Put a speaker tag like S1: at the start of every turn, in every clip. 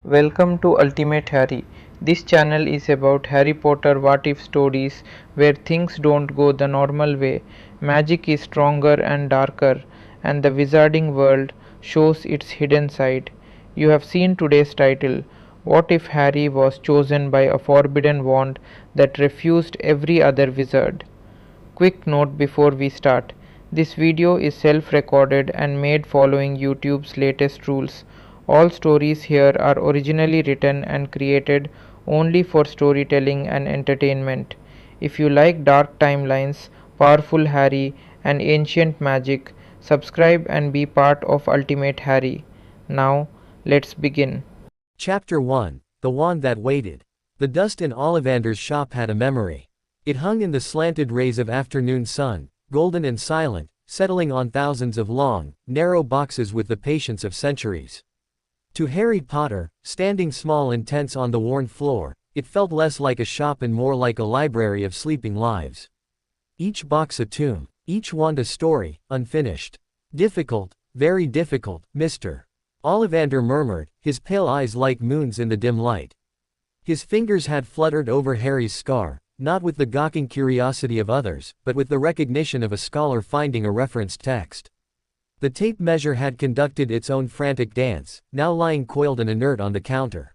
S1: Welcome to Ultimate Harry. This channel is about Harry Potter what if stories where things don't go the normal way, magic is stronger and darker, and the wizarding world shows its hidden side. You have seen today's title. What if Harry was chosen by a forbidden wand that refused every other wizard? Quick note before we start. This video is self-recorded and made following YouTube's latest rules. All stories here are originally written and created only for storytelling and entertainment. If you like dark timelines, powerful Harry, and ancient magic, subscribe and be part of Ultimate Harry. Now, let's begin.
S2: Chapter 1 The Wand That Waited. The dust in Ollivander's shop had a memory. It hung in the slanted rays of afternoon sun, golden and silent, settling on thousands of long, narrow boxes with the patience of centuries. To Harry Potter, standing small and tense on the worn floor, it felt less like a shop and more like a library of sleeping lives. Each box a tomb, each wand a story, unfinished. Difficult, very difficult, Mr. Ollivander murmured, his pale eyes like moons in the dim light. His fingers had fluttered over Harry's scar, not with the gawking curiosity of others, but with the recognition of a scholar finding a referenced text. The tape measure had conducted its own frantic dance, now lying coiled and inert on the counter.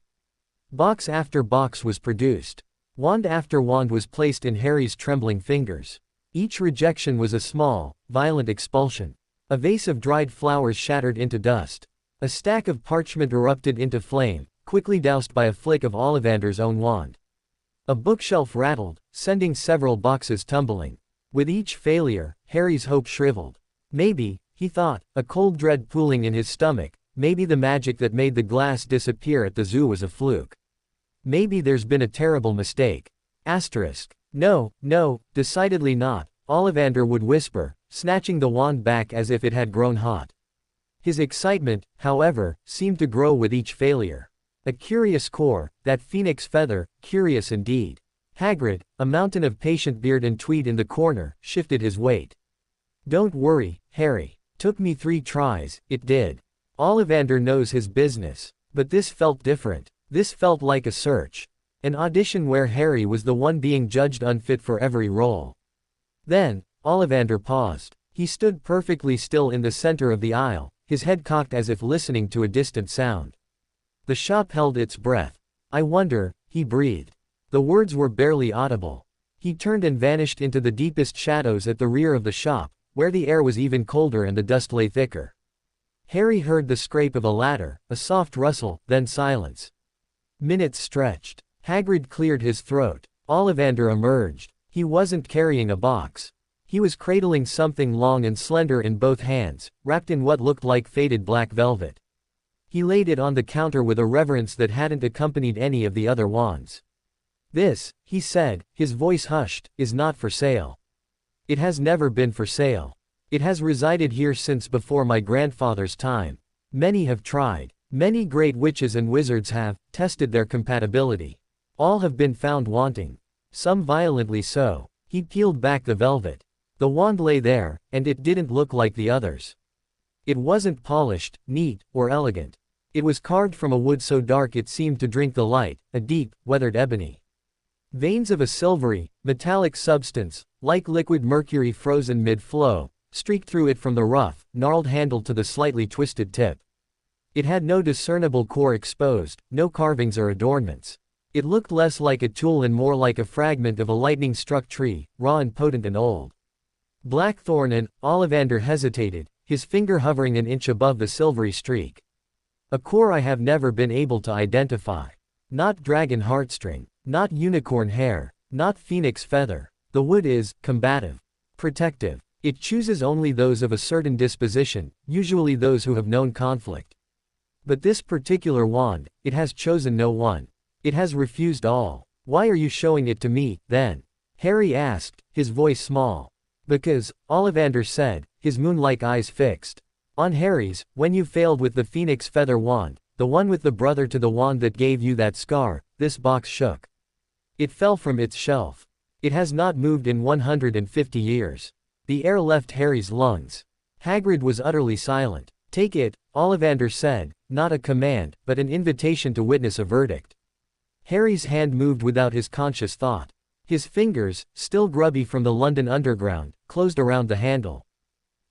S2: Box after box was produced. Wand after wand was placed in Harry's trembling fingers. Each rejection was a small, violent expulsion. A vase of dried flowers shattered into dust. A stack of parchment erupted into flame, quickly doused by a flick of Ollivander's own wand. A bookshelf rattled, sending several boxes tumbling. With each failure, Harry's hope shriveled. Maybe, he thought, a cold dread pooling in his stomach, maybe the magic that made the glass disappear at the zoo was a fluke. Maybe there's been a terrible mistake. Asterisk. No, decidedly not, Ollivander would whisper, snatching the wand back as if it had grown hot. His excitement, however, seemed to grow with each failure. A curious core, that phoenix feather, curious indeed. Hagrid, a mountain of patient beard and tweed in the corner, shifted his weight. Don't worry, Harry. Took me 3 tries, it did. Ollivander knows his business. But this felt different. This felt like a search. An audition where Harry was the one being judged unfit for every role. Then, Ollivander paused. He stood perfectly still in the center of the aisle, his head cocked as if listening to a distant sound. The shop held its breath. I wonder, he breathed. The words were barely audible. He turned and vanished into the deepest shadows at the rear of the shop, where the air was even colder and the dust lay thicker. Harry heard the scrape of a ladder, a soft rustle, then silence. Minutes stretched. Hagrid cleared his throat. Ollivander emerged. He wasn't carrying a box. He was cradling something long and slender in both hands, wrapped in what looked like faded black velvet. He laid it on the counter with a reverence that hadn't accompanied any of the other wands. This, he said, his voice hushed, is not for sale. It has never been for sale. It has resided here since before my grandfather's time. Many have tried. Many great witches and wizards have tested their compatibility. All have been found wanting. Some violently so. He peeled back the velvet. The wand lay there, and it didn't look like the others. It wasn't polished, neat, or elegant. It was carved from a wood so dark it seemed to drink the light, a deep, weathered ebony. Veins of a silvery, metallic substance, like liquid mercury frozen mid-flow, streaked through it from the rough, gnarled handle to the slightly twisted tip. It had no discernible core exposed, no carvings or adornments. It looked less like a tool and more like a fragment of a lightning-struck tree, raw and potent and old. Blackthorn and Ollivander hesitated, his finger hovering an inch above the silvery streak. A core I have never been able to identify. Not dragon heartstring, not unicorn hair, not phoenix feather. The wood is combative, protective. It chooses only those of a certain disposition, usually those who have known conflict. But this particular wand, it has chosen no one. It has refused all. Why are you showing it to me, then? Harry asked, his voice small. Because, Ollivander said, his moon-like eyes fixed on Harry's. When you failed with the phoenix feather wand, the one with the brother to the wand that gave you that scar, this box shook. It fell from its shelf. It has not moved in 150 years. The air left Harry's lungs. Hagrid was utterly silent. Take it, Ollivander said, not a command, but an invitation to witness a verdict. Harry's hand moved without his conscious thought. His fingers, still grubby from the London Underground, closed around the handle.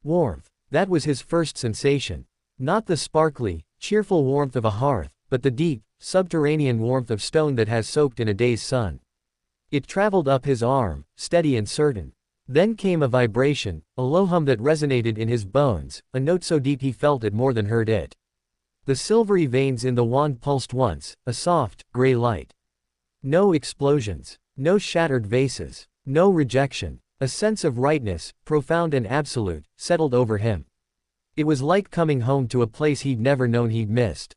S2: Warmth. That was his first sensation. Not the sparkly, cheerful warmth of a hearth, but the deep, subterranean warmth of stone that has soaked in a day's sun. It traveled up his arm, steady and certain. Then came a vibration, a low hum that resonated in his bones, a note so deep he felt it more than heard it. The silvery veins in the wand pulsed once, a soft, gray light. No explosions, no shattered vases, no rejection. A sense of rightness, profound and absolute, settled over him. It was like coming home to a place he'd never known he'd missed.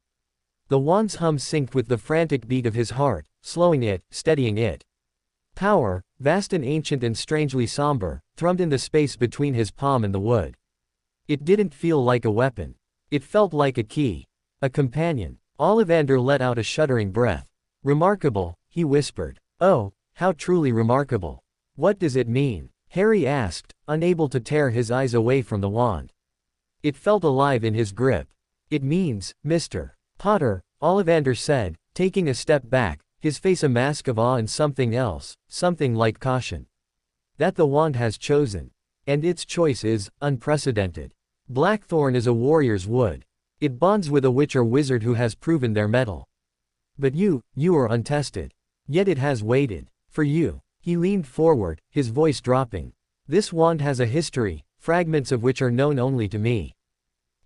S2: The wand's hum synced with the frantic beat of his heart, slowing it, steadying it. Power, vast and ancient and strangely somber, thrummed in the space between his palm and the wood. It didn't feel like a weapon. It felt like a key. A companion. Ollivander let out a shuddering breath. Remarkable, he whispered. Oh, how truly remarkable. What does it mean? Harry asked, unable to tear his eyes away from the wand. It felt alive in his grip. It means, Mr. Potter, Ollivander said, taking a step back, his face a mask of awe and something else, something like caution. That the wand has chosen. And its choice is unprecedented. Blackthorn is a warrior's wood. It bonds with a witch or wizard who has proven their mettle. But you are untested. Yet it has waited. For you. He leaned forward, his voice dropping. This wand has a history, fragments of which are known only to me.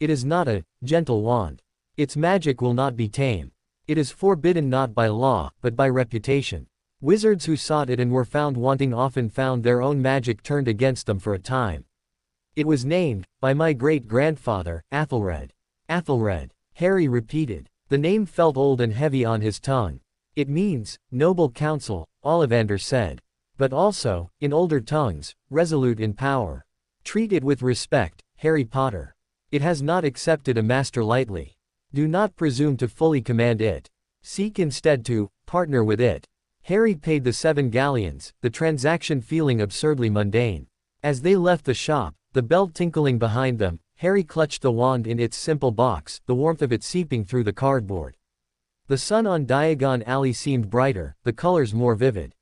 S2: It is not a gentle wand. Its magic will not be tame. It is forbidden not by law, but by reputation. Wizards who sought it and were found wanting often found their own magic turned against them for a time. It was named, by my great-grandfather, Athelred. Athelred, Harry repeated. The name felt old and heavy on his tongue. It means, noble counsel, Ollivander said. But also, in older tongues, resolute in power. Treat it with respect, Harry Potter. It has not accepted a master lightly. Do not presume to fully command it. Seek instead to partner with it. Harry paid the 7 galleons, the transaction feeling absurdly mundane. As they left the shop, the bell tinkling behind them, Harry clutched the wand in its simple box, the warmth of it seeping through the cardboard. The sun on Diagon Alley seemed brighter, the colors more vivid.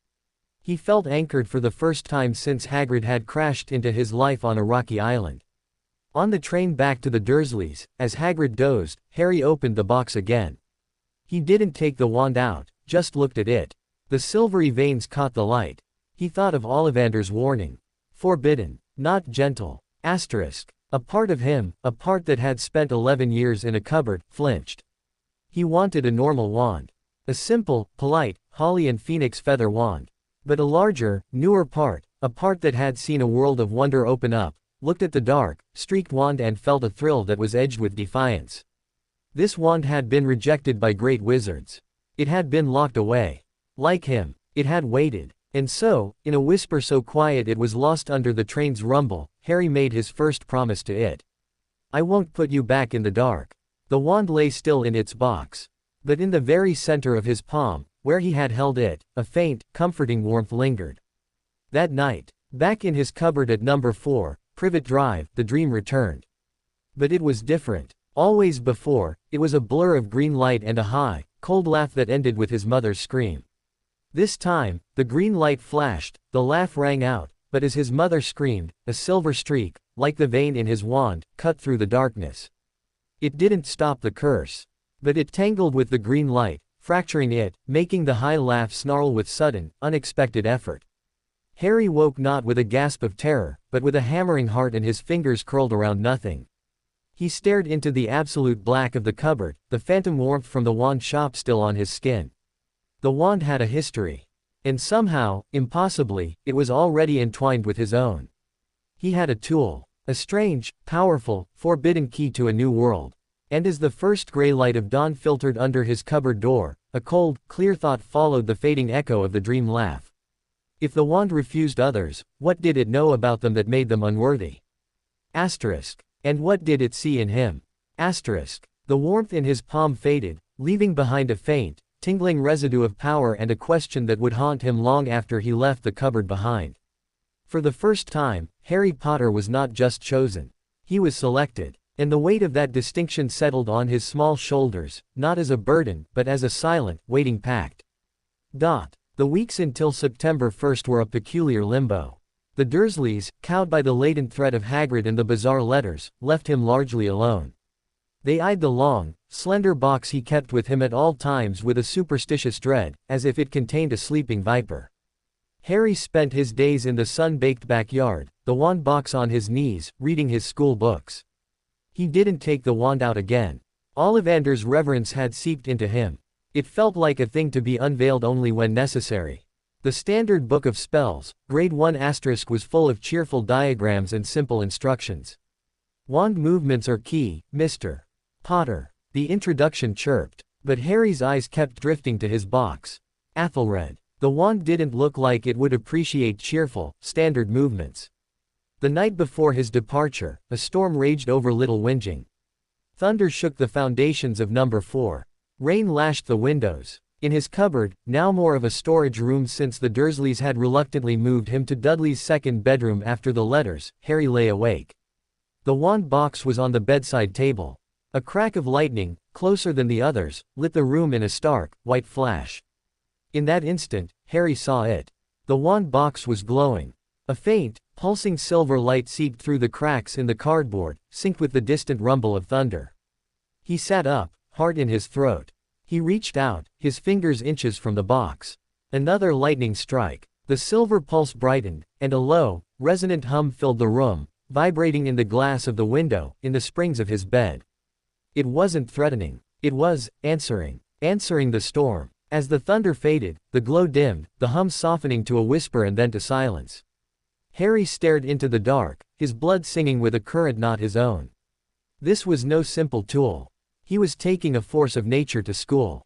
S2: He felt anchored for the first time since Hagrid had crashed into his life on a rocky island. On the train back to the Dursleys, as Hagrid dozed, Harry opened the box again. He didn't take the wand out, just looked at it. The silvery veins caught the light. He thought of Ollivander's warning. Forbidden, not gentle. Asterisk. A part of him, a part that had spent 11 years in a cupboard, flinched. He wanted a normal wand. A simple, polite, holly and phoenix feather wand. But a larger, newer part, a part that had seen a world of wonder open up, looked at the dark, streaked wand and felt a thrill that was edged with defiance. This wand had been rejected by great wizards. It had been locked away. Like him, it had waited. And so, in a whisper so quiet it was lost under the train's rumble, Harry made his first promise to it. I won't put you back in the dark. The wand lay still in its box. But in the very center of his palm, where he had held it, a faint, comforting warmth lingered. That night, back in his cupboard at number 4, Privet Drive, the dream returned. But it was different. Always before, it was a blur of green light and a high, cold laugh that ended with his mother's scream. This time, the green light flashed, the laugh rang out, but as his mother screamed, a silver streak, like the vein in his wand, cut through the darkness. It didn't stop the curse. But it tangled with the green light, fracturing it, making the high laugh snarl with sudden, unexpected effort. Harry woke not with a gasp of terror, but with a hammering heart and his fingers curled around nothing. He stared into the absolute black of the cupboard, the phantom warmth from the wand shop still on his skin. The wand had a history. And somehow, impossibly, it was already entwined with his own. He had a tool. A strange, powerful, forbidden key to a new world. And as the first gray light of dawn filtered under his cupboard door, a cold, clear thought followed the fading echo of the dream laugh. If the wand refused others, what did it know about them that made them unworthy? Asterisk. And what did it see in him? Asterisk. The warmth in his palm faded, leaving behind a faint, tingling residue of power and a question that would haunt him long after he left the cupboard behind. For the first time, Harry Potter was not just chosen. He was selected. And the weight of that distinction settled on his small shoulders, not as a burden, but as a silent, waiting pact. The weeks until September 1st were a peculiar limbo. The Dursleys, cowed by the latent threat of Hagrid and the bizarre letters, left him largely alone. They eyed the long, slender box he kept with him at all times with a superstitious dread, as if it contained a sleeping viper. Harry spent his days in the sun-baked backyard, the wand box on his knees, reading his school books. He didn't take the wand out again. Ollivander's reverence had seeped into him. It felt like a thing to be unveiled only when necessary. The standard book of spells, grade 1 * was full of cheerful diagrams and simple instructions. Wand movements are key, Mr. Potter. The introduction chirped. But Harry's eyes kept drifting to his box. Athelred. The wand didn't look like it would appreciate cheerful, standard movements. The night before his departure, a storm raged over Little Whinging. Thunder shook the foundations of Number 4. Rain lashed the windows. In his cupboard, now more of a storage room since the Dursleys had reluctantly moved him to Dudley's second bedroom after the letters, Harry lay awake. The wand box was on the bedside table. A crack of lightning, closer than the others, lit the room in a stark, white flash. In that instant, Harry saw it. The wand box was glowing. A faint, pulsing silver light seeped through the cracks in the cardboard, synced with the distant rumble of thunder. He sat up, heart in his throat. He reached out, his fingers inches from the box. Another lightning strike. The silver pulse brightened, and a low, resonant hum filled the room, vibrating in the glass of the window, in the springs of his bed. It wasn't threatening. It was answering the storm. As the thunder faded, the glow dimmed, the hum softening to a whisper and then to silence. Harry stared into the dark, his blood singing with a current not his own. This was no simple tool. He was taking a force of nature to school.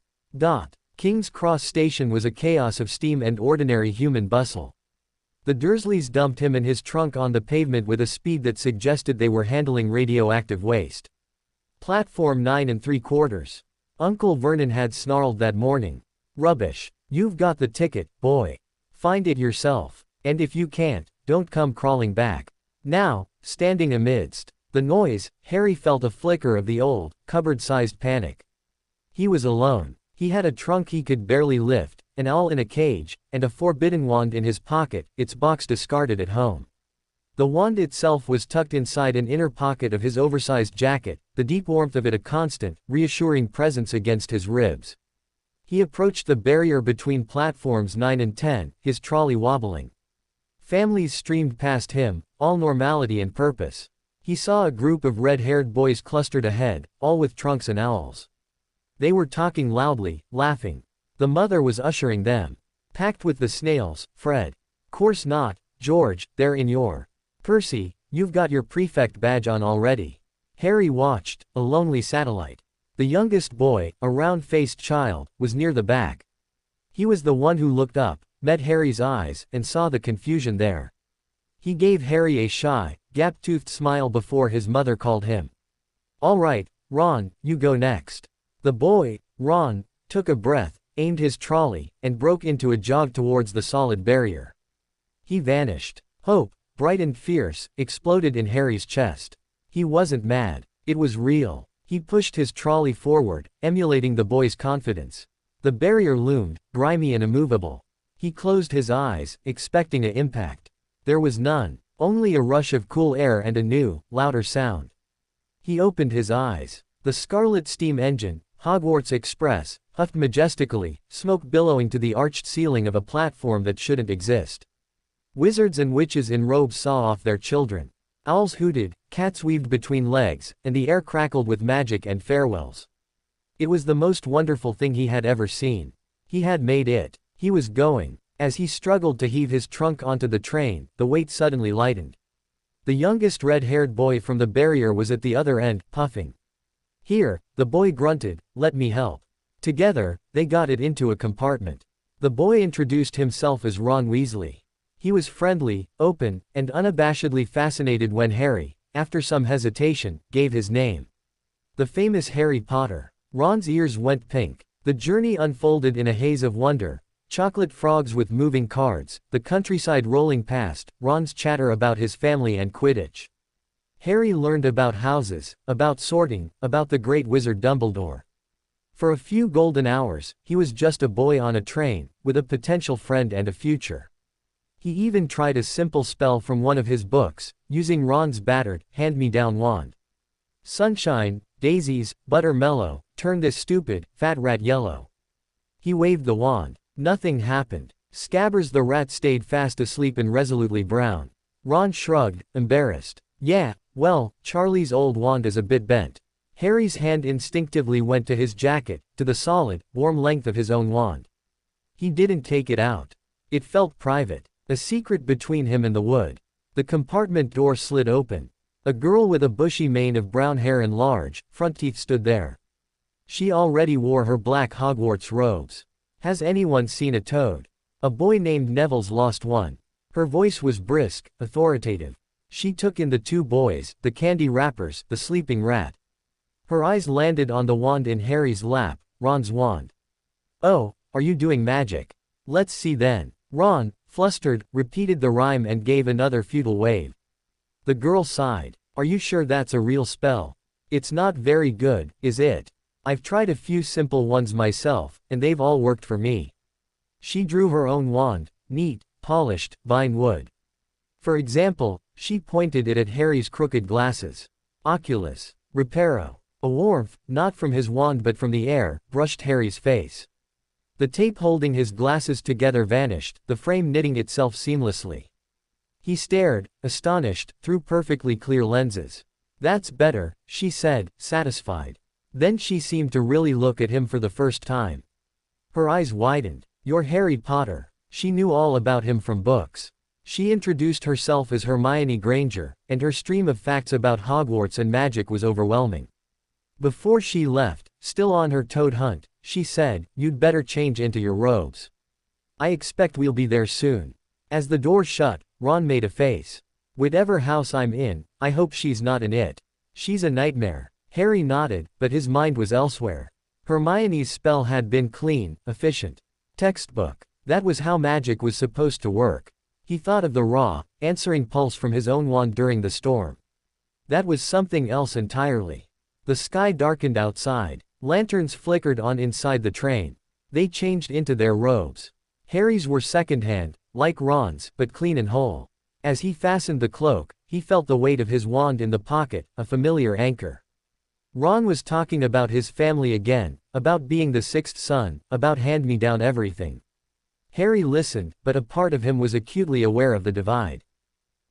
S2: King's Cross Station was a chaos of steam and ordinary human bustle. The Dursleys dumped him and his trunk on the pavement with a speed that suggested they were handling radioactive waste. Platform 9 3/4. Uncle Vernon had snarled that morning. Rubbish. You've got the ticket, boy. Find it yourself. And if you can't, don't come crawling back. Now, standing amidst the noise, Harry felt a flicker of the old, cupboard-sized panic. He was alone. He had a trunk he could barely lift, an owl in a cage, and a forbidden wand in his pocket, its box discarded at home. The wand itself was tucked inside an inner pocket of his oversized jacket, the deep warmth of it a constant, reassuring presence against his ribs. He approached the barrier between platforms 9 and 10, his trolley wobbling. Families streamed past him, all normality and purpose. He saw a group of red-haired boys clustered ahead, all with trunks and owls. They were talking loudly, laughing. The mother was ushering them. Packed with the snails, Fred. Course not, George, they're in your. Percy, you've got your prefect badge on already. Harry watched, a lonely satellite. The youngest boy, a round-faced child, was near the back. He was the one who looked up, met Harry's eyes, and saw the confusion there. He gave Harry a shy, gap-toothed smile before his mother called him. All right, Ron, you go next. The boy, Ron, took a breath, aimed his trolley, and broke into a jog towards the solid barrier. He vanished. Hope, bright and fierce, exploded in Harry's chest. He wasn't mad. It was real. He pushed his trolley forward, emulating the boy's confidence. The barrier loomed, grimy and immovable. He closed his eyes, expecting an impact. There was none, only a rush of cool air and a new, louder sound. He opened his eyes. The Scarlet Steam Engine, Hogwarts Express, huffed majestically, smoke billowing to the arched ceiling of a platform that shouldn't exist. Wizards and witches in robes saw off their children. Owls hooted, cats weaved between legs, and the air crackled with magic and farewells. It was the most wonderful thing he had ever seen. He had made it. He was going. As he struggled to heave his trunk onto the train, the weight suddenly lightened. The youngest red-haired boy from the barrier was at the other end, puffing. Here, the boy grunted, let me help. Together, they got it into a compartment. The boy introduced himself as Ron Weasley. He was friendly, open, and unabashedly fascinated when Harry, after some hesitation, gave his name. The famous Harry Potter. Ron's ears went pink. The journey unfolded in a haze of wonder. Chocolate frogs with moving cards, the countryside rolling past, Ron's chatter about his family and Quidditch. Harry learned about houses, about sorting, about the great wizard Dumbledore. For a few golden hours, he was just a boy on a train, with a potential friend and a future. He even tried a simple spell from one of his books, using Ron's battered, hand-me-down wand. Sunshine, daisies, buttermellow, turn this stupid, fat rat yellow. He waved the wand. Nothing happened. Scabbers the rat stayed fast asleep and resolutely brown. Ron shrugged, embarrassed. Yeah, well, Charlie's old wand is a bit bent. Harry's hand instinctively went to his jacket, to the solid, warm length of his own wand. He didn't take it out. It felt private. A secret between him and the wood. The compartment door slid open. A girl with a bushy mane of brown hair and large, front teeth stood there. She already wore her black Hogwarts robes. Has anyone seen a toad? A boy named Neville's lost one. Her voice was brisk, authoritative. She took in the two boys, the candy wrappers, the sleeping rat. Her eyes landed on the wand in Harry's lap, Ron's wand. Oh, are you doing magic? Let's see then. Ron, flustered, repeated the rhyme and gave another futile wave. The girl sighed. Are you sure that's a real spell? It's not very good, is it? I've tried a few simple ones myself, and they've all worked for me. She drew her own wand, neat, polished, vine wood. For example, she pointed it at Harry's crooked glasses. Oculus. Reparo. A warmth, not from his wand but from the air, brushed Harry's face. The tape holding his glasses together vanished, the frame knitting itself seamlessly. He stared, astonished, through perfectly clear lenses. That's better, she said, satisfied. Then she seemed to really look at him for the first time. Her eyes widened. You're Harry Potter. She knew all about him from books. She introduced herself as Hermione Granger, and her stream of facts about Hogwarts and magic was overwhelming. Before she left, still on her toad hunt, she said, "You'd better change into your robes. I expect we'll be there soon." As the door shut, Ron made a face. "Whatever house I'm in, I hope she's not in it. She's a nightmare." Harry nodded, but his mind was elsewhere. Hermione's spell had been clean, efficient. Textbook. That was how magic was supposed to work. He thought of the raw, answering pulse from his own wand during the storm. That was something else entirely. The sky darkened outside. Lanterns flickered on inside the train. They changed into their robes. Harry's were secondhand, like Ron's, but clean and whole. As he fastened the cloak, he felt the weight of his wand in the pocket, a familiar anchor. Ron was talking about his family again, about being the sixth son, about hand-me-down everything. Harry listened, but a part of him was acutely aware of the divide.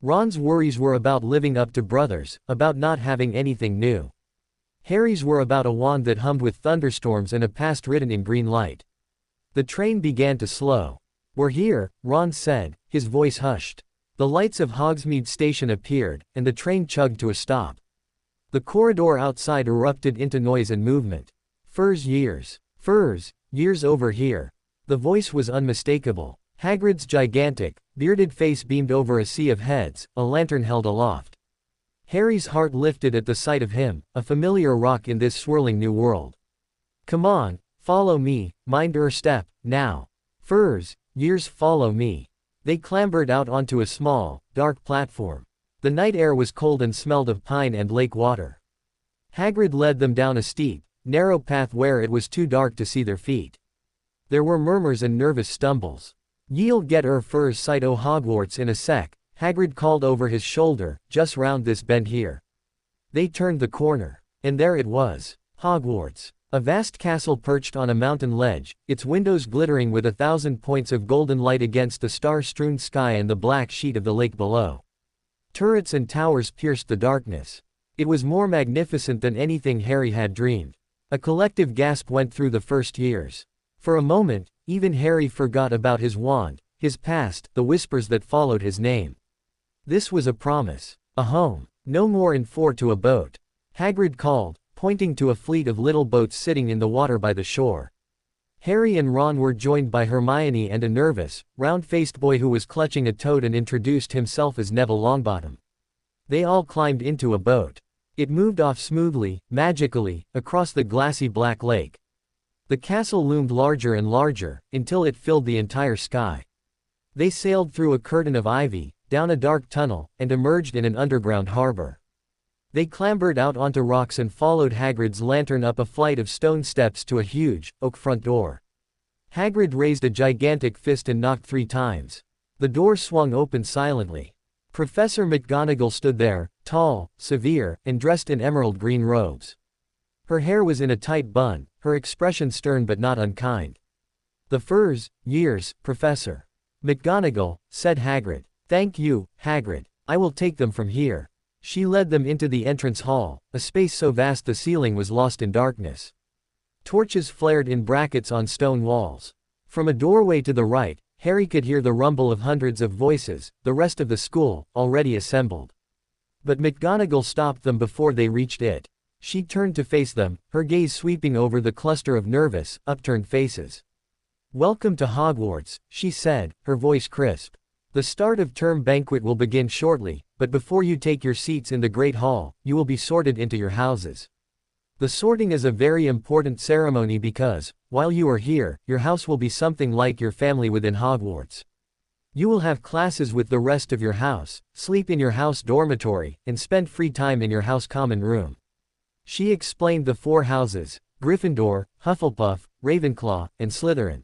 S2: Ron's worries were about living up to brothers, about not having anything new. Harry's were about a wand that hummed with thunderstorms and a past written in green light. The train began to slow. "We're here," Ron said, his voice hushed. The lights of Hogsmeade Station appeared, and the train chugged to a stop. The corridor outside erupted into noise and movement. "Furs years. Furs, years over here." The voice was unmistakable. Hagrid's gigantic, bearded face beamed over a sea of heads, a lantern held aloft. Harry's heart lifted at the sight of him, a familiar rock in this swirling new world. "Come on, follow me, mind your step, now. Furs, years, follow me." They clambered out onto a small, dark platform. The night air was cold and smelled of pine and lake water. Hagrid led them down a steep, narrow path where it was too dark to see their feet. There were murmurs and nervous stumbles. "Ye'll get furs sight o' Hogwarts in a sec," Hagrid called over his shoulder, "just round this bend here." They turned the corner. And there it was. Hogwarts. A vast castle perched on a mountain ledge, its windows glittering with 1,000 points of golden light against the star-strewn sky and the black sheet of the lake below. Turrets and towers pierced the darkness. It was more magnificent than anything Harry had dreamed. A collective gasp went through the first years. For a moment, even Harry forgot about his wand, his past, the whispers that followed his name. This was a promise. A home. No more in four to a boat. Hagrid called, pointing to a fleet of little boats sitting in the water by the shore. Harry and Ron were joined by Hermione and a nervous, round-faced boy who was clutching a toad and introduced himself as Neville Longbottom. They all climbed into a boat. It moved off smoothly, magically, across the glassy black lake. The castle loomed larger and larger, until it filled the entire sky. They sailed through a curtain of ivy, down a dark tunnel, and emerged in an underground harbor. They clambered out onto rocks and followed Hagrid's lantern up a flight of stone steps to a huge, oak front door. Hagrid raised a gigantic fist and knocked 3 times. The door swung open silently. Professor McGonagall stood there, tall, severe, and dressed in emerald green robes. Her hair was in a tight bun, her expression stern but not unkind. "The furs, years, Professor McGonagall," said Hagrid. "Thank you, Hagrid. I will take them from here." She led them into the entrance hall, a space so vast the ceiling was lost in darkness. Torches flared in brackets on stone walls. From a doorway to the right, Harry could hear the rumble of hundreds of voices, the rest of the school, already assembled. But McGonagall stopped them before they reached it. She turned to face them, her gaze sweeping over the cluster of nervous, upturned faces. "Welcome to Hogwarts," she said, her voice crisp. "The start of term banquet will begin shortly, but before you take your seats in the Great Hall, you will be sorted into your houses. The sorting is a very important ceremony because, while you are here, your house will be something like your family within Hogwarts. You will have classes with the rest of your house, sleep in your house dormitory, and spend free time in your house common room." She explained the 4 houses: Gryffindor, Hufflepuff, Ravenclaw, and Slytherin.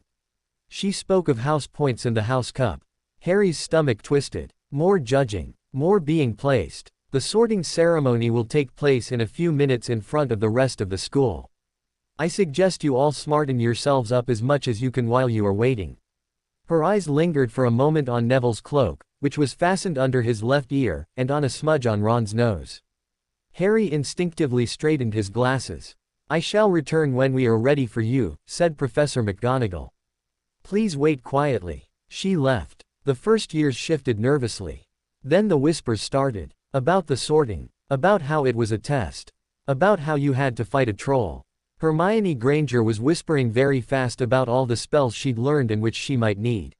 S2: She spoke of house points and the house cup. Harry's stomach twisted. More judging. More being placed. The sorting ceremony will take place in a few minutes in front of the rest of the school. I suggest you all smarten yourselves up as much as you can while you are waiting. Her eyes lingered for a moment on Neville's cloak, which was fastened under his left ear, and on a smudge on Ron's nose. Harry instinctively straightened his glasses. "I shall return when we are ready for you," said Professor McGonagall. "Please wait quietly." She left. The first years shifted nervously. Then the whispers started. About the sorting. About how it was a test. About how you had to fight a troll. Hermione Granger was whispering very fast about all the spells she'd learned and which she might need.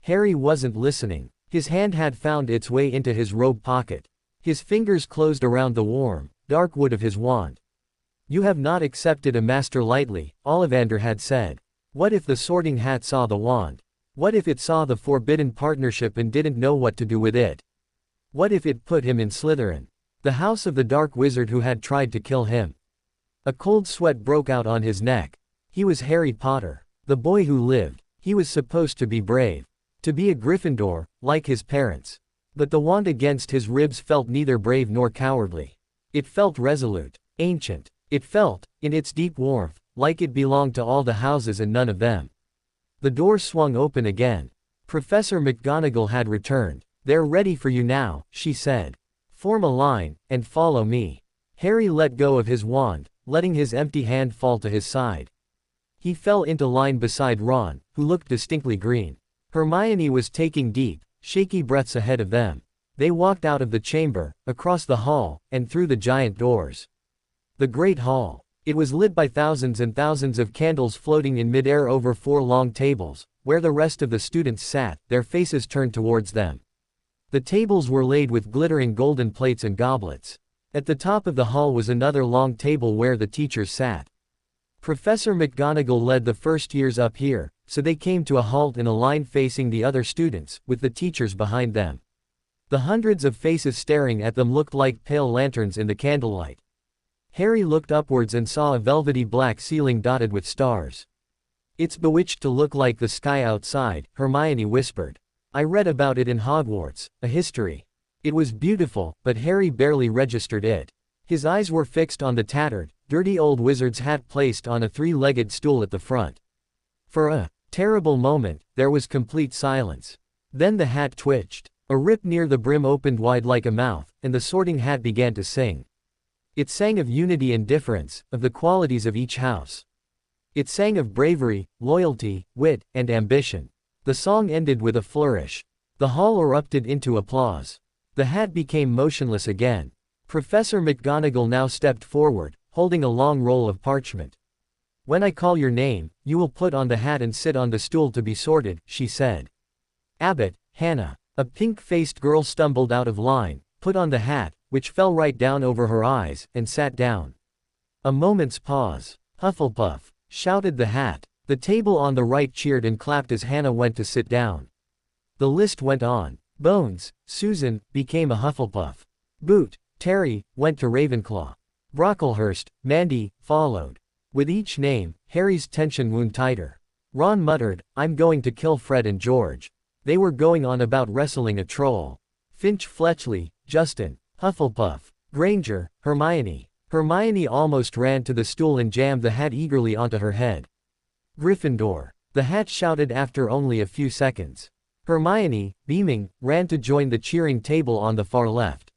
S2: Harry wasn't listening. His hand had found its way into his robe pocket. His fingers closed around the warm, dark wood of his wand. "You have not accepted a master lightly," Ollivander had said. What if the Sorting Hat saw the wand? What if it saw the forbidden partnership and didn't know what to do with it? What if it put him in Slytherin, the house of the dark wizard who had tried to kill him? A cold sweat broke out on his neck. He was Harry Potter, the boy who lived. He was supposed to be brave. To be a Gryffindor, like his parents. But the wand against his ribs felt neither brave nor cowardly. It felt resolute, ancient. It felt, in its deep warmth, like it belonged to all the houses and none of them. The door swung open again. Professor McGonagall had returned. "They're ready for you now," she said. "Form a line, and follow me." Harry let go of his wand, letting his empty hand fall to his side. He fell into line beside Ron, who looked distinctly green. Hermione was taking deep, shaky breaths ahead of them. They walked out of the chamber, across the hall, and through the giant doors. The Great Hall. It was lit by thousands and thousands of candles floating in midair over 4 long tables, where the rest of the students sat, their faces turned towards them. The tables were laid with glittering golden plates and goblets. At the top of the hall was another long table where the teachers sat. Professor McGonagall led the first years up here, so they came to a halt in a line facing the other students, with the teachers behind them. The hundreds of faces staring at them looked like pale lanterns in the candlelight. Harry looked upwards and saw a velvety black ceiling dotted with stars. "It's bewitched to look like the sky outside," Hermione whispered. "I read about it in Hogwarts, a history." It was beautiful, but Harry barely registered it. His eyes were fixed on the tattered, dirty old wizard's hat placed on a 3-legged stool at the front. For a terrible moment, there was complete silence. Then the hat twitched. A rip near the brim opened wide like a mouth, and the Sorting Hat began to sing. It sang of unity and difference, of the qualities of each house. It sang of bravery, loyalty, wit, and ambition. The song ended with a flourish. The hall erupted into applause. The hat became motionless again. Professor McGonagall now stepped forward, holding a long roll of parchment. "When I call your name, you will put on the hat and sit on the stool to be sorted," she said. "Abbott, Hannah." A pink-faced girl stumbled out of line, put on the hat, which fell right down over her eyes, and sat down. A moment's pause. "Hufflepuff," shouted the hat. The table on the right cheered and clapped as Hannah went to sit down. The list went on. Bones, Susan, became a Hufflepuff. Boot, Terry went to Ravenclaw. Brocklehurst, Mandy, followed. With each name, Harry's tension wound tighter. Ron muttered, I'm going to kill Fred and George. They were going on about wrestling a troll. Finch Fletchley, Justin, Hufflepuff, Granger, Hermione. Hermione almost ran to the stool and jammed the hat eagerly onto her head. Gryffindor. The hat shouted after only a few seconds. Hermione, beaming, ran to join the cheering table on the far left.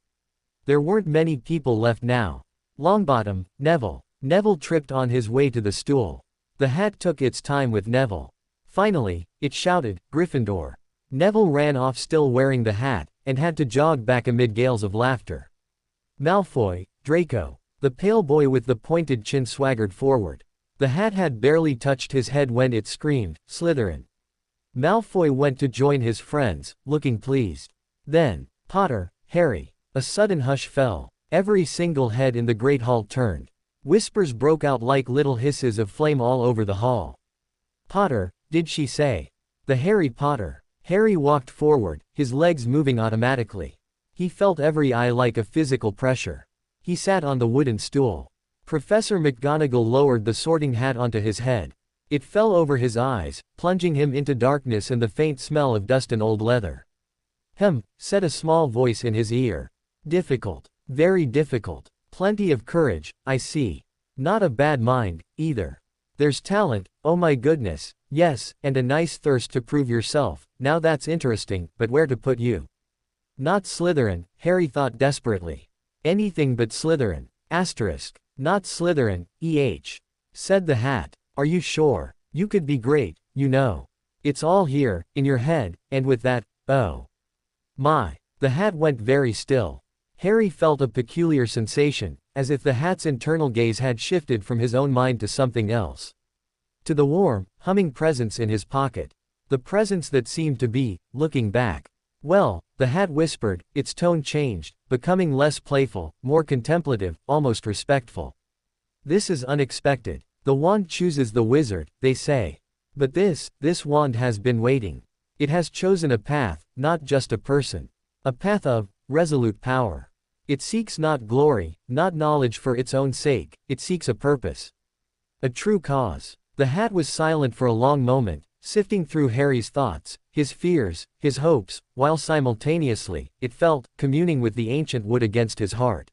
S2: There weren't many people left now. Longbottom, Neville. Neville tripped on his way to the stool. The hat took its time with Neville. Finally, it shouted, Gryffindor. Neville ran off still wearing the hat, and had to jog back amid gales of laughter. Malfoy, Draco. The pale boy with the pointed chin swaggered forward. The hat had barely touched his head when it screamed, Slytherin. Malfoy went to join his friends, looking pleased. Then, Potter, Harry. A sudden hush fell. Every single head in the Great Hall turned. Whispers broke out like little hisses of flame all over the hall. Potter, did she say? The Harry Potter. Harry walked forward, his legs moving automatically. He felt every eye like a physical pressure. He sat on the wooden stool. Professor McGonagall lowered the sorting hat onto his head. It fell over his eyes, plunging him into darkness and the faint smell of dust and old leather. Said a small voice in his ear. Difficult. Very difficult. Plenty of courage, I see. Not a bad mind, either. There's talent, oh my goodness, yes, and a nice thirst to prove yourself. Now that's interesting, but where to put you? Not Slytherin, Harry thought desperately. Anything but Slytherin. Asterisk. Not Slytherin, said the hat. Are you sure? You could be great, you know. It's all here, in your head, and with that, oh my. The hat went very still. Harry felt a peculiar sensation, as if the hat's internal gaze had shifted from his own mind to something else. To the warm, humming presence in his pocket. The presence that seemed to be, looking back. Well, the hat whispered, its tone changed, becoming less playful, more contemplative, almost respectful. This is unexpected. The wand chooses the wizard, they say. But this wand has been waiting. It has chosen a path, not just a person. A path of resolute power. It seeks not glory, not knowledge for its own sake, it seeks a purpose. A true cause. The hat was silent for a long moment, sifting through Harry's thoughts, his fears, his hopes, while simultaneously, it felt, communing with the ancient wood against his heart.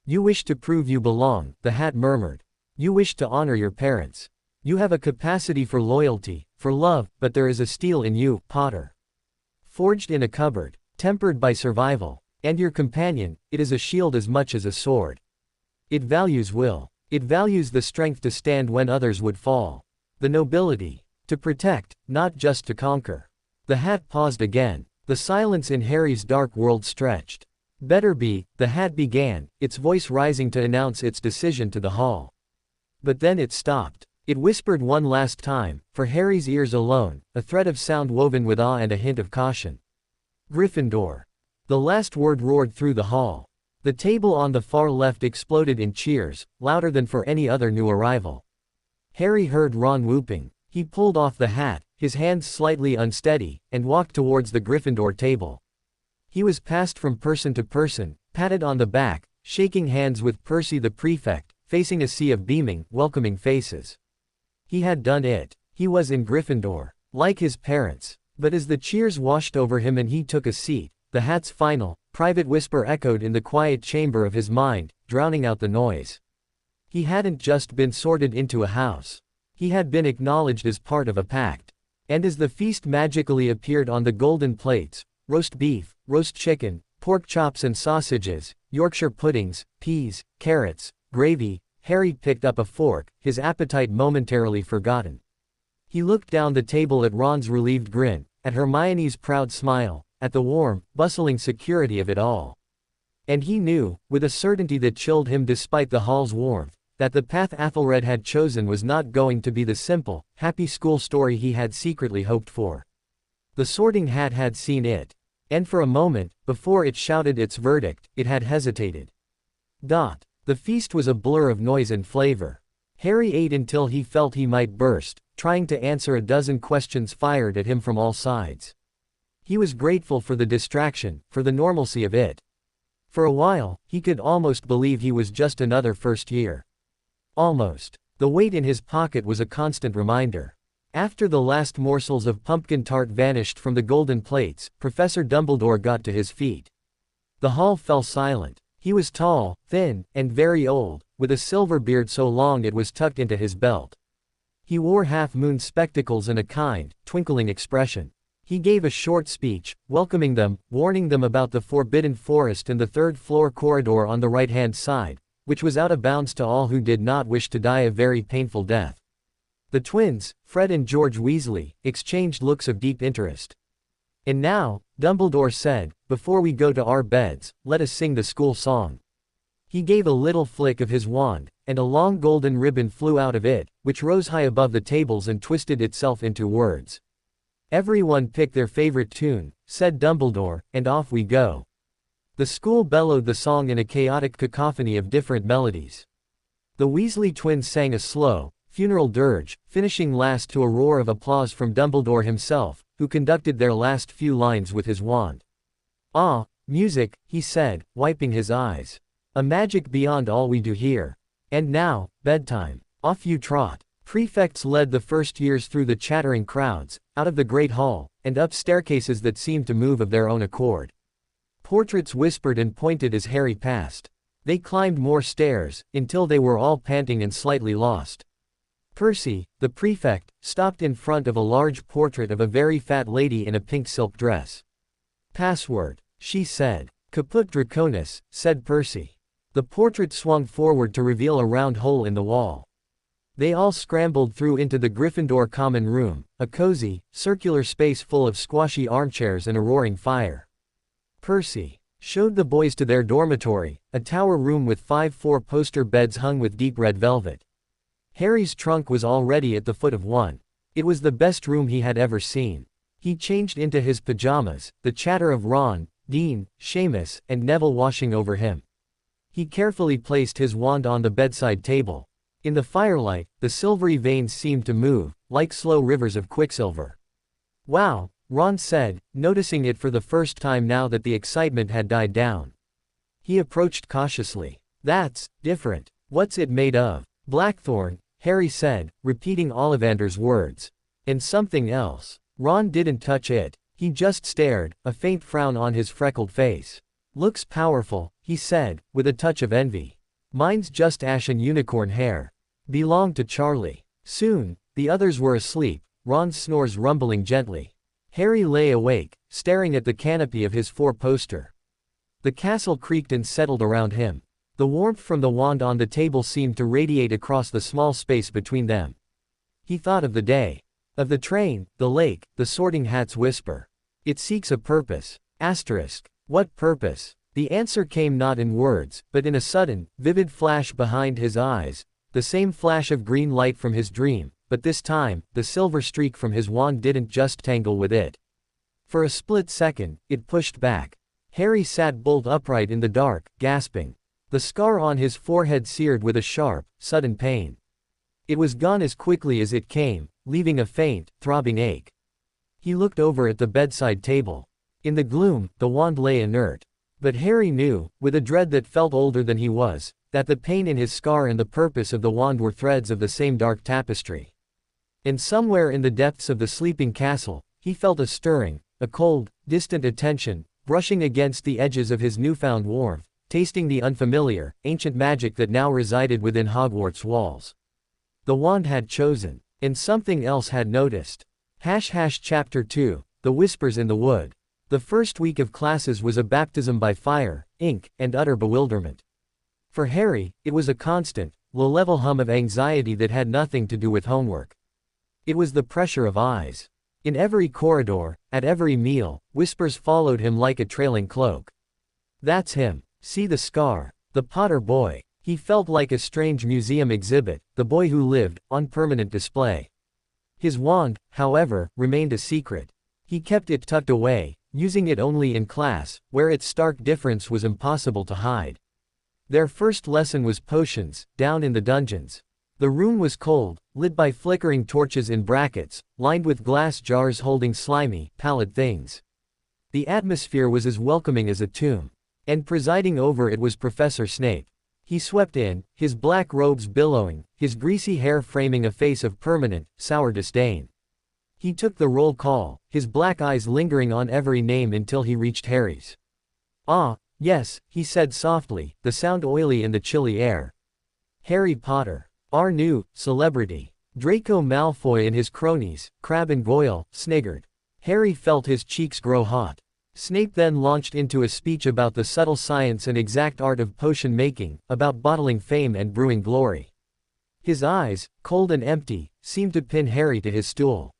S2: You wish to prove you belong, the hat murmured. You wish to honor your parents. You have a capacity for loyalty, for love, but there is a steel in you, Potter. Forged in a cupboard, tempered by survival. And your companion, it is a shield as much as a sword. It values will. It values the strength to stand when others would fall. The nobility. To protect, not just to conquer. The hat paused again. The silence in Harry's dark world stretched. Better be, the hat began, its voice rising to announce its decision to the hall. But then it stopped. It whispered one last time, for Harry's ears alone, a thread of sound woven with awe and a hint of caution. Gryffindor. The last word roared through the hall. The table on the far left exploded in cheers, louder than for any other new arrival. Harry heard Ron whooping. He pulled off the hat, his hands slightly unsteady, and walked towards the Gryffindor table. He was passed from person to person, patted on the back, shaking hands with Percy the prefect, facing a sea of beaming, welcoming faces. He had done it. He was in Gryffindor, like his parents. But as the cheers washed over him and he took a seat, the hat's final, private whisper echoed in the quiet chamber of his mind, drowning out the noise. He hadn't just been sorted into a house. He had been acknowledged as part of a pact. And as the feast magically appeared on the golden plates, roast beef, roast chicken, pork chops and sausages, Yorkshire puddings, peas, carrots, gravy, Harry picked up a fork, his appetite momentarily forgotten. He looked down the table at Ron's relieved grin, at Hermione's proud smile, at the warm, bustling security of it all. And he knew, with a certainty that chilled him despite the hall's warmth, that the path Athelred had chosen was not going to be the simple, happy school story he had secretly hoped for. The sorting hat had seen it. And for a moment, before it shouted its verdict, it had hesitated. The feast was a blur of noise and flavor. Harry ate until he felt he might burst, trying to answer a dozen questions fired at him from all sides. He was grateful for the distraction, for the normalcy of it. For a while, he could almost believe he was just another first year. Almost. The weight in his pocket was a constant reminder. After the last morsels of pumpkin tart vanished from the golden plates, Professor Dumbledore got to his feet. The hall fell silent. He was tall, thin, and very old, with a silver beard so long it was tucked into his belt. He wore half-moon spectacles and a kind, twinkling expression. He gave a short speech, welcoming them, warning them about the forbidden forest and the third-floor corridor on the right-hand side, which was out of bounds to all who did not wish to die a very painful death. The twins, Fred and George Weasley, exchanged looks of deep interest. And now, Dumbledore said, before we go to our beds, let us sing the school song. He gave a little flick of his wand, and a long golden ribbon flew out of it, which rose high above the tables and twisted itself into words. Everyone pick their favorite tune, said Dumbledore, and off we go. The school bellowed the song in a chaotic cacophony of different melodies. The Weasley twins sang a slow, funeral dirge, finishing last to a roar of applause from Dumbledore himself, who conducted their last few lines with his wand. Ah, music, he said, wiping his eyes. A magic beyond all we do here. And now, bedtime. Off you trot. Prefects led the first years through the chattering crowds, out of the great hall, and up staircases that seemed to move of their own accord. Portraits whispered and pointed as Harry passed. They climbed more stairs, until they were all panting and slightly lost. Percy, the prefect, stopped in front of a large portrait of a very fat lady in a pink silk dress. Password, she said. Caput Draconis, said Percy. The portrait swung forward to reveal a round hole in the wall. They all scrambled through into the Gryffindor common room, a cozy, circular space full of squashy armchairs and a roaring fire. Percy showed the boys to their dormitory, a tower room with 5 four-poster beds hung with deep red velvet. Harry's trunk was already at the foot of one. It was the best room he had ever seen. He changed into his pajamas, the chatter of Ron, Dean, Seamus, and Neville washing over him. He carefully placed his wand on the bedside table. In the firelight, the silvery veins seemed to move, like slow rivers of quicksilver. Wow, Ron said, noticing it for the first time now that the excitement had died down. He approached cautiously. That's different. What's it made of? Blackthorn, Harry said, repeating Ollivander's words. And something else. Ron didn't touch it. He just stared, a faint frown on his freckled face. Looks powerful, he said, with a touch of envy. Mine's just ashen unicorn hair. Belonged to Charlie. Soon, the others were asleep, Ron's snores rumbling gently. Harry lay awake, staring at the canopy of his four-poster. The castle creaked and settled around him. The warmth from the wand on the table seemed to radiate across the small space between them. He thought of the day. Of the train, the lake, the Sorting Hat's whisper. It seeks a purpose. Asterisk. What purpose? The answer came not in words, but in a sudden, vivid flash behind his eyes, the same flash of green light from his dream, but this time, the silver streak from his wand didn't just tangle with it. For a split second, it pushed back. Harry sat bolt upright in the dark, gasping. The scar on his forehead seared with a sharp, sudden pain. It was gone as quickly as it came, leaving a faint, throbbing ache. He looked over at the bedside table. In the gloom, the wand lay inert. But Harry knew, with a dread that felt older than he was, that the pain in his scar and the purpose of the wand were threads of the same dark tapestry. And somewhere in the depths of the sleeping castle, he felt a stirring, a cold, distant attention, brushing against the edges of his newfound warmth, tasting the unfamiliar, ancient magic that now resided within Hogwarts' walls. The wand had chosen, and something else had noticed. Chapter 2, The Whispers in the Wood. The first week of classes was a baptism by fire, ink, and utter bewilderment. For Harry, it was a constant, low-level hum of anxiety that had nothing to do with homework. It was the pressure of eyes. In every corridor, at every meal, whispers followed him like a trailing cloak. That's him. See the scar. The Potter boy. He felt like a strange museum exhibit, the boy who lived, on permanent display. His wand, however, remained a secret. He kept it tucked away, using it only in class, where its stark difference was impossible to hide. Their first lesson was potions, down in the dungeons. The room was cold, lit by flickering torches in brackets, lined with glass jars holding slimy, pallid things. The atmosphere was as welcoming as a tomb. And presiding over it was Professor Snape. He swept in, his black robes billowing, his greasy hair framing a face of permanent, sour disdain. He took the roll call, his black eyes lingering on every name until he reached Harry's. "Ah, yes," he said softly, the sound oily in the chilly air. "Harry Potter. Our new celebrity." Draco Malfoy and his cronies, Crabbe and Goyle, sniggered. Harry felt his cheeks grow hot. Snape then launched into a speech about the subtle science and exact art of potion making, about bottling fame and brewing glory. His eyes, cold and empty, seemed to pin Harry to his stool.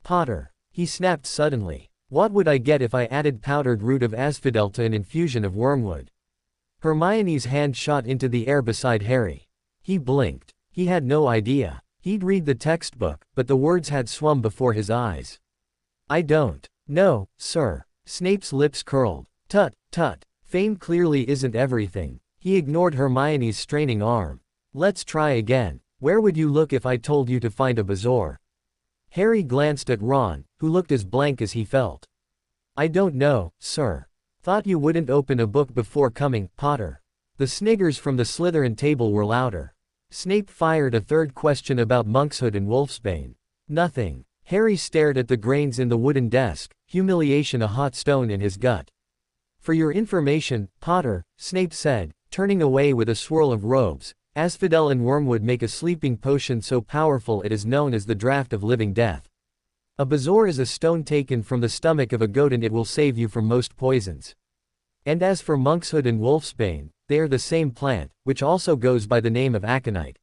S2: "Potter," he snapped suddenly. "What would I get if I added powdered root of asphodel to an infusion of wormwood?" Hermione's hand shot into the air beside Harry. He blinked. He had no idea. He'd read the textbook, but the words had swum before his eyes. "I don't know, sir." Snape's lips curled. "Tut, tut. Fame clearly isn't everything." He ignored Hermione's straining arm. "Let's try again. Where would you look if I told you to find a bezoar?" Harry glanced at Ron, who looked as blank as he felt. "I don't know, sir. Thought you wouldn't open a book before coming, Potter." The sniggers from the Slytherin table were louder. Snape fired a third question about monkshood and wolfsbane. "Nothing." Harry stared at the grains in the wooden desk, humiliation a hot stone in his gut. "For your information, Potter," Snape said, turning away with a swirl of robes, "asphodel and wormwood make a sleeping potion so powerful it is known as the draught of living death. A bezoar is a stone taken from the stomach of a goat and it will save you from most poisons. And as for monkshood and wolfsbane, they are the same plant, which also goes by the name of aconite."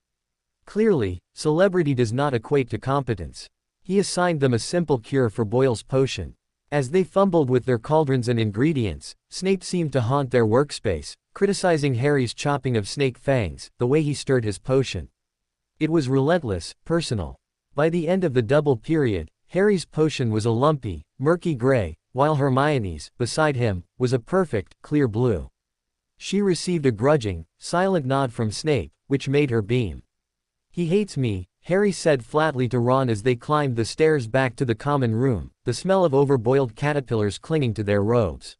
S2: Clearly, celebrity does not equate to competence. He assigned them a simple cure for Boyle's potion. As they fumbled with their cauldrons and ingredients, Snape seemed to haunt their workspace, criticizing Harry's chopping of snake fangs, the way he stirred his potion. It was relentless, personal. By the end of the double period, Harry's potion was a lumpy, murky gray, while Hermione's, beside him, was a perfect, clear blue. She received a grudging, silent nod from Snape, which made her beam. "He hates me," Harry said flatly to Ron as they climbed the stairs back to the common room, the smell of overboiled caterpillars clinging to their robes.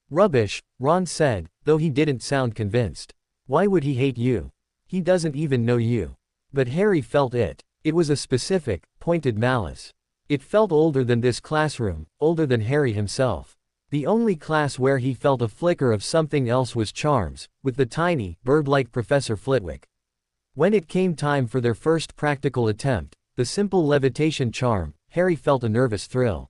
S2: "Rubbish," Ron said, though he didn't sound convinced. "Why would he hate you? He doesn't even know you." But Harry felt it. It was a specific, pointed malice. It felt older than this classroom, older than Harry himself. The only class where he felt a flicker of something else was Charms, with the tiny, bird-like Professor Flitwick. When it came time for their first practical attempt, the simple levitation charm, Harry felt a nervous thrill.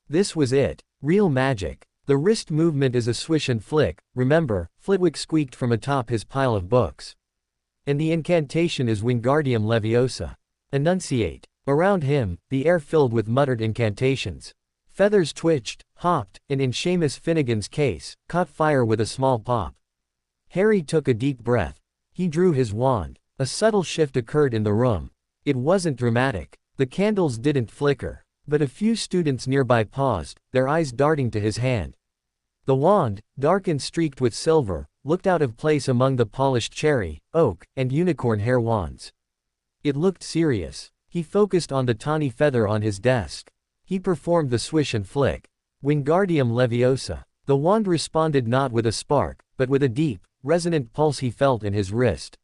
S2: This was it. Real magic. The wrist movement is a swish and flick, remember, Flitwick squeaked from atop his pile of books. And the incantation is Wingardium Leviosa. Enunciate. Around him, the air filled with muttered incantations. Feathers twitched, hopped, and in Seamus Finnegan's case, caught fire with a small pop. Harry took a deep breath. He drew his wand. A subtle shift occurred in the room. It wasn't dramatic. The candles didn't flicker. But a few students nearby paused, their eyes darting to his hand. The wand, dark and streaked with silver, looked out of place among the polished cherry, oak, and unicorn hair wands. It looked serious. He focused on the tawny feather on his desk. He performed the swish and flick. Wingardium Leviosa. The wand responded not with a spark, but with a deep, resonant pulse he felt in his wrist.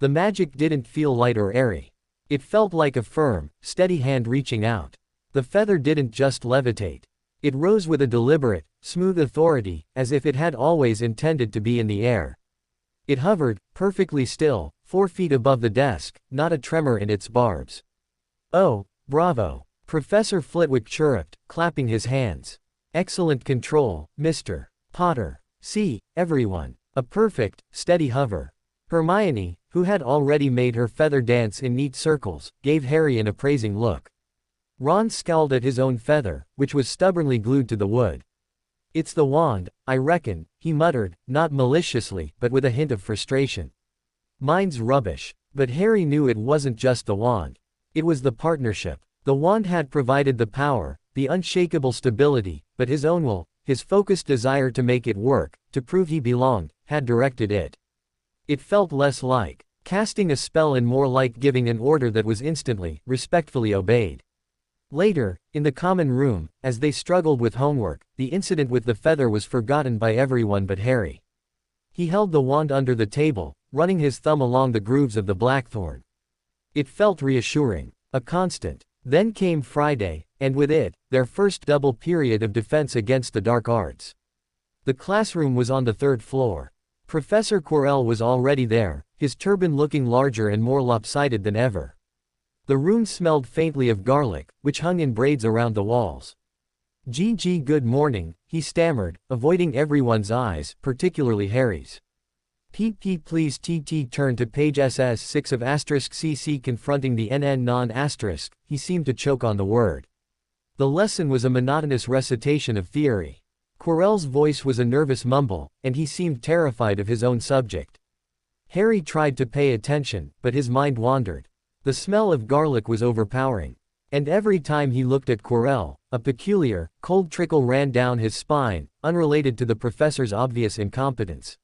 S2: The magic didn't feel light or airy. It felt like a firm, steady hand reaching out. The feather didn't just levitate. It rose with a deliberate, smooth authority, as if it had always intended to be in the air. It hovered, perfectly still, 4 feet above the desk, not a tremor in its barbs. "Oh, bravo!" Professor Flitwick chirruped, clapping his hands. "Excellent control, Mr. Potter. See, everyone. A perfect, steady hover." Hermione, who had already made her feather dance in neat circles, gave Harry an appraising look. Ron scowled at his own feather, which was stubbornly glued to the wood. "It's the wand, I reckon," he muttered, not maliciously, but with a hint of frustration. "Mine's rubbish." But Harry knew it wasn't just the wand. It was the partnership. The wand had provided the power, the unshakable stability, but his own will, his focused desire to make it work, to prove he belonged, had directed it. It felt less like casting a spell and more like giving an order that was instantly, respectfully obeyed. Later, in the common room, as they struggled with homework, the incident with the feather was forgotten by everyone but Harry. He held the wand under the table, running his thumb along the grooves of the blackthorn. It felt reassuring, a constant. Then came Friday, and with it, their first double period of defense against the dark arts. The classroom was on the third floor. Professor Quirrell was already there, his turban looking larger and more lopsided than ever. The room smelled faintly of garlic, which hung in braids around the walls. Good morning," he stammered, avoiding everyone's eyes, particularly Harry's. "PP please." TT turned to page SS6 of *CC confronting the NN non**. He seemed to choke on the word. The lesson was a monotonous recitation of theory. Quirrell's voice was a nervous mumble, and he seemed terrified of his own subject. Harry tried to pay attention, but his mind wandered. The smell of garlic was overpowering. And every time he looked at Quirrell, a peculiar, cold trickle ran down his spine, unrelated to the professor's obvious incompetence.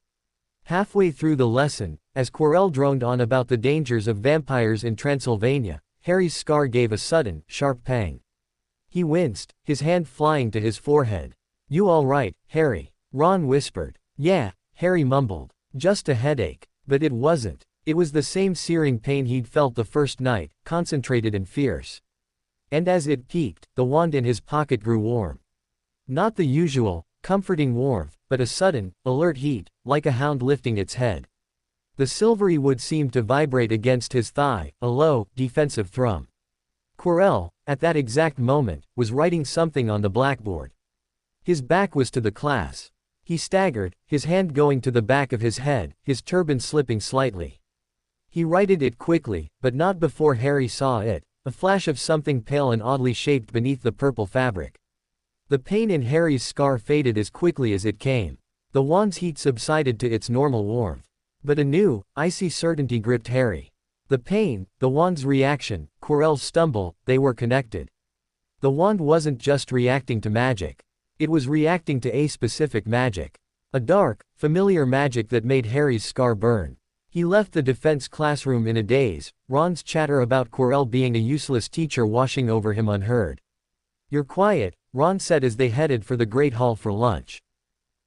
S2: Halfway through the lesson, as Quirrell droned on about the dangers of vampires in Transylvania, Harry's scar gave a sudden, sharp pang. He winced, his hand flying to his forehead. "You all right, Harry?" Ron whispered. "Yeah," Harry mumbled. "Just a headache." But it wasn't. It was the same searing pain he'd felt the first night, concentrated and fierce. And as it peaked, the wand in his pocket grew warm. Not the usual, comforting warmth, but a sudden, alert heat, like a hound lifting its head. The silvery wood seemed to vibrate against his thigh, a low, defensive thrum. Quirrell, at that exact moment, was writing something on the blackboard. His back was to the class. He staggered, his hand going to the back of his head, his turban slipping slightly. He righted it quickly, but not before Harry saw it, a flash of something pale and oddly shaped beneath the purple fabric. The pain in Harry's scar faded as quickly as it came. The wand's heat subsided to its normal warmth. But a new, icy certainty gripped Harry. The pain, the wand's reaction, Quirrell's stumble, they were connected. The wand wasn't just reacting to magic. It was reacting to a specific magic. A dark, familiar magic that made Harry's scar burn. He left the defense classroom in a daze, Ron's chatter about Quirrell being a useless teacher washing over him unheard. "You're quiet," Ron said as they headed for the Great Hall for lunch.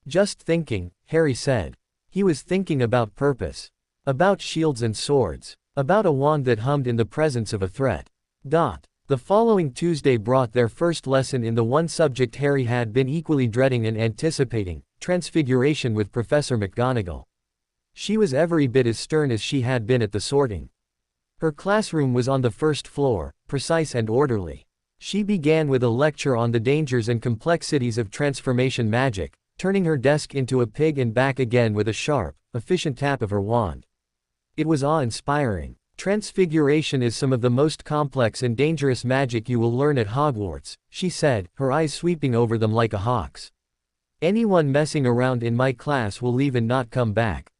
S2: "Just thinking," Harry said. He was thinking about purpose. About shields and swords. About a wand that hummed in the presence of a threat. The following Tuesday brought their first lesson in the one subject Harry had been equally dreading and anticipating, Transfiguration with Professor McGonagall. She was every bit as stern as she had been at the sorting. Her classroom was on the first floor, precise and orderly. She began with a lecture on the dangers and complexities of transformation magic, turning her desk into a pig and back again with a sharp, efficient tap of her wand. It was awe-inspiring. "Transfiguration is some of the most complex and dangerous magic you will learn at Hogwarts," she said, her eyes sweeping over them like a hawk's. "Anyone messing around in my class will leave and not come back.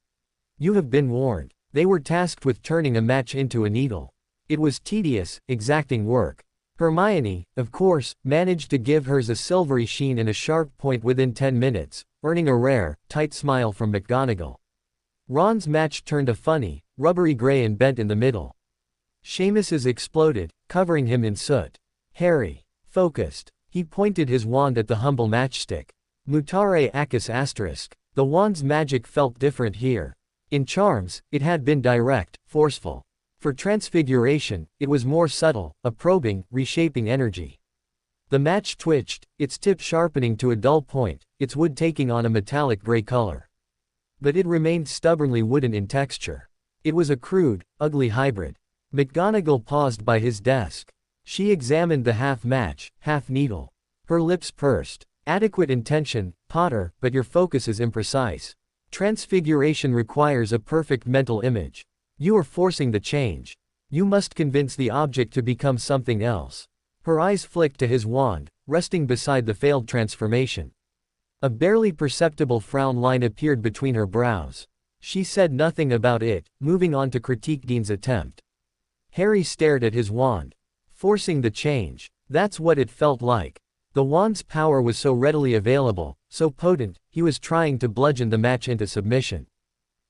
S2: You have been warned." They were tasked with turning a match into a needle. It was tedious, exacting work. Hermione, of course, managed to give hers a silvery sheen and a sharp point within 10 minutes, earning a rare, tight smile from McGonagall. Ron's match turned a funny, rubbery gray and bent in the middle. Seamus's exploded, covering him in soot. Harry focused. He pointed his wand at the humble matchstick. Mutare Acus **. The wand's magic felt different here. In charms, it had been direct, forceful. For transfiguration, it was more subtle, a probing, reshaping energy. The match twitched, its tip sharpening to a dull point, its wood taking on a metallic gray color. But it remained stubbornly wooden in texture. It was a crude, ugly hybrid. McGonagall paused by his desk. She examined the half-match, half-needle. Her lips pursed. "Adequate intention, Potter, but your focus is imprecise. Transfiguration requires a perfect mental image. You are forcing the change. You must convince the object to become something else." Her eyes flicked to his wand, resting beside the failed transformation. A barely perceptible frown line appeared between her brows. She said nothing about it, moving on to critique Dean's attempt. Harry stared at his wand. Forcing the change. That's what it felt like. The wand's power was so readily available, so potent, he was trying to bludgeon the match into submission.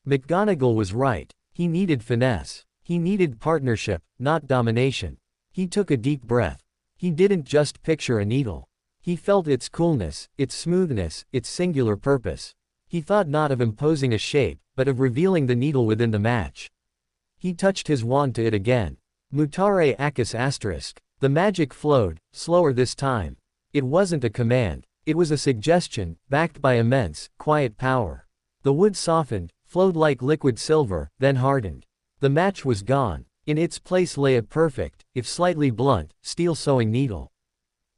S2: McGonagall was right. He needed finesse. He needed partnership, not domination. He took a deep breath. He didn't just picture a needle. He felt its coolness, its smoothness, its singular purpose. He thought not of imposing a shape, but of revealing the needle within the match. He touched his wand to it again. Mutare Acus asterisk. The magic flowed, slower this time. It wasn't a command. It was a suggestion, backed by immense, quiet power. The wood softened, flowed like liquid silver, then hardened. The match was gone. In its place lay a perfect, if slightly blunt, steel sewing needle.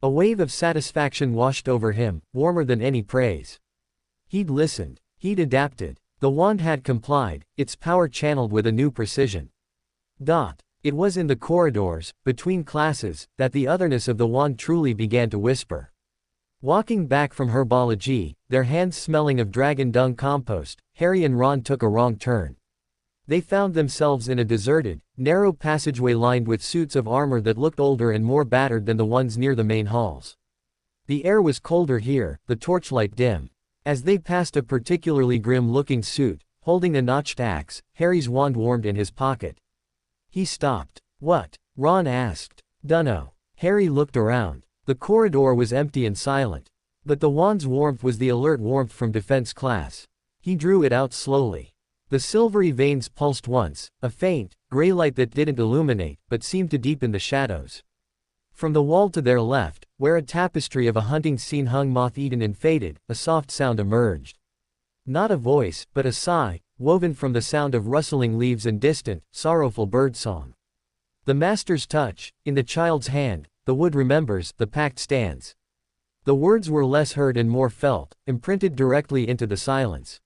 S2: A wave of satisfaction washed over him, warmer than any praise. He'd listened. He'd adapted. The wand had complied, its power channeled with a new precision. It was in the corridors, between classes, that the otherness of the wand truly began to whisper. Walking back from herbology, their hands smelling of dragon dung compost, Harry and Ron took a wrong turn. They found themselves in a deserted, narrow passageway lined with suits of armor that looked older and more battered than the ones near the main halls. The air was colder here, the torchlight dim. As they passed a particularly grim-looking suit, holding a notched axe, Harry's wand warmed in his pocket. He stopped. "What?" Ron asked. "Dunno." Harry looked around. The corridor was empty and silent. But the wand's warmth was the alert warmth from defense class. He drew it out slowly. The silvery veins pulsed once, a faint, gray light that didn't illuminate, but seemed to deepen the shadows. From the wall to their left, where a tapestry of a hunting scene hung moth-eaten and faded, a soft sound emerged. Not a voice, but a sigh, woven from the sound of rustling leaves and distant, sorrowful birdsong. The master's touch, in the child's hand, the wood remembers, the pact stands. The words were less heard and more felt, imprinted directly into the silence.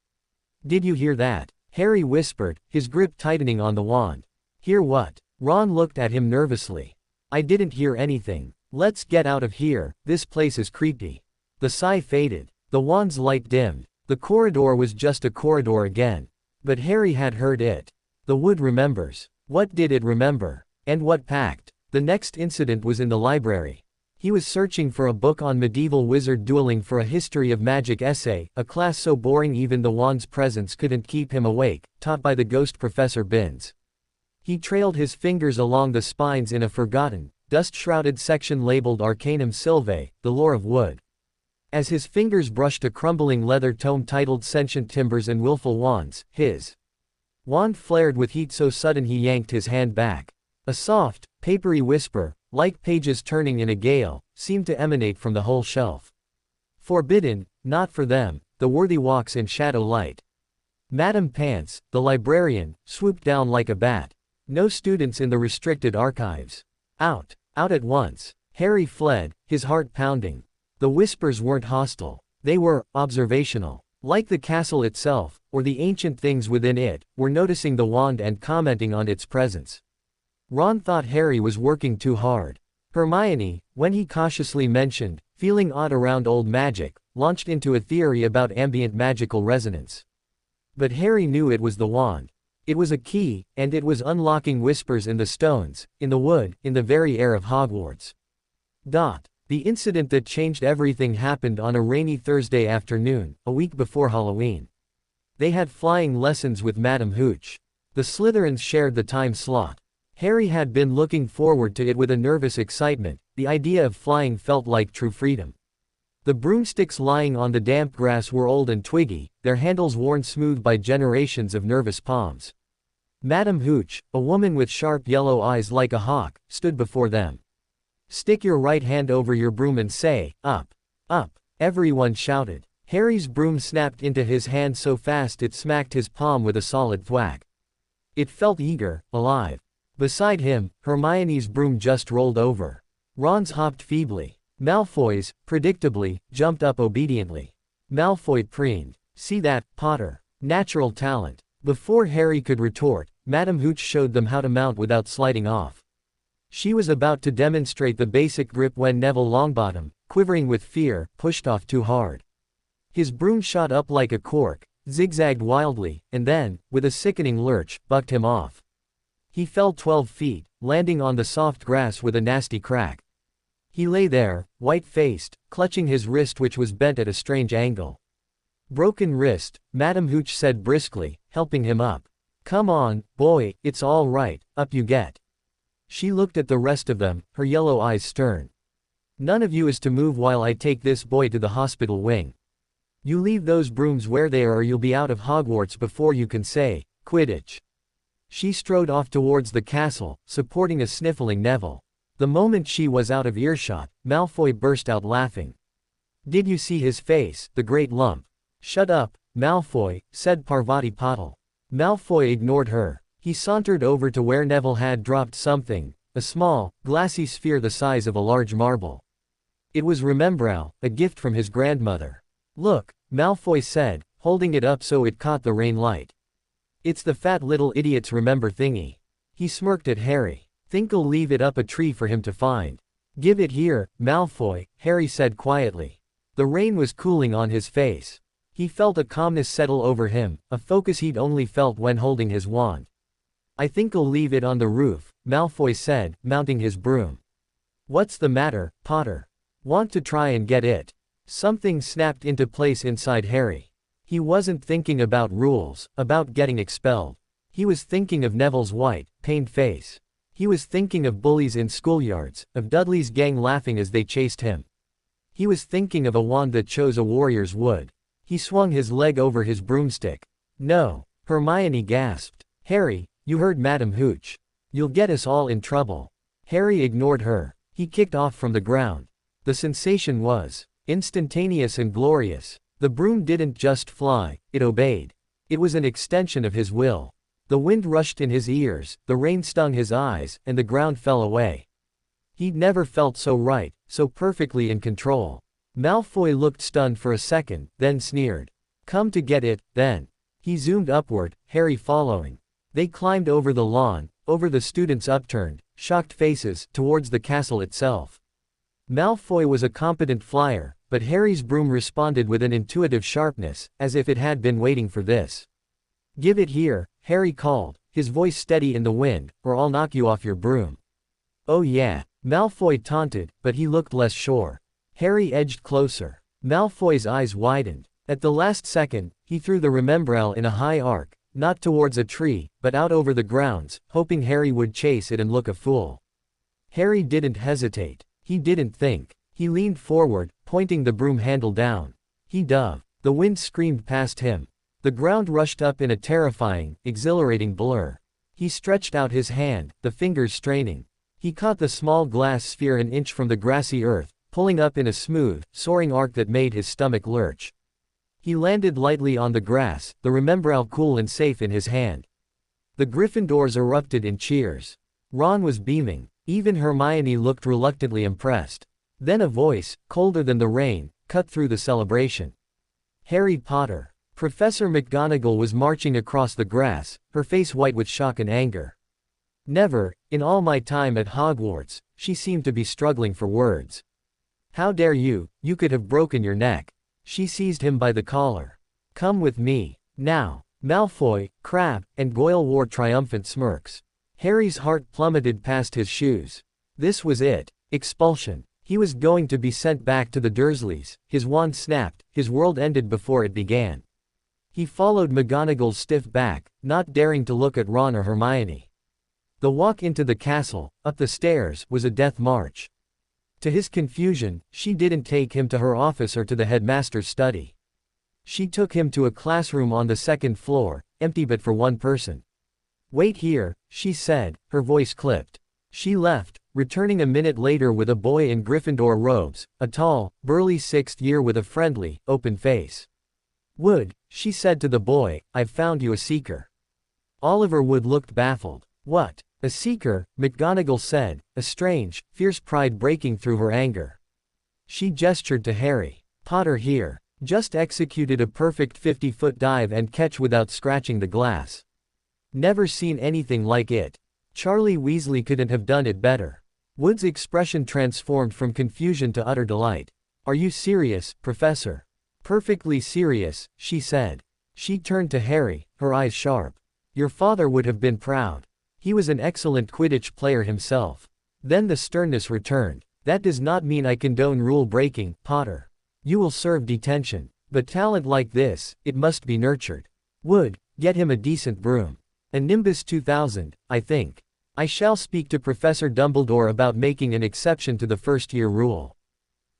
S2: "Did you hear that?" Harry whispered, his grip tightening on the wand. "Hear what?" Ron looked at him nervously. "I didn't hear anything. Let's get out of here, this place is creepy." The sigh faded. The wand's light dimmed. The corridor was just a corridor again. But Harry had heard it. The wood remembers. What did it remember? And what pact? The next incident was in the library. He was searching for a book on medieval wizard dueling for a history of magic essay, a class so boring even the wand's presence couldn't keep him awake, taught by the ghost Professor Binns. He trailed his fingers along the spines in a forgotten, dust-shrouded section labeled Arcanum Sylvae, the lore of wood. As his fingers brushed a crumbling leather tome titled Sentient Timbers and Willful Wands, his wand flared with heat so sudden he yanked his hand back. A soft, papery whisper, like pages turning in a gale, seemed to emanate from the whole shelf. "Forbidden, not for them, the worthy walks in shadow light." Madame Pants, the librarian, swooped down like a bat. "No students in the restricted archives. Out, out at once." Harry fled, his heart pounding. The whispers weren't hostile. They were observational. Like the castle itself, or the ancient things within it, were noticing the wand and commenting on its presence. Ron thought Harry was working too hard. Hermione, when he cautiously mentioned, feeling odd around old magic, launched into a theory about ambient magical resonance. But Harry knew it was the wand. It was a key, and it was unlocking whispers in the stones, in the wood, in the very air of Hogwarts. The incident that changed everything happened on a rainy Thursday afternoon, a week before Halloween. They had flying lessons with Madame Hooch. The Slytherins shared the time slot. Harry had been looking forward to it with a nervous excitement. The idea of flying felt like true freedom. The broomsticks lying on the damp grass were old and twiggy, their handles worn smooth by generations of nervous palms. Madame Hooch, a woman with sharp yellow eyes like a hawk, stood before them. "Stick your right hand over your broom and say, 'Up, up,'" everyone shouted. Harry's broom snapped into his hand so fast it smacked his palm with a solid thwack. It felt eager, alive. Beside him, Hermione's broom just rolled over. Ron's hopped feebly. Malfoy's, predictably, jumped up obediently. Malfoy preened. "See that, Potter? Natural talent." Before Harry could retort, Madame Hooch showed them how to mount without sliding off. She was about to demonstrate the basic grip when Neville Longbottom, quivering with fear, pushed off too hard. His broom shot up like a cork, zigzagged wildly, and then, with a sickening lurch, bucked him off. He fell 12 feet, landing on the soft grass with a nasty crack. He lay there, white-faced, clutching his wrist which was bent at a strange angle. "Broken wrist," Madame Hooch said briskly, helping him up. "Come on, boy, it's all right, up you get." She looked at the rest of them, her yellow eyes stern. None of you is to move while I take this boy to the hospital wing. You leave those brooms where they are or you'll be out of Hogwarts before you can say, Quidditch. She strode off towards the castle, supporting a sniffling Neville. The moment she was out of earshot, Malfoy burst out laughing. Did you see his face, the great lump? Shut up, Malfoy, said Parvati Patil. Malfoy ignored her. He sauntered over to where Neville had dropped something, a small, glassy sphere the size of a large marble. It was Remembrow, a gift from his grandmother. Look, Malfoy said, holding it up so it caught the rain light. It's the fat little idiot's remember thingy. He smirked at Harry. Think I'll leave it up a tree for him to find. Give it here, Malfoy, Harry said quietly. The rain was cooling on his face. He felt a calmness settle over him, a focus he'd only felt when holding his wand. I think I'll leave it on the roof, Malfoy said, mounting his broom. What's the matter, Potter? Want to try and get it? Something snapped into place inside Harry. He wasn't thinking about rules, about getting expelled. He was thinking of Neville's white, pained face. He was thinking of bullies in schoolyards, of Dudley's gang laughing as they chased him. He was thinking of a wand that chose a warrior's wood. He swung his leg over his broomstick. No, Hermione gasped. Harry, you heard Madam Hooch. You'll get us all in trouble. Harry ignored her. He kicked off from the ground. The sensation was instantaneous and glorious. The broom didn't just fly, it obeyed. It was an extension of his will. The wind rushed in his ears, the rain stung his eyes, and the ground fell away. He'd never felt so right, so perfectly in control. Malfoy looked stunned for a second, then sneered. Come to get it, then. He zoomed upward, Harry following. They climbed over the lawn, over the students' upturned, shocked faces, towards the castle itself. Malfoy was a competent flyer, but Harry's broom responded with an intuitive sharpness, as if it had been waiting for this. Give it here, Harry called, his voice steady in the wind, or I'll knock you off your broom. Oh yeah, Malfoy taunted, but he looked less sure. Harry edged closer. Malfoy's eyes widened. At the last second, he threw the Remembrow in a high arc, not towards a tree, but out over the grounds, hoping Harry would chase it and look a fool. Harry didn't hesitate. He didn't think. He leaned forward, pointing the broom handle down. He dove. The wind screamed past him. The ground rushed up in a terrifying, exhilarating blur. He stretched out his hand, the fingers straining. He caught the small glass sphere an inch from the grassy earth, pulling up in a smooth, soaring arc that made his stomach lurch. He landed lightly on the grass, the Remembrow cool and safe in his hand. The Gryffindors erupted in cheers. Ron was beaming. Even Hermione looked reluctantly impressed. Then a voice, colder than the rain, cut through the celebration. Harry Potter. Professor McGonagall was marching across the grass, her face white with shock and anger. Never, in all my time at Hogwarts, she seemed to be struggling for words. How dare you, you could have broken your neck. She seized him by the collar. Come with me. Now. Malfoy, Crabbe, and Goyle wore triumphant smirks. Harry's heart plummeted past his shoes. This was it. Expulsion. He was going to be sent back to the Dursleys. His wand snapped, his world ended before it began. He followed McGonagall's stiff back, not daring to look at Ron or Hermione. The walk into the castle, up the stairs, was a death march. To his confusion, she didn't take him to her office or to the headmaster's study. She took him to a classroom on the second floor, empty but for one person. Wait here, she said, her voice clipped. She left, returning a minute later with a boy in Gryffindor robes, a tall, burly sixth year with a friendly, open face. Wood, she said to the boy, I've found you a seeker. Oliver Wood looked baffled. What? A seeker, McGonagall said, a strange, fierce pride breaking through her anger. She gestured to Harry. Potter here. Just executed a perfect 50-foot dive and catch without scratching the glass. Never seen anything like it. Charlie Weasley couldn't have done it better. Wood's expression transformed from confusion to utter delight. Are you serious, Professor? Perfectly serious, she said. She turned to Harry, her eyes sharp. Your father would have been proud. He was an excellent Quidditch player himself. Then the sternness returned. That does not mean I condone rule breaking, Potter. You will serve detention. But talent like this, it must be nurtured. Wood, get him a decent broom. A Nimbus 2000, I think. I shall speak to Professor Dumbledore about making an exception to the first-year rule.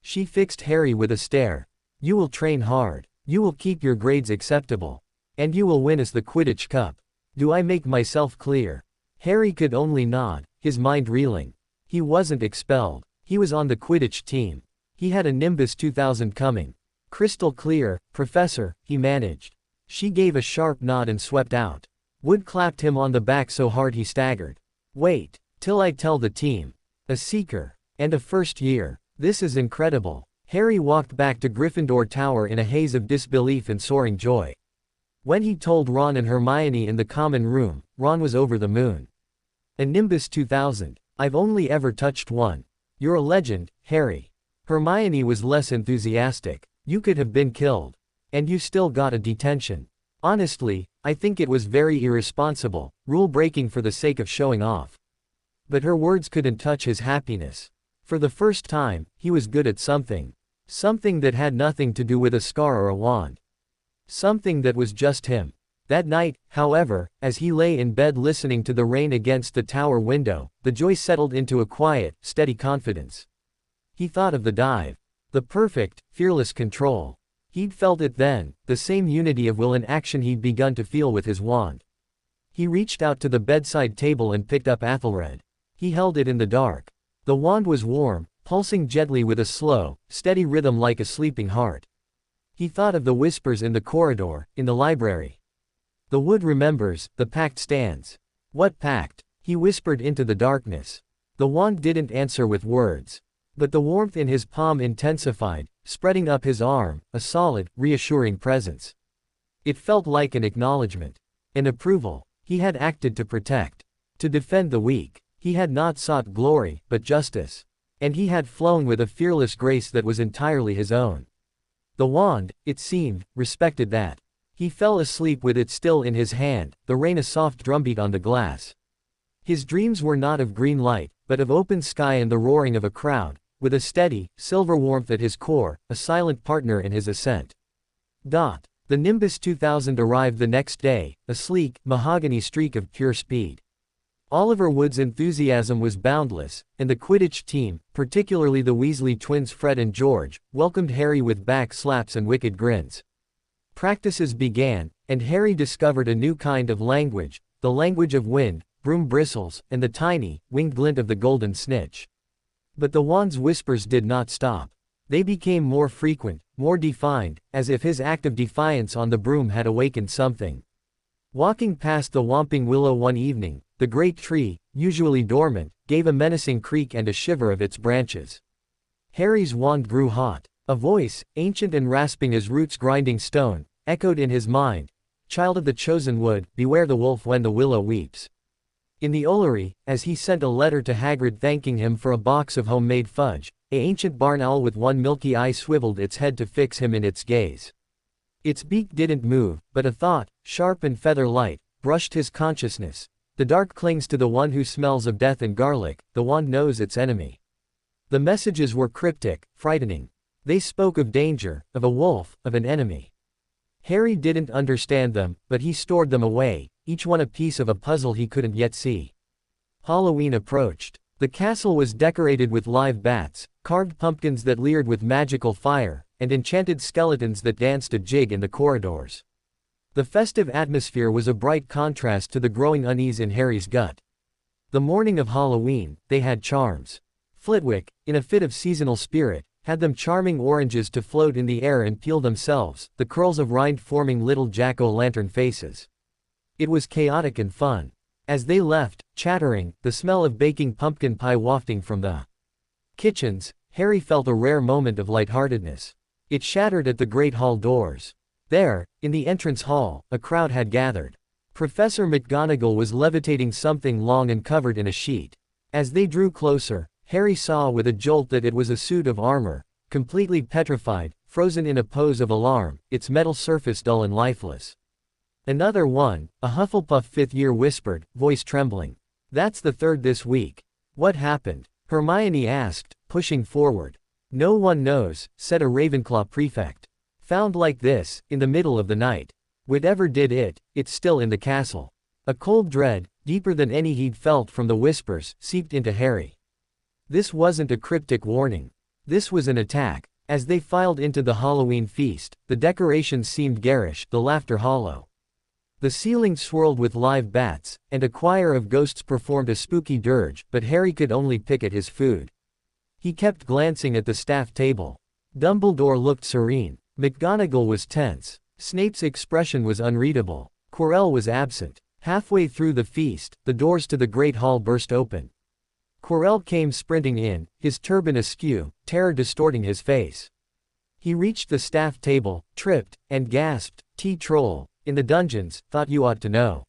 S2: She fixed Harry with a stare. "You will train hard. You will keep your grades acceptable. And you will win us the Quidditch Cup. Do I make myself clear?" Harry could only nod, his mind reeling. He wasn't expelled. He was on the Quidditch team. He had a Nimbus 2000 coming. "Crystal clear, Professor," he managed. She gave a sharp nod and swept out. Wood clapped him on the back so hard he staggered. "Wait, till I tell the team. A Seeker. And a first year. This is incredible." Harry walked back to Gryffindor Tower in a haze of disbelief and soaring joy. When he told Ron and Hermione in the common room, Ron was over the moon. "A Nimbus 2000. I've only ever touched one. You're a legend, Harry." Hermione was less enthusiastic. "You could have been killed. And you still got a detention. Honestly, I think it was very irresponsible, rule-breaking for the sake of showing off." But her words couldn't touch his happiness. For the first time, he was good at something. Something that had nothing to do with a scar or a wand. Something that was just him. That night, however, as he lay in bed listening to the rain against the tower window, the joy settled into a quiet, steady confidence. He thought of the dive. The perfect, fearless control. He'd felt it then, the same unity of will and action he'd begun to feel with his wand. He reached out to the bedside table and picked up Athelred. He held it in the dark. The wand was warm, pulsing gently with a slow, steady rhythm like a sleeping heart. He thought of the whispers in the corridor, in the library. "The Wood remembers, the pact stands." "What pact?" he whispered into the darkness. The wand didn't answer with words. But the warmth in his palm intensified, spreading up his arm, a solid, reassuring presence. It felt like an acknowledgment. An approval. He had acted to protect. To defend the weak. He had not sought glory, but justice. And he had flown with a fearless grace that was entirely his own. The wand, it seemed, respected that. He fell asleep with it still in his hand, the rain a soft drumbeat on the glass. His dreams were not of green light, but of open sky and the roaring of a crowd, with a steady, silver warmth at his core, a silent partner in his ascent. The Nimbus 2000 arrived the next day, a sleek, mahogany streak of pure speed. Oliver Wood's enthusiasm was boundless, and the Quidditch team, particularly the Weasley twins Fred and George, welcomed Harry with back slaps and wicked grins. Practices began, and Harry discovered a new kind of language, the language of wind, broom bristles, and the tiny, winged glint of the golden snitch. But the wand's whispers did not stop. They became more frequent, more defined, as if his act of defiance on the broom had awakened something. Walking past the Whomping Willow one evening, the great tree, usually dormant, gave a menacing creak and a shiver of its branches. Harry's wand grew hot. A voice, ancient and rasping as roots grinding stone, echoed in his mind. "Child of the chosen wood, beware the wolf when the willow weeps." In the Ollery, as he sent a letter to Hagrid thanking him for a box of homemade fudge, an ancient barn owl with one milky eye swiveled its head to fix him in its gaze. Its beak didn't move, but a thought, sharp and feather-light, brushed his consciousness. The dark clings to the one who smells of death and garlic, the wand knows its enemy. The messages were cryptic, frightening. They spoke of danger, of a wolf, of an enemy. Harry didn't understand them, but he stored them away, each one a piece of a puzzle he couldn't yet see. Halloween approached. The castle was decorated with live bats, carved pumpkins that leered with magical fire, and enchanted skeletons that danced a jig in the corridors. The festive atmosphere was a bright contrast to the growing unease in Harry's gut. The morning of Halloween, they had charms. Flitwick, in a fit of seasonal spirit, had them charming oranges to float in the air and peel themselves, the curls of rind forming little jack-o'-lantern faces. It was chaotic and fun. As they left, chattering, the smell of baking pumpkin pie wafting from the kitchens, Harry felt a rare moment of lightheartedness. It shattered at the great hall doors. There, in the entrance hall, a crowd had gathered. Professor McGonagall was levitating something long and covered in a sheet. As they drew closer, Harry saw with a jolt that it was a suit of armor, completely petrified, frozen in a pose of alarm, its metal surface dull and lifeless. "Another one," a Hufflepuff fifth year whispered, voice trembling. "That's the third this week." "What happened?" Hermione asked, pushing forward. "No one knows," said a Ravenclaw prefect. "Found like this, in the middle of the night. Whatever did it, it's still in the castle." A cold dread, deeper than any he'd felt from the whispers, seeped into Harry. This wasn't a cryptic warning. This was an attack. As they filed into the Halloween feast, the decorations seemed garish, the laughter hollow. The ceiling swirled with live bats, and a choir of ghosts performed a spooky dirge, but Harry could only pick at his food. He kept glancing at the staff table. Dumbledore looked serene. McGonagall was tense. Snape's expression was unreadable. Quirrell was absent. Halfway through the feast, the doors to the Great Hall burst open. Quirrell came sprinting in, his turban askew, terror distorting his face. He reached the staff table, tripped, and gasped, "Troll, in the dungeons, thought you ought to know."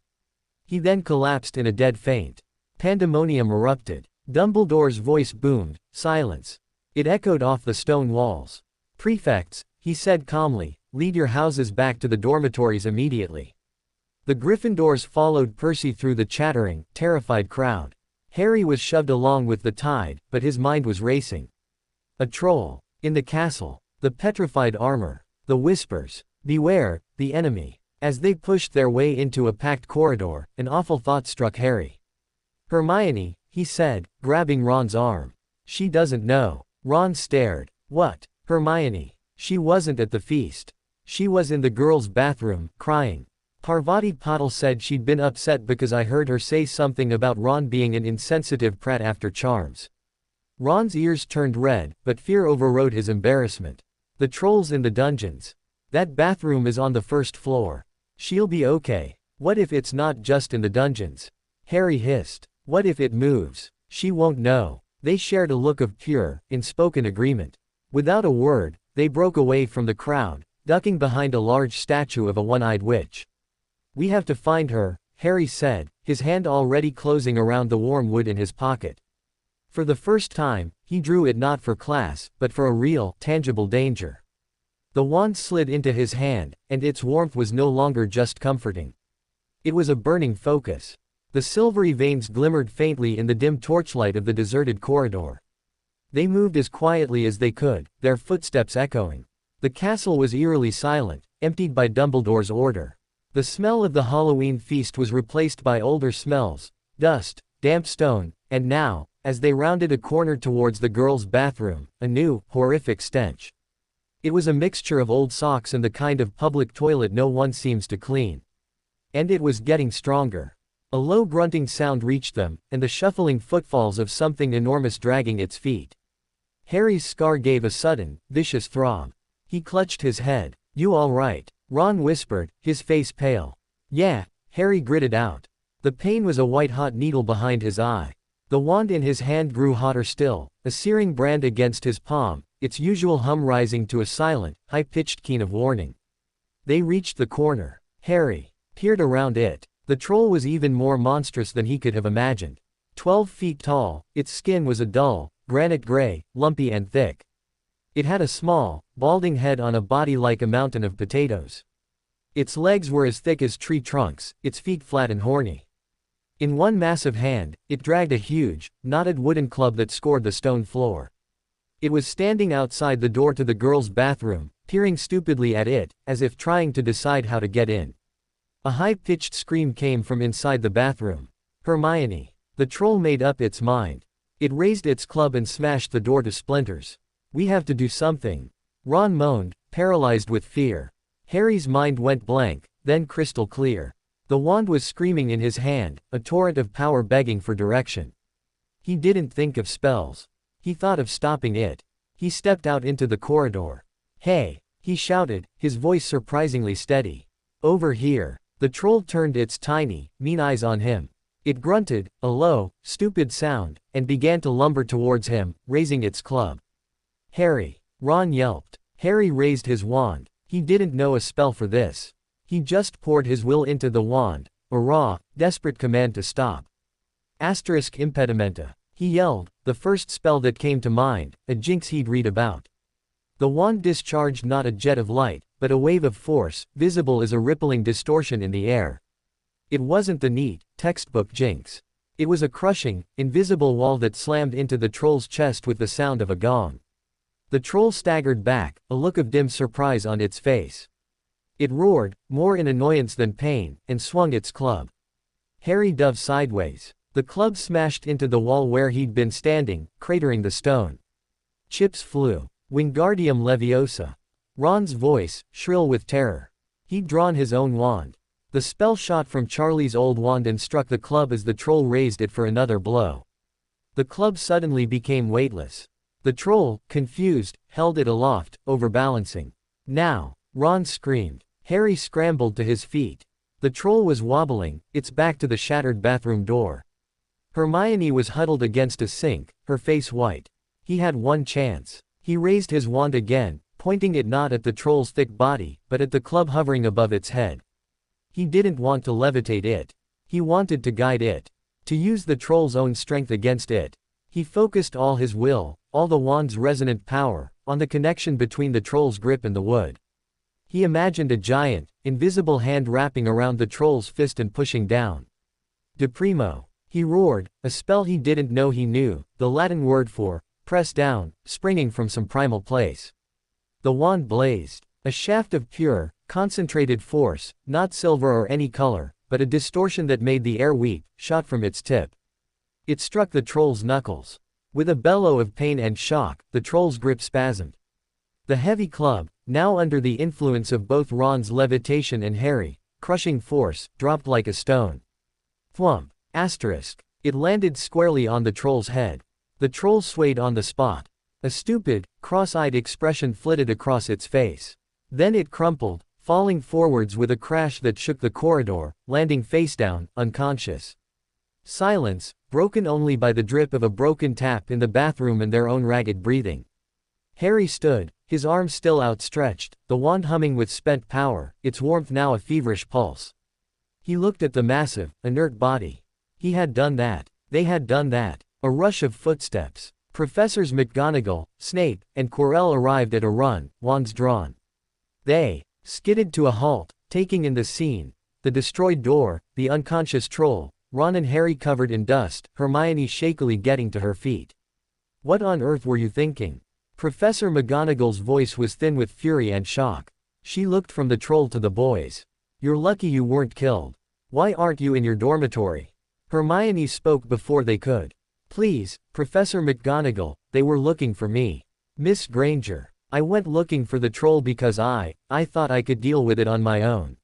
S2: He then collapsed in a dead faint. Pandemonium erupted. Dumbledore's voice boomed, "Silence." It echoed off the stone walls. "Prefects," he said calmly, "lead your houses back to the dormitories immediately." The Gryffindors followed Percy through the chattering, terrified crowd. Harry was shoved along with the tide, but his mind was racing. A troll. In the castle. The petrified armor. The whispers. Beware, the enemy. As they pushed their way into a packed corridor, an awful thought struck Harry. "Hermione," he said, grabbing Ron's arm. "She doesn't know." Ron stared. "What?" "Hermione. She wasn't at the feast. She was in the girls' bathroom, crying. Parvati Patil said she'd been upset because I heard her say something about Ron being an insensitive prat after charms." Ron's ears turned red, but fear overrode his embarrassment. "The trolls in the dungeons. That bathroom is on the first floor. She'll be okay." "What if it's not just in the dungeons?" Harry hissed. "What if it moves? She won't know." They shared a look of pure, unspoken agreement. Without a word, they broke away from the crowd, ducking behind a large statue of a one-eyed witch. "We have to find her," Harry said, his hand already closing around the warm wood in his pocket. For the first time, he drew it not for class, but for a real, tangible danger. The wand slid into his hand, and its warmth was no longer just comforting. It was a burning focus. The silvery veins glimmered faintly in the dim torchlight of the deserted corridor. They moved as quietly as they could, their footsteps echoing. The castle was eerily silent, emptied by Dumbledore's order. The smell of the Halloween feast was replaced by older smells, dust, damp stone, and now, as they rounded a corner towards the girls' bathroom, a new, horrific stench. It was a mixture of old socks and the kind of public toilet no one seems to clean. And it was getting stronger. A low grunting sound reached them, and the shuffling footfalls of something enormous dragging its feet. Harry's scar gave a sudden, vicious throb. He clutched his head. "You all right?" Ron whispered, his face pale. "Yeah," Harry gritted out. The pain was a white-hot needle behind his eye. The wand in his hand grew hotter still, a searing brand against his palm, its usual hum rising to a silent, high-pitched keen of warning. They reached the corner. Harry peered around it. The troll was even more monstrous than he could have imagined. 12 feet tall, its skin was a dull, granite gray, lumpy and thick. It had a small, balding head on a body like a mountain of potatoes. Its legs were as thick as tree trunks, its feet flat and horny. In one massive hand, it dragged a huge, knotted wooden club that scored the stone floor. It was standing outside the door to the girls' bathroom, peering stupidly at it, as if trying to decide how to get in. A high-pitched scream came from inside the bathroom. "Hermione." The troll made up its mind. It raised its club and smashed the door to splinters. "We have to do something." Ron moaned, paralyzed with fear. Harry's mind went blank, then crystal clear. The wand was screaming in his hand, a torrent of power begging for direction. He didn't think of spells. He thought of stopping it. He stepped out into the corridor. "Hey!" he shouted, his voice surprisingly steady. "Over here." The troll turned its tiny, mean eyes on him. It grunted, a low, stupid sound, and began to lumber towards him, raising its club. "Harry!" Ron yelped. Harry raised his wand. He didn't know a spell for this. He just poured his will into the wand, a raw, desperate command to stop. Asterisk impedimenta. He yelled, the first spell that came to mind, a jinx he'd read about. The wand discharged not a jet of light, but a wave of force, visible as a rippling distortion in the air. It wasn't the neat, textbook jinx. It was a crushing, invisible wall that slammed into the troll's chest with the sound of a gong. The troll staggered back, a look of dim surprise on its face. It roared, more in annoyance than pain, and swung its club. Harry dove sideways. The club smashed into the wall where he'd been standing, cratering the stone. Chips flew. Wingardium Leviosa. Ron's voice, shrill with terror. He'd drawn his own wand. The spell shot from Charlie's old wand and struck the club as the troll raised it for another blow. The club suddenly became weightless. The troll, confused, held it aloft, overbalancing. Now! Ron screamed. Harry scrambled to his feet. The troll was wobbling, its back to the shattered bathroom door. Hermione was huddled against a sink, her face white. He had one chance. He raised his wand again, pointing it not at the troll's thick body, but at the club hovering above its head. He didn't want to levitate it. He wanted to guide it. To use the troll's own strength against it. He focused all his will, all the wand's resonant power, on the connection between the troll's grip and the wood. He imagined a giant, invisible hand wrapping around the troll's fist and pushing down. De primo. He roared, a spell he didn't know he knew, the Latin word for press down, springing from some primal place. The wand blazed. A shaft of pure, concentrated force, not silver or any color, but a distortion that made the air weep, shot from its tip. It struck the troll's knuckles. With a bellow of pain and shock, the troll's grip spasmed. The heavy club, now under the influence of both Ron's levitation and Harry, crushing force, dropped like a stone. Thwump. Asterisk. It landed squarely on the troll's head. The troll swayed on the spot. A stupid, cross-eyed expression flitted across its face. Then it crumpled, falling forwards with a crash that shook the corridor, landing face down, unconscious. Silence, broken only by the drip of a broken tap in the bathroom and their own ragged breathing. Harry stood, his arms still outstretched, the wand humming with spent power, its warmth now a feverish pulse. He looked at the massive, inert body. He had done that. They had done that. A rush of footsteps. Professors McGonagall, Snape, and Quirrell arrived at a run, wands drawn. They skidded to a halt, taking in the scene. The destroyed door, the unconscious troll, Ron and Harry covered in dust, Hermione shakily getting to her feet. What on earth were you thinking? Professor McGonagall's voice was thin with fury and shock. She looked from the troll to the boys. You're lucky you weren't killed. Why aren't you in your dormitory? Hermione spoke before they could. Please, Professor McGonagall, they were looking for me. Miss Granger. I went looking for the troll because I thought I could deal with it on my own.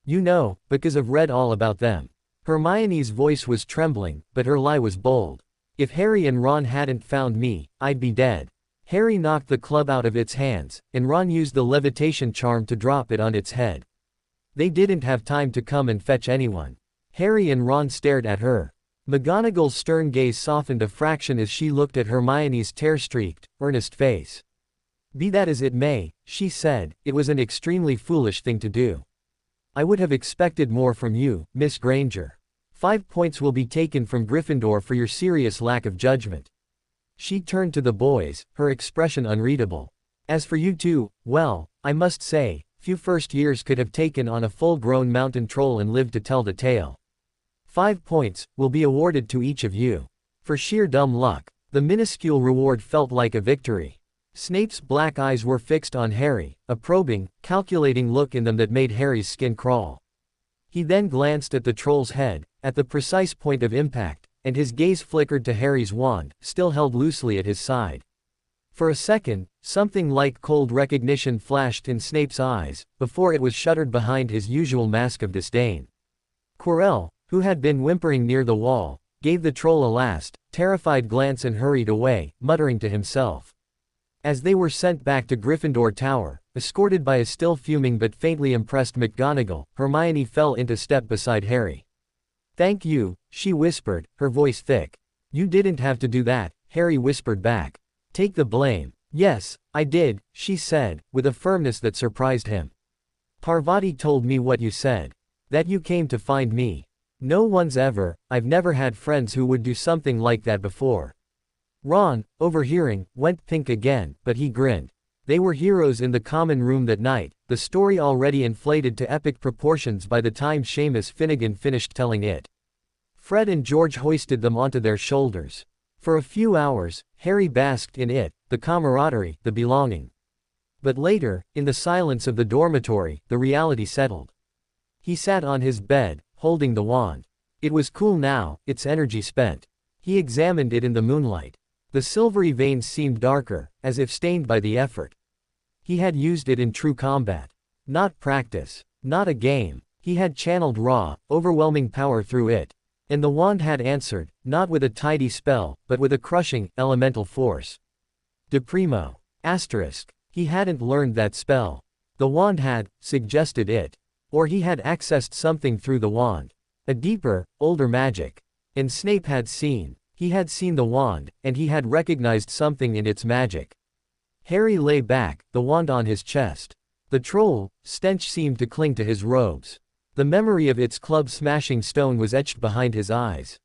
S2: You know, because I've read all about them. Hermione's voice was trembling, but her lie was bold. If Harry and Ron hadn't found me, I'd be dead. Harry knocked the club out of its hands, and Ron used the levitation charm to drop it on its head. They didn't have time to come and fetch anyone. Harry and Ron stared at her. McGonagall's stern gaze softened a fraction as she looked at Hermione's tear-streaked, earnest face. Be that as it may, she said, it was an extremely foolish thing to do. I would have expected more from you, Miss Granger. 5 points will be taken from Gryffindor for your serious lack of judgment. She turned to the boys, her expression unreadable. As for you two, well, I must say, few first years could have taken on a full-grown mountain troll and lived to tell the tale. 5 points will be awarded to each of you. For sheer dumb luck. The minuscule reward felt like a victory. Snape's black eyes were fixed on Harry, a probing, calculating look in them that made Harry's skin crawl. He then glanced at the troll's head, at the precise point of impact, and his gaze flickered to Harry's wand, still held loosely at his side. For a second, something like cold recognition flashed in Snape's eyes, before it was shuttered behind his usual mask of disdain. Quirrell, who had been whimpering near the wall, gave the troll a last, terrified glance and hurried away, muttering to himself. As they were sent back to Gryffindor Tower, escorted by a still fuming but faintly impressed McGonagall, Hermione fell into step beside Harry. Thank you, she whispered, her voice thick. You didn't have to do that, Harry whispered back. Take the blame. Yes, I did, she said, with a firmness that surprised him. Parvati told me what you said. That you came to find me. I've never had friends who would do something like that before. Ron, overhearing, went pink again, but he grinned. They were heroes in the common room that night, the story already inflated to epic proportions by the time Seamus Finnegan finished telling it. Fred and George hoisted them onto their shoulders. For a few hours, Harry basked in it, the camaraderie, the belonging. But later, in the silence of the dormitory, the reality settled. He sat on his bed, holding the wand. It was cool now, its energy spent. He examined it in the moonlight. The silvery veins seemed darker, as if stained by the effort. He had used it in true combat. Not practice. Not a game. He had channeled raw, overwhelming power through it. And the wand had answered, not with a tidy spell, but with a crushing, elemental force. De primo. Asterisk. He hadn't learned that spell. The wand had suggested it. Or he had accessed something through the wand. A deeper, older magic. And Snape had seen. He had seen the wand, and he had recognized something in its magic. Harry lay back, the wand on his chest. The troll stench seemed to cling to his robes. The memory of its club-smashing stone was etched behind his eyes.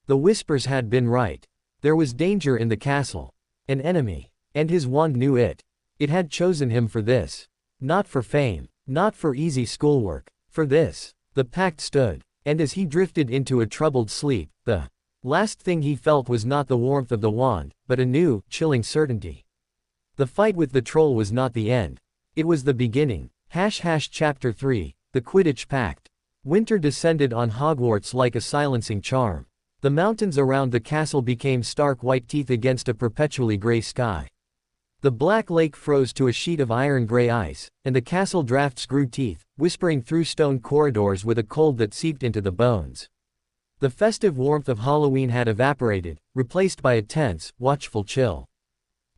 S2: The whispers had been right. There was danger in the castle. An enemy. And his wand knew it. It had chosen him for this. Not for fame. Not for easy schoolwork. For this. The pact stood. And as he drifted into a troubled sleep, the last thing he felt was not the warmth of the wand, but a new, chilling certainty. The fight with the troll was not the end. It was the beginning. Chapter 3, The Quidditch Pact. Winter descended on Hogwarts like a silencing charm. The mountains around the castle became stark white teeth against a perpetually gray sky. The Black Lake froze to a sheet of iron-gray ice, and the castle drafts grew teeth, whispering through stone corridors with a cold that seeped into the bones. The festive warmth of Halloween had evaporated, replaced by a tense, watchful chill.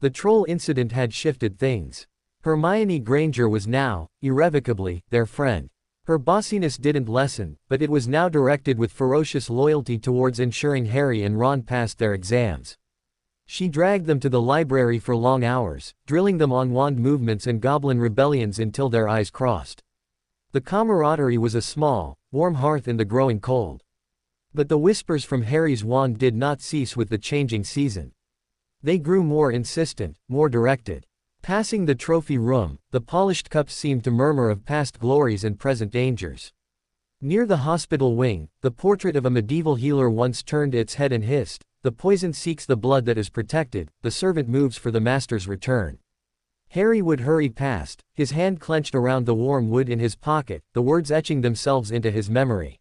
S2: The troll incident had shifted things. Hermione Granger was now, irrevocably, their friend. Her bossiness didn't lessen, but it was now directed with ferocious loyalty towards ensuring Harry and Ron passed their exams. She dragged them to the library for long hours, drilling them on wand movements and goblin rebellions until their eyes crossed. The camaraderie was a small, warm hearth in the growing cold. But the whispers from Harry's wand did not cease with the changing season. They grew more insistent, more directed. Passing the trophy room, the polished cups seemed to murmur of past glories and present dangers. Near the hospital wing, the portrait of a medieval healer once turned its head and hissed, "The poison seeks the blood that is protected, the servant moves for the master's return." Harry would hurry past, his hand clenched around the warm wood in his pocket, the words etching themselves into his memory.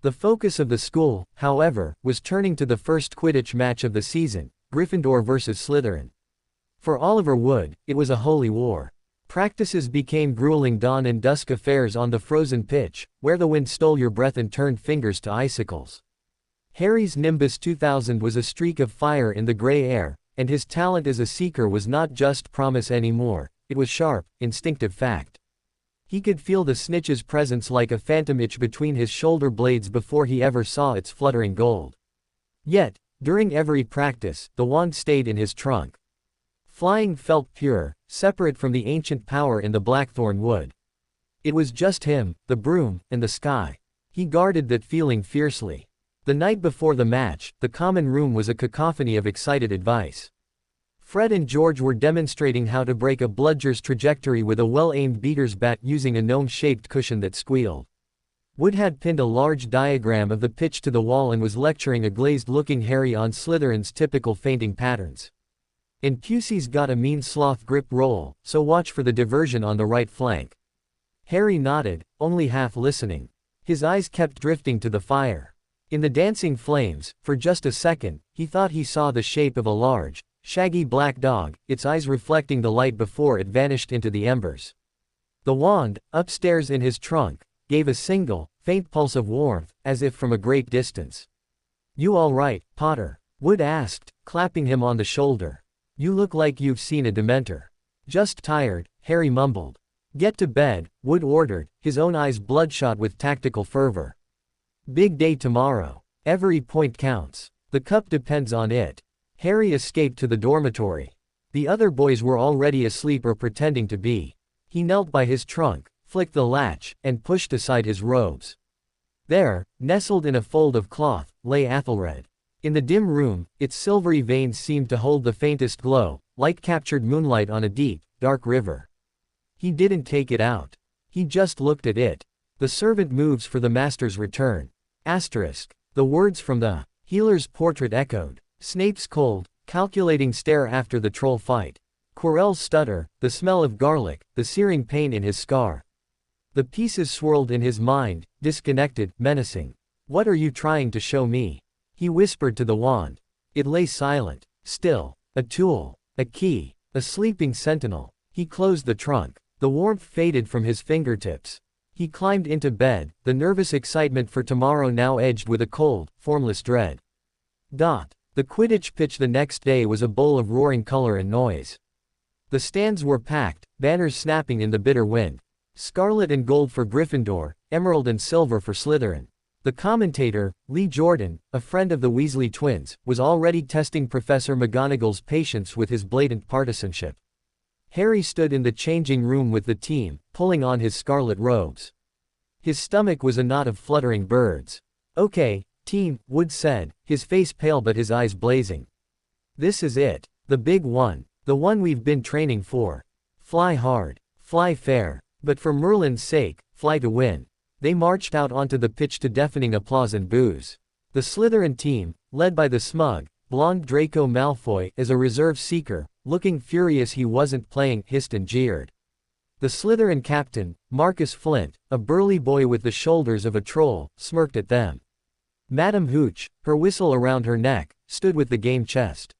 S2: The focus of the school, however, was turning to the first Quidditch match of the season, Gryffindor versus Slytherin. For Oliver Wood, it was a holy war. Practices became grueling dawn and dusk affairs on the frozen pitch, where the wind stole your breath and turned fingers to icicles. Harry's Nimbus 2000 was a streak of fire in the gray air, and his talent as a seeker was not just promise anymore, it was sharp, instinctive fact. He could feel the snitch's presence like a phantom itch between his shoulder blades before he ever saw its fluttering gold. Yet, during every practice, the wand stayed in his trunk. Flying felt pure, separate from the ancient power in the blackthorn wood. It was just him, the broom, and the sky. He guarded that feeling fiercely. The night before the match, the common room was a cacophony of excited advice. Fred and George were demonstrating how to break a bludger's trajectory with a well-aimed beater's bat using a gnome-shaped cushion that squealed. Wood had pinned a large diagram of the pitch to the wall and was lecturing a glazed-looking Harry on Slytherin's typical feinting patterns. And Pusey's got a mean sloth grip roll, so watch for the diversion on the right flank. Harry nodded, only half listening. His eyes kept drifting to the fire. In the dancing flames, for just a second, he thought he saw the shape of a large, shaggy black dog, its eyes reflecting the light before it vanished into the embers. The wand, upstairs in his trunk, gave a single, faint pulse of warmth, as if from a great distance. "You all right, Potter?" Wood asked, clapping him on the shoulder. "You look like you've seen a Dementor." "Just tired," Harry mumbled. "Get to bed," Wood ordered, his own eyes bloodshot with tactical fervor. "Big day tomorrow. Every point counts. The cup depends on it." Harry escaped to the dormitory. The other boys were already asleep or pretending to be. He knelt by his trunk, flicked the latch, and pushed aside his robes. There, nestled in a fold of cloth, lay Athelred. In the dim room, its silvery veins seemed to hold the faintest glow, light-captured moonlight on a deep, dark river. He didn't take it out. He just looked at it. "The servant moves for the master's return." The words from the healer's portrait echoed. Snape's cold, calculating stare after the troll fight. Quirrell's stutter, the smell of garlic, the searing pain in his scar. The pieces swirled in his mind, disconnected, menacing. "What are you trying to show me?" he whispered to the wand. It lay silent. Still. A tool. A key. A sleeping sentinel. He closed the trunk. The warmth faded from his fingertips. He climbed into bed, the nervous excitement for tomorrow now edged with a cold, formless dread. The Quidditch pitch the next day was a bowl of roaring color and noise. The stands were packed, banners snapping in the bitter wind. Scarlet and gold for Gryffindor, emerald and silver for Slytherin. The commentator, Lee Jordan, a friend of the Weasley twins, was already testing Professor McGonagall's patience with his blatant partisanship. Harry stood in the changing room with the team, pulling on his scarlet robes. His stomach was a knot of fluttering birds. "Okay, team," Wood said, his face pale but his eyes blazing. "This is it. The big one. The one we've been training for. Fly hard. Fly fair. But for Merlin's sake, fly to win." They marched out onto the pitch to deafening applause and boos. The Slytherin team, led by the smug, blonde Draco Malfoy as a reserve seeker, looking furious he wasn't playing, hissed and jeered. The Slytherin captain, Marcus Flint, a burly boy with the shoulders of a troll, smirked at them. Madame Hooch, her whistle around her neck, stood with the game chest.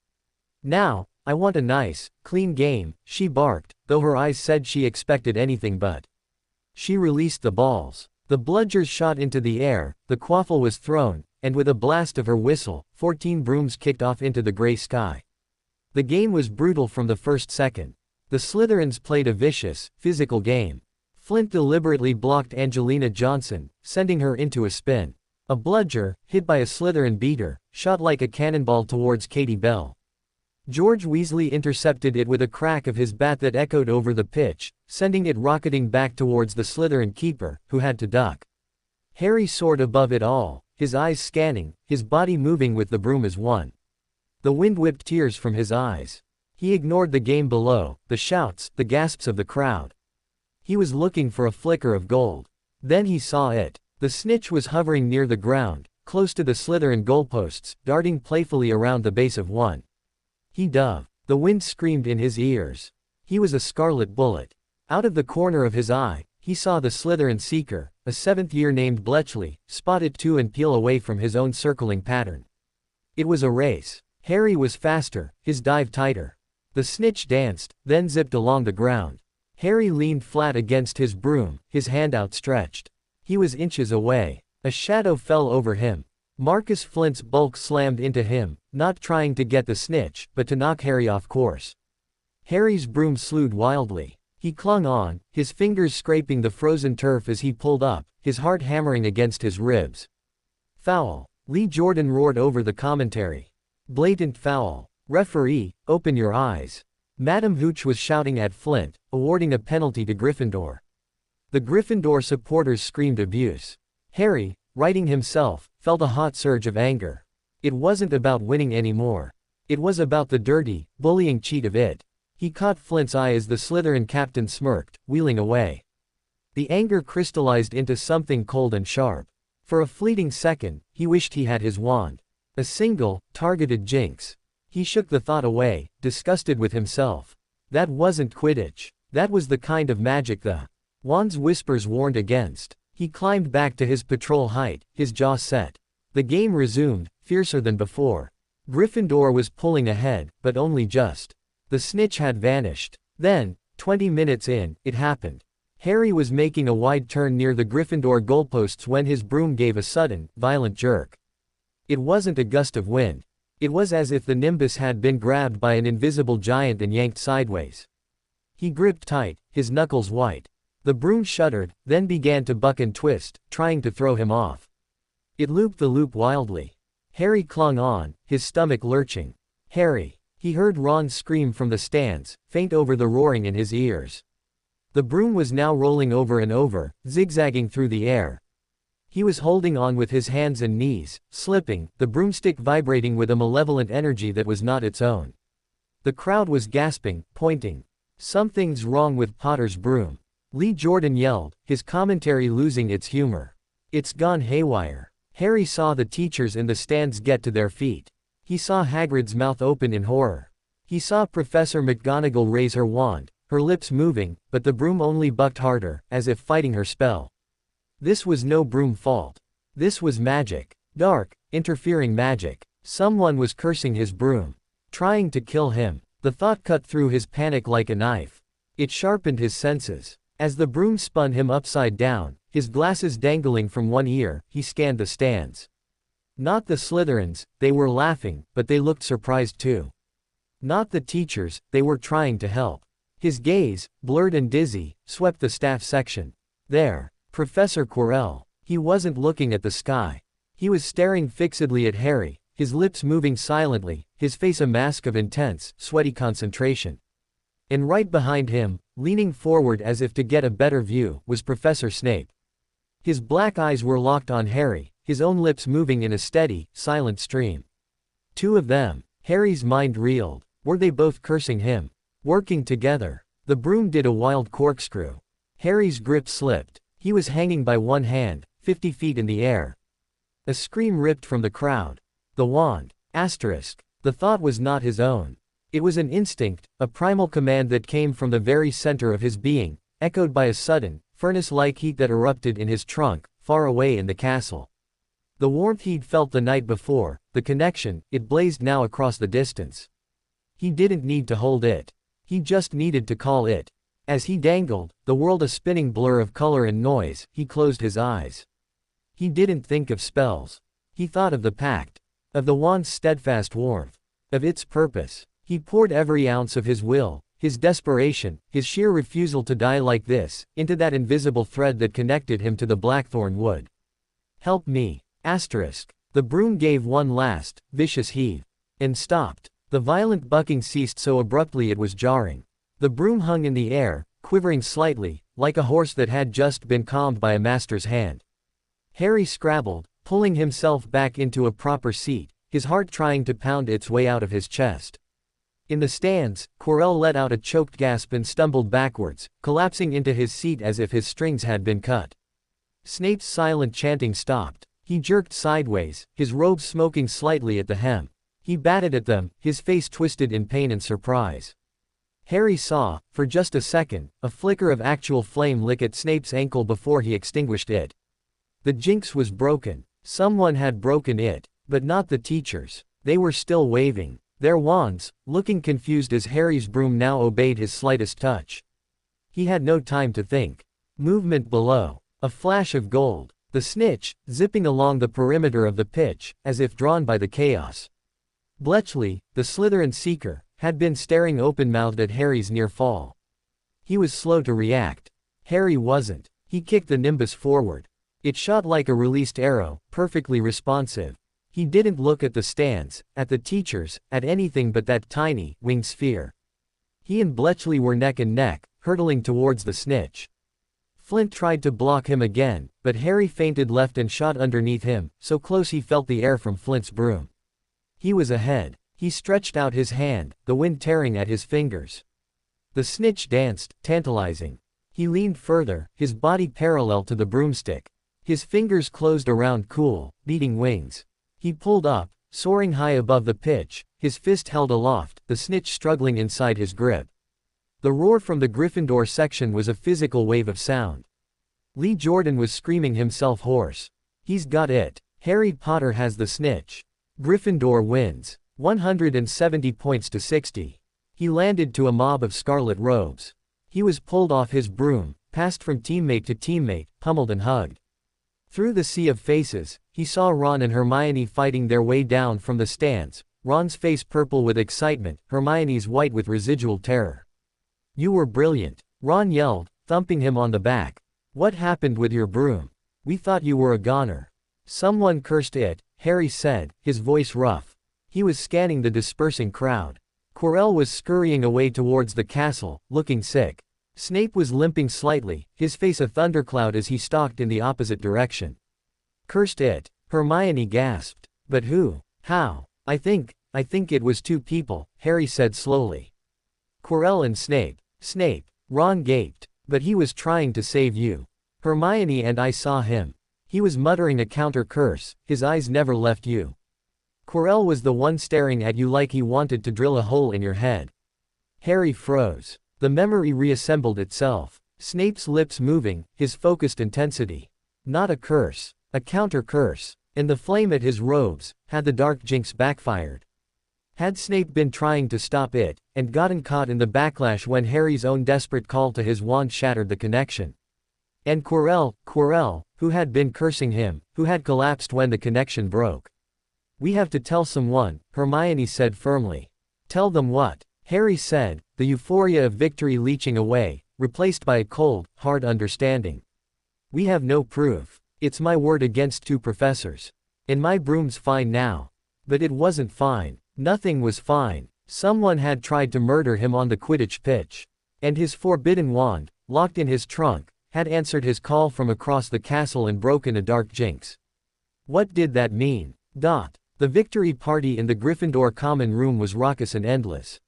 S2: "Now, I want a nice, clean game," she barked, though her eyes said she expected anything but. She released the balls. The bludgers shot into the air, the quaffle was thrown, and with a blast of her whistle, 14 brooms kicked off into the gray sky. The game was brutal from the first second. The Slytherins played a vicious, physical game. Flint deliberately blocked Angelina Johnson, sending her into a spin. A bludger, hit by a Slytherin beater, shot like a cannonball towards Katie Bell. George Weasley intercepted it with a crack of his bat that echoed over the pitch, sending it rocketing back towards the Slytherin keeper, who had to duck. Harry soared above it all, his eyes scanning, his body moving with the broom as one. The wind whipped tears from his eyes. He ignored the game below, the shouts, the gasps of the crowd. He was looking for a flicker of gold. Then he saw it. The snitch was hovering near the ground, close to the Slytherin goalposts, darting playfully around the base of one. He dove. The wind screamed in his ears. He was a scarlet bullet. Out of the corner of his eye, he saw the Slytherin seeker, a 7th year named Bletchley, spot it too and peel away from his own circling pattern. It was a race. Harry was faster, his dive tighter. The snitch danced, then zipped along the ground. Harry leaned flat against his broom, his hand outstretched. He was inches away. A shadow fell over him. Marcus Flint's bulk slammed into him, not trying to get the snitch, but to knock Harry off course. Harry's broom slewed wildly. He clung on, his fingers scraping the frozen turf as he pulled up, his heart hammering against his ribs. "Foul!" Lee Jordan roared over the commentary. "Blatant foul. Referee, open your eyes." Madame Hooch was shouting at Flint, awarding a penalty to Gryffindor. The Gryffindor supporters screamed abuse. Harry, righting himself, felt a hot surge of anger. It wasn't about winning anymore. It was about the dirty, bullying cheat of it. He caught Flint's eye as the Slytherin captain smirked, wheeling away. The anger crystallized into something cold and sharp. For a fleeting second, he wished he had his wand. A single, targeted jinx. He shook the thought away, disgusted with himself. That wasn't Quidditch. That was the kind of magic the wand's whispers warned against. He climbed back to his patrol height, his jaw set. The game resumed, fiercer than before. Gryffindor was pulling ahead, but only just. The snitch had vanished. Then, 20 minutes in, it happened. Harry was making a wide turn near the Gryffindor goalposts when his broom gave a sudden, violent jerk. It wasn't a gust of wind. It was as if the nimbus had been grabbed by an invisible giant and yanked sideways. He gripped tight, his knuckles white. The broom shuddered, then began to buck and twist, trying to throw him off. It looped the loop wildly. Harry clung on, his stomach lurching. "Harry!" He heard Ron scream from the stands, faint over the roaring in his ears. The broom was now rolling over and over, zigzagging through the air. He was holding on with his hands and knees, slipping, the broomstick vibrating with a malevolent energy that was not its own. The crowd was gasping, pointing. "Something's wrong with Potter's broom." Lee Jordan yelled, his commentary losing its humor. "It's gone haywire." Harry saw the teachers in the stands get to their feet. He saw Hagrid's mouth open in horror. He saw Professor McGonagall raise her wand, her lips moving, but the broom only bucked harder, as if fighting her spell. This was no broom fault. This was magic. Dark, interfering magic. Someone was cursing his broom. Trying to kill him. The thought cut through his panic like a knife. It sharpened his senses. As the broom spun him upside down, his glasses dangling from one ear, he scanned the stands. Not the Slytherins, they were laughing, but they looked surprised too. Not the teachers, they were trying to help. His gaze, blurred and dizzy, swept the staff section. There. Professor Quirrell. He wasn't looking at the sky. He was staring fixedly at Harry, his lips moving silently, his face a mask of intense, sweaty concentration. And right behind him, leaning forward as if to get a better view, was Professor Snape. His black eyes were locked on Harry, his own lips moving in a steady, silent stream. Two of them. Harry's mind reeled. Were they both cursing him? Working together. The broom did a wild corkscrew. Harry's grip slipped. He was hanging by one hand, 50 feet in the air. A scream ripped from the crowd. The wand. Asterisk. The thought was not his own. It was an instinct, a primal command that came from the very center of his being, echoed by a sudden, furnace-like heat that erupted in his trunk, far away in the castle. The warmth he'd felt the night before, the connection, it blazed now across the distance. He didn't need to hold it. He just needed to call it. As he dangled, the world a spinning blur of color and noise, he closed his eyes. He didn't think of spells. He thought of the pact. Of the wand's steadfast warmth. Of its purpose. He poured every ounce of his will, his desperation, his sheer refusal to die like this, into that invisible thread that connected him to the blackthorn wood. Help me. Asterisk. The broom gave one last, vicious heave. And stopped. The violent bucking ceased so abruptly it was jarring. The broom hung in the air, quivering slightly, like a horse that had just been calmed by a master's hand. Harry scrabbled, pulling himself back into a proper seat, his heart trying to pound its way out of his chest. In the stands, Quirrell let out a choked gasp and stumbled backwards, collapsing into his seat as if his strings had been cut. Snape's silent chanting stopped. He jerked sideways, his robe smoking slightly at the hem. He batted at them, his face twisted in pain and surprise. Harry saw, for just a second, a flicker of actual flame lick at Snape's ankle before he extinguished it. The jinx was broken. Someone had broken it, but not the teachers. They were still waving their wands, looking confused as Harry's broom now obeyed his slightest touch. He had no time to think. Movement below. A flash of gold. The snitch, zipping along the perimeter of the pitch, as if drawn by the chaos. Bletchley, the Slytherin seeker, had been staring open-mouthed at Harry's near fall. He was slow to react. Harry wasn't. He kicked the nimbus forward. It shot like a released arrow, perfectly responsive. He didn't look at the stands, at the teachers, at anything but that tiny, winged sphere. He and Bletchley were neck and neck, hurtling towards the snitch. Flint tried to block him again, but Harry feinted left and shot underneath him, so close he felt the air from Flint's broom. He was ahead. He stretched out his hand, the wind tearing at his fingers. The snitch danced, tantalizing. He leaned further, his body parallel to the broomstick. His fingers closed around cool, beating wings. He pulled up, soaring high above the pitch, his fist held aloft, the snitch struggling inside his grip. The roar from the Gryffindor section was a physical wave of sound. Lee Jordan was screaming himself hoarse. He's got it. Harry Potter has the snitch. Gryffindor wins. 170 points to 60. He landed to a mob of scarlet robes. He was pulled off his broom, passed from teammate to teammate, pummeled and hugged. Through the sea of faces, he saw Ron and Hermione fighting their way down from the stands, Ron's face purple with excitement, Hermione's white with residual terror. "You were brilliant," Ron yelled, thumping him on the back. "What happened with your broom? We thought you were a goner." "Someone cursed it," Harry said, his voice rough. He was scanning the dispersing crowd. Quirrell was scurrying away towards the castle, looking sick. Snape was limping slightly, his face a thundercloud as he stalked in the opposite direction. "Cursed it," Hermione gasped. "But who? How?" I think it was two people," Harry said slowly. "Quirrell and Snape." "Snape." Ron gaped. "But he was trying to save you. Hermione and I saw him. He was muttering a counter-curse, his eyes never left you. Quirrell was the one staring at you like he wanted to drill a hole in your head." Harry froze. The memory reassembled itself. Snape's lips moving, his focused intensity. Not a curse. A counter-curse. And the flame at his robes, had the dark jinx backfired? Had Snape been trying to stop it, and gotten caught in the backlash when Harry's own desperate call to his wand shattered the connection? And Quirrell, who had been cursing him, who had collapsed when the connection broke. We have to tell someone, Hermione said firmly. Tell them what? Harry said, the euphoria of victory leaching away, replaced by a cold, hard understanding. We have no proof. It's my word against 2 professors. And my broom's fine now. But it wasn't fine. Nothing was fine. Someone had tried to murder him on the Quidditch pitch. And his forbidden wand, locked in his trunk, had answered his call from across the castle and broken a dark jinx. What did that mean? The victory party in the Gryffindor common room was raucous and endless.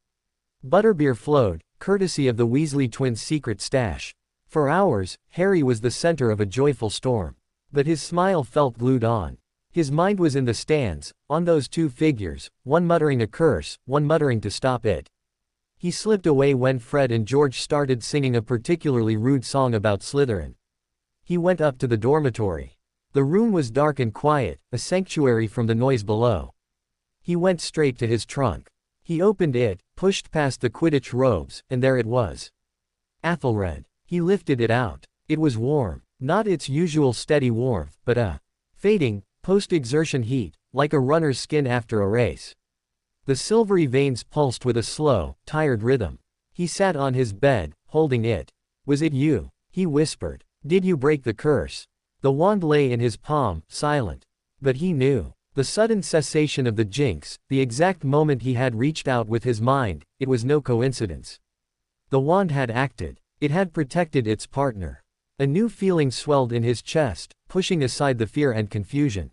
S2: Butterbeer flowed, courtesy of the Weasley twins' secret stash. For hours, Harry was the center of a joyful storm. But his smile felt glued on. His mind was in the stands, on those 2 figures, one muttering a curse, one muttering to stop it. He slipped away when Fred and George started singing a particularly rude song about Slytherin. He went up to the dormitory. The room was dark and quiet, a sanctuary from the noise below. He went straight to his trunk. He opened it, pushed past the Quidditch robes, and there it was. Athelred. He lifted it out. It was warm. Not its usual steady warmth, but a fading, post-exertion heat, like a runner's skin after a race. The silvery veins pulsed with a slow, tired rhythm. He sat on his bed, holding it. Was it you? He whispered. Did you break the curse? The wand lay in his palm, silent. But he knew. The sudden cessation of the jinx, the exact moment he had reached out with his mind, it was no coincidence. The wand had acted. It had protected its partner. A new feeling swelled in his chest, pushing aside the fear and confusion.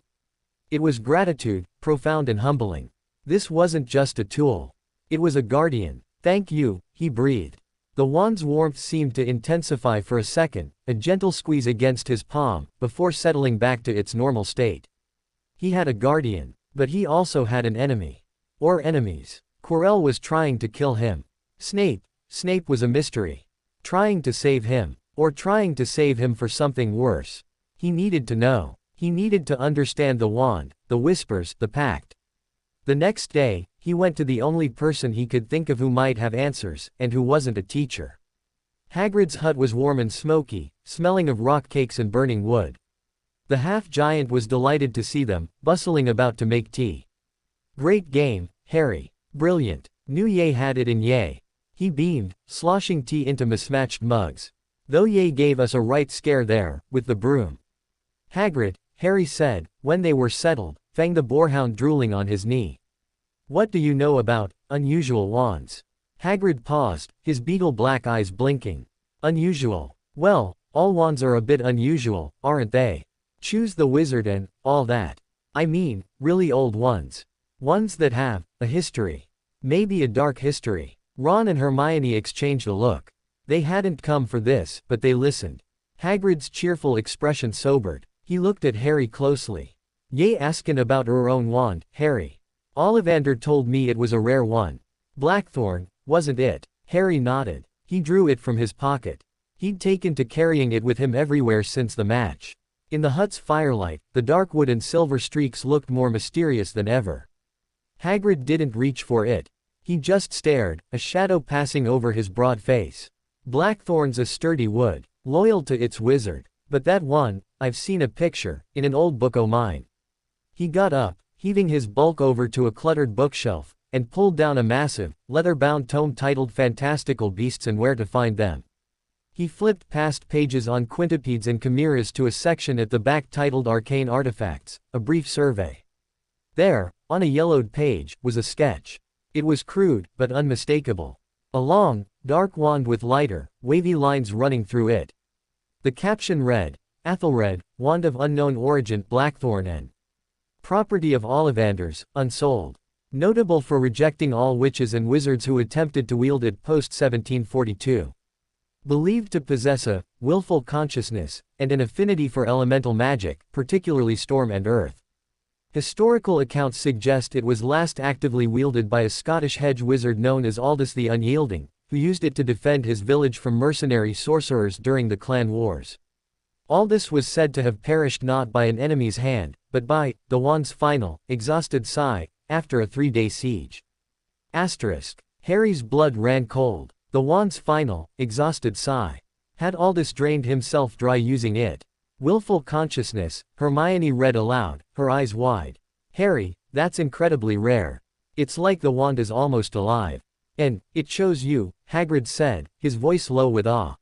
S2: It was gratitude, profound and humbling. This wasn't just a tool. It was a guardian. Thank you, he breathed. The wand's warmth seemed to intensify for a second, a gentle squeeze against his palm, before settling back to its normal state. He had a guardian, but he also had an enemy. Or enemies. Quirrell was trying to kill him. Snape was a mystery. Trying to save him. Or trying to save him for something worse. He needed to know. He needed to understand the wand, the whispers, the pact. The next day, he went to the only person he could think of who might have answers, and who wasn't a teacher. Hagrid's hut was warm and smoky, smelling of rock cakes and burning wood. The half-giant was delighted to see them, bustling about to make tea. Great game, Harry. Brilliant. Knew Ye had it in Ye. He beamed, sloshing tea into mismatched mugs. Though Ye gave us a right scare there, with the broom. Hagrid, Harry said, when they were settled, Fang the boarhound drooling on his knee. What do you know about unusual wands? Hagrid paused, his beetle-black eyes blinking. Unusual. Well, all wands are a bit unusual, aren't they? Choose the wizard and all that. I mean, really old ones. Ones that have a history. Maybe a dark history. Ron and Hermione exchanged a look. They hadn't come for this, but they listened. Hagrid's cheerful expression sobered. He looked at Harry closely. Ye askin' about her own wand, Harry. Ollivander told me it was a rare one. Blackthorn, wasn't it? Harry nodded. He drew it from his pocket. He'd taken to carrying it with him everywhere since the match. In the hut's firelight, the dark wood and silver streaks looked more mysterious than ever. Hagrid didn't reach for it. He just stared, a shadow passing over his broad face. Blackthorn's a sturdy wood, loyal to its wizard. But that one, I've seen a picture, in an old book o' mine. He got up, heaving his bulk over to a cluttered bookshelf, and pulled down a massive, leather-bound tome titled Fantastical Beasts and Where to Find Them. He flipped past pages on quintipedes and chimeras to a section at the back titled Arcane Artifacts, a brief survey. There, on a yellowed page, was a sketch. It was crude, but unmistakable. A long, dark wand with lighter, wavy lines running through it. The caption read, Athelred, wand of unknown origin, Blackthorn and property of Ollivanders, unsold. Notable for rejecting all witches and wizards who attempted to wield it post-1742. Believed to possess a willful consciousness, and an affinity for elemental magic, particularly storm and earth. Historical accounts suggest it was last actively wielded by a Scottish hedge wizard known as Aldous the Unyielding, who used it to defend his village from mercenary sorcerers during the clan wars. Aldous was said to have perished not by an enemy's hand, but by the wand's final, exhausted sigh, after a 3-day siege. Harry's blood ran cold. The wand's final, exhausted sigh. Had Aldous drained himself dry using it? Willful consciousness, Hermione read aloud, her eyes wide. Harry, that's incredibly rare. It's like the wand is almost alive. And, it chose you, Hagrid said, his voice low with awe.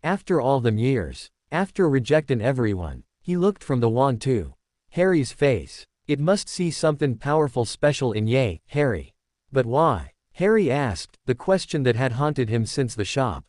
S2: After all them years. After rejecting everyone. He looked from the wand to Harry's face. It must see something powerful special in ye, Harry. But why? Harry asked, the question that had haunted him since the shop.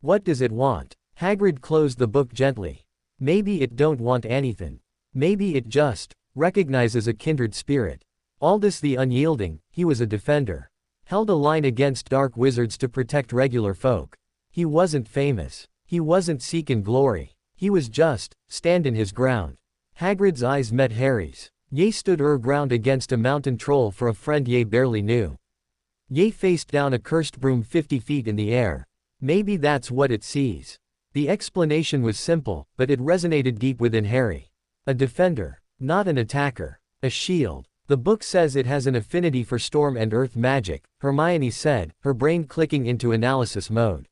S2: What does it want? Hagrid closed the book gently. Maybe it don't want anything. Maybe it just recognizes a kindred spirit. Aldous the Unyielding, he was a defender. Held a line against dark wizards to protect regular folk. He wasn't famous. He wasn't seeking glory. He was just standing his ground. Hagrid's eyes met Harry's. Ye stood ground against a mountain troll for a friend ye barely knew. Ye faced down a cursed broom 50 feet in the air. Maybe that's what it sees. The explanation was simple, but it resonated deep within Harry. A defender. Not an attacker. A shield. The book says it has an affinity for storm and earth magic, Hermione said, her brain clicking into analysis mode.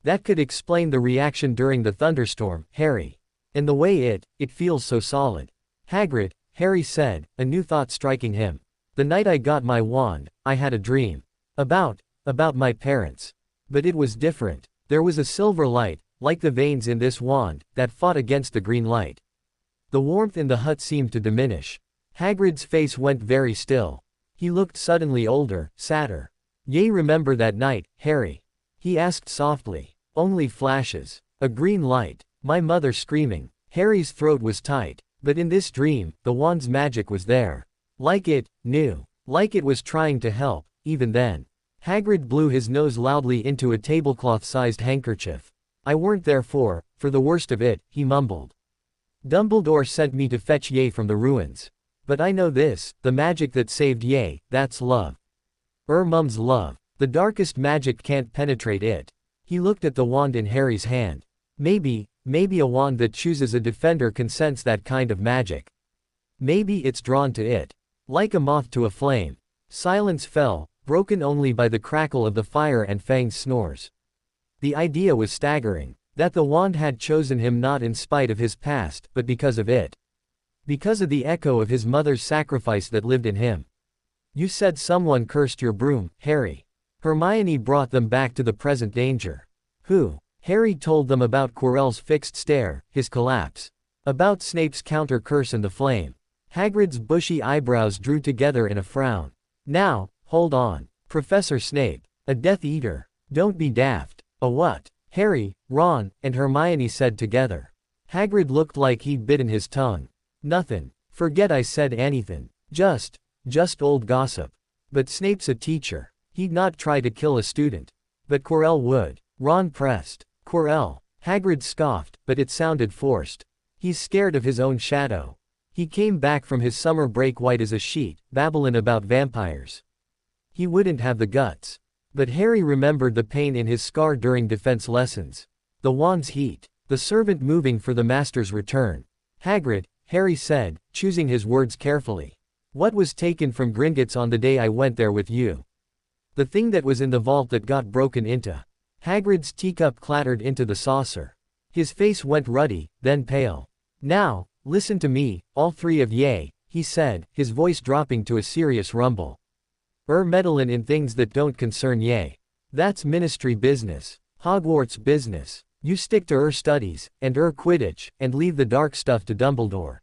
S2: That could explain the reaction during the thunderstorm, Harry. And the way it feels so solid. Hagrid, Harry said, a new thought striking him. The night I got my wand, I had a dream. About my parents. But it was different. There was a silver light, like the veins in this wand, that fought against the green light. The warmth in the hut seemed to diminish. Hagrid's face went very still. He looked suddenly older, sadder. Ye remember that night, Harry? He asked softly. Only flashes. A green light. My mother screaming. Harry's throat was tight. But in this dream, the wand's magic was there. Like it knew. Like it was trying to help, even then. Hagrid blew his nose loudly into a tablecloth-sized handkerchief. I weren't there for the worst of it, he mumbled. Dumbledore sent me to fetch ye from the ruins. But I know this, the magic that saved ye, that's love. Mum's love. The darkest magic can't penetrate it. He looked at the wand in Harry's hand. Maybe a wand that chooses a defender can sense that kind of magic. Maybe it's drawn to it. Like a moth to a flame. Silence fell, broken only by the crackle of the fire and Fang's snores. The idea was staggering. That the wand had chosen him not in spite of his past, but because of it. Because of the echo of his mother's sacrifice that lived in him. You said someone cursed your broom, Harry. Hermione brought them back to the present danger. Who? Harry told them about Quirrell's fixed stare, his collapse. About Snape's counter-curse and the flame. Hagrid's bushy eyebrows drew together in a frown. Now, hold on. Professor Snape. A Death Eater. Don't be daft. A what? Harry, Ron, and Hermione said together. Hagrid looked like he'd bitten his tongue. Nothing. Forget I said anything. Just old gossip. But Snape's a teacher. He'd not try to kill a student. But Quirrell would. Ron pressed. Quirrell. Hagrid scoffed, but it sounded forced. He's scared of his own shadow. He came back from his summer break white as a sheet, babbling about vampires. He wouldn't have the guts. But Harry remembered the pain in his scar during defense lessons. The wand's heat. The servant moving for the master's return. Hagrid, Harry said, choosing his words carefully. What was taken from Gringotts on the day I went there with you? The thing that was in the vault that got broken into. Hagrid's teacup clattered into the saucer. His face went ruddy, then pale. Now, listen to me, all three of ye, he said, his voice dropping to a serious rumble. Meddlin' in things that don't concern ye. That's ministry business. Hogwarts business. You stick to studies, and Quidditch, and leave the dark stuff to Dumbledore.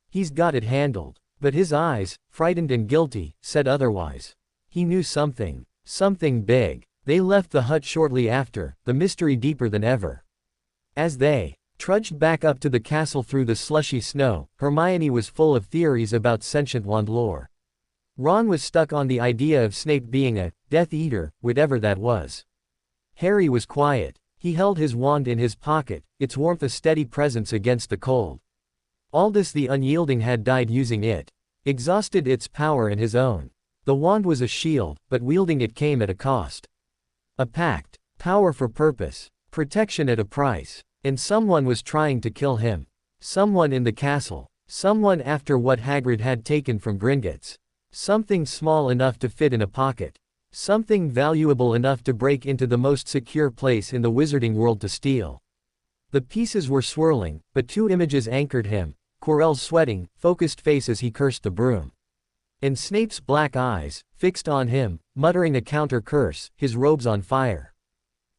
S2: He's got it handled. But his eyes, frightened and guilty, said otherwise. He knew something. Something big. They left the hut shortly after, the mystery deeper than ever. As they trudged back up to the castle through the slushy snow, Hermione was full of theories about sentient wand lore. Ron was stuck on the idea of Snape being a Death Eater, whatever that was. Harry was quiet. He held his wand in his pocket, its warmth a steady presence against the cold. Aldous the Unyielding had died using it. Exhausted its power and his own. The wand was a shield, but wielding it came at a cost. A pact. Power for purpose. Protection at a price. And someone was trying to kill him. Someone in the castle. Someone after what Hagrid had taken from Gringotts. Something small enough to fit in a pocket. Something valuable enough to break into the most secure place in the wizarding world to steal. The pieces were swirling, but two images anchored him, Quirrell's sweating, focused face as he cursed the broom. And Snape's black eyes, fixed on him, muttering a counter-curse, his robes on fire.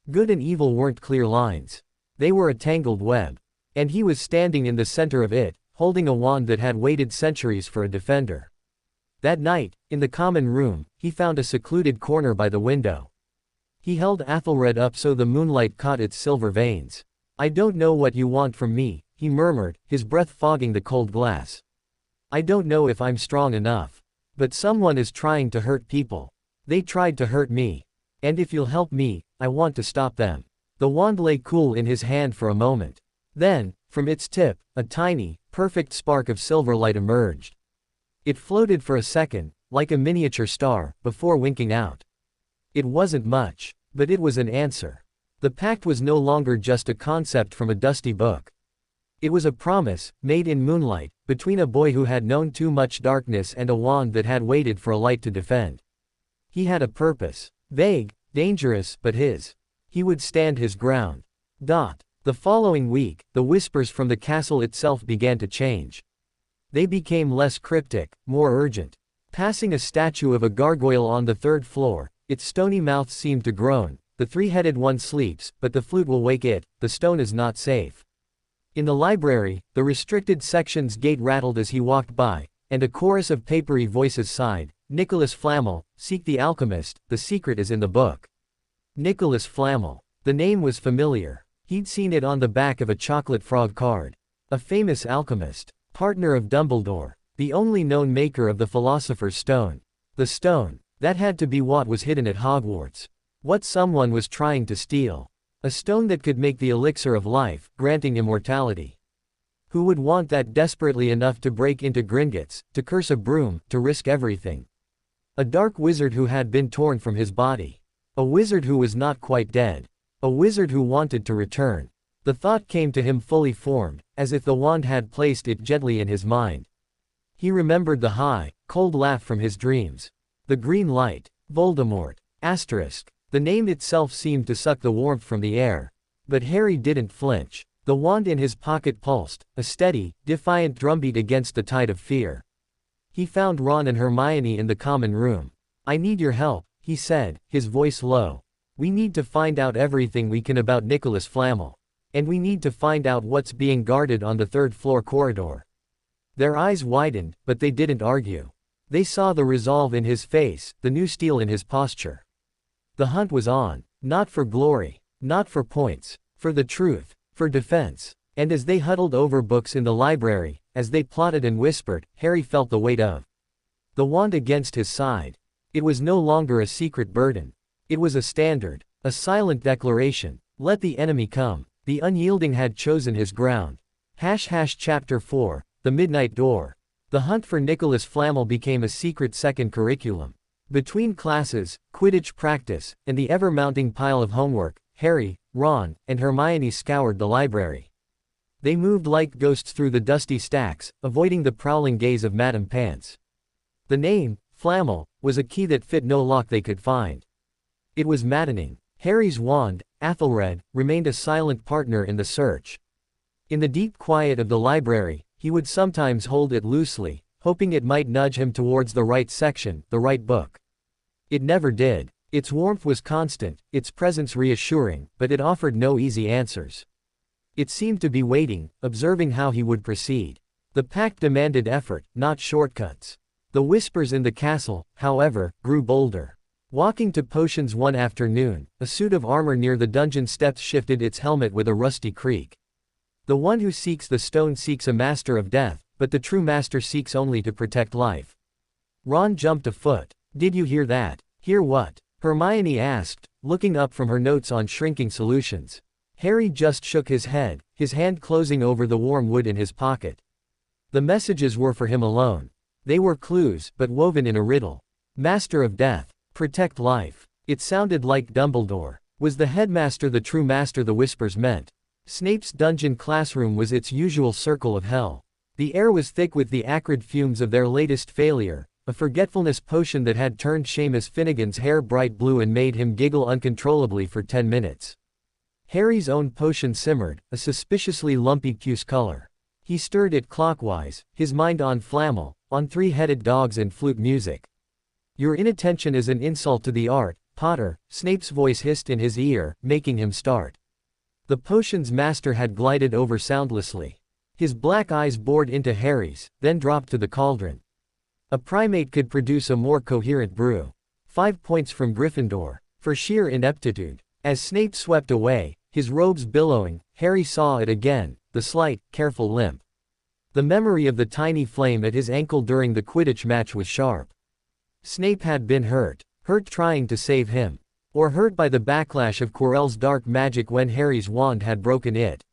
S2: Good and evil weren't clear lines. They were a tangled web. And he was standing in the center of it, holding a wand that had waited centuries for a defender. That night, in the common room, he found a secluded corner by the window. He held Athelred up so the moonlight caught its silver veins. "I don't know what you want from me," he murmured, his breath fogging the cold glass. "I don't know if I'm strong enough. But someone is trying to hurt people. They tried to hurt me. And if you'll help me, I want to stop them." The wand lay cool in his hand for a moment. Then, from its tip, a tiny, perfect spark of silver light emerged. It floated for a second, like a miniature star, before winking out. It wasn't much, but it was an answer. The pact was no longer just a concept from a dusty book. It was a promise, made in moonlight, between a boy who had known too much darkness and a wand that had waited for a light to defend. He had a purpose. Vague, dangerous, but his. He would stand his ground. The following week, the whispers from the castle itself began to change. They became less cryptic, more urgent. Passing a statue of a gargoyle on the third floor, its stony mouth seemed to groan. "The three-headed one sleeps, but the flute will wake it, the stone is not safe." In the library, the restricted section's gate rattled as he walked by, and a chorus of papery voices sighed, "Nicholas Flamel, seek the alchemist, the secret is in the book." Nicholas Flamel. The name was familiar. He'd seen it on the back of a chocolate frog card. A famous alchemist. Partner of Dumbledore. The only known maker of the Philosopher's Stone. The stone. That had to be what was hidden at Hogwarts. What someone was trying to steal. A stone that could make the elixir of life, granting immortality. Who would want that desperately enough to break into Gringotts, to curse a broom, to risk everything? A dark wizard who had been torn from his body. A wizard who was not quite dead. A wizard who wanted to return. The thought came to him fully formed, as if the wand had placed it gently in his mind. He remembered the high, cold laugh from his dreams. The green light. Voldemort. Asterisk. The name itself seemed to suck the warmth from the air. But Harry didn't flinch. The wand in his pocket pulsed, a steady, defiant drumbeat against the tide of fear. He found Ron and Hermione in the common room. "I need your help," he said, his voice low. "We need to find out everything we can about Nicholas Flamel. And we need to find out what's being guarded on the third-floor corridor." Their eyes widened, but they didn't argue. They saw the resolve in his face, the new steel in his posture. The hunt was on. Not for glory. Not for points. For the truth. For defense. And as they huddled over books in the library, as they plotted and whispered, Harry felt the weight of the wand against his side. It was no longer a secret burden. It was a standard. A silent declaration. Let the enemy come. The unyielding had chosen his ground. Chapter 4, The Midnight Door. The hunt for Nicholas Flamel became a secret second curriculum. Between classes, Quidditch practice, and the ever-mounting pile of homework, Harry, Ron, and Hermione scoured the library. They moved like ghosts through the dusty stacks, avoiding the prowling gaze of Madame Pants. The name, Flamel, was a key that fit no lock they could find. It was maddening. Harry's wand, Athelred, remained a silent partner in the search. In the deep quiet of the library, he would sometimes hold it loosely, hoping it might nudge him towards the right section, the right book. It never did. Its warmth was constant, its presence reassuring, but it offered no easy answers. It seemed to be waiting, observing how he would proceed. The pact demanded effort, not shortcuts. The whispers in the castle, however, grew bolder. Walking to potions one afternoon, a suit of armor near the dungeon steps shifted its helmet with a rusty creak. The one who seeks the stone seeks a master of death, but the true master seeks only to protect life. Ron jumped a foot. "Did you hear that?" "Hear what?" Hermione asked, looking up from her notes on shrinking solutions. Harry just shook his head, his hand closing over the warm wood in his pocket. The messages were for him alone. They were clues, but woven in a riddle. Master of death. Protect life. It sounded like Dumbledore. Was the headmaster the true master the whispers meant? Snape's dungeon classroom was its usual circle of hell. The air was thick with the acrid fumes of their latest failure, a forgetfulness potion that had turned Seamus Finnegan's hair bright blue and made him giggle uncontrollably for 10 minutes. Harry's own potion simmered, a suspiciously lumpy puce color. He stirred it clockwise, his mind on flannel, on three-headed dogs and flute music. "Your inattention is an insult to the art, Potter," Snape's voice hissed in his ear, making him start. The potion's master had glided over soundlessly. His black eyes bored into Harry's, then dropped to the cauldron. A primate could produce a more coherent brew. 5 points from Gryffindor, for sheer ineptitude. As Snape swept away, his robes billowing, Harry saw it again, the slight, careful limp. The memory of the tiny flame at his ankle during the Quidditch match was sharp. Snape had been hurt trying to save him. Or hurt by the backlash of Quirrell's dark magic when Harry's wand had broken it.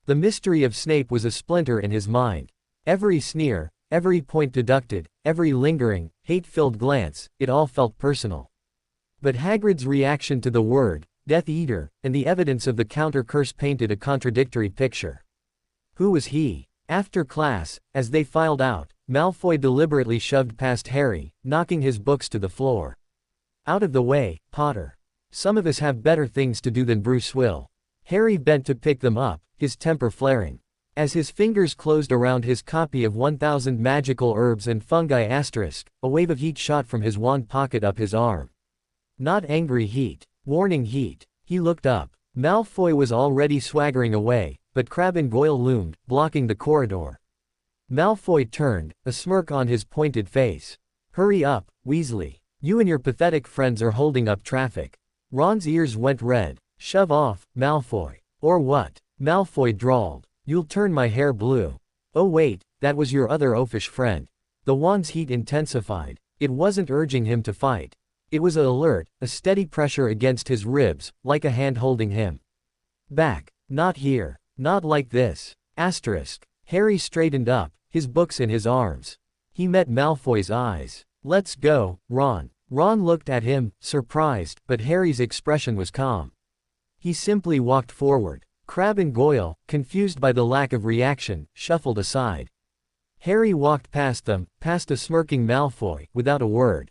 S2: The mystery of Snape was a splinter in his mind. Every sneer, every point deducted, every lingering, hate-filled glance, it all felt personal. But Hagrid's reaction to the word, Death Eater, and the evidence of the counter-curse painted a contradictory picture. Who was he? After class, as they filed out, Malfoy deliberately shoved past Harry, knocking his books to the floor. "Out of the way, Potter. Some of us have better things to do than Bruce will." Harry bent to pick them up, his temper flaring. As his fingers closed around his copy of 1000 Magical Herbs and Fungi *, a wave of heat shot from his wand pocket up his arm. Not angry heat, warning heat. He looked up. Malfoy was already swaggering away, but Crabbe and Goyle loomed, blocking the corridor. Malfoy turned, a smirk on his pointed face. "Hurry up, Weasley. You and your pathetic friends are holding up traffic." Ron's ears went red. "Shove off, Malfoy." "Or what?" Malfoy drawled. "You'll turn my hair blue." "Oh wait, that was your other oafish friend." The wand's heat intensified. It wasn't urging him to fight. It was alert, a steady pressure against his ribs, like a hand holding him. "Back. Not here. Not like this." Harry straightened up, his books in his arms. He met Malfoy's eyes. "Let's go, Ron." Ron looked at him, surprised, but Harry's expression was calm. He simply walked forward. Crabbe and Goyle, confused by the lack of reaction, shuffled aside. Harry walked past them, past a smirking Malfoy, without a word.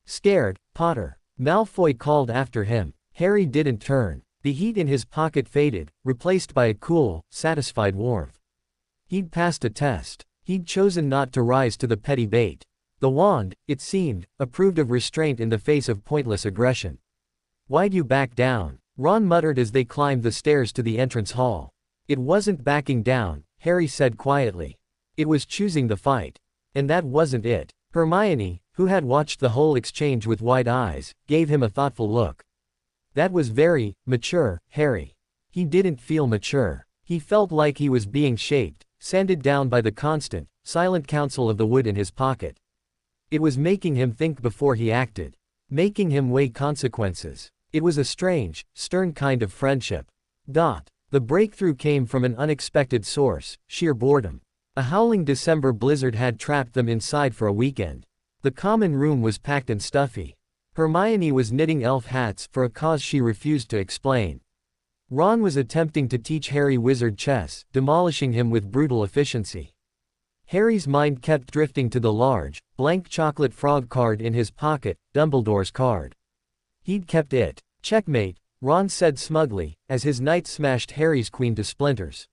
S2: "Scared, Potter?" Malfoy called after him. Harry didn't turn. The heat in his pocket faded, replaced by a cool, satisfied warmth. He'd passed a test. He'd chosen not to rise to the petty bait. The wand, it seemed, approved of restraint in the face of pointless aggression. "Why'd you back down?" Ron muttered as they climbed the stairs to the entrance hall. "It wasn't backing down," Harry said quietly. "It was choosing the fight." And that wasn't it. Hermione, who had watched the whole exchange with wide eyes, gave him a thoughtful look. "That was very mature, Harry." He didn't feel mature. He felt like he was being shaped, sanded down by the constant, silent counsel of the wood in his pocket. It was making him think before he acted. Making him weigh consequences. It was a strange, stern kind of friendship. The breakthrough came from an unexpected source, sheer boredom. A howling December blizzard had trapped them inside for a weekend. The common room was packed and stuffy. Hermione was knitting elf hats for a cause she refused to explain. Ron was attempting to teach Harry wizard chess, demolishing him with brutal efficiency. Harry's mind kept drifting to the large, blank chocolate frog card in his pocket, Dumbledore's card. He'd kept it. "Checkmate," Ron said smugly, as his knight smashed Harry's queen to splinters.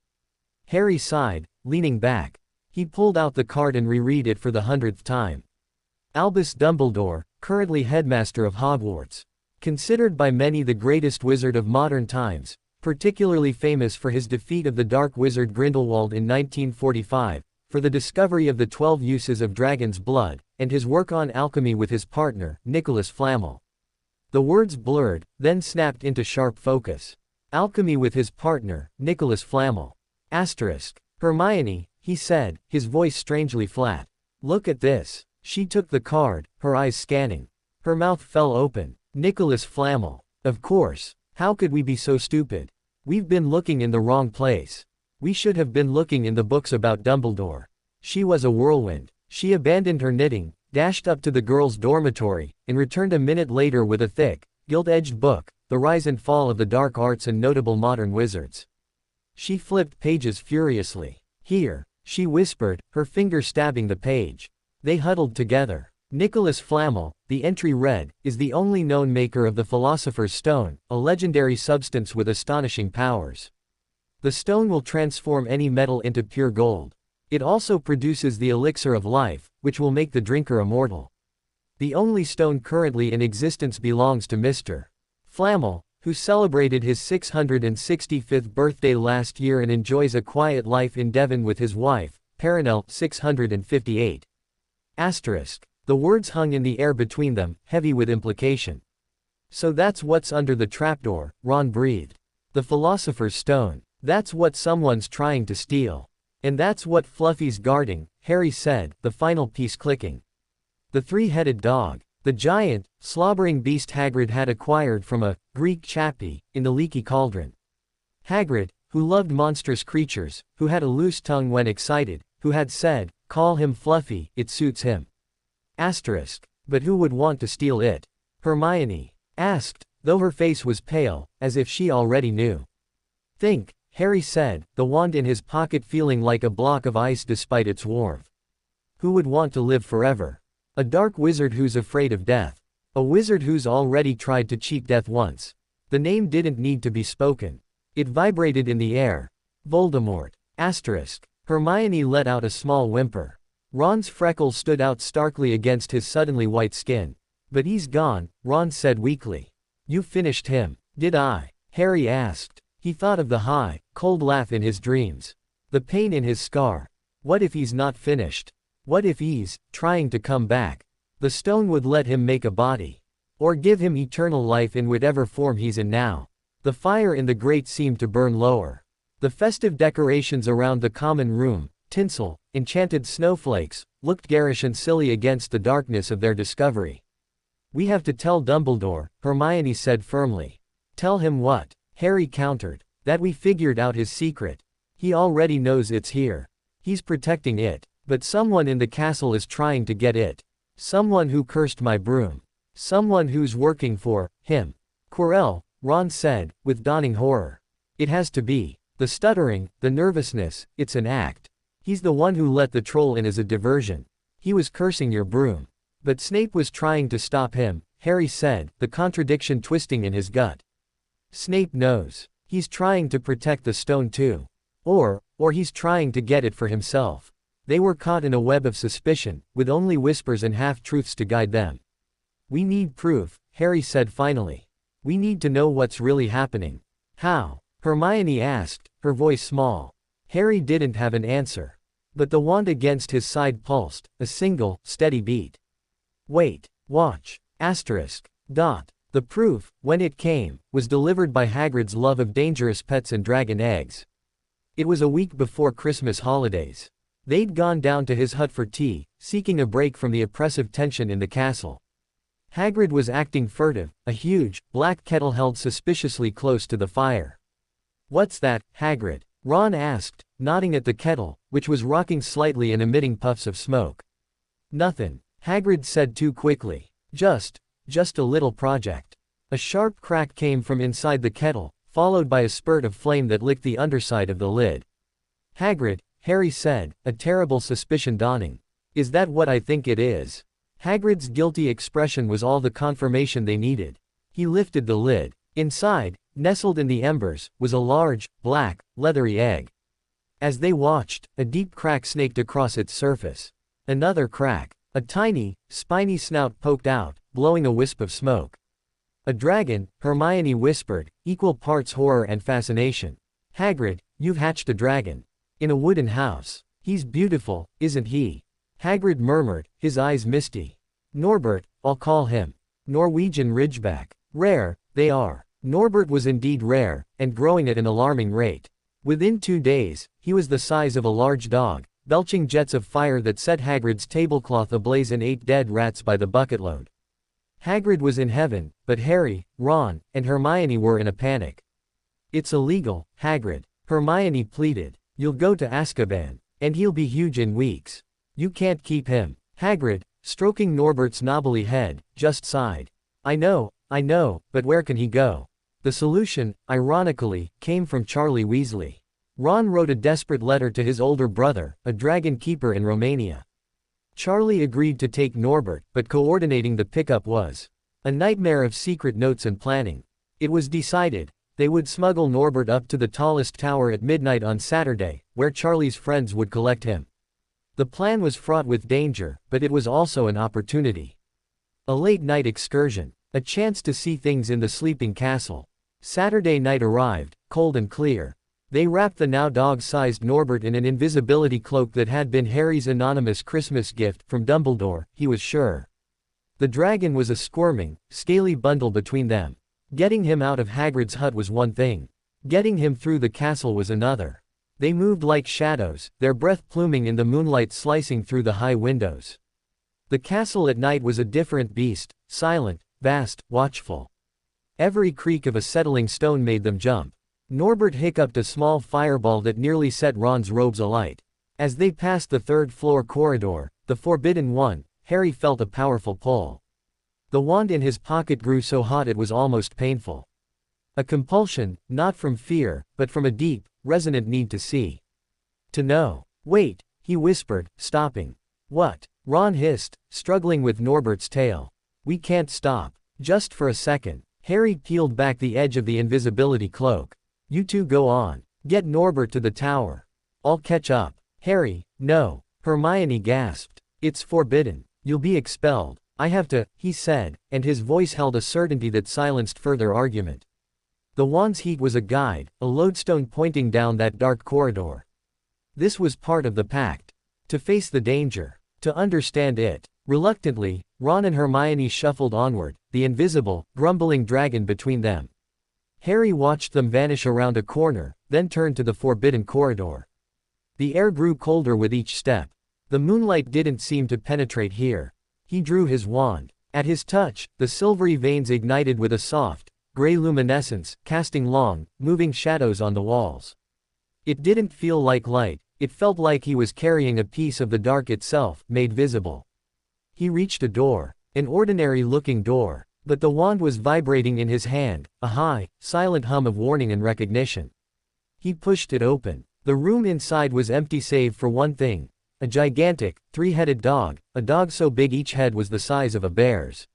S2: Harry sighed, leaning back. He pulled out the card and reread it for the 100th time. Albus Dumbledore, currently headmaster of Hogwarts. Considered by many the greatest wizard of modern times, particularly famous for his defeat of the dark wizard Grindelwald in 1945, for the discovery of the 12 uses of dragon's blood, and his work on alchemy with his partner, Nicholas Flamel. The words blurred, then snapped into sharp focus. Alchemy with his partner, Nicholas Flamel. Hermione, he said, his voice strangely flat. "Look at this." She took the card, her eyes scanning. Her mouth fell open. Nicholas Flamel. Of course. How could we be so stupid? We've been looking in the wrong place. We should have been looking in the books about Dumbledore. She was a whirlwind. She abandoned her knitting, dashed up to the girls' dormitory, and returned a minute later with a thick, gilt-edged book, The Rise and Fall of the Dark Arts and Notable Modern Wizards. She flipped pages furiously. "Here," she whispered, her finger stabbing the page. They huddled together. Nicholas Flamel, the entry read, is the only known maker of the Philosopher's Stone, a legendary substance with astonishing powers. The stone will transform any metal into pure gold. It also produces the elixir of life, which will make the drinker immortal. The only stone currently in existence belongs to Mr. Flamel, who celebrated his 665th birthday last year and enjoys a quiet life in Devon with his wife, Perenelle, 658. Asterisk. The words hung in the air between them, heavy with implication. So that's what's under the trapdoor, Ron breathed. The Philosopher's Stone. That's what someone's trying to steal. And that's what Fluffy's guarding, Harry said, the final piece clicking. The three-headed dog. The giant, slobbering beast Hagrid had acquired from a Greek chappie in the leaky cauldron. Hagrid, who loved monstrous creatures, who had a loose tongue when excited, who had said, "Call him Fluffy, it suits him." Asterisk. But who would want to steal it? Hermione asked, though her face was pale, as if she already knew. Think, Harry said, the wand in his pocket feeling like a block of ice despite its warmth. Who would want to live forever? A dark wizard who's afraid of death. A wizard who's already tried to cheat death once. The name didn't need to be spoken. It vibrated in the air. Voldemort. Asterisk. Hermione let out a small whimper. Ron's freckles stood out starkly against his suddenly white skin. But he's gone, Ron said weakly. You finished him. Did I? Harry asked. He thought of the high, cold laugh in his dreams. The pain in his scar. What if he's not finished? What if he's trying to come back? The stone would let him make a body. Or give him eternal life in whatever form he's in now. The fire in the grate seemed to burn lower. The festive decorations around the common room, tinsel, enchanted snowflakes, looked garish and silly against the darkness of their discovery. We have to tell Dumbledore, Hermione said firmly. Tell him what? Harry countered. That we figured out his secret. He already knows it's here. He's protecting it. But someone in the castle is trying to get it. Someone who cursed my broom. Someone who's working for him. Quirrell, Ron said, with dawning horror. It has to be. The stuttering, the nervousness, it's an act. He's the one who let the troll in as a diversion. He was cursing your broom. But Snape was trying to stop him, Harry said, the contradiction twisting in his gut. Snape knows. He's trying to protect the stone too. Or he's trying to get it for himself. They were caught in a web of suspicion, with only whispers and half-truths to guide them. We need proof, Harry said finally. We need to know what's really happening. How? Hermione asked, her voice small. Harry didn't have an answer. But the wand against his side pulsed, a single, steady beat. Wait. Watch. Asterisk. Dot. The proof, when it came, was delivered by Hagrid's love of dangerous pets and dragon eggs. It was a week before Christmas holidays. They'd gone down to his hut for tea, seeking a break from the oppressive tension in the castle. Hagrid was acting furtive, a huge, black kettle held suspiciously close to the fire. What's that, Hagrid? Ron asked, nodding at the kettle, which was rocking slightly and emitting puffs of smoke. Nothing, Hagrid said too quickly. Just a little project. A sharp crack came from inside the kettle, followed by a spurt of flame that licked the underside of the lid. Hagrid, Harry said, a terrible suspicion dawning. Is that what I think it is? Hagrid's guilty expression was all the confirmation they needed. He lifted the lid. Inside, nestled in the embers, was a large, black, leathery egg. As they watched, a deep crack snaked across its surface. Another crack. A tiny, spiny snout poked out, blowing a wisp of smoke. A dragon, Hermione whispered, equal parts horror and fascination. Hagrid, you've hatched a dragon. In a wooden house. He's beautiful, isn't he? Hagrid murmured, his eyes misty. Norbert, I'll call him. Norwegian Ridgeback. Rare, they are. Norbert was indeed rare, and growing at an alarming rate. Within 2 days, he was the size of a large dog, belching jets of fire that set Hagrid's tablecloth ablaze and ate dead rats by the bucketload. Hagrid was in heaven, but Harry, Ron, and Hermione were in a panic. It's illegal, Hagrid. Hermione pleaded. You'll go to Azkaban. And he'll be huge in weeks. You can't keep him. Hagrid, stroking Norbert's knobbly head, just sighed. I know, but where can he go? The solution, ironically, came from Charlie Weasley. Ron wrote a desperate letter to his older brother, a dragon keeper in Romania. Charlie agreed to take Norbert, but coordinating the pickup was a nightmare of secret notes and planning. It was decided they would smuggle Norbert up to the tallest tower at midnight on Saturday, where Charlie's friends would collect him. The plan was fraught with danger, but it was also an opportunity. A late-night excursion. A chance to see things in the sleeping castle. Saturday night arrived, cold and clear. They wrapped the now dog-sized Norbert in an invisibility cloak that had been Harry's anonymous Christmas gift from Dumbledore, he was sure. The dragon was a squirming, scaly bundle between them. Getting him out of Hagrid's hut was one thing. Getting him through the castle was another. They moved like shadows, their breath pluming in the moonlight slicing through the high windows. The castle at night was a different beast, silent, vast, watchful. Every creak of a settling stone made them jump. Norbert hiccuped a small fireball that nearly set Ron's robes alight. As they passed the third-floor corridor, the forbidden one, Harry felt a powerful pull. The wand in his pocket grew so hot it was almost painful. A compulsion, not from fear, but from a deep, resonant need to see. To know. Wait, he whispered, stopping. What? Ron hissed, struggling with Norbert's tail. We can't stop. Just for a second. Harry peeled back the edge of the invisibility cloak. You two go on. Get Norbert to the tower. I'll catch up. Harry, no. Hermione gasped. It's forbidden. You'll be expelled. I have to, he said, and his voice held a certainty that silenced further argument. The wand's heat was a guide, a lodestone pointing down that dark corridor. This was part of the pact. To face the danger. To understand it. Reluctantly, Ron and Hermione shuffled onward, the invisible, grumbling dragon between them. Harry watched them vanish around a corner, then turned to the forbidden corridor. The air grew colder with each step. The moonlight didn't seem to penetrate here. He drew his wand. At his touch, the silvery veins ignited with a soft, gray luminescence, casting long, moving shadows on the walls. It didn't feel like light, it felt like he was carrying a piece of the dark itself, made visible. He reached a door, an ordinary-looking door, but the wand was vibrating in his hand, a high, silent hum of warning and recognition. He pushed it open. The room inside was empty save for one thing. A gigantic, three-headed dog, a dog so big each head was the size of a bear's.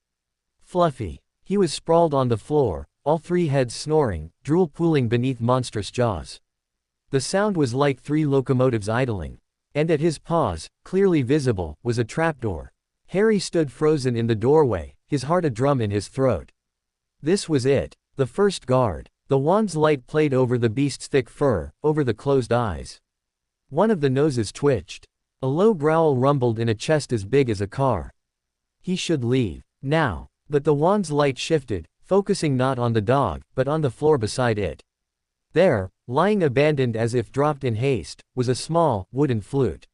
S2: Fluffy. He was sprawled on the floor, all three heads snoring, drool pooling beneath monstrous jaws. The sound was like three locomotives idling. And at his paws, clearly visible, was a trapdoor. Harry stood frozen in the doorway, his heart a drum in his throat. This was it. The first guard. The wand's light played over the beast's thick fur, over the closed eyes. One of the noses twitched. A low growl rumbled in a chest as big as a car. He should leave. Now. But the wand's light shifted, focusing not on the dog, but on the floor beside it. There, lying abandoned as if dropped in haste, was a small, wooden flute.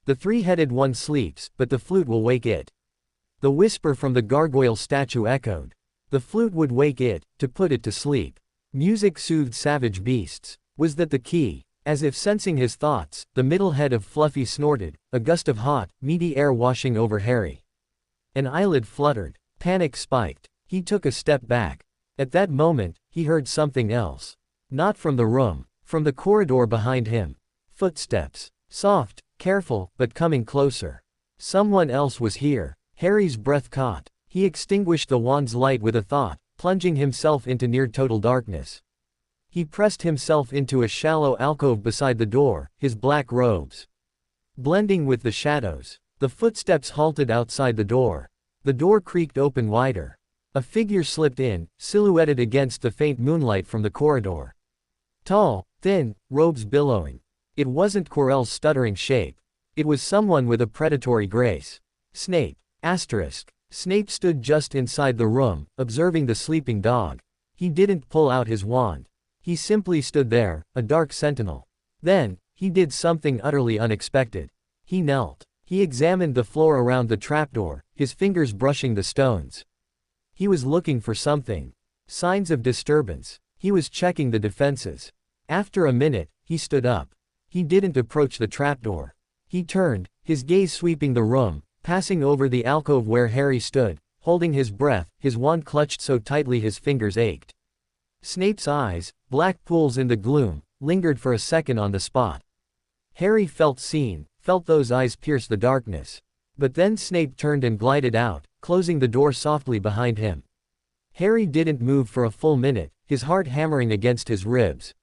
S2: The three-headed one sleeps, but the flute will wake it. The whisper from the gargoyle statue echoed. The flute would wake it, to put it to sleep. Music soothed savage beasts. Was that the key? As if sensing his thoughts, the middle head of Fluffy snorted, a gust of hot, meaty air washing over Harry. An eyelid fluttered. Panic spiked. He took a step back. At that moment, he heard something else. Not from the room. From the corridor behind him. Footsteps. Soft, careful, but coming closer. Someone else was here. Harry's breath caught. He extinguished the wand's light with a thought, plunging himself into near-total darkness. He pressed himself into a shallow alcove beside the door, his black robes blending with the shadows. The footsteps halted outside the door. The door creaked open wider. A figure slipped in, silhouetted against the faint moonlight from the corridor. Tall, thin, robes billowing. It wasn't Quirrell's stuttering shape. It was someone with a predatory grace. Snape. Asterisk. Snape stood just inside the room, observing the sleeping dog. He didn't pull out his wand. He simply stood there, a dark sentinel. Then, he did something utterly unexpected. He knelt. He examined the floor around the trapdoor, his fingers brushing the stones. He was looking for something. Signs of disturbance. He was checking the defenses. After a minute, he stood up. He didn't approach the trapdoor. He turned, his gaze sweeping the room, passing over the alcove where Harry stood, holding his breath, his wand clutched so tightly his fingers ached. Snape's eyes, black pools in the gloom, lingered for a second on the spot. Harry felt seen, felt those eyes pierce the darkness. But then Snape turned and glided out, closing the door softly behind him. Harry didn't move for a full minute, his heart hammering against his ribs.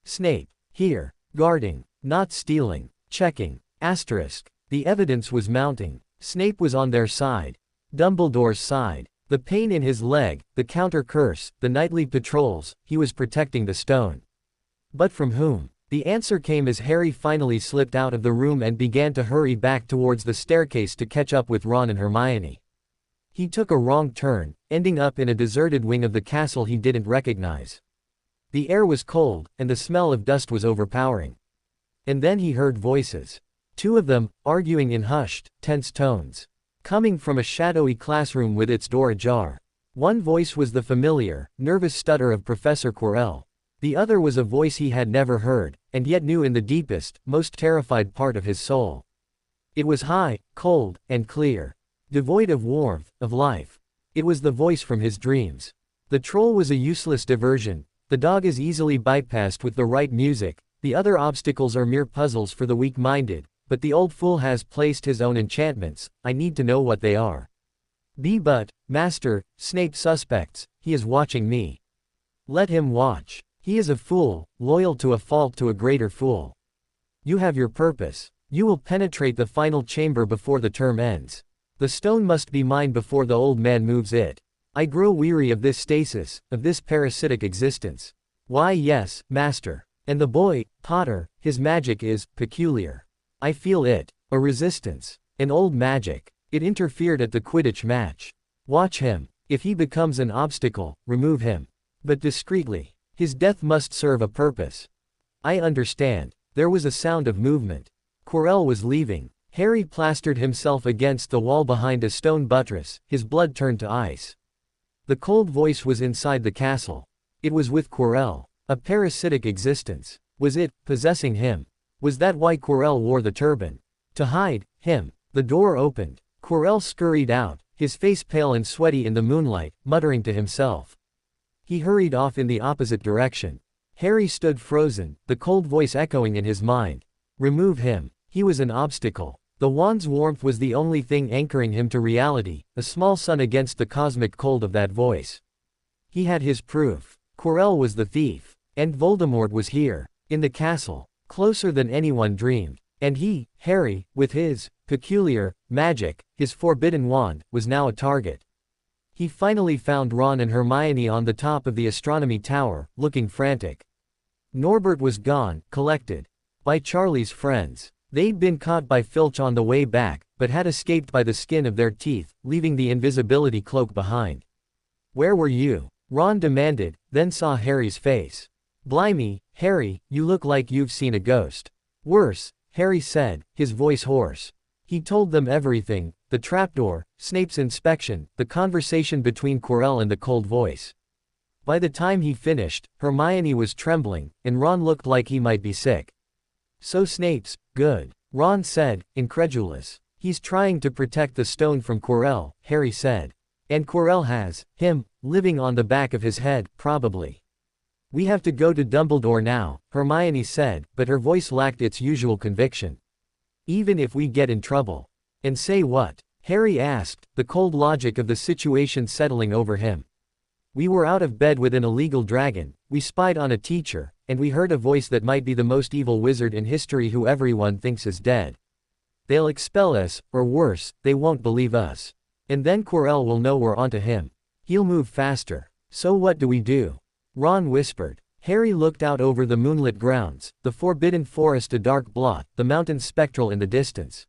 S2: Snape. Here. Guarding. Not stealing. Checking. Asterisk. The evidence was mounting. Snape was on their side. Dumbledore's side. The pain in his leg, the counter-curse, the nightly patrols, he was protecting the stone. But from whom? The answer came as Harry finally slipped out of the room and began to hurry back towards the staircase to catch up with Ron and Hermione. He took a wrong turn, ending up in a deserted wing of the castle he didn't recognize. The air was cold, and the smell of dust was overpowering. And then he heard voices. Two of them, arguing in hushed, tense tones. Coming from a shadowy classroom with its door ajar. One voice was the familiar, nervous stutter of Professor Quirrell. The other was a voice he had never heard, and yet knew in the deepest, most terrified part of his soul. It was high, cold, and clear. Devoid of warmth, of life. It was the voice from his dreams. The troll was a useless diversion. The dog is easily bypassed with the right music. The other obstacles are mere puzzles for the weak-minded. But the old fool has placed his own enchantments. I need to know what they are. Master, Snape suspects, he is watching me. Let him watch. He is a fool, loyal to a fault to a greater fool. You have your purpose. You will penetrate the final chamber before the term ends. The stone must be mine before the old man moves it. I grow weary of this stasis, of this parasitic existence. Why yes, Master. And the boy, Potter, his magic is peculiar. I feel it. A resistance. An old magic. It interfered at the Quidditch match. Watch him. If he becomes an obstacle, remove him. But discreetly. His death must serve a purpose. I understand. There was a sound of movement. Quirrell was leaving. Harry plastered himself against the wall behind a stone buttress, his blood turned to ice. The cold voice was inside the castle. It was with Quirrell. A parasitic existence. Was it possessing him? Was that why Quirrell wore the turban? To hide him. The door opened. Quirrell scurried out, his face pale and sweaty in the moonlight, muttering to himself. He hurried off in the opposite direction. Harry stood frozen, the cold voice echoing in his mind. Remove him. He was an obstacle. The wand's warmth was the only thing anchoring him to reality, a small sun against the cosmic cold of that voice. He had his proof. Quirrell was the thief. And Voldemort was here. In the castle. Closer than anyone dreamed. And he, Harry, with his peculiar magic, his forbidden wand, was now a target. He finally found Ron and Hermione on the top of the astronomy tower, looking frantic. Norbert was gone, collected by Charlie's friends. They'd been caught by Filch on the way back, but had escaped by the skin of their teeth, leaving the invisibility cloak behind. Where were you? Ron demanded, then saw Harry's face. Blimey, Harry, you look like you've seen a ghost. Worse, Harry said, his voice hoarse. He told them everything, the trapdoor, Snape's inspection, the conversation between Quirrell and the cold voice. By the time he finished, Hermione was trembling, and Ron looked like he might be sick. So Snape's good, Ron said, incredulous. He's trying to protect the stone from Quirrell, Harry said. And Quirrell has him living on the back of his head, probably. We have to go to Dumbledore now, Hermione said, but her voice lacked its usual conviction. Even if we get in trouble. And say what? Harry asked, the cold logic of the situation settling over him. We were out of bed with an illegal dragon, we spied on a teacher, and we heard a voice that might be the most evil wizard in history who everyone thinks is dead. They'll expel us, or worse, they won't believe us. And then Quirrell will know we're onto him. He'll move faster. So what do we do? Ron whispered. Harry looked out over the moonlit grounds, the forbidden forest a dark blot, the mountains spectral in the distance.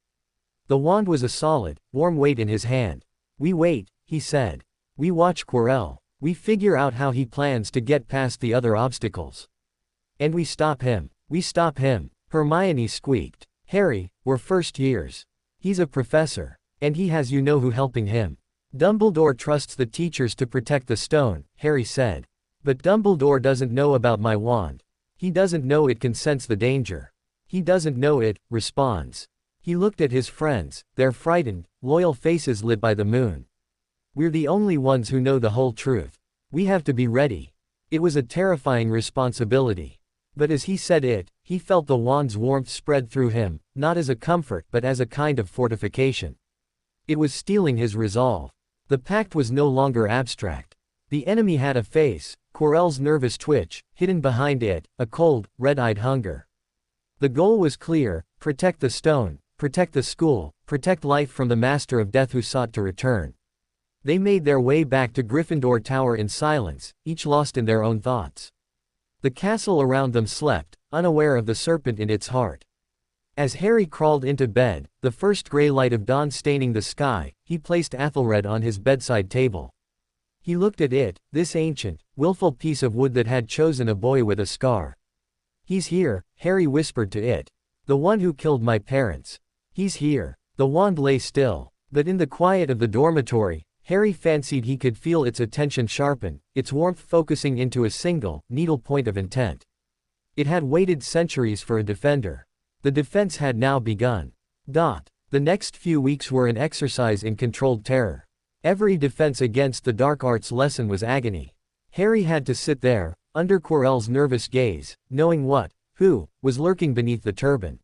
S2: The wand was a solid, warm weight in his hand. We wait, he said. We watch Quirrell. We figure out how he plans to get past the other obstacles. And we stop him. We stop him, Hermione squeaked. Harry, we're first years. He's a professor. And he has you know who helping him. Dumbledore trusts the teachers to protect the stone, Harry said. But Dumbledore doesn't know about my wand. He doesn't know it can sense the danger. He doesn't know it responds. He looked at his friends, their frightened, loyal faces lit by the moon. We're the only ones who know the whole truth. We have to be ready. It was a terrifying responsibility. But as he said it, he felt the wand's warmth spread through him, not as a comfort but as a kind of fortification. It was stealing his resolve. The pact was no longer abstract. The enemy had a face, Querel's nervous twitch, hidden behind it, a cold, red-eyed hunger. The goal was clear: protect the stone, protect the school, protect life from the master of death who sought to return. They made their way back to Gryffindor Tower in silence, each lost in their own thoughts. The castle around them slept, unaware of the serpent in its heart. As Harry crawled into bed, the first gray light of dawn staining the sky, he placed Athelred on his bedside table. He looked at it, this ancient, willful piece of wood that had chosen a boy with a scar. "He's here," Harry whispered to it. "The one who killed my parents. He's here." The wand lay still, but in the quiet of the dormitory, Harry fancied he could feel its attention sharpen, its warmth focusing into a single, needle point of intent. It had waited centuries for a defender. The defense had now begun. The next few weeks were an exercise in controlled terror. Every defense against the dark arts lesson was agony. Harry had to sit there, under Querel's nervous gaze, knowing who was lurking beneath the turban.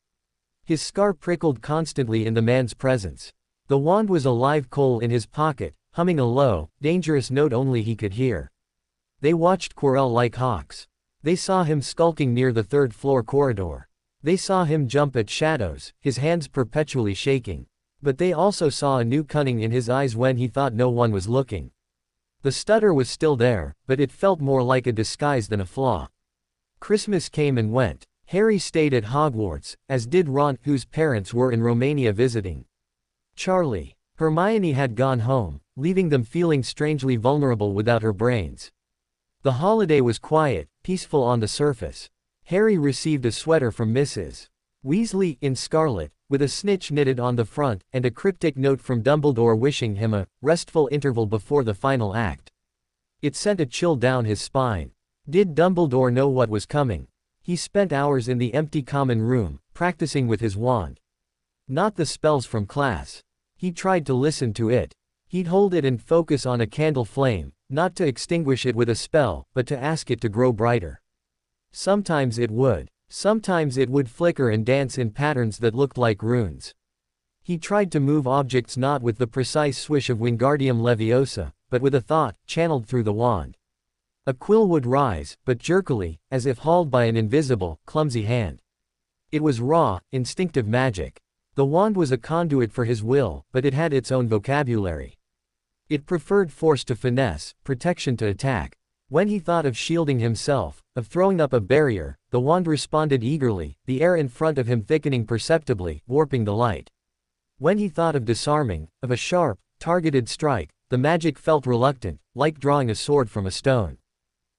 S2: His scar prickled constantly in the man's presence. The wand was a live coal in his pocket, humming a low, dangerous note only he could hear. They watched Querel like hawks. They saw him skulking near the third-floor corridor. They saw him jump at shadows, his hands perpetually shaking. But they also saw a new cunning in his eyes when he thought no one was looking. The stutter was still there, but it felt more like a disguise than a flaw. Christmas came and went. Harry stayed at Hogwarts, as did Ron, whose parents were in Romania visiting. Charlie. Hermione had gone home, leaving them feeling strangely vulnerable without her brains. The holiday was quiet, peaceful on the surface. Harry received a sweater from Mrs. Weasley, in scarlet, with a snitch knitted on the front, and a cryptic note from Dumbledore wishing him a restful interval before the final act. It sent a chill down his spine. Did Dumbledore know what was coming? He spent hours in the empty common room, practicing with his wand. Not the spells from class. He tried to listen to it. He'd hold it and focus on a candle flame, not to extinguish it with a spell, but to ask it to grow brighter. Sometimes it would. Sometimes it would flicker and dance in patterns that looked like runes. He tried to move objects not with the precise swish of Wingardium Leviosa, but with a thought, channeled through the wand. A quill would rise, but jerkily, as if hauled by an invisible, clumsy hand. It was raw, instinctive magic. The wand was a conduit for his will, but it had its own vocabulary. It preferred force to finesse, protection to attack. When he thought of shielding himself, of throwing up a barrier, the wand responded eagerly, the air in front of him thickening perceptibly, warping the light. When he thought of disarming, of a sharp, targeted strike, the magic felt reluctant, like drawing a sword from a stone.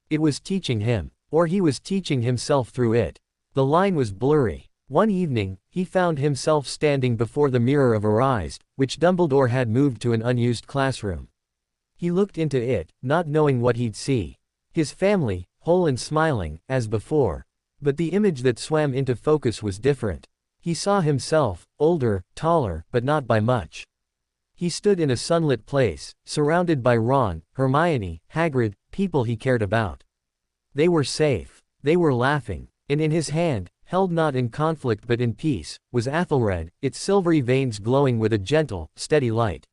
S2: It was teaching him, or he was teaching himself through it. The line was blurry. One evening, he found himself standing before the mirror of Arised, which Dumbledore had moved to an unused classroom. He looked into it, not knowing what he'd see. His family, whole and smiling, as before. But the image that swam into focus was different. He saw himself, older, taller, but not by much. He stood in a sunlit place, surrounded by Ron, Hermione, Hagrid, people he cared about. They were safe. They were laughing. And in his hand, held not in conflict but in peace, was Athelred, its silvery veins glowing with a gentle, steady light.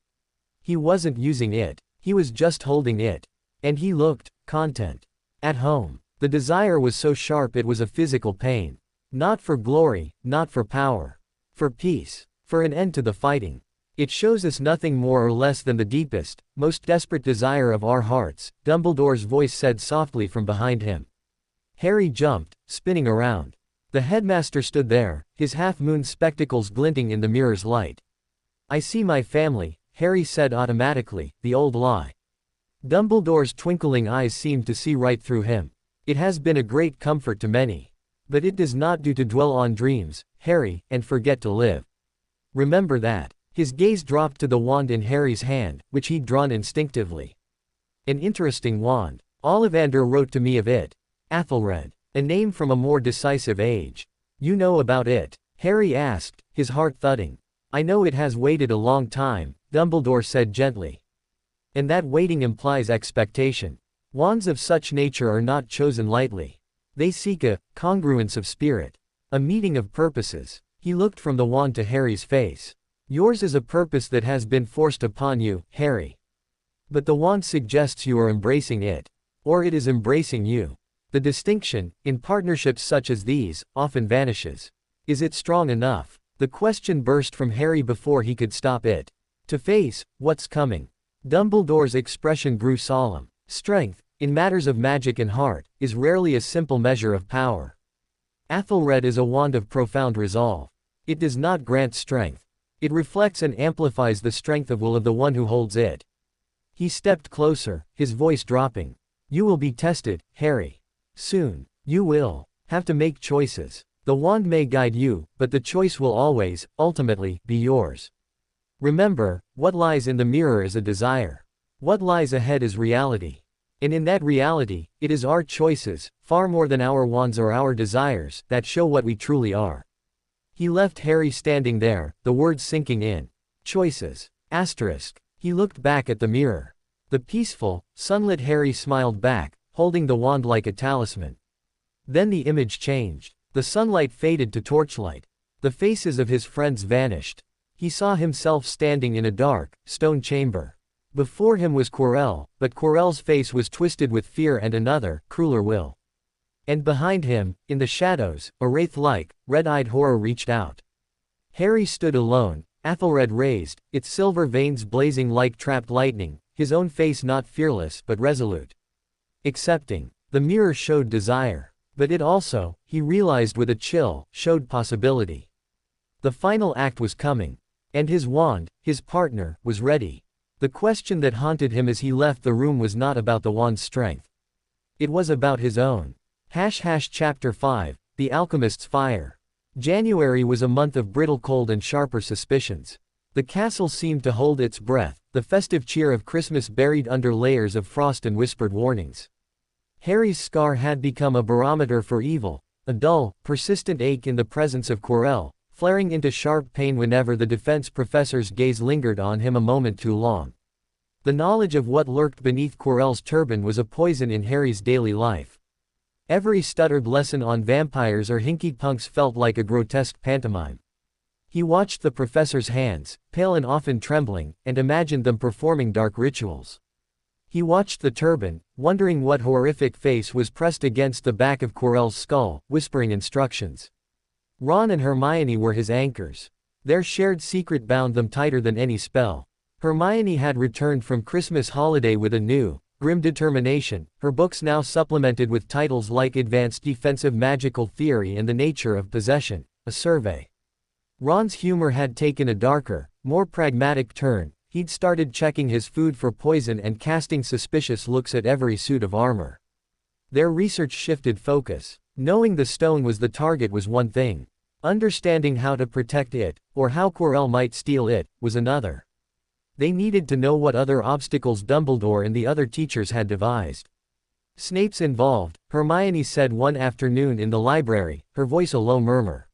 S2: He wasn't using it. He was just holding it. And he looked content. At home. The desire was so sharp it was a physical pain. Not for glory, not for power. For peace. For an end to the fighting. It shows us nothing more or less than the deepest, most desperate desire of our hearts, Dumbledore's voice said softly from behind him. Harry jumped, spinning around. The headmaster stood there, his half-moon spectacles glinting in the mirror's light. "I see my family," Harry said automatically, the old lie. Dumbledore's twinkling eyes seemed to see right through him. "It has been a great comfort to many. But it does not do to dwell on dreams, Harry, and forget to live. Remember that." His gaze dropped to the wand in Harry's hand, which he'd drawn instinctively. "An interesting wand. Ollivander wrote to me of it. Athelred. A name from a more decisive age. You know about it?" Harry asked, his heart thudding. "I know it has waited a long time," Dumbledore said gently. "And that waiting implies expectation. Wands of such nature are not chosen lightly. They seek a congruence of spirit. A meeting of purposes." He looked from the wand to Harry's face. Yours is a purpose that has been forced upon you, Harry. But the wand suggests you are embracing it. Or it is embracing you. The distinction, in partnerships such as these, often vanishes. Is it strong enough? The question burst from Harry before he could stop it. To face what's coming. Dumbledore's expression grew solemn. Strength, in matters of magic and heart, is rarely a simple measure of power. Athelred is a wand of profound resolve. It does not grant strength. It reflects and amplifies the strength of will of the one who holds it. He stepped closer, his voice dropping. You will be tested, Harry. Soon. You will have to make choices. The wand may guide you, but the choice will always, ultimately, be yours. Remember, what lies in the mirror is a desire. What lies ahead is reality. And in that reality, it is our choices, far more than our wands or our desires, that show what we truly are. He left Harry standing there, the words sinking in. Choices. Asterisk. He looked back at the mirror. The peaceful, sunlit Harry smiled back, holding the wand like a talisman. Then the image changed. The sunlight faded to torchlight. The faces of his friends vanished. He saw himself standing in a dark, stone chamber. Before him was Quirrell, but Quirrell's face was twisted with fear and another, crueler will. And behind him, in the shadows, a wraith-like, red-eyed horror reached out. Harry stood alone, Athelred raised, its silver veins blazing like trapped lightning, his own face not fearless but resolute. Accepting. The mirror showed desire. But it also, he realized with a chill, showed possibility. The final act was coming. And his wand, his partner, was ready. The question that haunted him as he left the room was not about the wand's strength. It was about his own. Chapter 5, The Alchemist's Fire. January was a month of brittle cold and sharper suspicions. The castle seemed to hold its breath, the festive cheer of Christmas buried under layers of frost and whispered warnings. Harry's scar had become a barometer for evil, a dull, persistent ache in the presence of Quirrell, flaring into sharp pain whenever the defense professor's gaze lingered on him a moment too long. The knowledge of what lurked beneath Quirrell's turban was a poison in Harry's daily life. Every stuttered lesson on vampires or hinky-punks felt like a grotesque pantomime. He watched the professor's hands, pale and often trembling, and imagined them performing dark rituals. He watched the turban, wondering what horrific face was pressed against the back of Quirrell's skull, whispering instructions. Ron and Hermione were his anchors. Their shared secret bound them tighter than any spell. Hermione had returned from Christmas holiday with a new, grim determination, her books now supplemented with titles like Advanced Defensive Magical Theory and The Nature of Possession, a survey. Ron's humor had taken a darker, more pragmatic turn. He'd started checking his food for poison and casting suspicious looks at every suit of armor. Their research shifted focus. Knowing the stone was the target was one thing. Understanding how to protect it, or how Quirrell might steal it, was another. They needed to know what other obstacles Dumbledore and the other teachers had devised. Snape's involved, Hermione said one afternoon in the library, her voice a low murmur.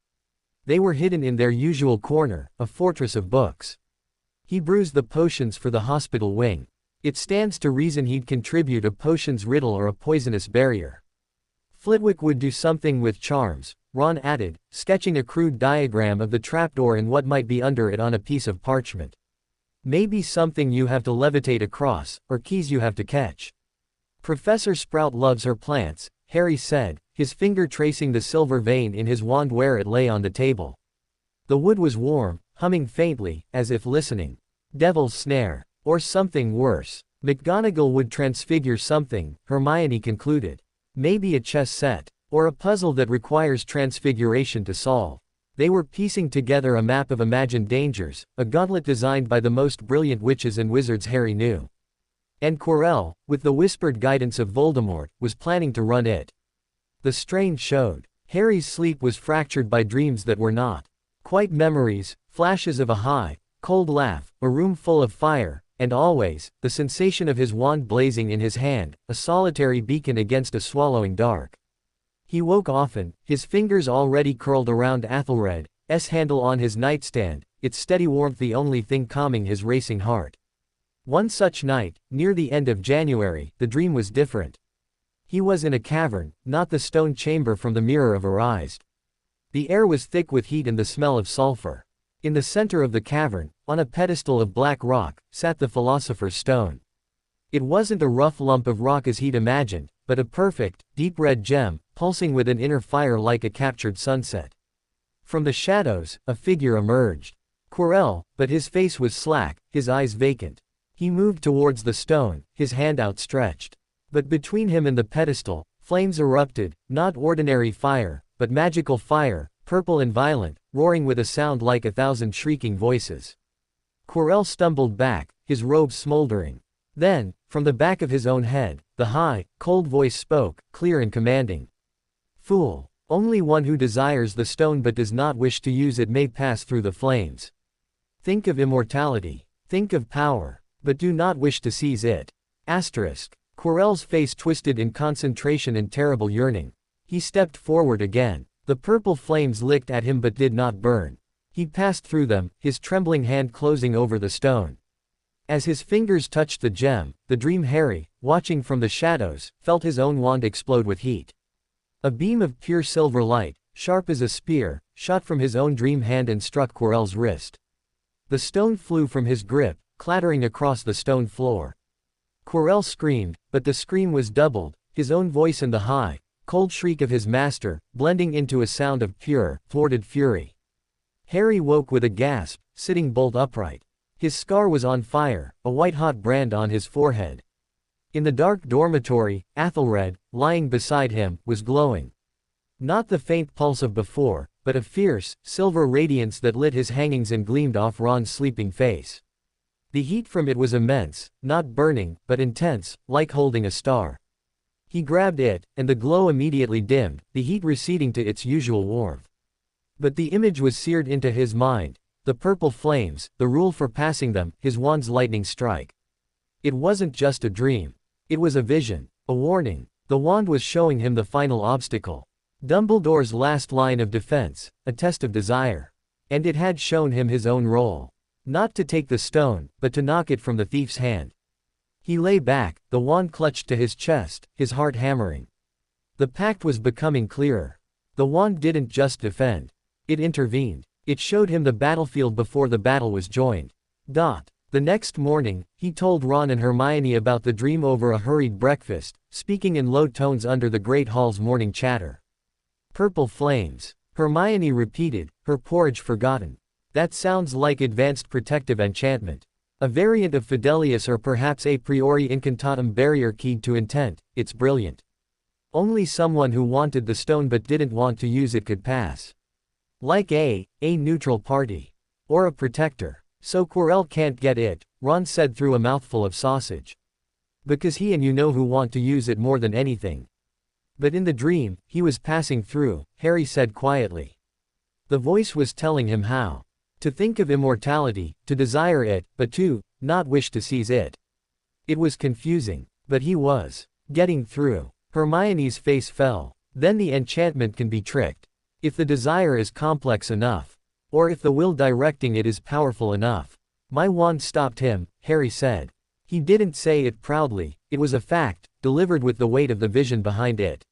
S2: They were hidden in their usual corner, a fortress of books. He brews the potions for the hospital wing. It stands to reason he'd contribute a potions riddle or a poisonous barrier. Flitwick would do something with charms, Ron added, sketching a crude diagram of the trapdoor and what might be under it on a piece of parchment. Maybe something you have to levitate across, or keys you have to catch. Professor Sprout loves her plants, Harry said, his finger tracing the silver vein in his wand where it lay on the table. The wood was warm, humming faintly, as if listening. Devil's snare. Or something worse. McGonagall would transfigure something, Hermione concluded. Maybe a chess set. Or a puzzle that requires transfiguration to solve. They were piecing together a map of imagined dangers, a gauntlet designed by the most brilliant witches and wizards Harry knew. And Quirrell, with the whispered guidance of Voldemort, was planning to run it. The strain showed. Harry's sleep was fractured by dreams that were not quite memories, flashes of a high, cold laugh, a room full of fire, and always, the sensation of his wand blazing in his hand, a solitary beacon against a swallowing dark. He woke often, his fingers already curled around Athelred's handle on his nightstand, its steady warmth the only thing calming his racing heart. One such night, near the end of January, the dream was different. He was in a cavern, not the stone chamber from the Mirror of Erised. The air was thick with heat and the smell of sulfur. In the center of the cavern, on a pedestal of black rock, sat the philosopher's stone. It wasn't a rough lump of rock as he'd imagined, but a perfect, deep red gem, pulsing with an inner fire like a captured sunset. From the shadows, a figure emerged. Quirrell, but his face was slack, his eyes vacant. He moved towards the stone, his hand outstretched. But between him and the pedestal, flames erupted, not ordinary fire, but magical fire, purple and violent, roaring with a sound like 1,000 shrieking voices. Quirrell stumbled back, his robes smoldering. Then, from the back of his own head, the high, cold voice spoke, clear and commanding. Fool! Only one who desires the stone but does not wish to use it may pass through the flames. Think of immortality. Think of power. But do not wish to seize it. Asterisk. Quirrell's face twisted in concentration and terrible yearning. He stepped forward again. The purple flames licked at him but did not burn. He passed through them, his trembling hand closing over the stone. As his fingers touched the gem, the dream Harry, watching from the shadows, felt his own wand explode with heat. A beam of pure silver light, sharp as a spear, shot from his own dream hand and struck Quirrell's wrist. The stone flew from his grip, clattering across the stone floor. Quirrell screamed, but the scream was doubled, his own voice and the high, cold shriek of his master, blending into a sound of pure, thwarted fury. Harry woke with a gasp, sitting bolt upright. His scar was on fire, a white-hot brand on his forehead. In the dark dormitory, Athelred, lying beside him, was glowing. Not the faint pulse of before, but a fierce, silver radiance that lit his hangings and gleamed off Ron's sleeping face. The heat from it was immense, not burning, but intense, like holding a star. He grabbed it, and the glow immediately dimmed, the heat receding to its usual warmth. But the image was seared into his mind, the purple flames, the rule for passing them, his wand's lightning strike. It wasn't just a dream. It was a vision, a warning. The wand was showing him the final obstacle. Dumbledore's last line of defense, a test of desire. And it had shown him his own role. Not to take the stone, but to knock it from the thief's hand. He lay back, the wand clutched to his chest, his heart hammering. The pact was becoming clearer. The wand didn't just defend. It intervened. It showed him the battlefield before the battle was joined. The next morning, he told Ron and Hermione about the dream over a hurried breakfast, speaking in low tones under the Great Hall's morning chatter. Purple flames. Hermione repeated, her porridge forgotten. That sounds like advanced protective enchantment. A variant of Fidelius or perhaps a priori incantatum barrier keyed to intent. It's brilliant. Only someone who wanted the stone but didn't want to use it could pass. Like a neutral party. Or a protector. So Quirrell can't get it, Ron said through a mouthful of sausage. Because he and you know who want to use it more than anything. But in the dream, he was passing through, Harry said quietly. The voice was telling him how. To think of immortality, to desire it, but to not wish to seize it. It was confusing, but he was getting through. Hermione's face fell. Then the enchantment can be tricked. If the desire is complex enough. Or if the will directing it is powerful enough. My wand stopped him, Harry said. He didn't say it proudly, it was a fact, delivered with the weight of the vision behind it.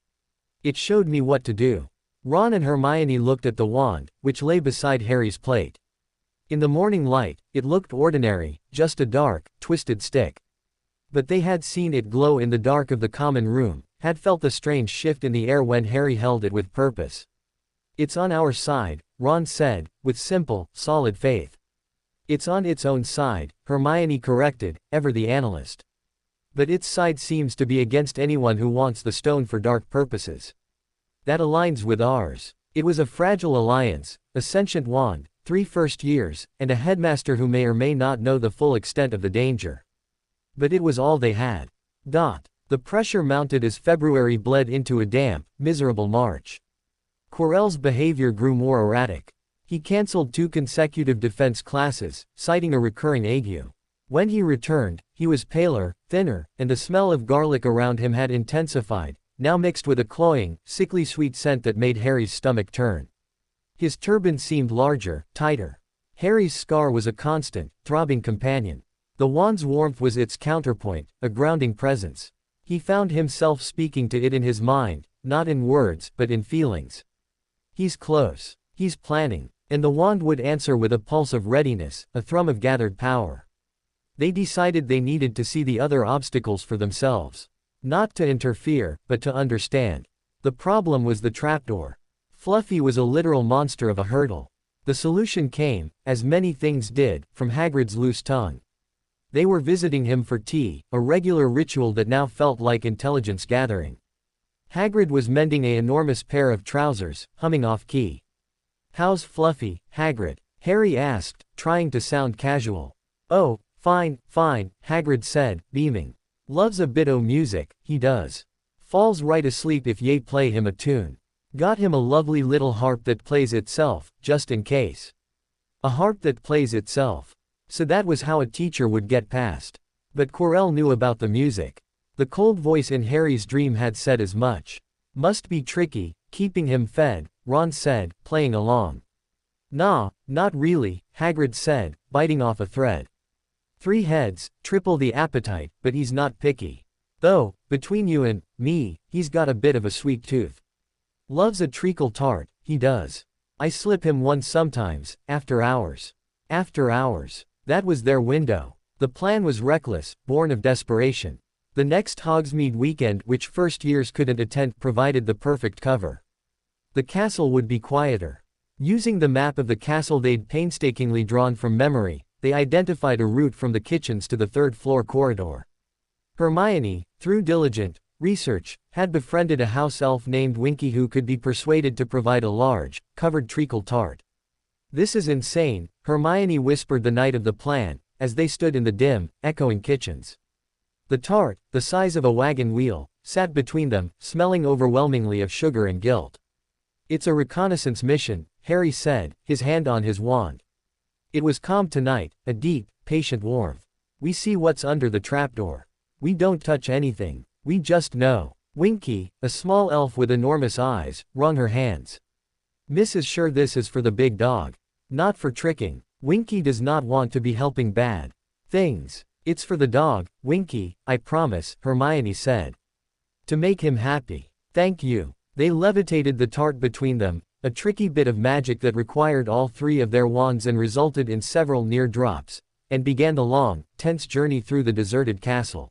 S2: It showed me what to do. Ron and Hermione looked at the wand, which lay beside Harry's plate. In the morning light, it looked ordinary, just a dark, twisted stick. But they had seen it glow in the dark of the common room, had felt the strange shift in the air when Harry held it with purpose. It's on our side, Ron said, with simple, solid faith. It's on its own side, Hermione corrected, ever the analyst. But its side seems to be against anyone who wants the stone for dark purposes. That aligns with ours. It was a fragile alliance, a sentient wand, 3 first years, and a headmaster who may or may not know the full extent of the danger. But it was all they had. The pressure mounted as February bled into a damp, miserable March. Quirrell's behavior grew more erratic. He cancelled 2 consecutive defense classes, citing a recurring ague. When he returned, he was paler, thinner, and the smell of garlic around him had intensified, now mixed with a cloying, sickly sweet scent that made Harry's stomach turn. His turban seemed larger, tighter. Harry's scar was a constant, throbbing companion. The wand's warmth was its counterpoint, a grounding presence. He found himself speaking to it in his mind, not in words, but in feelings. He's close. He's planning. And the wand would answer with a pulse of readiness, a thrum of gathered power. They decided they needed to see the other obstacles for themselves. Not to interfere, but to understand. The problem was the trapdoor. Fluffy was a literal monster of a hurdle. The solution came, as many things did, from Hagrid's loose tongue. They were visiting him for tea, a regular ritual that now felt like intelligence gathering. Hagrid was mending an enormous pair of trousers, humming off-key. "How's Fluffy, Hagrid?" Harry asked, trying to sound casual. "Oh, fine, fine," Hagrid said, beaming. "Loves a bit o' music, he does. Falls right asleep if ye play him a tune. Got him a lovely little harp that plays itself, just in case." A harp that plays itself. So that was how a teacher would get past. But Quirrell knew about the music. The cold voice in Harry's dream had said as much. "Must be tricky, keeping him fed," Ron said, playing along. "Nah, not really," Hagrid said, biting off a thread. "3 heads, triple the appetite, but he's not picky. Though, between you and me, he's got a bit of a sweet tooth. Loves a treacle tart, he does. I slip him one sometimes, after hours." After hours. That was their window. The plan was reckless, born of desperation. The next Hogsmeade weekend, which first years couldn't attend, provided the perfect cover. The castle would be quieter. Using the map of the castle they'd painstakingly drawn from memory, they identified a route from the kitchens to the third-floor corridor. Hermione, through diligent research, had befriended a house elf named Winky who could be persuaded to provide a large, covered treacle tart. "This is insane," Hermione whispered the night of the plan, as they stood in the dim, echoing kitchens. The tart, the size of a wagon wheel, sat between them, smelling overwhelmingly of sugar and guilt. "It's a reconnaissance mission," Harry said, his hand on his wand. It was calm tonight, a deep, patient warmth. "We see what's under the trapdoor. We don't touch anything. We just know." Winky, a small elf with enormous eyes, wrung her hands. "Miss is sure this is for the big dog. Not for tricking. Winky does not want to be helping bad things. It's for the dog, Winky, I promise," Hermione said. "To make him happy. Thank you." They levitated the tart between them, a tricky bit of magic that required all 3 of their wands and resulted in several near drops, and began the long, tense journey through the deserted castle.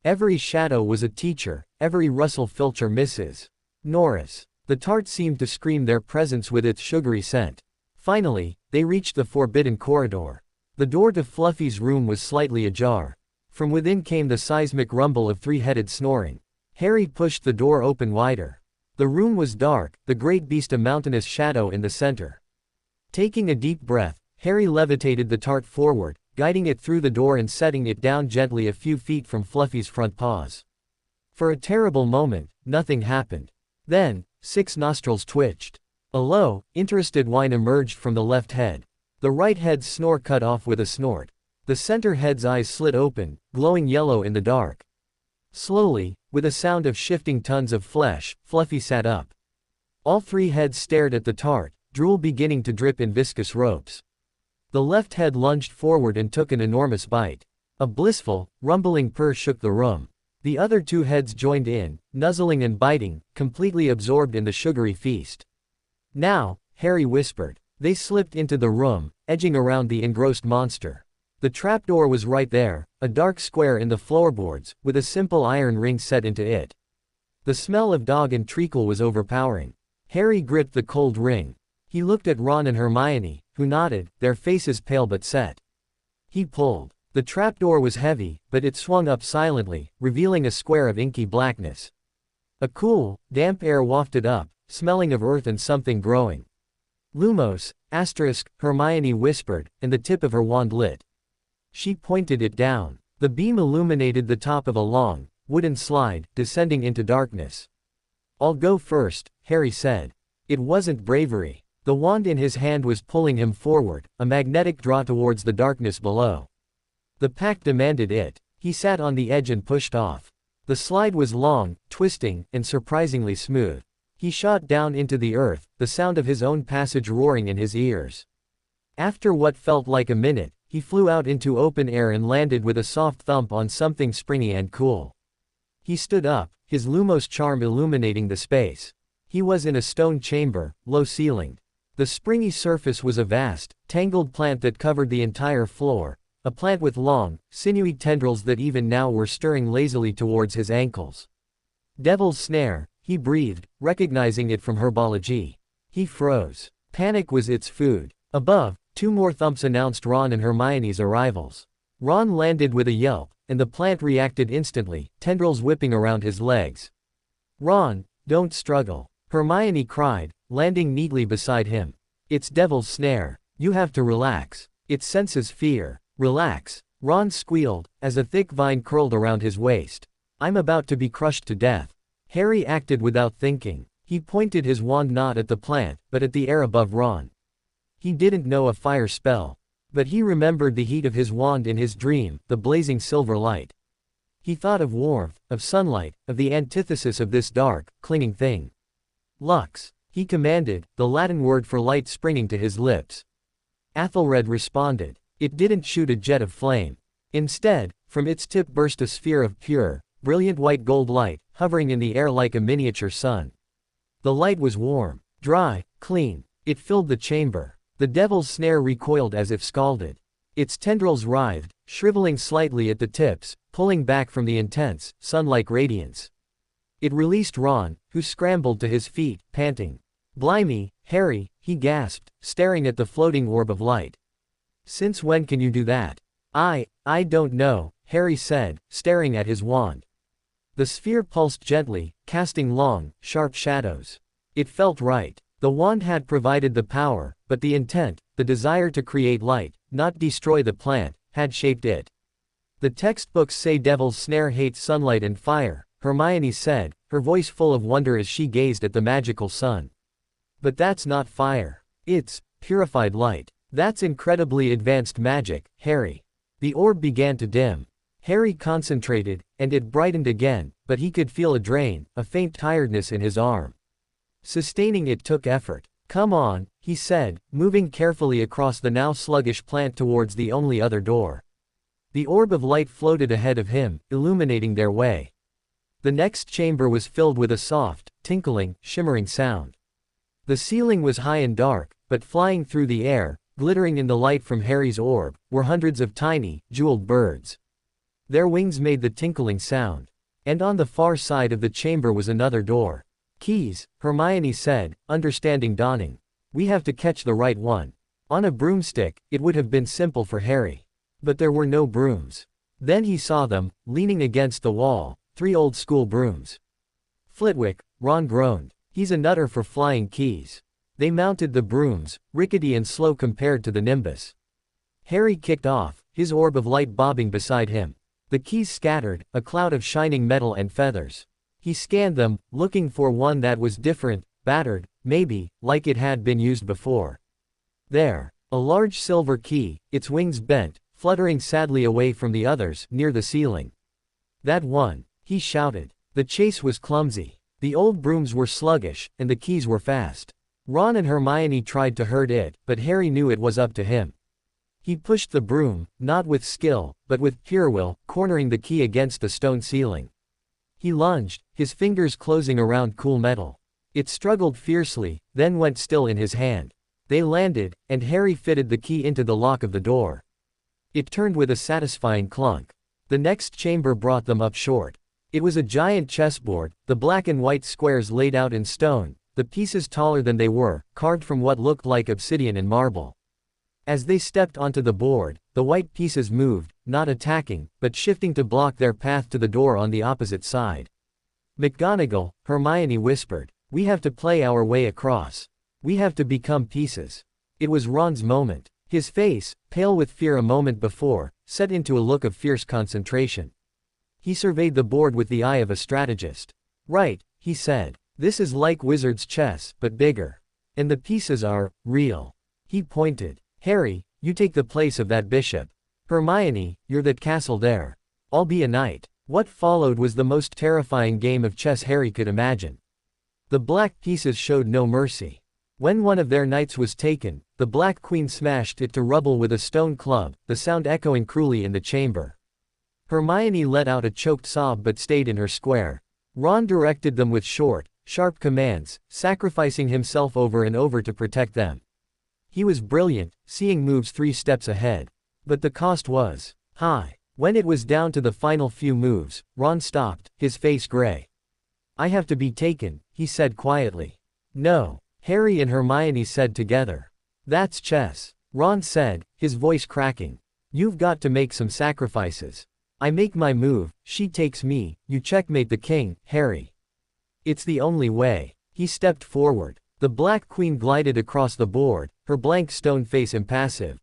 S2: Every shadow was a teacher, every Russell Filcher Mrs. Norris. The tart seemed to scream their presence with its sugary scent. Finally, they reached the forbidden corridor. The door to Fluffy's room was slightly ajar. From within came the seismic rumble of 3-headed snoring. Harry pushed the door open wider. The room was dark, the great beast a mountainous shadow in the center. Taking a deep breath, Harry levitated the tart forward, guiding it through the door and setting it down gently a few feet from Fluffy's front paws. For a terrible moment, nothing happened. Then, 6 nostrils twitched. A low, interested whine emerged from the left head. The right head's snore cut off with a snort. The center head's eyes slit open, glowing yellow in the dark. Slowly, with a sound of shifting tons of flesh, Fluffy sat up. All 3 heads stared at the tart, drool beginning to drip in viscous ropes. The left head lunged forward and took an enormous bite. A blissful, rumbling purr shook the room. The other 2 heads joined in, nuzzling and biting, completely absorbed in the sugary feast. "Now," Harry whispered. They slipped into the room, edging around the engrossed monster. The trapdoor was right there, a dark square in the floorboards, with a simple iron ring set into it. The smell of dog and treacle was overpowering. Harry gripped the cold ring. He looked at Ron and Hermione, who nodded, their faces pale but set. He pulled. The trapdoor was heavy, but it swung up silently, revealing a square of inky blackness. A cool, damp air wafted up, smelling of earth and something growing. "Lumos, asterisk," Hermione whispered, and the tip of her wand lit. She pointed it down. The beam illuminated the top of a long, wooden slide, descending into darkness. "I'll go first," Harry said. It wasn't bravery. The wand in his hand was pulling him forward, a magnetic draw towards the darkness below. The pact demanded it. He sat on the edge and pushed off. The slide was long, twisting, and surprisingly smooth. He shot down into the earth, the sound of his own passage roaring in his ears. After what felt like a minute, he flew out into open air and landed with a soft thump on something springy and cool. He stood up, his Lumos charm illuminating the space. He was in a stone chamber, low-ceilinged. The springy surface was a vast, tangled plant that covered the entire floor, a plant with long, sinewy tendrils that even now were stirring lazily towards his ankles. Devil's snare, he breathed, recognizing it from herbology. He froze. Panic was its food. Above, 2 more thumps announced Ron and Hermione's arrivals. Ron landed with a yelp, and the plant reacted instantly, tendrils whipping around his legs. "Ron, don't struggle," Hermione cried, landing neatly beside him. "It's Devil's snare. You have to relax. It senses fear. Relax." Ron squealed, as a thick vine curled around his waist. "I'm about to be crushed to death." Harry acted without thinking. He pointed his wand not at the plant, but at the air above Ron. He didn't know a fire spell. But he remembered the heat of his wand in his dream, the blazing silver light. He thought of warmth, of sunlight, of the antithesis of this dark, clinging thing. "Lux," he commanded, the Latin word for light springing to his lips. Athelred responded. It didn't shoot a jet of flame. Instead, from its tip burst a sphere of pure, brilliant white gold light, hovering in the air like a miniature sun. The light was warm, dry, clean. It filled the chamber. The Devil's snare recoiled as if scalded. Its tendrils writhed, shriveling slightly at the tips, pulling back from the intense, sun-like radiance. It released Ron, who scrambled to his feet, panting. "Blimey, Harry," he gasped, staring at the floating orb of light. "Since when can you do that?" I don't know," Harry said, staring at his wand. The sphere pulsed gently, casting long, sharp shadows. It felt right. The wand had provided the power, but the intent, the desire to create light, not destroy the plant, had shaped it. "The textbooks say Devil's snare hates sunlight and fire," Hermione said, her voice full of wonder as she gazed at the magical sun. "But that's not fire. It's purified light. That's incredibly advanced magic, Harry." The orb began to dim. Harry concentrated, and it brightened again, but he could feel a drain, a faint tiredness in his arm. Sustaining it took effort. "Come on," he said, moving carefully across the now sluggish plant towards the only other door. The orb of light floated ahead of him, illuminating their way. The next chamber was filled with a soft, tinkling, shimmering sound. The ceiling was high and dark, but flying through the air, glittering in the light from Harry's orb, were hundreds of tiny, jeweled birds. Their wings made the tinkling sound. And on the far side of the chamber was another door. "Keys," Hermione said, understanding dawning. "We have to catch the right one." On a broomstick, it would have been simple for Harry. But there were no brooms. Then he saw them, leaning against the wall, 3 old school brooms. "Flitwick," Ron groaned. "He's a nutter for flying keys." They mounted the brooms, rickety and slow compared to the Nimbus. Harry kicked off, his orb of light bobbing beside him. The keys scattered, a cloud of shining metal and feathers. He scanned them, looking for one that was different, battered, maybe, like it had been used before. There, a large silver key, its wings bent, fluttering sadly away from the others, near the ceiling. "That one," he shouted. The chase was clumsy. The old brooms were sluggish, and the keys were fast. Ron and Hermione tried to hurt it, but Harry knew it was up to him. He pushed the broom, not with skill, but with pure will, cornering the key against the stone ceiling. He lunged, his fingers closing around cool metal. It struggled fiercely, then went still in his hand. They landed, and Harry fitted the key into the lock of the door. It turned with a satisfying clunk. The next chamber brought them up short. It was a giant chessboard, the black and white squares laid out in stone, the pieces taller than they were, carved from what looked like obsidian and marble. As they stepped onto the board, the white pieces moved, not attacking, but shifting to block their path to the door on the opposite side. "McGonagall," Hermione whispered, "we have to play our way across. We have to become pieces." It was Ron's moment. His face, pale with fear a moment before, set into a look of fierce concentration. He surveyed the board with the eye of a strategist. "Right," he said. "This is like wizard's chess, but bigger. And the pieces are real." He pointed. "Harry, you take the place of that bishop. Hermione, you're that castle there. I'll be a knight." What followed was the most terrifying game of chess Harry could imagine. The black pieces showed no mercy. When one of their knights was taken, the Black Queen smashed it to rubble with a stone club, the sound echoing cruelly in the chamber. Hermione let out a choked sob but stayed in her square. Ron directed them with short, sharp commands, sacrificing himself over and over to protect them. He was brilliant, seeing moves 3 steps ahead. But the cost was high. When it was down to the final few moves, Ron stopped, his face gray. "I have to be taken," he said quietly. "No," Harry and Hermione said together. "That's chess," Ron said, his voice cracking. "You've got to make some sacrifices. I make my move, she takes me, you checkmate the king, Harry. It's the only way." He stepped forward. The Black Queen glided across the board, her blank stone face impassive.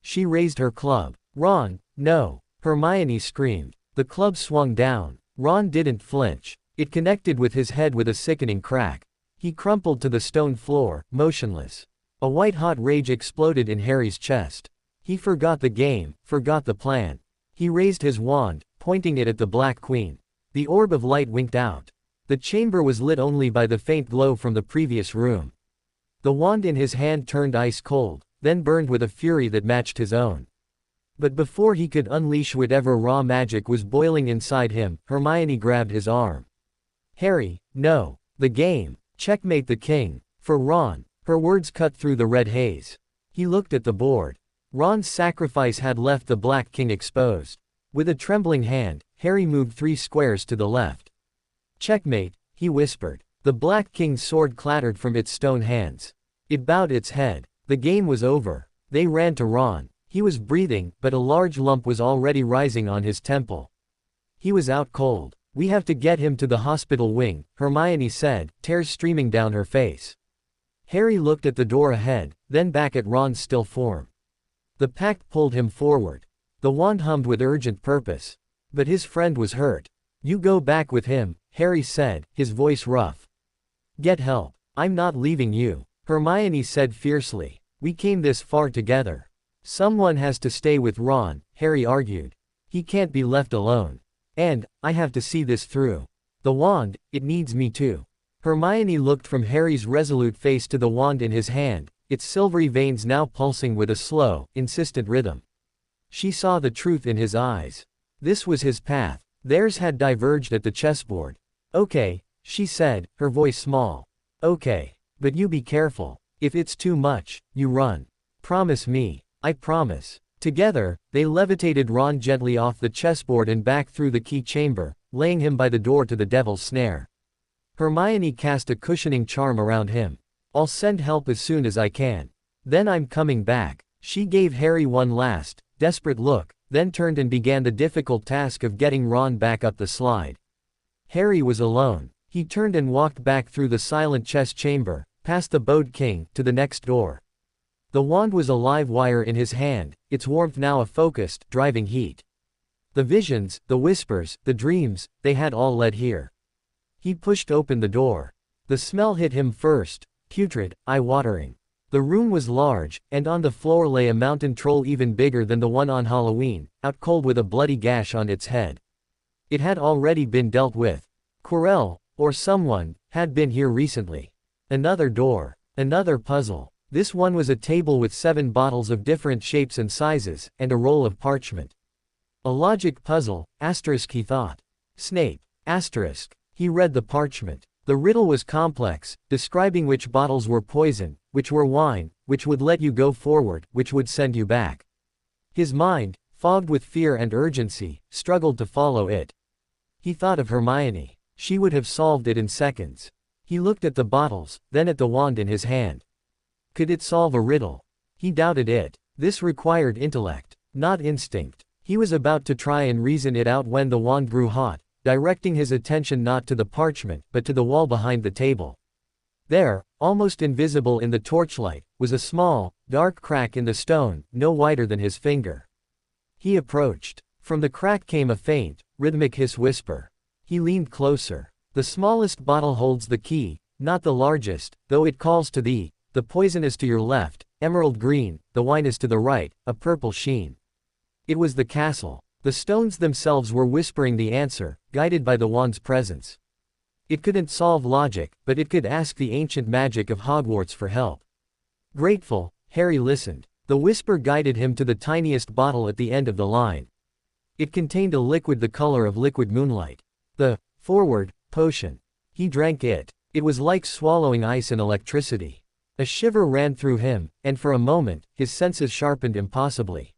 S2: She raised her club. "Ron, no!" Hermione screamed. The club swung down. Ron didn't flinch. It connected with his head with a sickening crack. He crumpled to the stone floor, motionless. A white-hot rage exploded in Harry's chest. He forgot the game, forgot the plan. He raised his wand, pointing it at the Black Queen. The orb of light winked out. The chamber was lit only by the faint glow from the previous room. The wand in his hand turned ice cold, then burned with a fury that matched his own. But before he could unleash whatever raw magic was boiling inside him, Hermione grabbed his arm. "Harry, no. The game. Checkmate the king." For Ron, her words cut through the red haze. He looked at the board. Ron's sacrifice had left the Black King exposed. With a trembling hand, Harry moved 3 squares to the left. "Checkmate," he whispered. The Black King's sword clattered from its stone hands. It bowed its head. The game was over. They ran to Ron. He was breathing, but a large lump was already rising on his temple. He was out cold. "We have to get him to the hospital wing," Hermione said, tears streaming down her face. Harry looked at the door ahead, then back at Ron's still form. The pact pulled him forward. The wand hummed with urgent purpose. But his friend was hurt. "You go back with him," Harry said, his voice rough. "Get help. I'm not leaving you," Hermione said fiercely. "We came this far together." "Someone has to stay with Ron," Harry argued. "He can't be left alone. And, I have to see this through. The wand, it needs me too." Hermione looked from Harry's resolute face to the wand in his hand, its silvery veins now pulsing with a slow, insistent rhythm. She saw the truth in his eyes. This was his path. Theirs had diverged at the chessboard. "Okay," she said, her voice small. "Okay. But you be careful. If it's too much, you run. Promise me." "I promise." Together, they levitated Ron gently off the chessboard and back through the key chamber, laying him by the door to the Devil's Snare. Hermione cast a cushioning charm around him. "I'll send help as soon as I can. Then I'm coming back." She gave Harry one last, desperate look, then turned and began the difficult task of getting Ron back up the slide. Harry was alone. He turned and walked back through the silent chess chamber, past the bowed king, to the next door. The wand was a live wire in his hand, its warmth now a focused, driving heat. The visions, the whispers, the dreams, they had all led here. He pushed open the door. The smell hit him first, putrid, eye-watering. The room was large, and on the floor lay a mountain troll even bigger than the one on Halloween, out cold with a bloody gash on its head. It had already been dealt with. Quirrell, or someone, had been here recently. Another door. Another puzzle. This one was a table with 7 bottles of different shapes and sizes, and a roll of parchment. A logic puzzle, asterisk he thought. Snape, asterisk. He read the parchment. The riddle was complex, describing which bottles were poison, which were wine, which would let you go forward, which would send you back. His mind, fogged with fear and urgency, struggled to follow it. He thought of Hermione. She would have solved it in seconds. He looked at the bottles, then at the wand in his hand. Could it solve a riddle? He doubted it. This required intellect, not instinct. He was about to try and reason it out when the wand grew hot, directing his attention not to the parchment, but to the wall behind the table. There, almost invisible in the torchlight, was a small, dark crack in the stone, no wider than his finger. He approached. From the crack came a faint, rhythmic hiss whisper. He leaned closer. "The smallest bottle holds the key, not the largest, though it calls to thee. The poison is to your left, emerald green, the wine is to the right, a purple sheen." It was the castle. The stones themselves were whispering the answer, guided by the wand's presence. It couldn't solve logic, but it could ask the ancient magic of Hogwarts for help. Grateful, Harry listened. The whisper guided him to the tiniest bottle at the end of the line. It contained a liquid the color of liquid moonlight. The forward potion. He drank it. It was like swallowing ice and electricity. A shiver ran through him, and for a moment, his senses sharpened impossibly.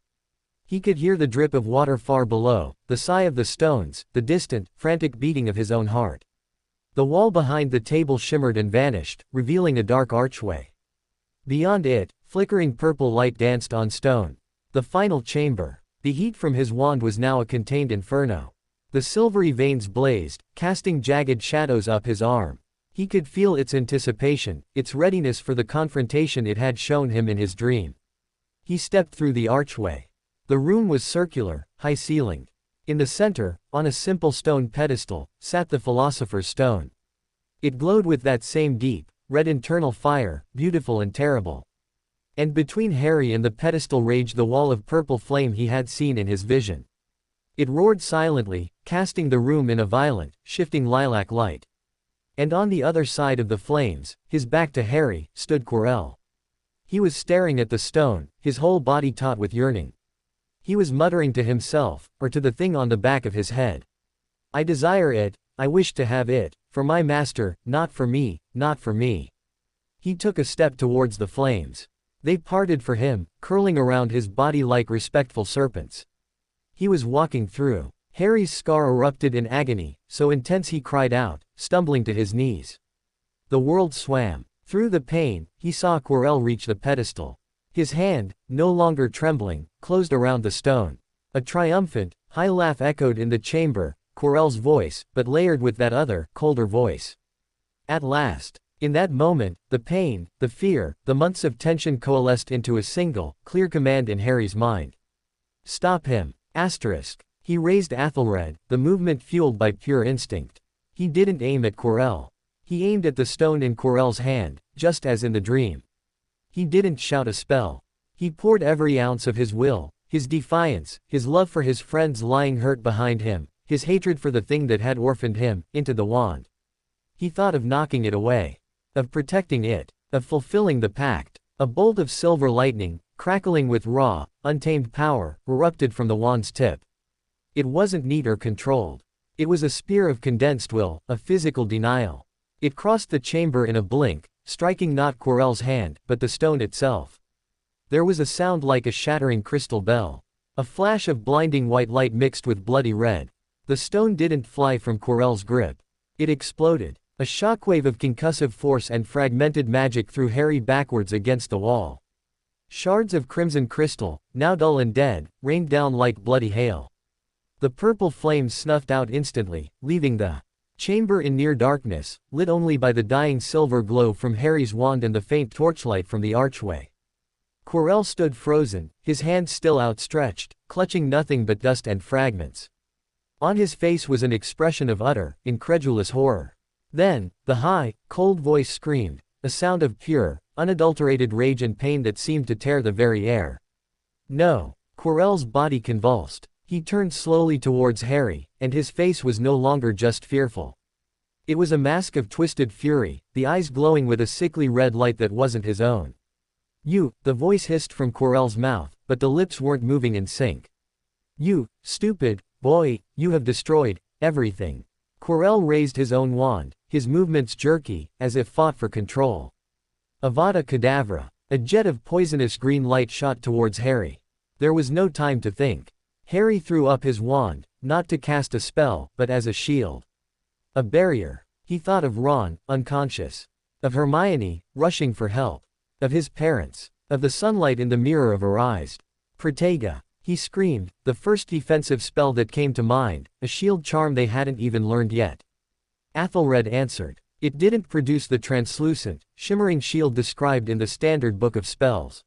S2: He could hear the drip of water far below, the sigh of the stones, the distant, frantic beating of his own heart. The wall behind the table shimmered and vanished, revealing a dark archway. Beyond it, flickering purple light danced on stone. The final chamber. The heat from his wand was now a contained inferno. The silvery veins blazed, casting jagged shadows up his arm. He could feel its anticipation, its readiness for the confrontation it had shown him in his dream. He stepped through the archway. The room was circular, high-ceilinged. In the center, on a simple stone pedestal, sat the Philosopher's Stone. It glowed with that same deep, red internal fire, beautiful and terrible. And between Harry and the pedestal raged the wall of purple flame he had seen in his vision. It roared silently, casting the room in a violent, shifting lilac light. And on the other side of the flames, his back to Harry, stood Quirrell. He was staring at the stone, his whole body taut with yearning. He was muttering to himself, or to the thing on the back of his head. I desire it, I wish to have it, for my master, not for me, not for me. He took a step towards the flames. They parted for him, curling around his body like respectful serpents. He was walking through. Harry's scar erupted in agony, so intense he cried out, stumbling to his knees. The world swam. Through the pain, he saw Quirrell reach the pedestal. His hand, no longer trembling, closed around the stone. A triumphant, high laugh echoed in the chamber, Quirrell's voice, but layered with that other, colder voice. At last. In that moment, the pain, the fear, the months of tension coalesced into a single, clear command in Harry's mind. Stop him. Asterisk. He raised Athelred, the movement fueled by pure instinct. He didn't aim at Quirrell. He aimed at the stone in Quirrell's hand, just as in the dream. He didn't shout a spell. He poured every ounce of his will, his defiance, his love for his friends lying hurt behind him, his hatred for the thing that had orphaned him, into the wand. He thought of knocking it away. Of protecting it. Of fulfilling the pact. A bolt of silver lightning, crackling with raw, untamed power, erupted from the wand's tip. It wasn't neat or controlled. It was a spear of condensed will, a physical denial. It crossed the chamber in a blink, striking not Quirrell's hand, but the stone itself. There was a sound like a shattering crystal bell. A flash of blinding white light mixed with bloody red. The stone didn't fly from Quirrell's grip. It exploded. A shockwave of concussive force and fragmented magic threw Harry backwards against the wall. Shards of crimson crystal, now dull and dead, rained down like bloody hail. The purple flames snuffed out instantly, leaving the chamber in near darkness, lit only by the dying silver glow from Harry's wand and the faint torchlight from the archway. Quirrell stood frozen, his hands still outstretched, clutching nothing but dust and fragments. On his face was an expression of utter, incredulous horror. Then, the high, cold voice screamed, a sound of pure, unadulterated rage and pain that seemed to tear the very air. No. Quirrell's body convulsed. He turned slowly towards Harry, and his face was no longer just fearful. It was a mask of twisted fury, the eyes glowing with a sickly red light that wasn't his own. You, the voice hissed from Quirrell's mouth, but the lips weren't moving in sync. You, stupid boy, you have destroyed everything. Quirrell raised his own wand, his movements jerky, as if fought for control. Avada Kedavra. A jet of poisonous green light shot towards Harry. There was no time to think. Harry threw up his wand, not to cast a spell, but as a shield. A barrier. He thought of Ron, unconscious. Of Hermione, rushing for help. Of his parents. Of the sunlight in the mirror of her eyes. Protega. He screamed, the first defensive spell that came to mind, a shield charm they hadn't even learned yet. Athelred answered. It didn't produce the translucent, shimmering shield described in the standard book of spells.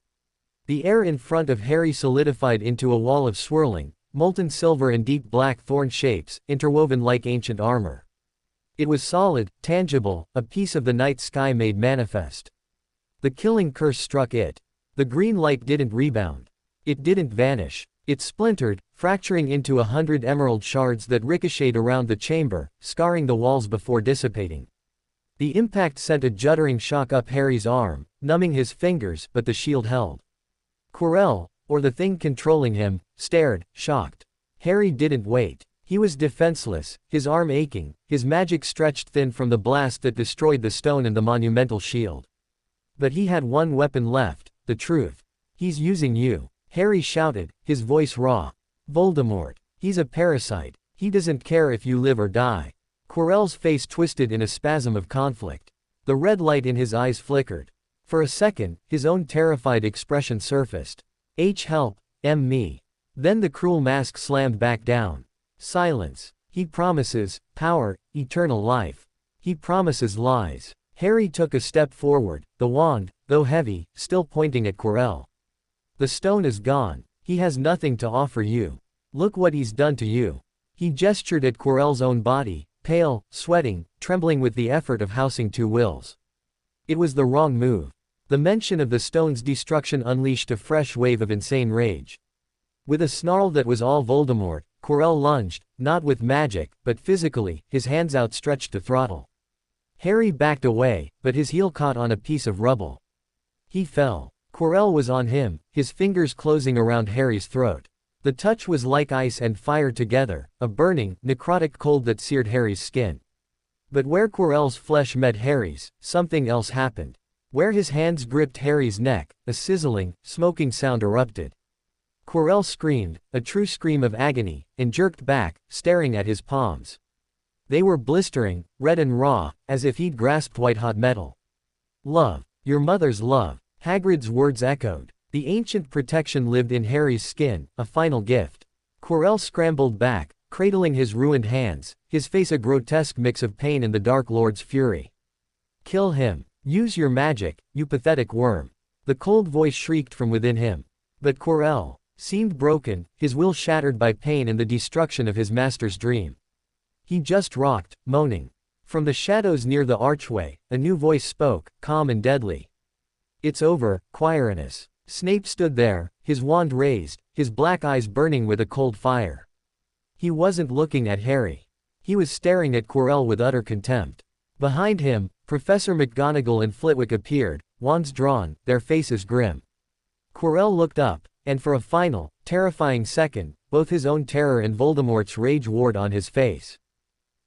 S2: The air in front of Harry solidified into a wall of swirling, molten silver and deep black thorn shapes, interwoven like ancient armor. It was solid, tangible, a piece of the night sky made manifest. The killing curse struck it. The green light didn't rebound. It didn't vanish. It splintered, fracturing into 100 emerald shards that ricocheted around the chamber, scarring the walls before dissipating. The impact sent a juddering shock up Harry's arm, numbing his fingers, but the shield held. Quirrell, or the thing controlling him, stared, shocked. Harry didn't wait. He was defenseless, his arm aching, his magic stretched thin from the blast that destroyed the stone and the monumental shield. But he had one weapon left, the truth. He's using you, Harry shouted, his voice raw. Voldemort. He's a parasite. He doesn't care if you live or die. Quirrell's face twisted in a spasm of conflict. The red light in his eyes flickered. For a second, his own terrified expression surfaced. Help, me. Then the cruel mask slammed back down. Silence. He promises power, eternal life. He promises lies. Harry took a step forward, the wand, though heavy, still pointing at Quirrell. The stone is gone. He has nothing to offer you. Look what he's done to you. He gestured at Quirrell's own body, pale, sweating, trembling with the effort of housing two wills. It was the wrong move. The mention of the stone's destruction unleashed a fresh wave of insane rage. With a snarl that was all Voldemort, Quirrell lunged, not with magic, but physically, his hands outstretched to throttle. Harry backed away, but his heel caught on a piece of rubble. He fell. Quirrell was on him, his fingers closing around Harry's throat. The touch was like ice and fire together, a burning, necrotic cold that seared Harry's skin. But where Quirrell's flesh met Harry's, something else happened. Where his hands gripped Harry's neck, a sizzling, smoking sound erupted. Quirrell screamed, a true scream of agony, and jerked back, staring at his palms. They were blistering, red and raw, as if he'd grasped white-hot metal. Love. Your mother's love. Hagrid's words echoed. The ancient protection lived in Harry's skin, a final gift. Quirrell scrambled back, cradling his ruined hands, his face a grotesque mix of pain and the Dark Lord's fury. Kill him. Use your magic, you pathetic worm. The cold voice shrieked from within him. But Quirrell seemed broken, his will shattered by pain and the destruction of his master's dream. He just rocked, moaning. From the shadows near the archway, a new voice spoke, calm and deadly. It's over, Quirinus. Snape stood there, his wand raised, his black eyes burning with a cold fire. He wasn't looking at Harry. He was staring at Quirrell with utter contempt. Behind him, Professor McGonagall and Flitwick appeared, wands drawn, their faces grim. Quirrell looked up, and for a final, terrifying second, both his own terror and Voldemort's rage warred on his face.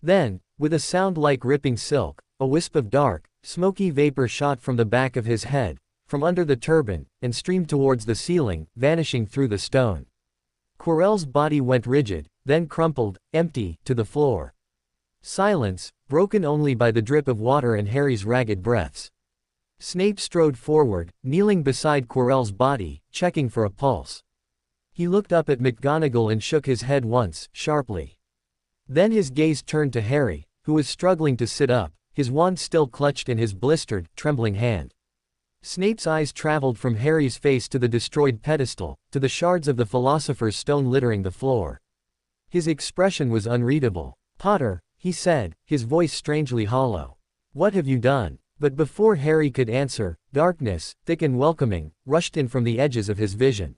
S2: Then, with a sound like ripping silk, a wisp of dark, smoky vapor shot from the back of his head, from under the turban, and streamed towards the ceiling, vanishing through the stone. Quirrell's body went rigid, then crumpled, empty, to the floor. Silence, broken only by the drip of water and Harry's ragged breaths. Snape strode forward, kneeling beside Quirrell's body, checking for a pulse. He looked up at McGonagall and shook his head once, sharply. Then his gaze turned to Harry, who was struggling to sit up, his wand still clutched in his blistered, trembling hand. Snape's eyes traveled from Harry's face to the destroyed pedestal, to the shards of the Philosopher's Stone littering the floor. His expression was unreadable. Potter, he said, his voice strangely hollow. What have you done? But before Harry could answer, darkness, thick and welcoming, rushed in from the edges of his vision.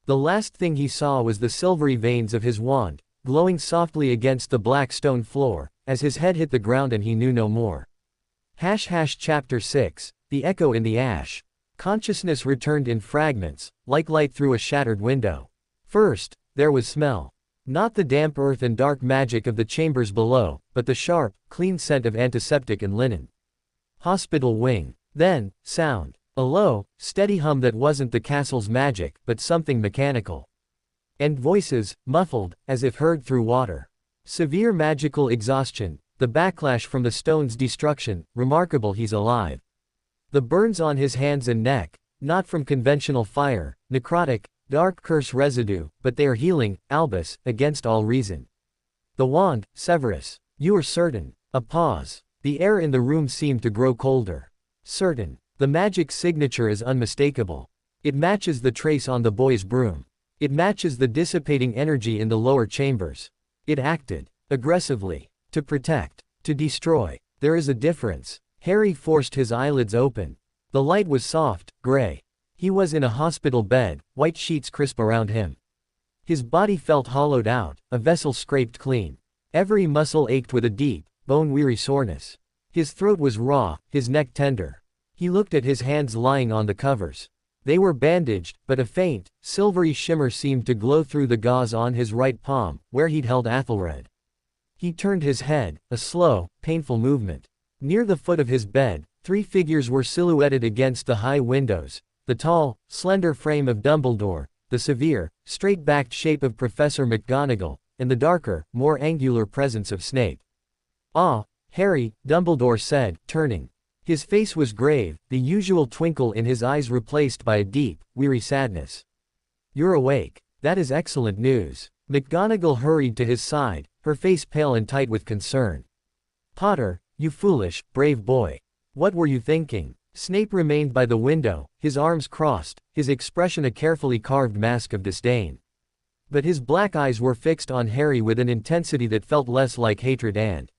S2: The last thing he saw was the silvery veins of his wand, glowing softly against the black stone floor, as his head hit the ground and he knew no more. Chapter 6, The Echo in the Ash. Consciousness returned in fragments, like light through a shattered window. First, there was smell. Not the damp earth and dark magic of the chambers below, but the sharp, clean scent of antiseptic and linen. Hospital wing. Then, sound. A low, steady hum that wasn't the castle's magic, but something mechanical. And voices, muffled, as if heard through water. Severe magical exhaustion, the backlash from the stone's destruction, remarkable he's alive. The burns on his hands and neck, not from conventional fire, necrotic, dark curse residue, but they are healing, Albus, against all reason. The wand, Severus. You are certain. A pause. The air in the room seemed to grow colder. Certain. The magic signature is unmistakable. It matches the trace on the boy's broom. It matches the dissipating energy in the lower chambers. It acted. Aggressively. To protect. To destroy. There is a difference. Harry forced his eyelids open. The light was soft, gray. He was in a hospital bed, white sheets crisp around him. His body felt hollowed out, a vessel scraped clean. Every muscle ached with a deep, bone-weary soreness. His throat was raw, his neck tender. He looked at his hands lying on the covers. They were bandaged, but a faint, silvery shimmer seemed to glow through the gauze on his right palm, where he'd held Athelred. He turned his head, a slow, painful movement. Near the foot of his bed, 3 figures were silhouetted against the high windows: the tall, slender frame of Dumbledore, the severe, straight-backed shape of Professor McGonagall, and the darker, more angular presence of Snape. "Ah, Harry," Dumbledore said, turning. His face was grave, the usual twinkle in his eyes replaced by a deep, weary sadness. "You're awake. That is excellent news." McGonagall hurried to his side, her face pale and tight with concern. "Potter, you foolish, brave boy. What were you thinking?" Snape remained by the window, his arms crossed, his expression a carefully carved mask of disdain. But his black eyes were fixed on Harry with an intensity that felt less like hatred and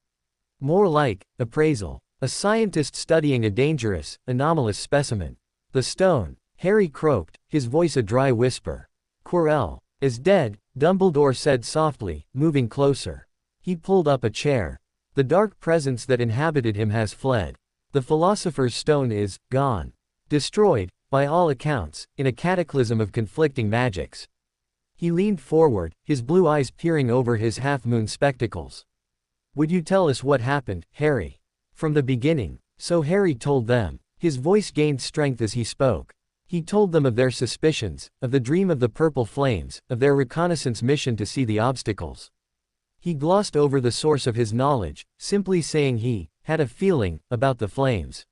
S2: more like appraisal. A scientist studying a dangerous, anomalous specimen. "The stone," Harry croaked, his voice a dry whisper. "Quirrell is dead," Dumbledore said softly, moving closer. He pulled up a chair. "The dark presence that inhabited him has fled. The Philosopher's Stone is gone. Destroyed, by all accounts, in a cataclysm of conflicting magics." He leaned forward, his blue eyes peering over his half-moon spectacles. "Would you tell us what happened, Harry? From the beginning?" So Harry told them. His voice gained strength as he spoke. He told them of their suspicions, of the dream of the purple flames, of their reconnaissance mission to see the obstacles. He glossed over the source of his knowledge, simply saying he had a feeling about the flames.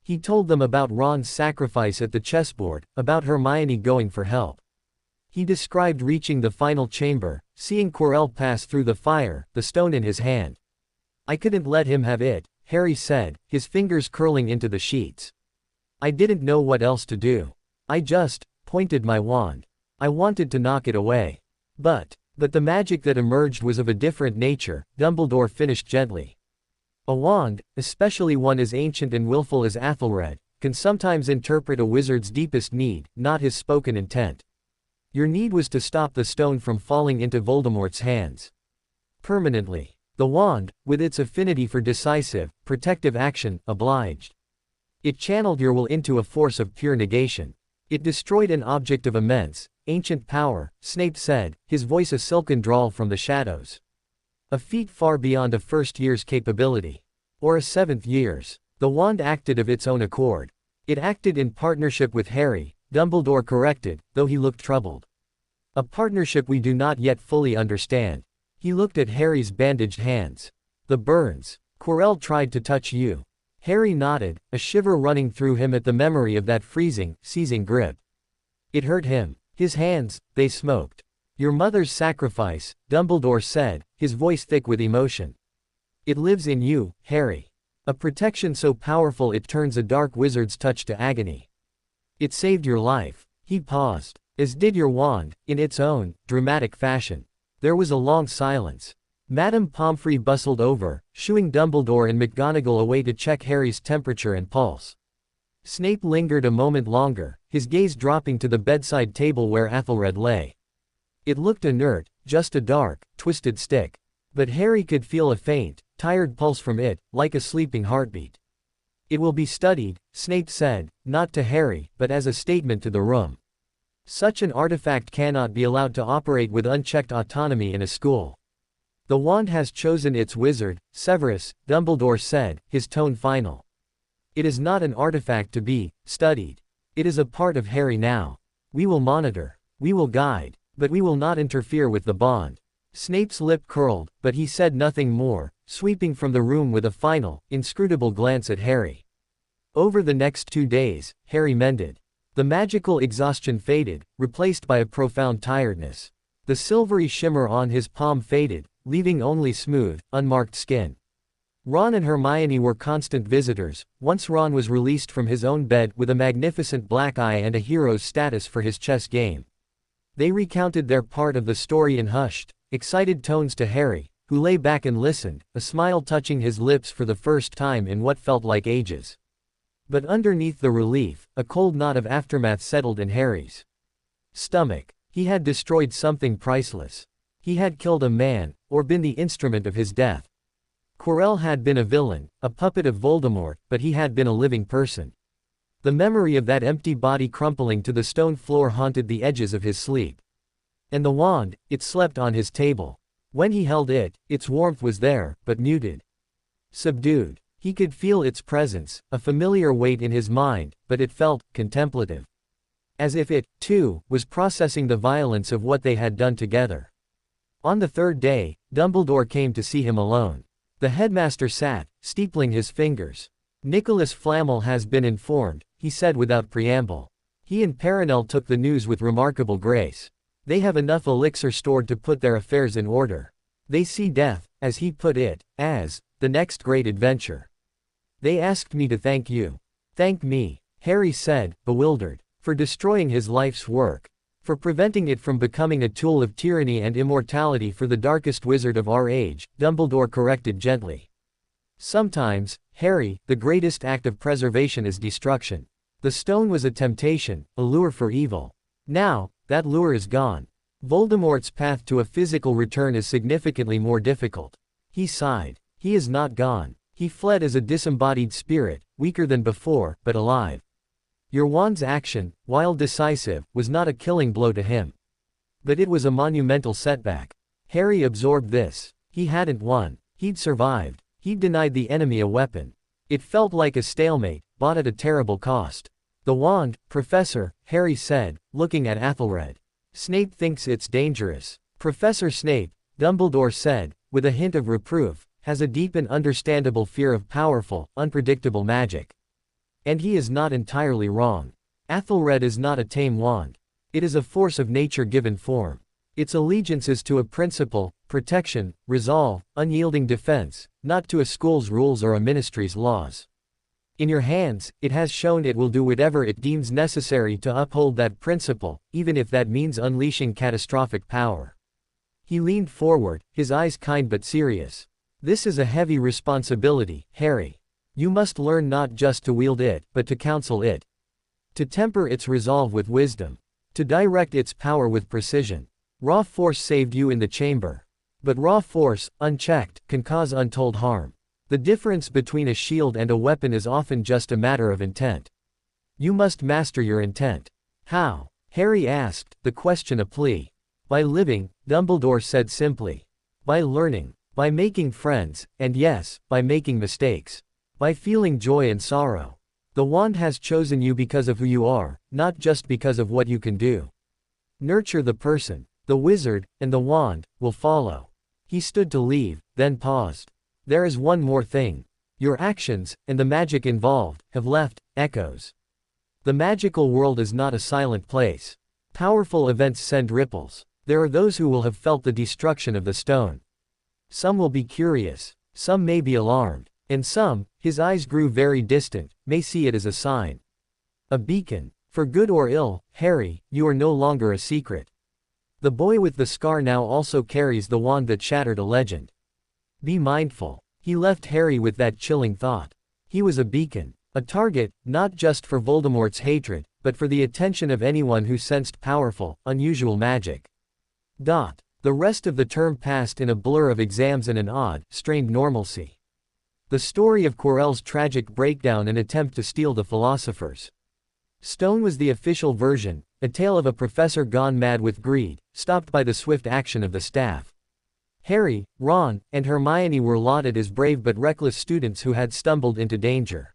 S2: He told them about Ron's sacrifice at the chessboard, about Hermione going for help. He described reaching the final chamber, seeing Quirrell pass through the fire, the stone in his hand. "I couldn't let him have it," Harry said, his fingers curling into the sheets. "I didn't know what else to do. I just pointed my wand. I wanted to knock it away. But the magic that emerged was of a different nature," Dumbledore finished gently. "A wand, especially one as ancient and willful as Athelred, can sometimes interpret a wizard's deepest need, not his spoken intent. Your need was to stop the stone from falling into Voldemort's hands. Permanently. The wand, with its affinity for decisive, protective action, obliged. It channeled your will into a force of pure negation. It destroyed an object of immense, ancient power," Snape said, his voice a silken drawl from the shadows. "A feat far beyond a first year's capability. Or a 7th year's. The wand acted of its own accord. It acted in partnership with Harry," Dumbledore corrected, though he looked troubled. "A partnership we do not yet fully understand." He looked at Harry's bandaged hands. "The burns. Quirrell tried to touch you." Harry nodded, a shiver running through him at the memory of that freezing, seizing grip. It hurt him. His hands, they smoked. "Your mother's sacrifice," Dumbledore said, his voice thick with emotion. "It lives in you, Harry. A protection so powerful it turns a dark wizard's touch to agony. It saved your life." He paused. "As did your wand, in its own, dramatic fashion." There was a long silence. Madame Pomfrey bustled over, shooing Dumbledore and McGonagall away to check Harry's temperature and pulse. Snape lingered a moment longer, his gaze dropping to the bedside table where Athelred lay. It looked inert, just a dark, twisted stick. But Harry could feel a faint, tired pulse from it, like a sleeping heartbeat. "It will be studied," Snape said, not to Harry, but as a statement to the room. "Such an artifact cannot be allowed to operate with unchecked autonomy in a school. The wand has chosen its wizard, Severus," Dumbledore said, his tone final. "It is not an artifact to be studied. It is a part of Harry now. We will monitor. We will guide. But we will not interfere with the bond." Snape's lip curled, but he said nothing more, sweeping from the room with a final, inscrutable glance at Harry. Over the next 2 days, Harry mended. The magical exhaustion faded, replaced by a profound tiredness. The silvery shimmer on his palm faded, leaving only smooth, unmarked skin. Ron and Hermione were constant visitors. Once Ron was released from his own bed with a magnificent black eye and a hero's status for his chess game. They recounted their part of the story in hushed, excited tones to Harry, who lay back and listened, a smile touching his lips for the first time in what felt like ages. But underneath the relief, a cold knot of aftermath settled in Harry's stomach. He had destroyed something priceless. He had killed a man, or been the instrument of his death. Quirrell had been a villain, a puppet of Voldemort, but he had been a living person. The memory of that empty body crumpling to the stone floor haunted the edges of his sleep. And the wand, it slept on his table. When he held it, its warmth was there, but muted. Subdued. He could feel its presence, a familiar weight in his mind, but it felt contemplative. As if it, too, was processing the violence of what they had done together. On the third day, Dumbledore came to see him alone. The headmaster sat, steepling his fingers. Nicholas Flamel has been informed, he said without preamble. He and Perenelle took the news with remarkable grace. They have enough elixir stored to put their affairs in order. They see death, as he put it, as the next great adventure. They asked me to thank you. Thank me, Harry said, bewildered. For destroying his life's work. For preventing it from becoming a tool of tyranny and immortality for the darkest wizard of our age, Dumbledore corrected gently. Sometimes, Harry, the greatest act of preservation is destruction. The stone was a temptation, a lure for evil. Now, that lure is gone. Voldemort's path to a physical return is significantly more difficult. He sighed. He is not gone. He fled as a disembodied spirit, weaker than before, but alive. Your wand's action, while decisive, was not a killing blow to him. But it was a monumental setback. Harry absorbed this. He hadn't won. He'd survived. He'd denied the enemy a weapon. It felt like a stalemate, bought at a terrible cost. The wand, Professor, Harry said, looking at Athelred. Snape thinks it's dangerous. Professor Snape, Dumbledore said, with a hint of reproof, has a deep and understandable fear of powerful, unpredictable magic. And he is not entirely wrong. Athelred is not a tame wand. It is a force of nature given form. Its allegiance is to a principle, protection, resolve, unyielding defense, not to a school's rules or a ministry's laws. In your hands, it has shown it will do whatever it deems necessary to uphold that principle, even if that means unleashing catastrophic power. He leaned forward, his eyes kind but serious. This is a heavy responsibility, Harry. You must learn not just to wield it, but to counsel it. To temper its resolve with wisdom. To direct its power with precision. Raw force saved you in the chamber. But raw force, unchecked, can cause untold harm. The difference between a shield and a weapon is often just a matter of intent. You must master your intent. How? Harry asked, the question a plea. By living, Dumbledore said simply. By learning. By making friends, and yes, by making mistakes. By feeling joy and sorrow. The wand has chosen you because of who you are, not just because of what you can do. Nurture the person. The wizard, and the wand, will follow. He stood to leave, then paused. There is one more thing. Your actions, and the magic involved, have left echoes. The magical world is not a silent place. Powerful events send ripples. There are those who will have felt the destruction of the stone. Some will be curious. Some may be alarmed. And some, his eyes grew very distant, may see it as a sign. A beacon. For good or ill, Harry, you are no longer a secret. The boy with the scar now also carries the wand that shattered a legend. Be mindful. He left Harry with that chilling thought. He was a beacon. A target, not just for Voldemort's hatred, but for the attention of anyone who sensed powerful, unusual magic. The rest of the term passed in a blur of exams and an odd, strained normalcy. The story of Quirrell's tragic breakdown and attempt to steal the Philosopher's Stone was the official version, a tale of a professor gone mad with greed, stopped by the swift action of the staff. Harry, Ron, and Hermione were lauded as brave but reckless students who had stumbled into danger.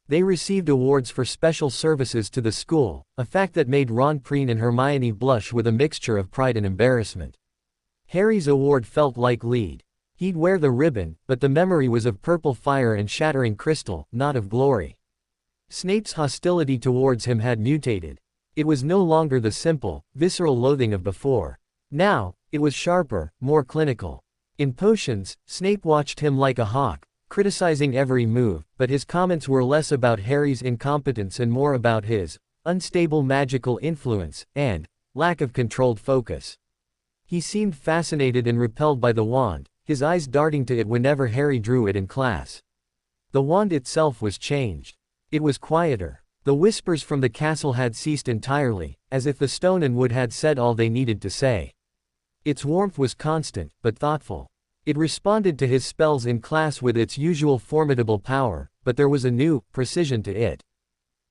S2: They received awards for special services to the school, a fact that made Ron preen and Hermione blush with a mixture of pride and embarrassment. Harry's award felt like lead. He'd wear the ribbon, but the memory was of purple fire and shattering crystal, not of glory. Snape's hostility towards him had mutated. It was no longer the simple, visceral loathing of before. Now, it was sharper, more clinical. In potions, Snape watched him like a hawk, criticizing every move, but his comments were less about Harry's incompetence and more about his unstable magical influence and lack of controlled focus. He seemed fascinated and repelled by the wand, his eyes darting to it whenever Harry drew it in class. The wand itself was changed. It was quieter. The whispers from the castle had ceased entirely, as if the stone and wood had said all they needed to say. Its warmth was constant, but thoughtful. It responded to his spells in class with its usual formidable power, but there was a new precision to it.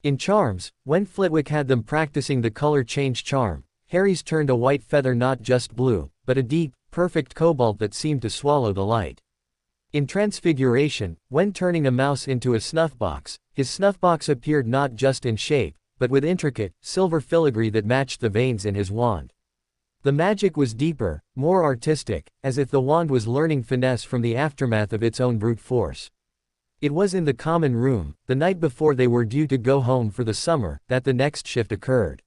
S2: In charms, when Flitwick had them practicing the color change charm, Harry's turned a white feather not just blue, but a deep, perfect cobalt that seemed to swallow the light. In transfiguration, when turning a mouse into a snuffbox, his snuffbox appeared not just in shape, but with intricate, silver filigree that matched the veins in his wand. The magic was deeper, more artistic, as if the wand was learning finesse from the aftermath of its own brute force. It was in the common room, the night before they were due to go home for the summer, that the next shift occurred.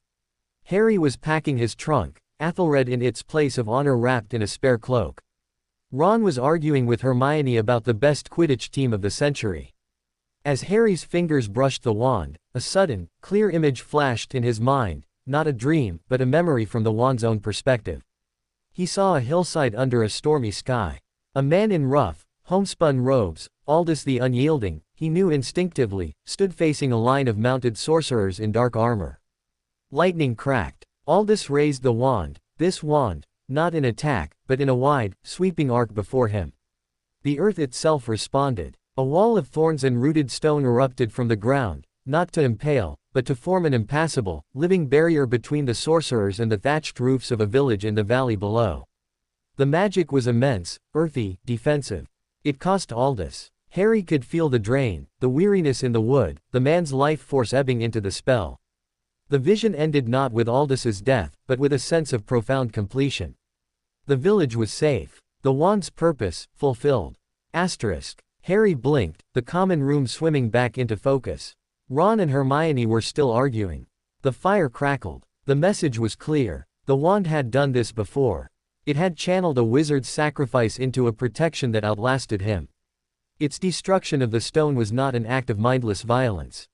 S2: Harry was packing his trunk, Athelred in its place of honor wrapped in a spare cloak. Ron was arguing with Hermione about the best Quidditch team of the century. As Harry's fingers brushed the wand, a sudden, clear image flashed in his mind, not a dream, but a memory from the wand's own perspective. He saw a hillside under a stormy sky. A man in rough, homespun robes, Aldous the Unyielding, he knew instinctively, stood facing a line of mounted sorcerers in dark armor. Lightning cracked. Aldous raised the wand, this wand, not in attack, but in a wide, sweeping arc before him. The earth itself responded. A wall of thorns and rooted stone erupted from the ground, not to impale, but to form an impassable, living barrier between the sorcerers and the thatched roofs of a village in the valley below. The magic was immense, earthy, defensive. It cost Aldous. Harry could feel the drain, the weariness in the wood, the man's life force ebbing into the spell. The vision ended not with Aldous's death, but with a sense of profound completion. The village was safe. The wand's purpose, fulfilled. Harry blinked, the common room swimming back into focus. Ron and Hermione were still arguing. The fire crackled. The message was clear. The wand had done this before. It had channeled a wizard's sacrifice into a protection that outlasted him. Its destruction of the stone was not an act of mindless violence.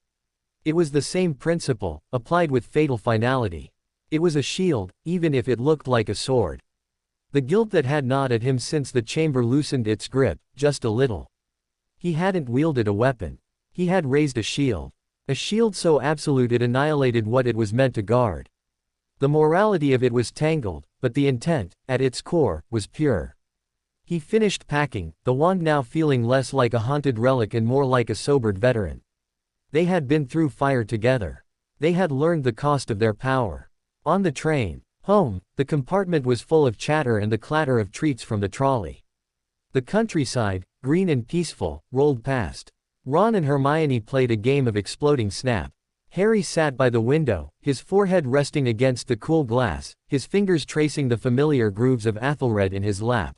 S2: It was the same principle, applied with fatal finality. It was a shield, even if it looked like a sword. The guilt that had gnawed at him since the chamber loosened its grip, just a little. He hadn't wielded a weapon. He had raised a shield. A shield so absolute it annihilated what it was meant to guard. The morality of it was tangled, but the intent, at its core, was pure. He finished packing, the wand now feeling less like a haunted relic and more like a sobered veteran. They had been through fire together. They had learned the cost of their power. On the train home, the compartment was full of chatter and the clatter of treats from the trolley. The countryside, green and peaceful, rolled past. Ron and Hermione played a game of exploding snap. Harry sat by the window, his forehead resting against the cool glass, his fingers tracing the familiar grooves of Athelred in his lap.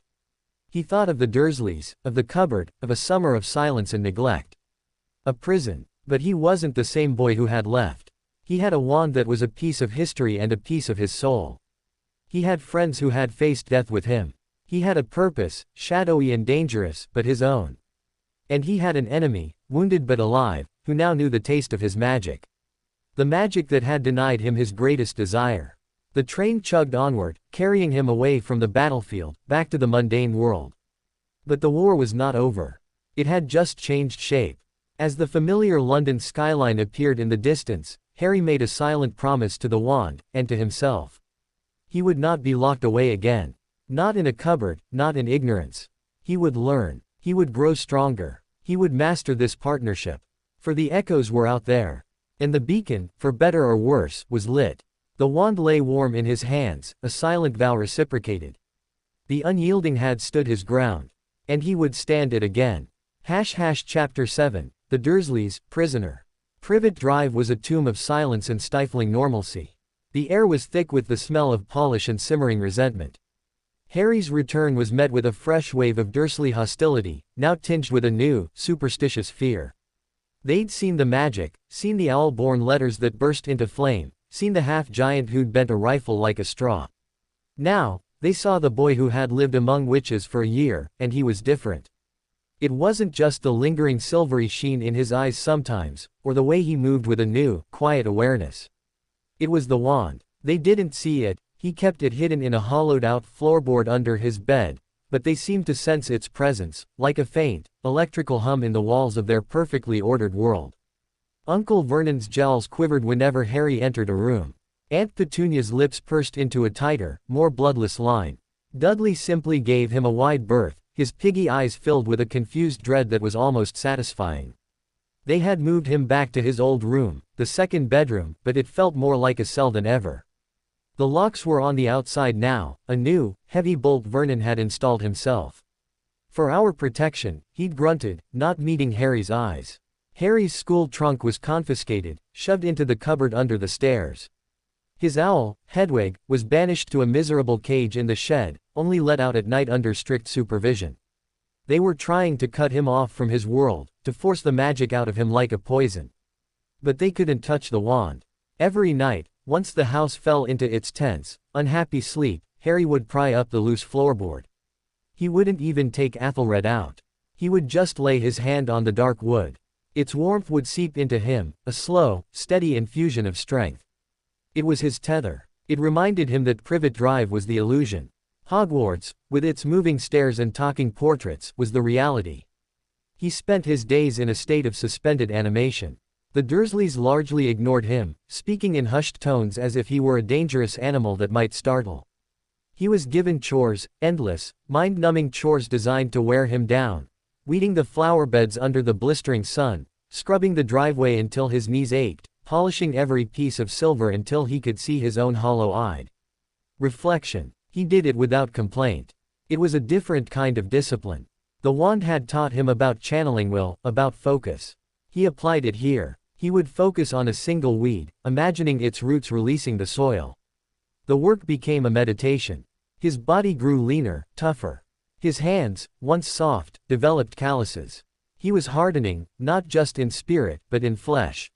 S2: He thought of the Dursleys, of the cupboard, of a summer of silence and neglect. A prison. But he wasn't the same boy who had left. He had a wand that was a piece of history and a piece of his soul. He had friends who had faced death with him. He had a purpose, shadowy and dangerous, but his own. And he had an enemy, wounded but alive, who now knew the taste of his magic. The magic that had denied him his greatest desire. The train chugged onward, carrying him away from the battlefield, back to the mundane world. But the war was not over. It had just changed shape. As the familiar London skyline appeared in the distance, Harry made a silent promise to the wand, and to himself. He would not be locked away again. Not in a cupboard, not in ignorance. He would learn. He would grow stronger. He would master this partnership. For the echoes were out there. And the beacon, for better or worse, was lit. The wand lay warm in his hands, a silent vow reciprocated. The Unyielding had stood his ground. And he would stand it again. Chapter 7. The Dursleys, Prisoner. Privet Drive was a tomb of silence and stifling normalcy. The air was thick with the smell of polish and simmering resentment. Harry's return was met with a fresh wave of Dursley hostility, now tinged with a new, superstitious fear. They'd seen the magic, seen the owl-born letters that burst into flame, seen the half-giant who'd bent a rifle like a straw. Now, they saw the boy who had lived among witches for a year, and he was different. It wasn't just the lingering silvery sheen in his eyes sometimes, or the way he moved with a new, quiet awareness. It was the wand. They didn't see it, he kept it hidden in a hollowed-out floorboard under his bed, but they seemed to sense its presence, like a faint, electrical hum in the walls of their perfectly ordered world. Uncle Vernon's jowls quivered whenever Harry entered a room. Aunt Petunia's lips pursed into a tighter, more bloodless line. Dudley simply gave him a wide berth, his piggy eyes filled with a confused dread that was almost satisfying. They had moved him back to his old room, the second bedroom, but it felt more like a cell than ever. The locks were on the outside now, a new, heavy bolt Vernon had installed himself. For our protection, he'd grunted, not meeting Harry's eyes. Harry's school trunk was confiscated, shoved into the cupboard under the stairs. His owl, Hedwig, was banished to a miserable cage in the shed, only let out at night under strict supervision. They were trying to cut him off from his world, to force the magic out of him like a poison. But they couldn't touch the wand. Every night, once the house fell into its tense, unhappy sleep, Harry would pry up the loose floorboard. He wouldn't even take Athelred out. He would just lay his hand on the dark wood. Its warmth would seep into him, a slow, steady infusion of strength. It was his tether. It reminded him that Privet Drive was the illusion. Hogwarts, with its moving stairs and talking portraits, was the reality. He spent his days in a state of suspended animation. The Dursleys largely ignored him, speaking in hushed tones as if he were a dangerous animal that might startle. He was given chores, endless, mind-numbing chores designed to wear him down. Weeding the flower beds under the blistering sun, scrubbing the driveway until his knees ached, polishing every piece of silver until he could see his own hollow-eyed. Reflection. He did it without complaint. It was a different kind of discipline. The wand had taught him about channeling will, about focus. He applied it here. He would focus on a single weed, imagining its roots releasing the soil. The work became a meditation. His body grew leaner, tougher. His hands, once soft, developed calluses. He was hardening, not just in spirit, but in flesh.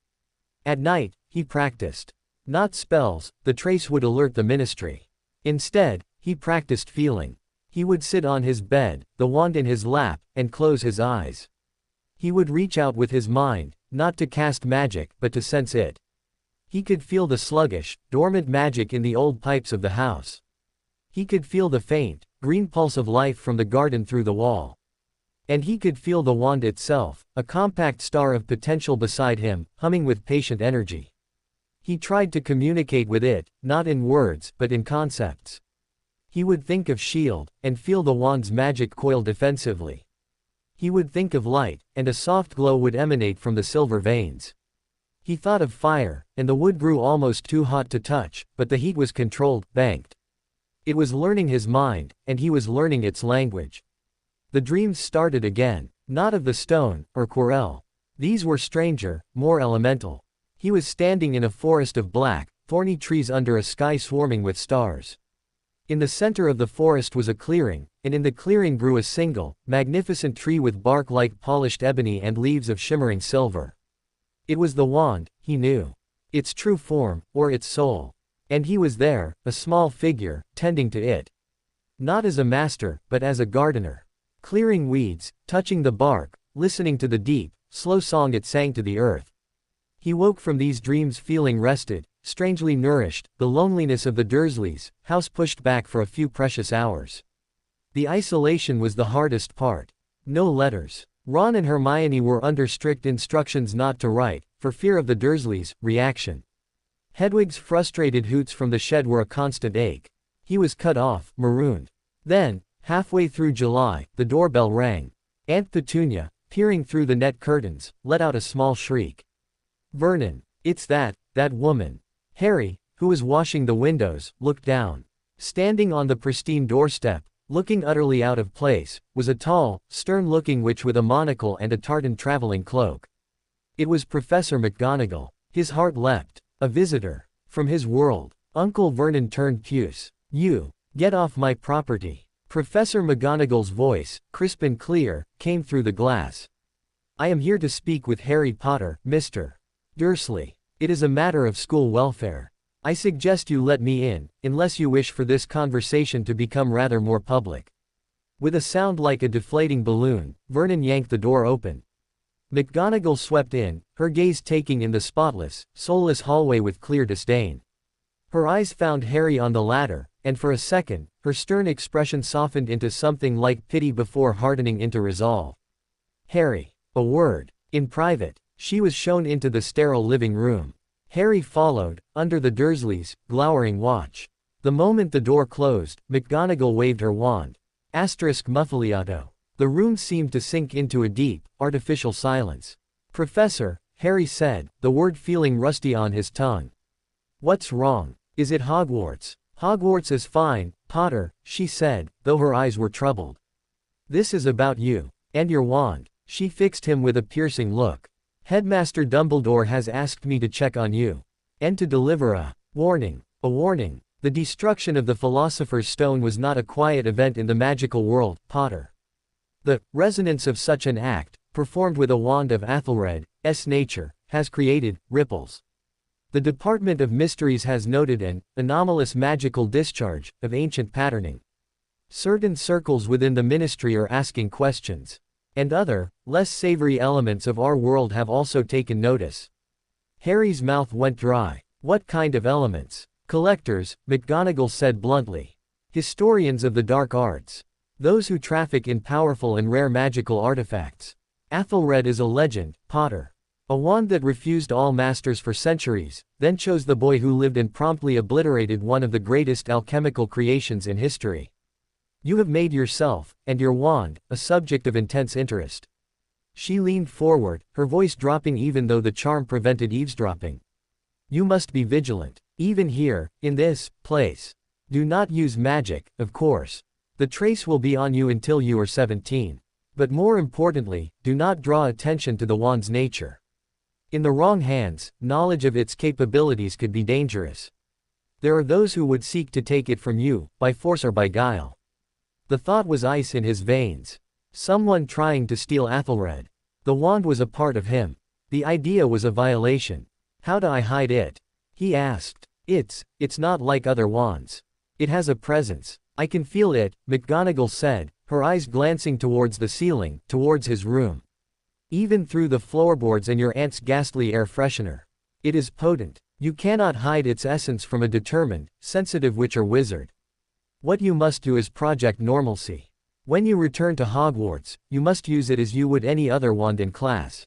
S2: At night, he practiced. Not spells, the trace would alert the ministry. Instead, he practiced feeling. He would sit on his bed, the wand in his lap, and close his eyes. He would reach out with his mind, not to cast magic, but to sense it. He could feel the sluggish, dormant magic in the old pipes of the house. He could feel the faint, green pulse of life from the garden through the wall. And he could feel the wand itself, a compact star of potential beside him, humming with patient energy. He tried to communicate with it, not in words, but in concepts. He would think of shield, and feel the wand's magic coil defensively. He would think of light, and a soft glow would emanate from the silver veins. He thought of fire, and the wood grew almost too hot to touch, but the heat was controlled, banked. It was learning his mind, and he was learning its language. The dreams started again, not of the stone, or Quirrell. These were stranger, more elemental. He was standing in a forest of black, thorny trees under a sky swarming with stars. In the center of the forest was a clearing, and in the clearing grew a single, magnificent tree with bark like polished ebony and leaves of shimmering silver. It was the wand, he knew. Its true form, or its soul. And he was there, a small figure, tending to it. Not as a master, but as a gardener. Clearing weeds, touching the bark, listening to the deep, slow song it sang to the earth. He woke from these dreams feeling rested, strangely nourished, the loneliness of the Dursleys, house pushed back for a few precious hours. The isolation was the hardest part. No letters. Ron and Hermione were under strict instructions not to write, for fear of the Dursleys' reaction. Hedwig's frustrated hoots from the shed were a constant ache. He was cut off, marooned. Then, halfway through July, the doorbell rang. Aunt Petunia, peering through the net curtains, let out a small shriek. "Vernon, it's that woman." Harry, who was washing the windows, looked down. Standing on the pristine doorstep, looking utterly out of place, was a tall, stern-looking witch with a monocle and a tartan traveling cloak. It was Professor McGonagall. His heart leapt. A visitor. From his world. Uncle Vernon turned puce. "You. Get off my property." Professor McGonagall's voice, crisp and clear, came through the glass. "I am here to speak with Harry Potter, Mr. Dursley. It is a matter of school welfare. I suggest you let me in, unless you wish for this conversation to become rather more public." With a sound like a deflating balloon, Vernon yanked the door open. McGonagall swept in, her gaze taking in the spotless, soulless hallway with clear disdain. Her eyes found Harry on the ladder, and for a second, her stern expression softened into something like pity before hardening into resolve. "Harry. A word. In private." She was shown into the sterile living room. Harry followed, under the Dursleys' glowering watch. The moment the door closed, McGonagall waved her wand. *Muffaliato. The room seemed to sink into a deep, artificial silence. Professor, Harry said, the word feeling rusty on his tongue. What's wrong? Is it Hogwarts? Hogwarts is fine, Potter, she said, though her eyes were troubled. This is about you. And your wand. She fixed him with a piercing look. Headmaster Dumbledore has asked me to check on you. And to deliver a warning. A warning. The destruction of the Philosopher's Stone was not a quiet event in the magical world, Potter. The resonance of such an act, performed with a wand of Athelred's nature, has created ripples. The Department of Mysteries has noted an anomalous magical discharge of ancient patterning. Certain circles within the ministry are asking questions. And other, less savory elements of our world have also taken notice. Harry's mouth went dry. What kind of elements? Collectors, McGonagall said bluntly. Historians of the dark arts. Those who traffic in powerful and rare magical artifacts. Athelred is a legend, Potter. A wand that refused all masters for centuries, then chose the boy who lived and promptly obliterated one of the greatest alchemical creations in history. You have made yourself, and your wand, a subject of intense interest. She leaned forward, her voice dropping even though the charm prevented eavesdropping. You must be vigilant, even here, in this place. Do not use magic, of course. The trace will be on you until you are 17. But more importantly, do not draw attention to the wand's nature. In the wrong hands, knowledge of its capabilities could be dangerous. There are those who would seek to take it from you, by force or by guile. The thought was ice in his veins. Someone trying to steal Athelred. The wand was a part of him. The idea was a violation. How do I hide it? He asked. It's not like other wands. It has a presence. I can feel it, McGonagall said, her eyes glancing towards the ceiling, towards his room. Even through the floorboards and your aunt's ghastly air freshener. It is potent. You cannot hide its essence from a determined, sensitive witch or wizard. What you must do is project normalcy. When you return to Hogwarts, you must use it as you would any other wand in class.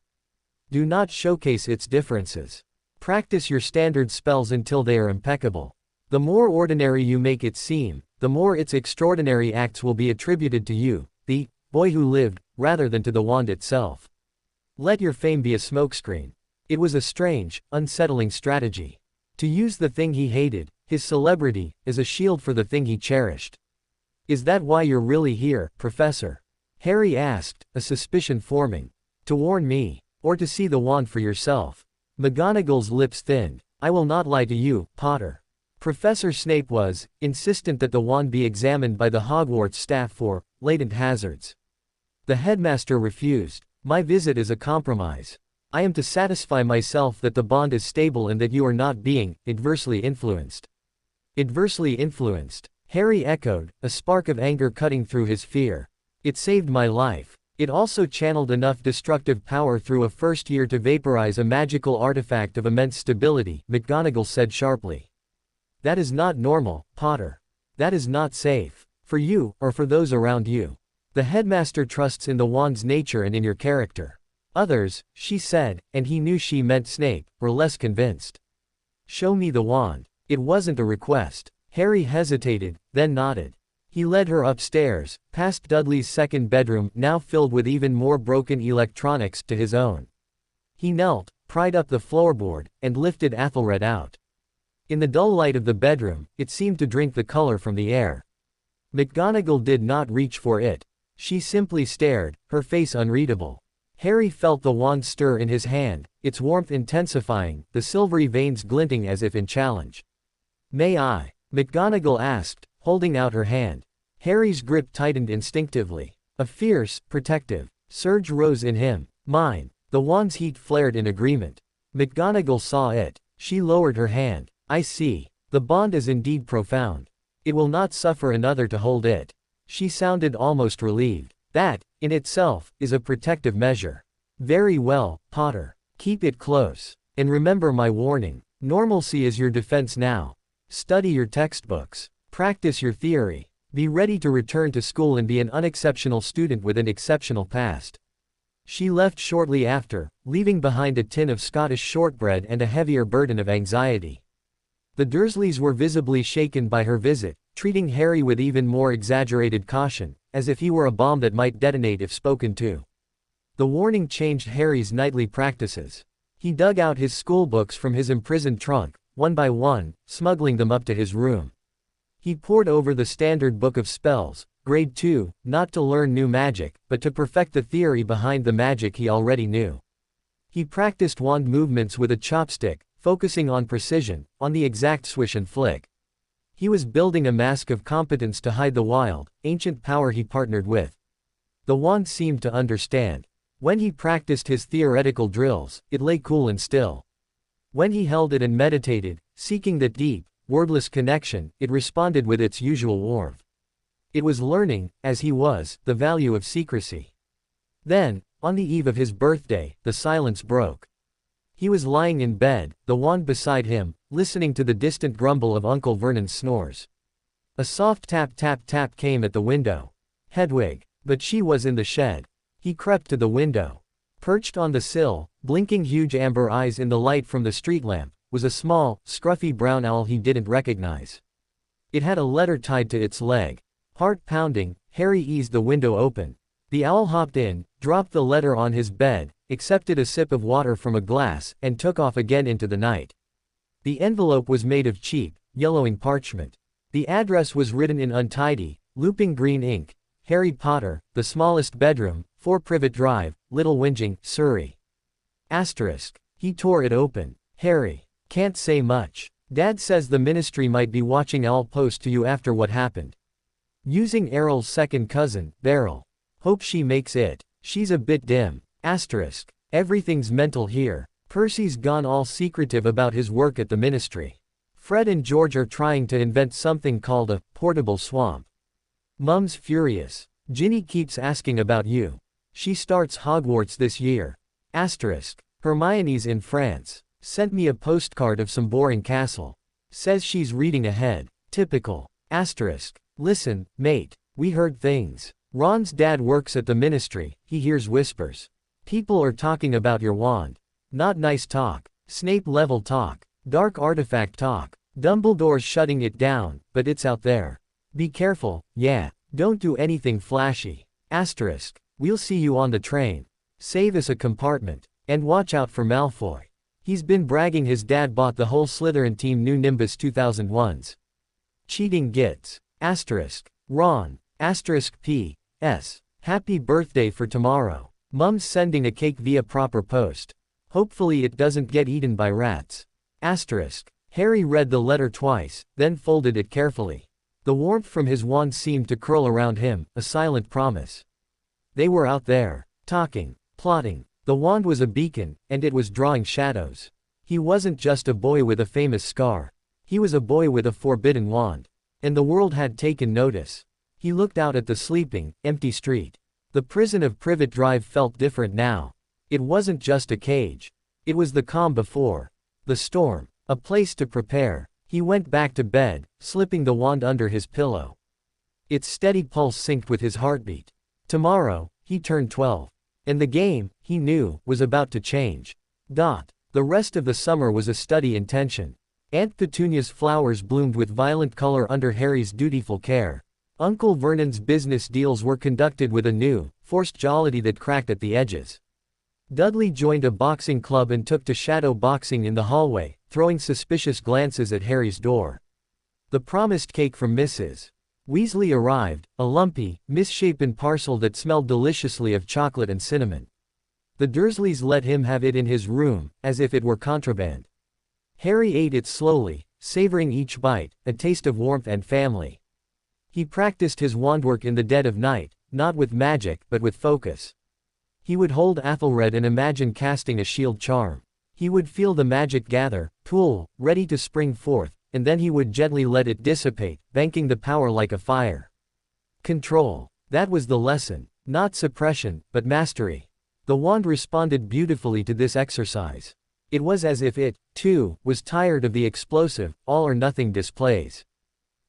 S2: Do not showcase its differences. Practice your standard spells until they are impeccable. The more ordinary you make it seem, the more its extraordinary acts will be attributed to you, the boy who lived, rather than to the wand itself. Let your fame be a smokescreen. It was a strange, unsettling strategy. To use the thing he hated, his celebrity, as a shield for the thing he cherished. Is that why you're really here, Professor? Harry asked, a suspicion forming. To warn me, or to see the wand for yourself? McGonagall's lips thinned. I will not lie to you, Potter. Professor Snape was insistent that the wand be examined by the Hogwarts staff for latent hazards. The headmaster refused. My visit is a compromise. I am to satisfy myself that the bond is stable and that you are not being adversely influenced. Adversely influenced, Harry echoed, a spark of anger cutting through his fear. It saved my life. It also channeled enough destructive power through a first year to vaporize a magical artifact of immense stability, McGonagall said sharply. That is not normal, Potter. That is not safe. For you, or for those around you. The headmaster trusts in the wand's nature and in your character. Others, she said, and he knew she meant Snape, were less convinced. Show me the wand. It wasn't a request. Harry hesitated, then nodded. He led her upstairs, past Dudley's second bedroom, now filled with even more broken electronics, to his own. He knelt, pried up the floorboard, and lifted Athelred out. In the dull light of the bedroom, it seemed to drink the color from the air. McGonagall did not reach for it. She simply stared, her face unreadable. Harry felt the wand stir in his hand, its warmth intensifying, the silvery veins glinting as if in challenge. May I? McGonagall asked, holding out her hand. Harry's grip tightened instinctively. A fierce, protective surge rose in him. Mine. The wand's heat flared in agreement. McGonagall saw it. She lowered her hand. I see. The bond is indeed profound. It will not suffer another to hold it. She sounded almost relieved. That, in itself, is a protective measure. Very well, Potter. Keep it close. And remember my warning. Normalcy is your defense now. Study your textbooks. Practice your theory. Be ready to return to school and be an unexceptional student with an exceptional past. She left shortly after, leaving behind a tin of Scottish shortbread and a heavier burden of anxiety. The Dursleys were visibly shaken by her visit, treating Harry with even more exaggerated caution, as if he were a bomb that might detonate if spoken to. The warning changed Harry's nightly practices. He dug out his schoolbooks from his imprisoned trunk, one by one, smuggling them up to his room. He pored over the standard book of spells, grade 2, not to learn new magic, but to perfect the theory behind the magic he already knew. He practiced wand movements with a chopstick, focusing on precision, on the exact swish and flick. He was building a mask of competence to hide the wild, ancient power he partnered with. The wand seemed to understand. When he practiced his theoretical drills, it lay cool and still. When he held it and meditated, seeking that deep, wordless connection, it responded with its usual warmth. It was learning, as he was, the value of secrecy. Then, on the eve of his birthday, the silence broke. He was lying in bed, the wand beside him, listening to the distant grumble of Uncle Vernon's snores. A soft tap tap tap came at the window. Hedwig. But she was in the shed. He crept to the window. Perched on the sill, blinking huge amber eyes in the light from the street lamp, was a small, scruffy brown owl he didn't recognize. It had a letter tied to its leg. Heart pounding, Harry eased the window open. The owl hopped in, dropped the letter on his bed, accepted a sip of water from a glass, and took off again into the night. The envelope was made of cheap, yellowing parchment. The address was written in untidy, looping green ink. Harry Potter, the smallest bedroom, 4 Privet Drive, Little Whinging, Surrey. Asterisk. He tore it open. Harry. Can't say much. Dad says the ministry might be watching Owl Post to you after what happened. Using Errol's second cousin, Beryl. Hope she makes it. She's a bit dim. Asterisk. Everything's mental here. Percy's gone all secretive about his work at the ministry. Fred and George are trying to invent something called a portable swamp. Mum's furious. Ginny keeps asking about you. She starts Hogwarts this year. Asterisk. Hermione's in France. Sent me a postcard of some boring castle. Says she's reading ahead. Typical. Asterisk. Listen, mate. We heard things. Ron's dad works at the ministry. He hears whispers. People are talking about your wand. Not nice talk. Snape-level talk. Dark artifact talk. Dumbledore's shutting it down, but it's out there. Be careful, yeah. Don't do anything flashy. Asterisk. We'll see you on the train. Save us a compartment. And watch out for Malfoy. He's been bragging his dad bought the whole Slytherin team new Nimbus 2001s. Cheating gits. Asterisk. Ron. Asterisk P.S. Happy birthday for tomorrow. Mum's sending a cake via proper post. Hopefully it doesn't get eaten by rats. Asterisk. Harry read the letter twice, then folded it carefully. The warmth from his wand seemed to curl around him, a silent promise. They were out there, talking, plotting. The wand was a beacon, and it was drawing shadows. He wasn't just a boy with a famous scar. He was a boy with a forbidden wand. And the world had taken notice. He looked out at the sleeping, empty street. The prison of Privet Drive felt different now. It wasn't just a cage. It was the calm before the storm, a place to prepare. He went back to bed, slipping the wand under his pillow. Its steady pulse synced with his heartbeat. Tomorrow, he turned 12. And the game, he knew, was about to change. The rest of the summer was a study in tension. Aunt Petunia's flowers bloomed with violent color under Harry's dutiful care. Uncle Vernon's business deals were conducted with a new, forced jollity that cracked at the edges. Dudley joined a boxing club and took to shadow boxing in the hallway, throwing suspicious glances at Harry's door. The promised cake from Mrs. Weasley arrived, a lumpy, misshapen parcel that smelled deliciously of chocolate and cinnamon. The Dursleys let him have it in his room, as if it were contraband. Harry ate it slowly, savoring each bite, a taste of warmth and family. He practiced his wandwork in the dead of night, not with magic, but with focus. He would hold Athelred and imagine casting a shield charm. He would feel the magic gather, pool, ready to spring forth, and then he would gently let it dissipate, banking the power like a fire. Control. That was the lesson. Not suppression, but mastery. The wand responded beautifully to this exercise. It was as if it, too, was tired of the explosive, all-or-nothing displays.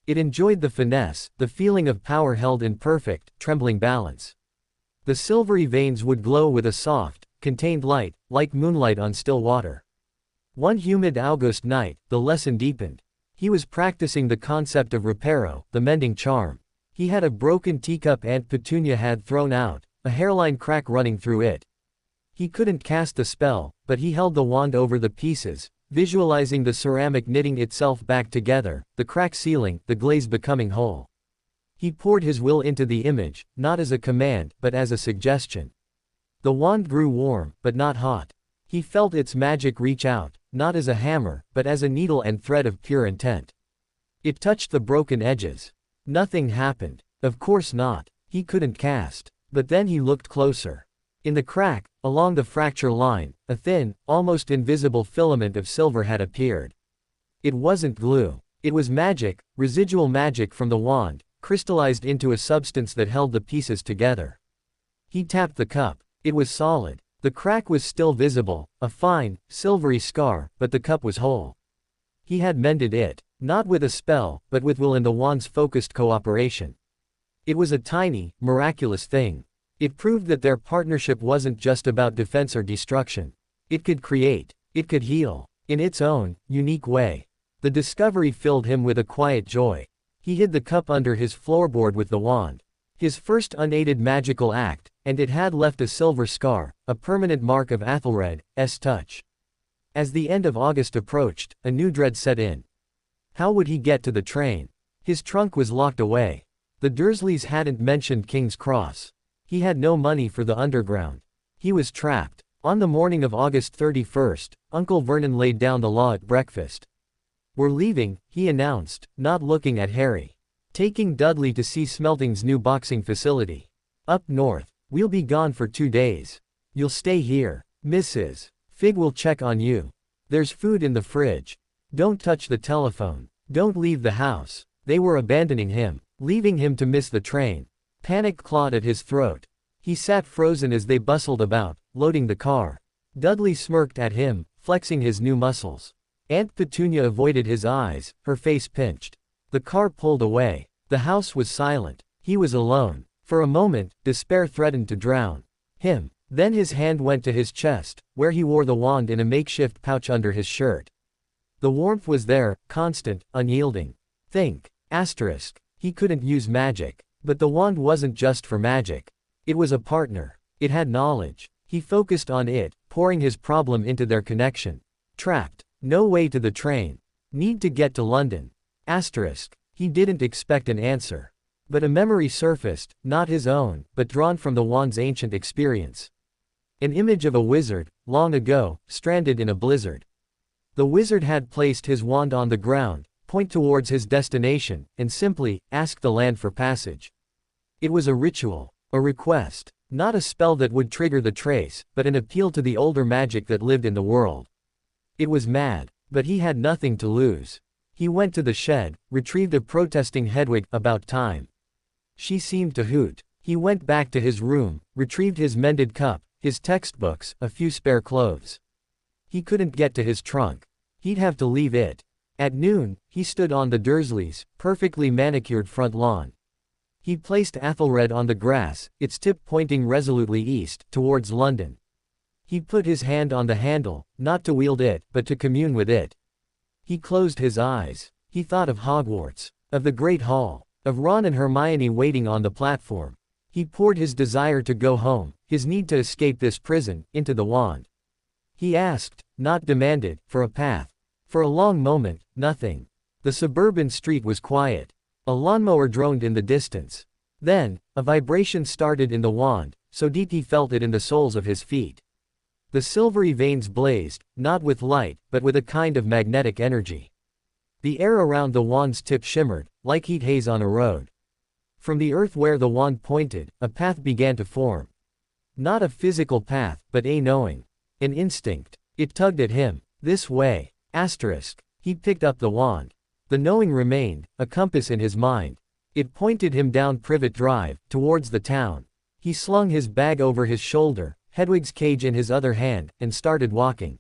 S2: It enjoyed the finesse, the feeling of power held in perfect, trembling balance. The silvery veins would glow with a soft, contained light, like moonlight on still water. One humid August night, the lesson deepened. He was practicing the concept of reparo, the mending charm. He had a broken teacup Aunt Petunia had thrown out, a hairline crack running through it. He couldn't cast the spell, but he held the wand over the pieces, visualizing the ceramic knitting itself back together, the cracked ceiling, the glaze becoming whole. He poured his will into the image, not as a command, but as a suggestion. The wand grew warm, but not hot. He felt its magic reach out, not as a hammer, but as a needle and thread of pure intent. It touched the broken edges. Nothing happened. Of course not. He couldn't cast. But then he looked closer. In the crack, along the fracture line, a thin, almost invisible filament of silver had appeared. It wasn't glue. It was magic, residual magic from the wand, crystallized into a substance that held the pieces together. He tapped the cup. It was solid. The crack was still visible, a fine, silvery scar, but the cup was whole. He had mended it, not with a spell, but with will and the wand's focused cooperation. It was a tiny, miraculous thing. It proved that their partnership wasn't just about defense or destruction. It could create. It could heal. In its own, unique way. The discovery filled him with a quiet joy. He hid the cup under his floorboard with the wand. His first unaided magical act, and it had left a silver scar, a permanent mark of Athelred's touch. As the end of August approached, a new dread set in. How would he get to the train? His trunk was locked away. The Dursleys hadn't mentioned King's Cross. He had no money for the underground. He was trapped. On the morning of August 31st, Uncle Vernon laid down the law at breakfast. "We're leaving," he announced, not looking at Harry. "Taking Dudley to see Smelting's new boxing facility. Up north. We'll be gone for 2 days. You'll stay here. Mrs. Fig will check on you. There's food in the fridge. Don't touch the telephone. Don't leave the house." They were abandoning him, leaving him to miss the train. Panic clawed at his throat. He sat frozen as they bustled about, loading the car. Dudley smirked at him, flexing his new muscles. Aunt Petunia avoided his eyes, her face pinched. The car pulled away. The house was silent. He was alone. For a moment, despair threatened to drown him. Then his hand went to his chest, where he wore the wand in a makeshift pouch under his shirt. The warmth was there, constant, unyielding. Think. Asterisk. He couldn't use magic. But the wand wasn't just for magic. It was a partner. It had knowledge. He focused on it, pouring his problem into their connection. Trapped. No way to the train. Need to get to London. Asterisk. He didn't expect an answer. But a memory surfaced, not his own, but drawn from the wand's ancient experience. An image of a wizard, long ago, stranded in a blizzard. The wizard had placed his wand on the ground, point towards his destination, and simply ask the land for passage. It was a ritual, a request, not a spell that would trigger the trace, but an appeal to the older magic that lived in the world. It was mad, but he had nothing to lose. He went to the shed, retrieved a protesting Hedwig. About time. She seemed to hoot. He went back to his room, retrieved his mended cup, his textbooks, a few spare clothes. He couldn't get to his trunk. He'd have to leave it. At noon, he stood on the Dursleys' perfectly manicured front lawn. He placed Athelred on the grass, its tip pointing resolutely east, towards London. He put his hand on the handle, not to wield it, but to commune with it. He closed his eyes. He thought of Hogwarts, of the Great Hall, of Ron and Hermione waiting on the platform. He poured his desire to go home, his need to escape this prison, into the wand. He asked, not demanded, for a path. For a long moment, nothing. The suburban street was quiet. A lawnmower droned in the distance. Then, a vibration started in the wand, so deep he felt it in the soles of his feet. The silvery veins blazed, not with light, but with a kind of magnetic energy. The air around the wand's tip shimmered, like heat haze on a road. From the earth where the wand pointed, a path began to form. Not a physical path, but a knowing. An instinct. It tugged at him. This way. Asterisk. He picked up the wand. The knowing remained, a compass in his mind. It pointed him down Privet Drive, towards the town. He slung his bag over his shoulder, Hedwig's cage in his other hand, and started walking.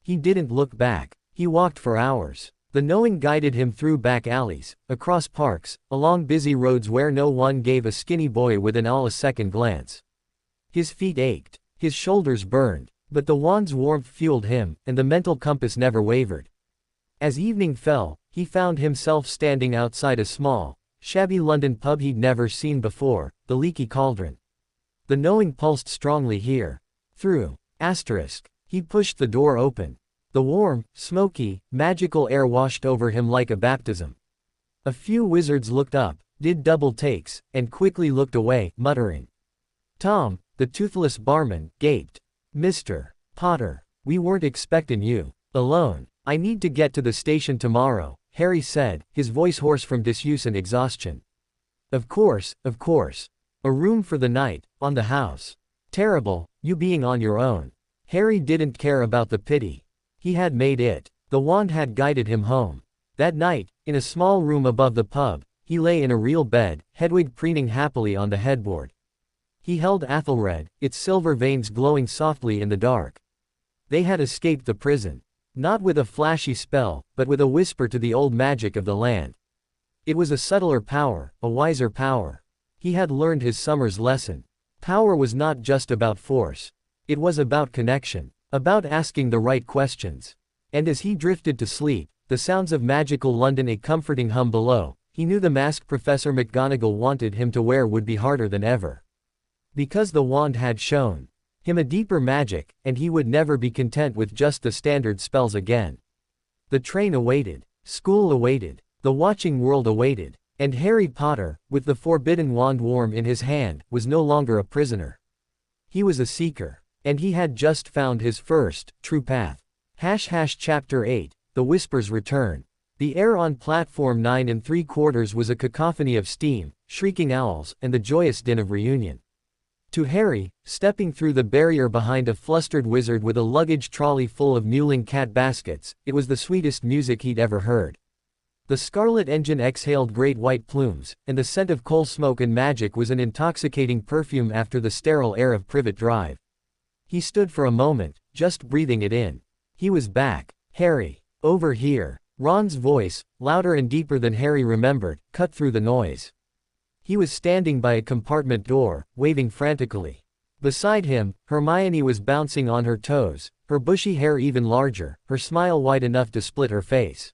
S2: He didn't look back. He walked for hours. The knowing guided him through back alleys, across parks, along busy roads where no one gave a skinny boy with an all a second glance. His feet ached. His shoulders burned. But the wand's warmth fueled him, and the mental compass never wavered. As evening fell, he found himself standing outside a small, shabby London pub he'd never seen before, the Leaky Cauldron. The knowing pulsed strongly here. Through He pushed the door open. The warm, smoky, magical air washed over him like a baptism. A few wizards looked up, did double takes, and quickly looked away, muttering. Tom, the toothless barman, gaped. Mr. Potter, we weren't expectin' you. Alone. I need to get to the station tomorrow, Harry said, his voice hoarse from disuse and exhaustion. Of course, of course. A room for the night, on the house. Terrible, you being on your own. Harry didn't care about the pity. He had made it. The wand had guided him home. That night, in a small room above the pub, he lay in a real bed, Hedwig preening happily on the headboard. He held Athelred, its silver veins glowing softly in the dark. They had escaped the prison. Not with a flashy spell, but with a whisper to the old magic of the land. It was a subtler power, a wiser power. He had learned his summer's lesson. Power was not just about force. It was about connection, about asking the right questions. And as he drifted to sleep, the sounds of magical London a comforting hum below, he knew the mask Professor McGonagall wanted him to wear would be harder than ever. Because the wand had shown him a deeper magic, and he would never be content with just the standard spells again. The train awaited. School awaited. The watching world awaited. And Harry Potter, with the forbidden wand warm in his hand, was no longer a prisoner. He was a seeker. And he had just found his first, true path. Chapter 8, The Whispers Return. The air on platform 9 3/4 was a cacophony of steam, shrieking owls, and the joyous din of reunion. To Harry, stepping through the barrier behind a flustered wizard with a luggage trolley full of mewling cat baskets, it was the sweetest music he'd ever heard. The scarlet engine exhaled great white plumes, and the scent of coal smoke and magic was an intoxicating perfume after the sterile air of Privet Drive. He stood for a moment, just breathing it in. He was back. Harry. Over here. Ron's voice, louder and deeper than Harry remembered, cut through the noise. He was standing by a compartment door, waving frantically. Beside him, Hermione was bouncing on her toes, her bushy hair even larger, her smile wide enough to split her face.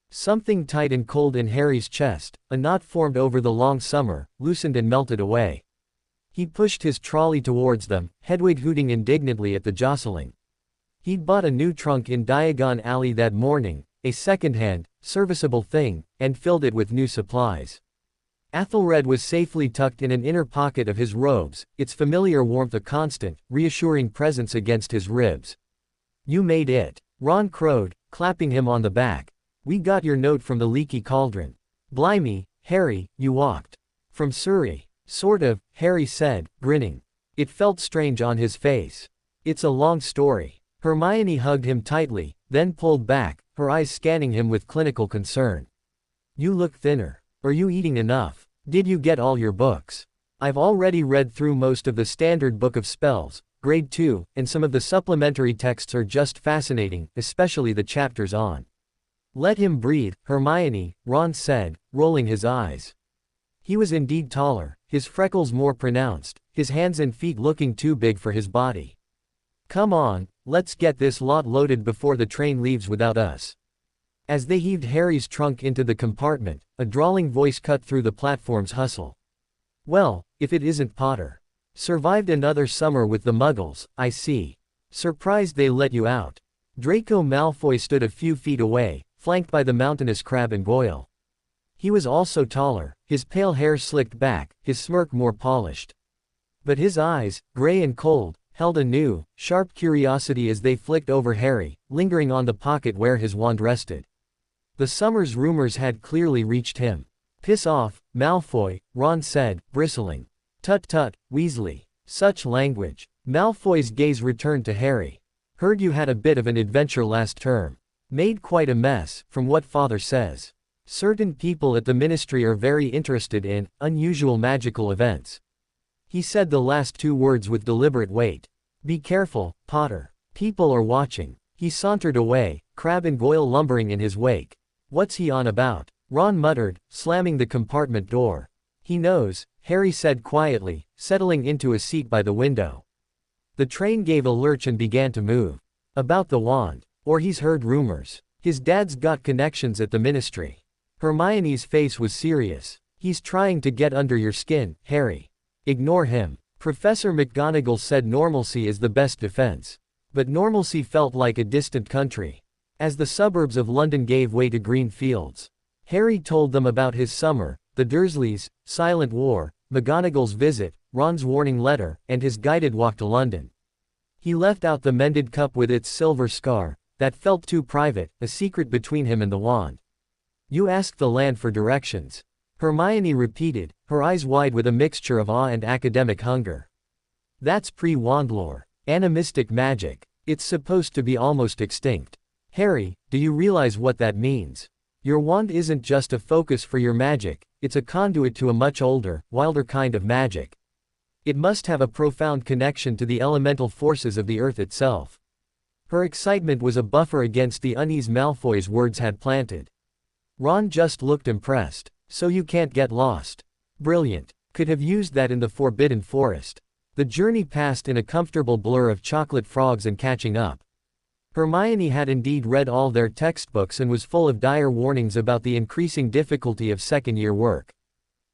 S2: Something tight and cold in Harry's chest, a knot formed over the long summer, loosened and melted away. He pushed his trolley towards them, Hedwig hooting indignantly at the jostling. He'd bought a new trunk in Diagon Alley that morning, a second-hand, serviceable thing, and filled it with new supplies. Athelred was safely tucked in an inner pocket of his robes, its familiar warmth a constant, reassuring presence against his ribs. You made it. Ron crowed, clapping him on the back. We got your note from the leaky cauldron. Blimey, Harry, you walked. From Surrey. Sort of, Harry said, grinning. It felt strange on his face. It's a long story. Hermione hugged him tightly, then pulled back, her eyes scanning him with clinical concern. You look thinner. Are you eating enough? Did you get all your books? I've already read through most of the standard book of spells, grade 2, and some of the supplementary texts are just fascinating, especially the chapters on. Let him breathe, Hermione, Ron said, rolling his eyes. He was indeed taller, his freckles more pronounced, his hands and feet looking too big for his body. Come on, let's get this lot loaded before the train leaves without us. As they heaved Harry's trunk into the compartment, a drawling voice cut through the platform's hustle. Well, if it isn't Potter. Survived another summer with the Muggles, I see. Surprised they let you out. Draco Malfoy stood a few feet away, flanked by the mountainous Crabbe and Goyle. He was also taller, his pale hair slicked back, his smirk more polished. But his eyes, gray and cold, held a new, sharp curiosity as they flicked over Harry, lingering on the pocket where his wand rested. The summer's rumors had clearly reached him. Piss off, Malfoy, Ron said, bristling. Tut tut, Weasley. Such language. Malfoy's gaze returned to Harry. Heard you had a bit of an adventure last term. Made quite a mess, from what Father says. Certain people at the Ministry are very interested in unusual magical events. He said the last two words with deliberate weight. Be careful, Potter. People are watching. He sauntered away, Crabbe and Goyle lumbering in his wake. What's he on about? Ron muttered, slamming the compartment door. He knows, Harry said quietly, settling into a seat by the window. The train gave a lurch and began to move. About the wand. Or he's heard rumors. His dad's got connections at the Ministry. Hermione's face was serious. He's trying to get under your skin, Harry. Ignore him. Professor McGonagall said normalcy is the best defense. But normalcy felt like a distant country. As the suburbs of London gave way to green fields. Harry told them about his summer, the Dursleys, Silent War, McGonagall's visit, Ron's warning letter, and his guided walk to London. He left out the mended cup with its silver scar, that felt too private, a secret between him and the wand. You asked the land for directions. Hermione repeated, her eyes wide with a mixture of awe and academic hunger. That's pre-wand lore. Animistic magic. It's supposed to be almost extinct. Harry, do you realize what that means? Your wand isn't just a focus for your magic, it's a conduit to a much older, wilder kind of magic. It must have a profound connection to the elemental forces of the earth itself. Her excitement was a buffer against the unease Malfoy's words had planted. Ron just looked impressed. So you can't get lost. Brilliant. Could have used that in the Forbidden Forest. The journey passed in a comfortable blur of chocolate frogs and catching up. Hermione had indeed read all their textbooks and was full of dire warnings about the increasing difficulty of second-year work.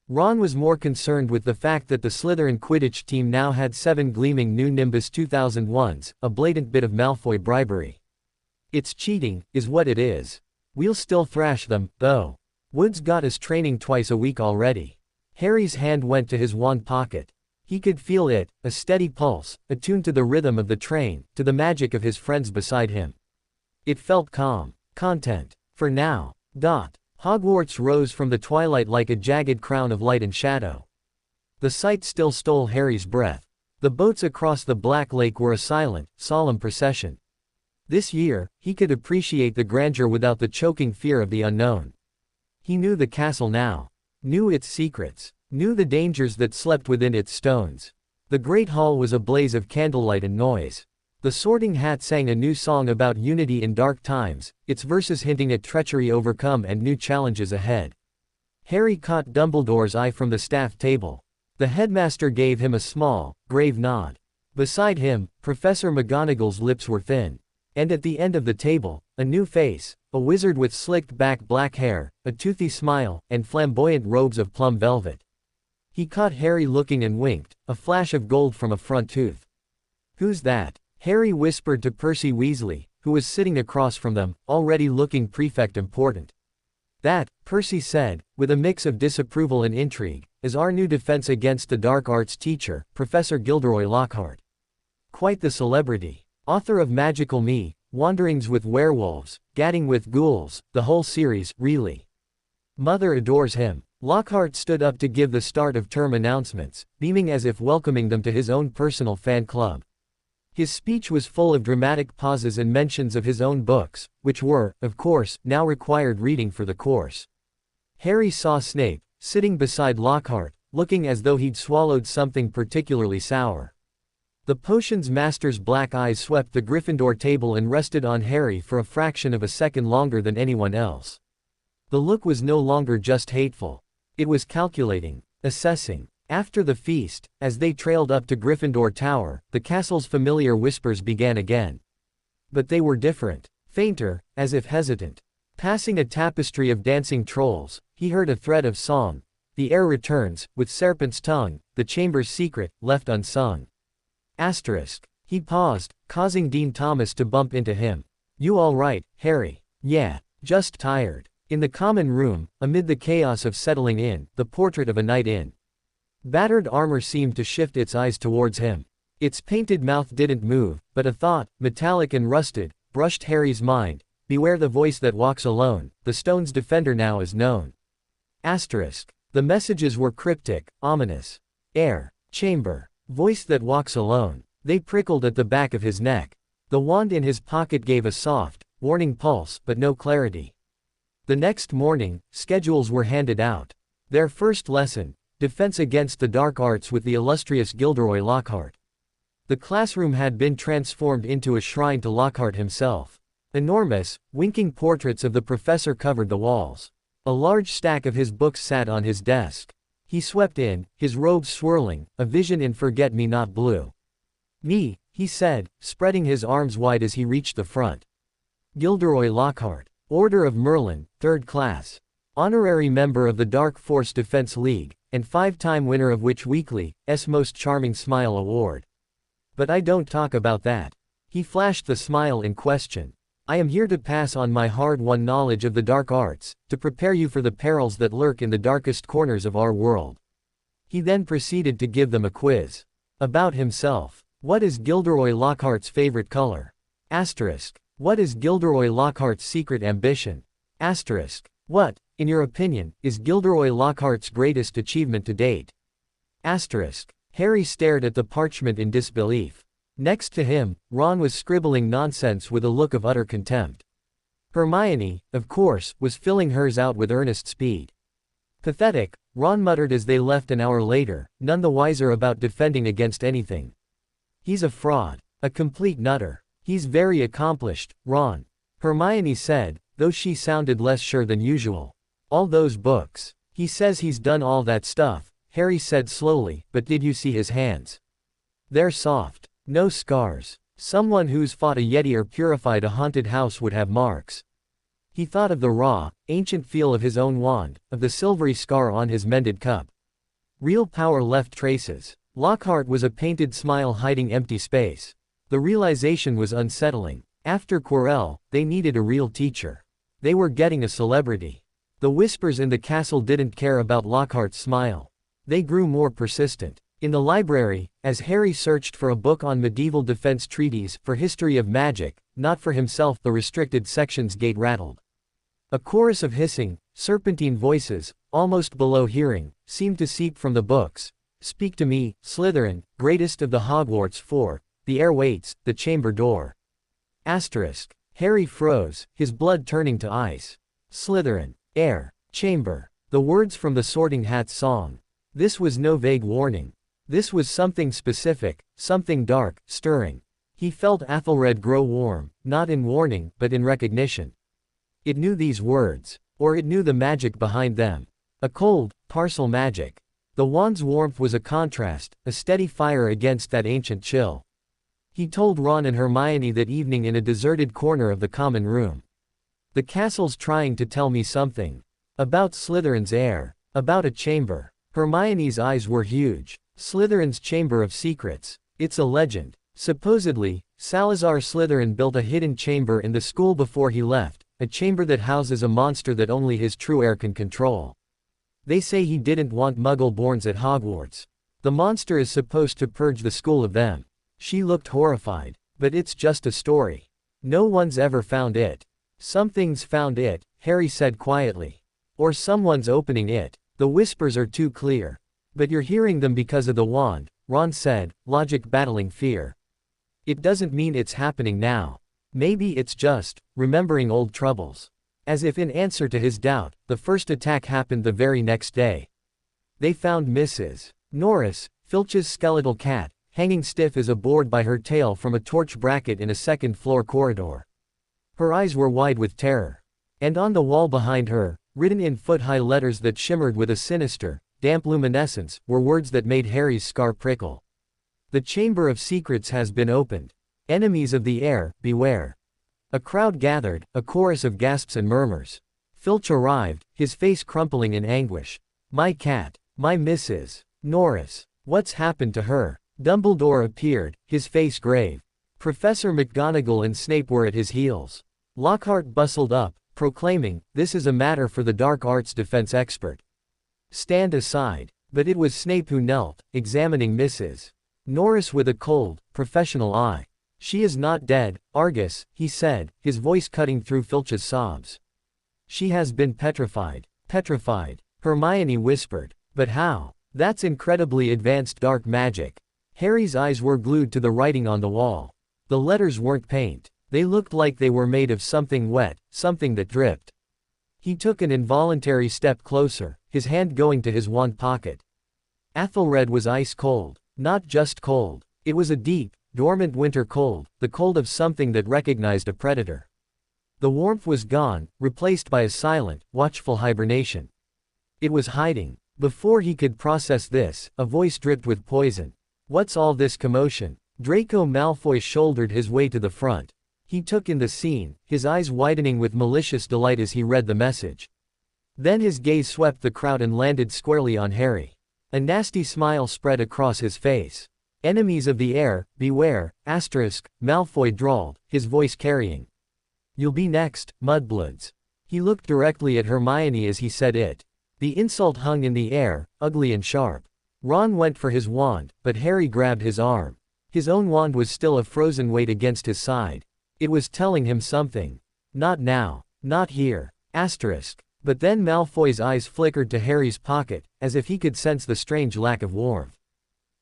S2: Ron was more concerned with the fact that the Slytherin Quidditch team now had 7 gleaming new Nimbus 2001s, a blatant bit of Malfoy bribery. It's cheating, is what it is. We'll still thrash them, though. Wood's got us training twice a week already. Harry's hand went to his wand pocket. He could feel it, a steady pulse, attuned to the rhythm of the train, to the magic of his friends beside him. It felt calm, content. For now. Hogwarts rose from the twilight like a jagged crown of light and shadow. The sight still stole Harry's breath. The boats across the Black Lake were a silent, solemn procession. This year, he could appreciate the grandeur without the choking fear of the unknown. He knew the castle now. Knew its secrets. Knew the dangers that slept within its stones. The great hall was a blaze of candlelight and noise. The Sorting Hat sang a new song about unity in dark times, its verses hinting at treachery overcome and new challenges ahead. Harry caught Dumbledore's eye from the staff table. The headmaster gave him a small, grave nod. Beside him, Professor McGonagall's lips were thin. And at the end of the table, a new face, a wizard with slicked back black hair, a toothy smile, and flamboyant robes of plum velvet. He caught Harry looking and winked, a flash of gold from a front tooth. Who's that? Harry whispered to Percy Weasley, who was sitting across from them, already looking prefect important. That, Percy said, with a mix of disapproval and intrigue, is our new defense against the dark arts teacher, Professor Gilderoy Lockhart. Quite the celebrity. Author of Magical Me, Wanderings with Werewolves, Gadding with Ghouls, the whole series, really. Mother adores him. Lockhart stood up to give the start of term announcements, beaming as if welcoming them to his own personal fan club. His speech was full of dramatic pauses and mentions of his own books, which were, of course, now required reading for the course. Harry saw Snape, sitting beside Lockhart, looking as though he'd swallowed something particularly sour. The potions master's black eyes swept the Gryffindor table and rested on Harry for a fraction of a second longer than anyone else. The look was no longer just hateful. It was calculating, assessing. After the feast, as they trailed up to Gryffindor Tower, the castle's familiar whispers began again. But they were different, fainter, as if hesitant. Passing a tapestry of dancing trolls, he heard a thread of song. The air returns, with serpent's tongue, the chamber's secret, left unsung. Asterisk. He paused, causing Dean Thomas to bump into him. You all right, Harry? Yeah, just tired. In the common room, amid the chaos of settling in, the portrait of a knight in battered armor seemed to shift its eyes towards him. Its painted mouth didn't move, but a thought, metallic and rusted, brushed Harry's mind. Beware the voice that walks alone, the stone's defender now is known. Asterisk. The messages were cryptic, ominous. Air. Chamber. Voice that walks alone. They prickled at the back of his neck. The wand in his pocket gave a soft, warning pulse, but no clarity. The next morning, schedules were handed out. Their first lesson, Defense Against the Dark Arts with the illustrious Gilderoy Lockhart. The classroom had been transformed into a shrine to Lockhart himself. Enormous, winking portraits of the professor covered the walls. A large stack of his books sat on his desk. He swept in, his robes swirling, a vision in forget-me-not blue. Me, he said, spreading his arms wide as he reached the front. Gilderoy Lockhart. Order of Merlin, 3rd class. Honorary member of the Dark Force Defense League, and 5-time winner of Witch Weekly's Most Charming Smile Award. But I don't talk about that. He flashed the smile in question. I am here to pass on my hard-won knowledge of the dark arts, to prepare you for the perils that lurk in the darkest corners of our world. He then proceeded to give them a quiz. About himself. What is Gilderoy Lockhart's favorite color? Asterisk. What is Gilderoy Lockhart's secret ambition? Asterisk. What, in your opinion, is Gilderoy Lockhart's greatest achievement to date? Asterisk. Harry stared at the parchment in disbelief. Next to him, Ron was scribbling nonsense with a look of utter contempt. Hermione, of course, was filling hers out with earnest speed. Pathetic, Ron muttered as they left an hour later, none the wiser about defending against anything. He's a fraud. A complete nutter. He's very accomplished, Ron. Hermione said, though she sounded less sure than usual. All those books. He says he's done all that stuff, Harry said slowly, but did you see his hands? They're soft. No scars. Someone who's fought a yeti or purified a haunted house would have marks. He thought of the raw, ancient feel of his own wand, of the silvery scar on his mended cup. Real power left traces. Lockhart was a painted smile hiding empty space. The realization was unsettling. After Quirrell, they needed a real teacher. They were getting a celebrity. The whispers in the castle didn't care about Lockhart's smile. They grew more persistent. In the library, as Harry searched for a book on medieval defense treaties for history of magic, not for himself, the restricted section's gate rattled. A chorus of hissing, serpentine voices, almost below hearing, seemed to seep from the books. Speak to me, Slytherin, greatest of the Hogwarts Four. The air waits, the chamber door. Asterisk. Harry froze, his blood turning to ice. Slytherin. Air. Chamber. The words from the Sorting Hat's song. This was no vague warning. This was something specific, something dark, stirring. He felt Athelred grow warm, not in warning, but in recognition. It knew these words. Or it knew the magic behind them. A cold, partial magic. The wand's warmth was a contrast, a steady fire against that ancient chill. He told Ron and Hermione that evening in a deserted corner of the common room. The castle's trying to tell me something. About Slytherin's air. About a chamber. Hermione's eyes were huge. Slytherin's Chamber of Secrets. It's a legend. Supposedly, Salazar Slytherin built a hidden chamber in the school before he left, a chamber that houses a monster that only his true heir can control. They say he didn't want Muggle-borns at Hogwarts. The monster is supposed to purge the school of them. She looked horrified. But it's just a story. No one's ever found it. Something's found it, Harry said quietly. Or someone's opening it. The whispers are too clear. But you're hearing them because of the wand, Ron said, logic battling fear. It doesn't mean it's happening now. Maybe it's just remembering old troubles. As if in answer to his doubt, the first attack happened the very next day. They found Mrs. Norris, Filch's skeletal cat, hanging stiff as a board by her tail from a torch bracket in a second-floor corridor. Her eyes were wide with terror. And on the wall behind her, written in foot-high letters that shimmered with a sinister, damp luminescence, were words that made Harry's scar prickle. The Chamber of Secrets has been opened. Enemies of the air, beware. A crowd gathered, a chorus of gasps and murmurs. Filch arrived, his face crumpling in anguish. My cat. My Mrs. Norris. What's happened to her? Dumbledore appeared, his face grave. Professor McGonagall and Snape were at his heels. Lockhart bustled up, proclaiming, this is a matter for the dark arts defense expert. Stand aside. But it was Snape who knelt, examining Mrs. Norris with a cold, professional eye. She is not dead, Argus, he said, his voice cutting through Filch's sobs. She has been petrified. Petrified. Hermione whispered. But how? That's incredibly advanced dark magic. Harry's eyes were glued to the writing on the wall. The letters weren't paint. They looked like they were made of something wet, something that dripped. He took an involuntary step closer, his hand going to his wand pocket. Athelred was ice cold. Not just cold. It was a deep, dormant winter cold, the cold of something that recognized a predator. The warmth was gone, replaced by a silent, watchful hibernation. It was hiding. Before he could process this, a voice dripped with poison. What's all this commotion? Draco Malfoy shouldered his way to the front. He took in the scene, his eyes widening with malicious delight as he read the message. Then his gaze swept the crowd and landed squarely on Harry. A nasty smile spread across his face. "Enemies of the heir, beware, asterisk," Malfoy drawled, his voice carrying. "You'll be next, mudbloods." He looked directly at Hermione as he said it. The insult hung in the air, ugly and sharp. Ron went for his wand, but Harry grabbed his arm. His own wand was still a frozen weight against his side. It was telling him something. Not now. Not here. Asterisk. But then Malfoy's eyes flickered to Harry's pocket, as if he could sense the strange lack of warmth.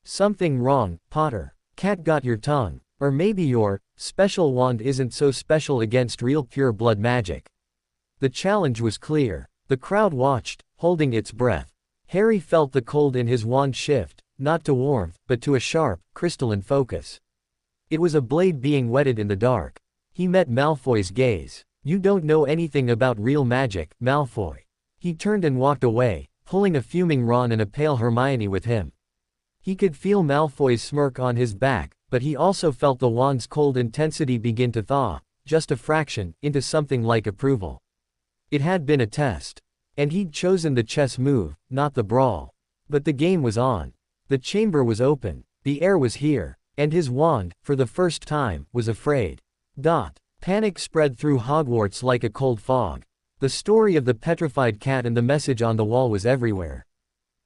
S2: "Something wrong, Potter. Cat got your tongue. Or maybe your special wand isn't so special against real pure blood magic." The challenge was clear. The crowd watched, holding its breath. Harry felt the cold in his wand shift, not to warmth, but to a sharp, crystalline focus. It was a blade being whetted in the dark. He met Malfoy's gaze. "You don't know anything about real magic, Malfoy." He turned and walked away, pulling a fuming Ron and a pale Hermione with him. He could feel Malfoy's smirk on his back, but he also felt the wand's cold intensity begin to thaw, just a fraction, into something like approval. It had been a test. And he'd chosen the chess move, not the brawl. But the game was on. The chamber was open. The heir was here. And his wand, for the first time, was afraid. Panic spread through Hogwarts like a cold fog. The story of the petrified cat and the message on the wall was everywhere.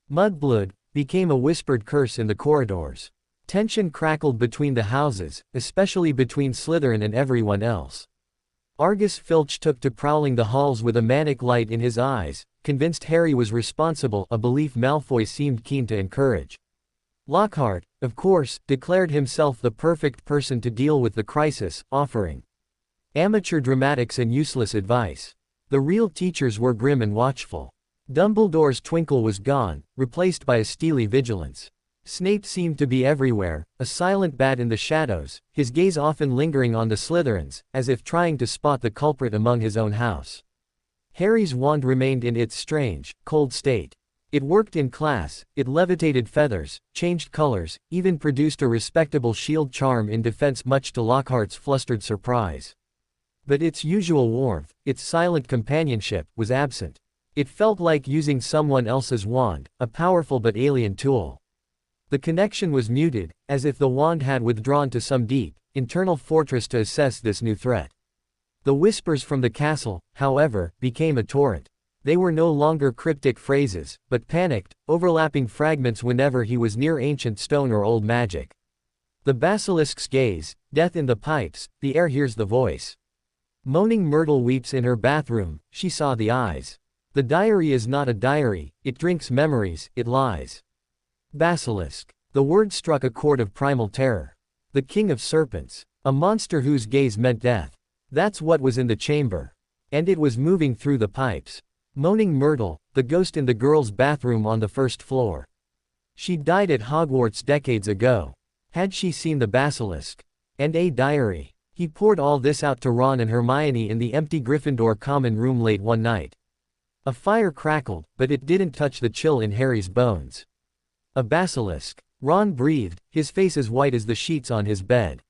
S2: Mudblood became a whispered curse in the corridors. Tension crackled between the houses, especially between Slytherin and everyone else. Argus Filch took to prowling the halls with a manic light in his eyes, convinced Harry was responsible, a belief Malfoy seemed keen to encourage. Lockhart, of course, declared himself the perfect person to deal with the crisis, offering amateur dramatics and useless advice. The real teachers were grim and watchful. Dumbledore's twinkle was gone, replaced by a steely vigilance. Snape seemed to be everywhere, a silent bat in the shadows, his gaze often lingering on the Slytherins, as if trying to spot the culprit among his own house. Harry's wand remained in its strange, cold state. It worked in class, it levitated feathers, changed colors, even produced a respectable shield charm in defense, much to Lockhart's flustered surprise. But its usual warmth, its silent companionship, was absent. It felt like using someone else's wand, a powerful but alien tool. The connection was muted, as if the wand had withdrawn to some deep, internal fortress to assess this new threat. The whispers from the castle, however, became a torrent. They were no longer cryptic phrases, but panicked, overlapping fragments whenever he was near ancient stone or old magic. The basilisk's gaze, death in the pipes, the heir hears the voice. Moaning Myrtle weeps in her bathroom, she saw the eyes. The diary is not a diary, it drinks memories, it lies. Basilisk. The word struck a chord of primal terror. The king of serpents. A monster whose gaze meant death. That's what was in the chamber. And it was moving through the pipes. Moaning Myrtle, the ghost in the girl's bathroom on the first floor. She died at Hogwarts decades ago. Had she seen the basilisk? And a diary. He poured all this out to Ron and Hermione in the empty Gryffindor common room late one night. A fire crackled, but it didn't touch the chill in Harry's bones. A basilisk. Ron breathed, his face as white as the sheets on his bed.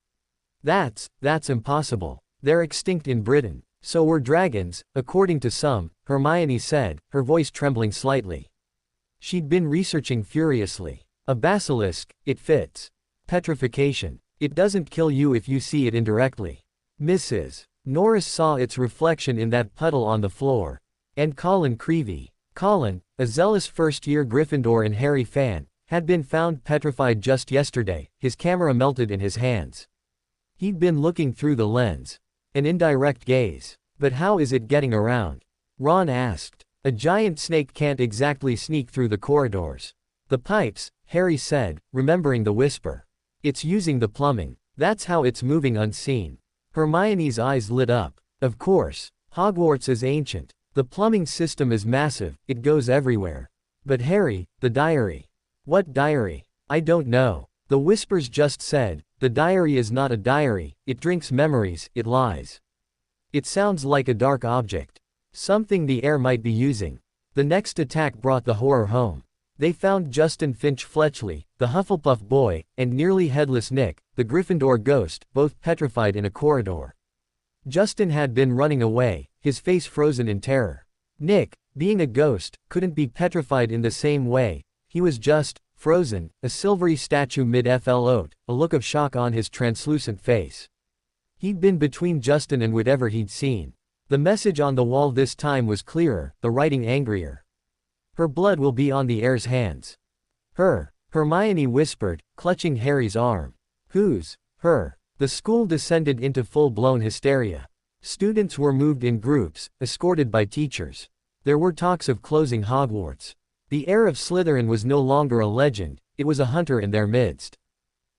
S2: That's impossible. They're extinct in Britain. So were dragons, according to some, Hermione said, her voice trembling slightly. She'd been researching furiously. A basilisk, it fits. Petrification. It doesn't kill you if you see it indirectly. Mrs. Norris saw its reflection in that puddle on the floor. And Colin Creevey. Colin, a zealous first-year Gryffindor and Harry fan, had been found petrified just yesterday, his camera melted in his hands. He'd been looking through the lens. An indirect gaze. But how is it getting around? Ron asked. A giant snake can't exactly sneak through the corridors. The pipes, Harry said, remembering the whisper. It's using the plumbing. That's how it's moving unseen. Hermione's eyes lit up. Of course. Hogwarts is ancient. The plumbing system is massive, it goes everywhere. But Harry, the diary. What diary? I don't know. The whispers just said, the diary is not a diary, it drinks memories, it lies. It sounds like a dark object. Something the heir might be using. The next attack brought the horror home. They found Justin Finch Fletchley, the Hufflepuff boy, and nearly headless Nick, the Gryffindor ghost, both petrified in a corridor. Justin had been running away, his face frozen in terror. Nick, Being a ghost, couldn't be petrified in the same way. He was just, frozen, a silvery statue mid-float, a look of shock on his translucent face. He'd been between Justin and whatever he'd seen. The message on the wall this time was clearer, the writing angrier. Her blood will be on the heir's hands. Her, Hermione whispered, clutching Harry's arm. Whose? Her. The school descended into full-blown hysteria. Students were moved in groups, escorted by teachers. There were talks of closing Hogwarts. The heir of Slytherin was no longer a legend, it was a hunter in their midst.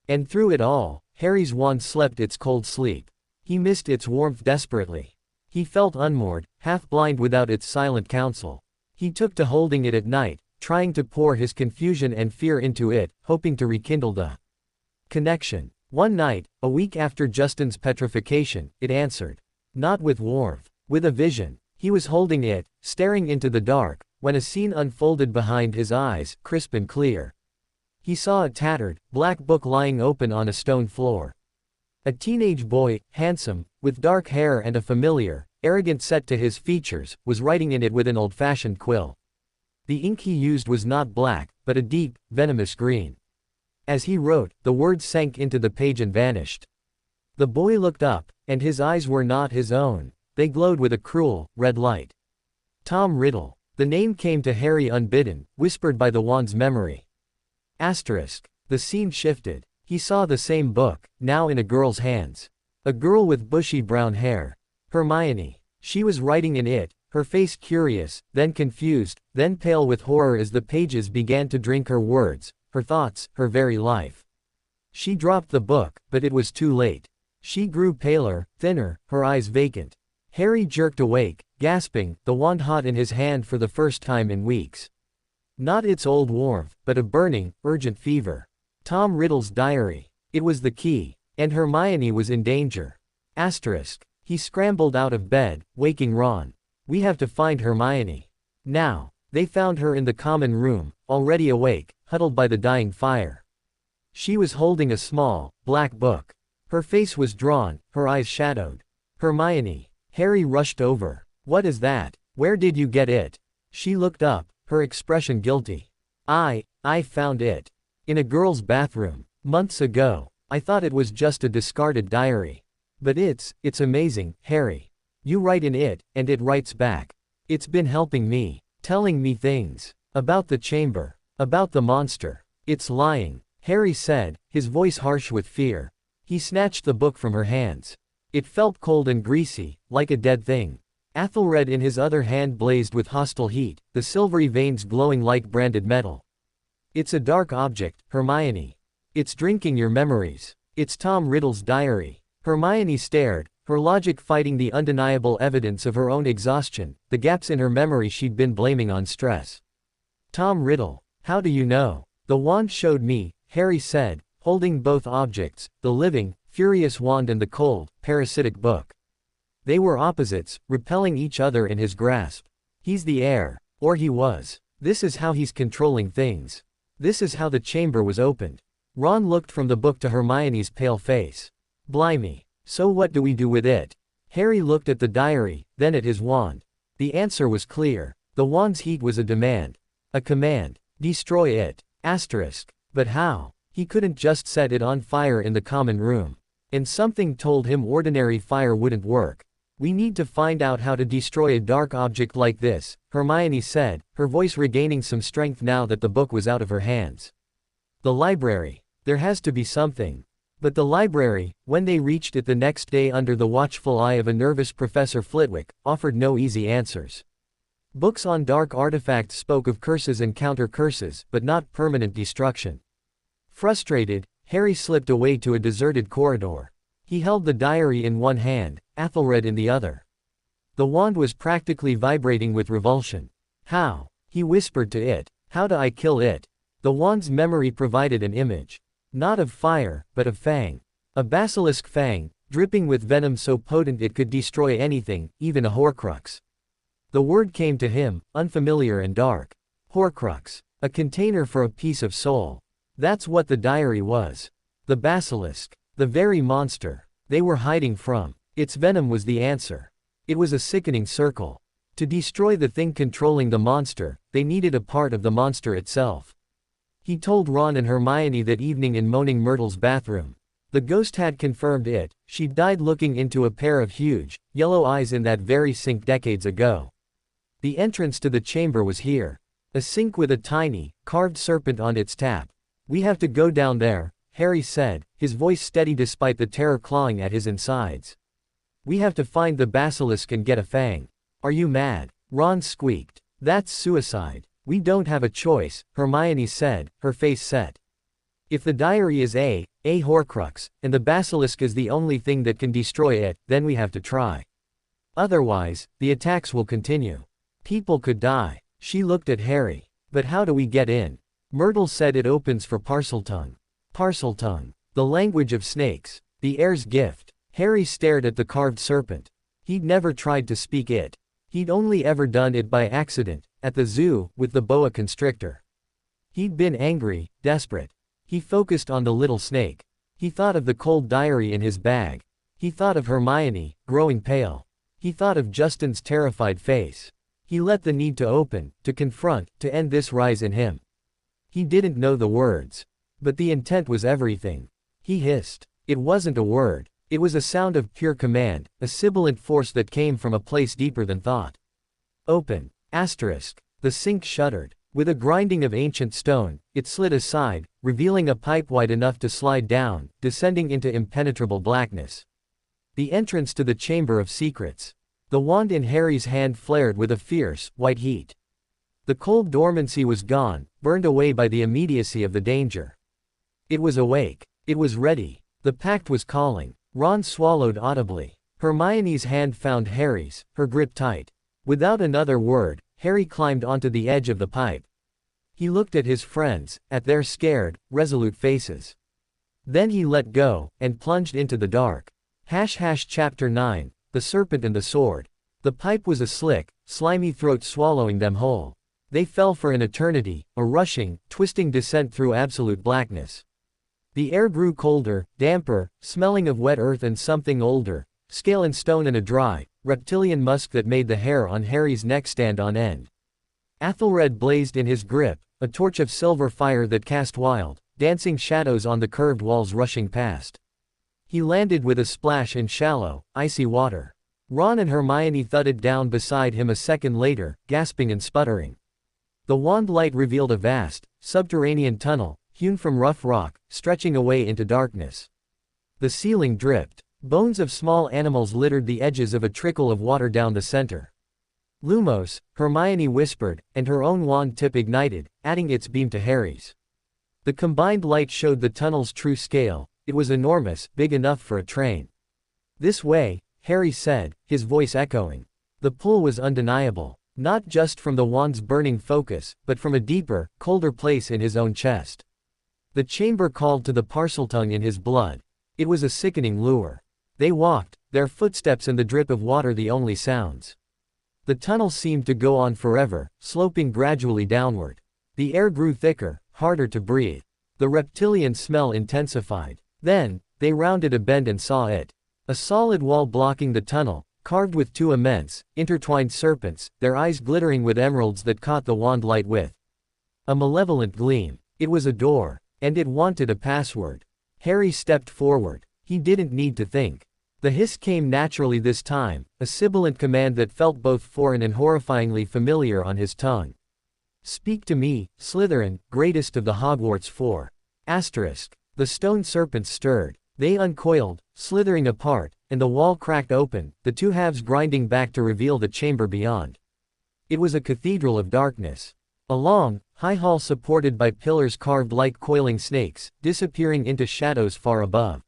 S2: And through it all, Harry's wand slept its cold sleep. He missed its warmth desperately. He felt unmoored, half-blind without its silent counsel. He took to holding it at night, trying to pour his confusion and fear into it, hoping to rekindle the connection. One night, a week after Justin's petrification, it answered. Not with warmth, with a vision. He was holding it, staring into the dark, when a scene unfolded behind his eyes, crisp and clear. He saw a tattered, black book lying open on a stone floor. A teenage boy, handsome, with dark hair and a familiar, arrogant set to his features, was writing in it with an old-fashioned quill. The ink he used was not black, but a deep, venomous green. As he wrote, the words sank into the page and vanished. The boy looked up, and his eyes were not his own. They glowed with a cruel, red light. Tom Riddle. The name came to Harry unbidden, whispered by the wand's memory. Asterisk. The scene shifted. He saw the same book, now in a girl's hands. A girl with bushy brown hair. Hermione. She was writing in it, her face curious, then confused, then pale with horror as the pages began to drink her words, her thoughts, her very life. She dropped the book, but it was too late. She grew paler, thinner, her eyes vacant. Harry jerked awake, gasping, the wand hot in his hand for the first time in weeks. Not its old warmth, but a burning, urgent fever. Tom Riddle's diary. It was the key. And Hermione was in danger. Asterisk. He scrambled out of bed, waking Ron. We have to find Hermione. Now. They found her in the common room, already awake, huddled by the dying fire. She was holding a small, black book. Her face was drawn, her eyes shadowed. Hermione. Harry rushed over. What is that? Where did you get it? She looked up, her expression guilty. I found it. In a girl's bathroom. Months ago. I thought it was just a discarded diary. But it's amazing, Harry. You write in it, and it writes back. It's been helping me. Telling me things. About the chamber. About the monster. It's lying. Harry said, his voice harsh with fear. He snatched the book from her hands. It felt cold and greasy, like a dead thing. Athelred in his other hand blazed with hostile heat, the silvery veins glowing like branded metal. It's a dark object, Hermione. It's drinking your memories. It's Tom Riddle's diary. Hermione stared, her logic fighting the undeniable evidence of her own exhaustion, the gaps in her memory she'd been blaming on stress. Tom Riddle. How do you know? The wand showed me, Harry said, holding both objects, the living, furious wand and the cold, parasitic book. They were opposites, repelling each other in his grasp. He's the heir. Or he was. This is how he's controlling things. This is how the chamber was opened. Ron looked from the book to Hermione's pale face. Blimey. So what do we do with it? Harry looked at the diary, then at his wand. The answer was clear. The wand's heat was a demand. A command. Destroy it. Asterisk. But how? He couldn't just set it on fire in the common room. And something told him ordinary fire wouldn't work. We need to find out how to destroy a dark object like this, Hermione said, her voice regaining some strength now that the book was out of her hands. The library. There has to be something. But the library, when they reached it the next day under the watchful eye of a nervous Professor Flitwick, offered no easy answers. Books on dark artifacts spoke of curses and counter-curses, but not permanent destruction. Frustrated, Harry slipped away to a deserted corridor. He held the diary in one hand, Athelred in the other. The wand was practically vibrating with revulsion. How? He whispered to it. How do I kill it? The wand's memory provided an image. Not of fire, but of fang. A basilisk fang, dripping with venom so potent it could destroy anything, even a horcrux. The word came to him, unfamiliar and dark. Horcrux. A container for a piece of soul. That's what the diary was. The basilisk. The very monster they were hiding from. Its venom was the answer. It was a sickening circle. To destroy the thing controlling the monster, they needed a part of the monster itself. He told Ron and Hermione that evening in Moaning Myrtle's bathroom. The ghost had confirmed it. She died looking into a pair of huge, yellow eyes in that very sink decades ago. The entrance to the chamber was here. A sink with a tiny, carved serpent on its tap. "We have to go down there," Harry said, his voice steady despite the terror clawing at his insides. "We have to find the basilisk and get a fang." "Are you mad?" Ron squeaked. "That's suicide." "We don't have a choice," Hermione said, her face set. "If the diary is a Horcrux, and the basilisk is the only thing that can destroy it, then we have to try. Otherwise, the attacks will continue. People could die." She looked at Harry. "But how do we get in?" Myrtle said it opens for Parseltongue. Parseltongue. The language of snakes. The heir's gift. Harry stared at the carved serpent. He'd never tried to speak it. He'd only ever done it by accident, at the zoo, with the boa constrictor. He'd been angry, desperate. He focused on the little snake. He thought of the cold diary in his bag. He thought of Hermione, growing pale. He thought of Justin's terrified face. He let the need to open, to confront, to end this rise in him. He didn't know the words. But the intent was everything. He hissed. It wasn't a word. It was a sound of pure command, a sibilant force that came from a place deeper than thought. "Open." Asterisk. The sink shuddered. With a grinding of ancient stone, it slid aside, revealing a pipe wide enough to slide down, descending into impenetrable blackness. The entrance to the Chamber of Secrets. The wand in Harry's hand flared with a fierce, white heat. The cold dormancy was gone, burned away by the immediacy of the danger. It was awake. It was ready. The pact was calling. Ron swallowed audibly. Hermione's hand found Harry's, her grip tight. Without another word, Harry climbed onto the edge of the pipe. He looked at his friends, at their scared, resolute faces. Then he let go, and plunged into the dark. Chapter 9, The Serpent and the Sword. The pipe was a slick, slimy throat swallowing them whole. They fell for an eternity, a rushing, twisting descent through absolute blackness. The air grew colder, damper, smelling of wet earth and something older, scale and stone and a dry, reptilian musk that made the hair on Harry's neck stand on end. Athelred blazed in his grip, a torch of silver fire that cast wild, dancing shadows on the curved walls rushing past. He landed with a splash in shallow, icy water. Ron and Hermione thudded down beside him a second later, gasping and sputtering. The wand light revealed a vast, subterranean tunnel, hewn from rough rock, stretching away into darkness. The ceiling dripped. Bones of small animals littered the edges of a trickle of water down the center. "Lumos," Hermione whispered, and her own wand tip ignited, adding its beam to Harry's. The combined light showed the tunnel's true scale. It was enormous, big enough for a train. "This way," Harry said, his voice echoing. The pull was undeniable, not just from the wand's burning focus, but from a deeper, colder place in his own chest. The chamber called to the Parseltongue in his blood. It was a sickening lure. They walked, their footsteps and the drip of water the only sounds. The tunnel seemed to go on forever, sloping gradually downward. The air grew thicker, harder to breathe. The reptilian smell intensified. Then, they rounded a bend and saw it. A solid wall blocking the tunnel, carved with two immense, intertwined serpents, their eyes glittering with emeralds that caught the wand light with a malevolent gleam. It was a door, and it wanted a password. Harry stepped forward. He didn't need to think. The hiss came naturally this time, a sibilant command that felt both foreign and horrifyingly familiar on his tongue. "Speak to me, Slytherin, greatest of the Hogwarts Four." Asterisk. The stone serpents stirred. They uncoiled, slithering apart, and the wall cracked open, the two halves grinding back to reveal the chamber beyond. It was a cathedral of darkness. A long, high hall supported by pillars carved like coiling snakes, disappearing into shadows far above.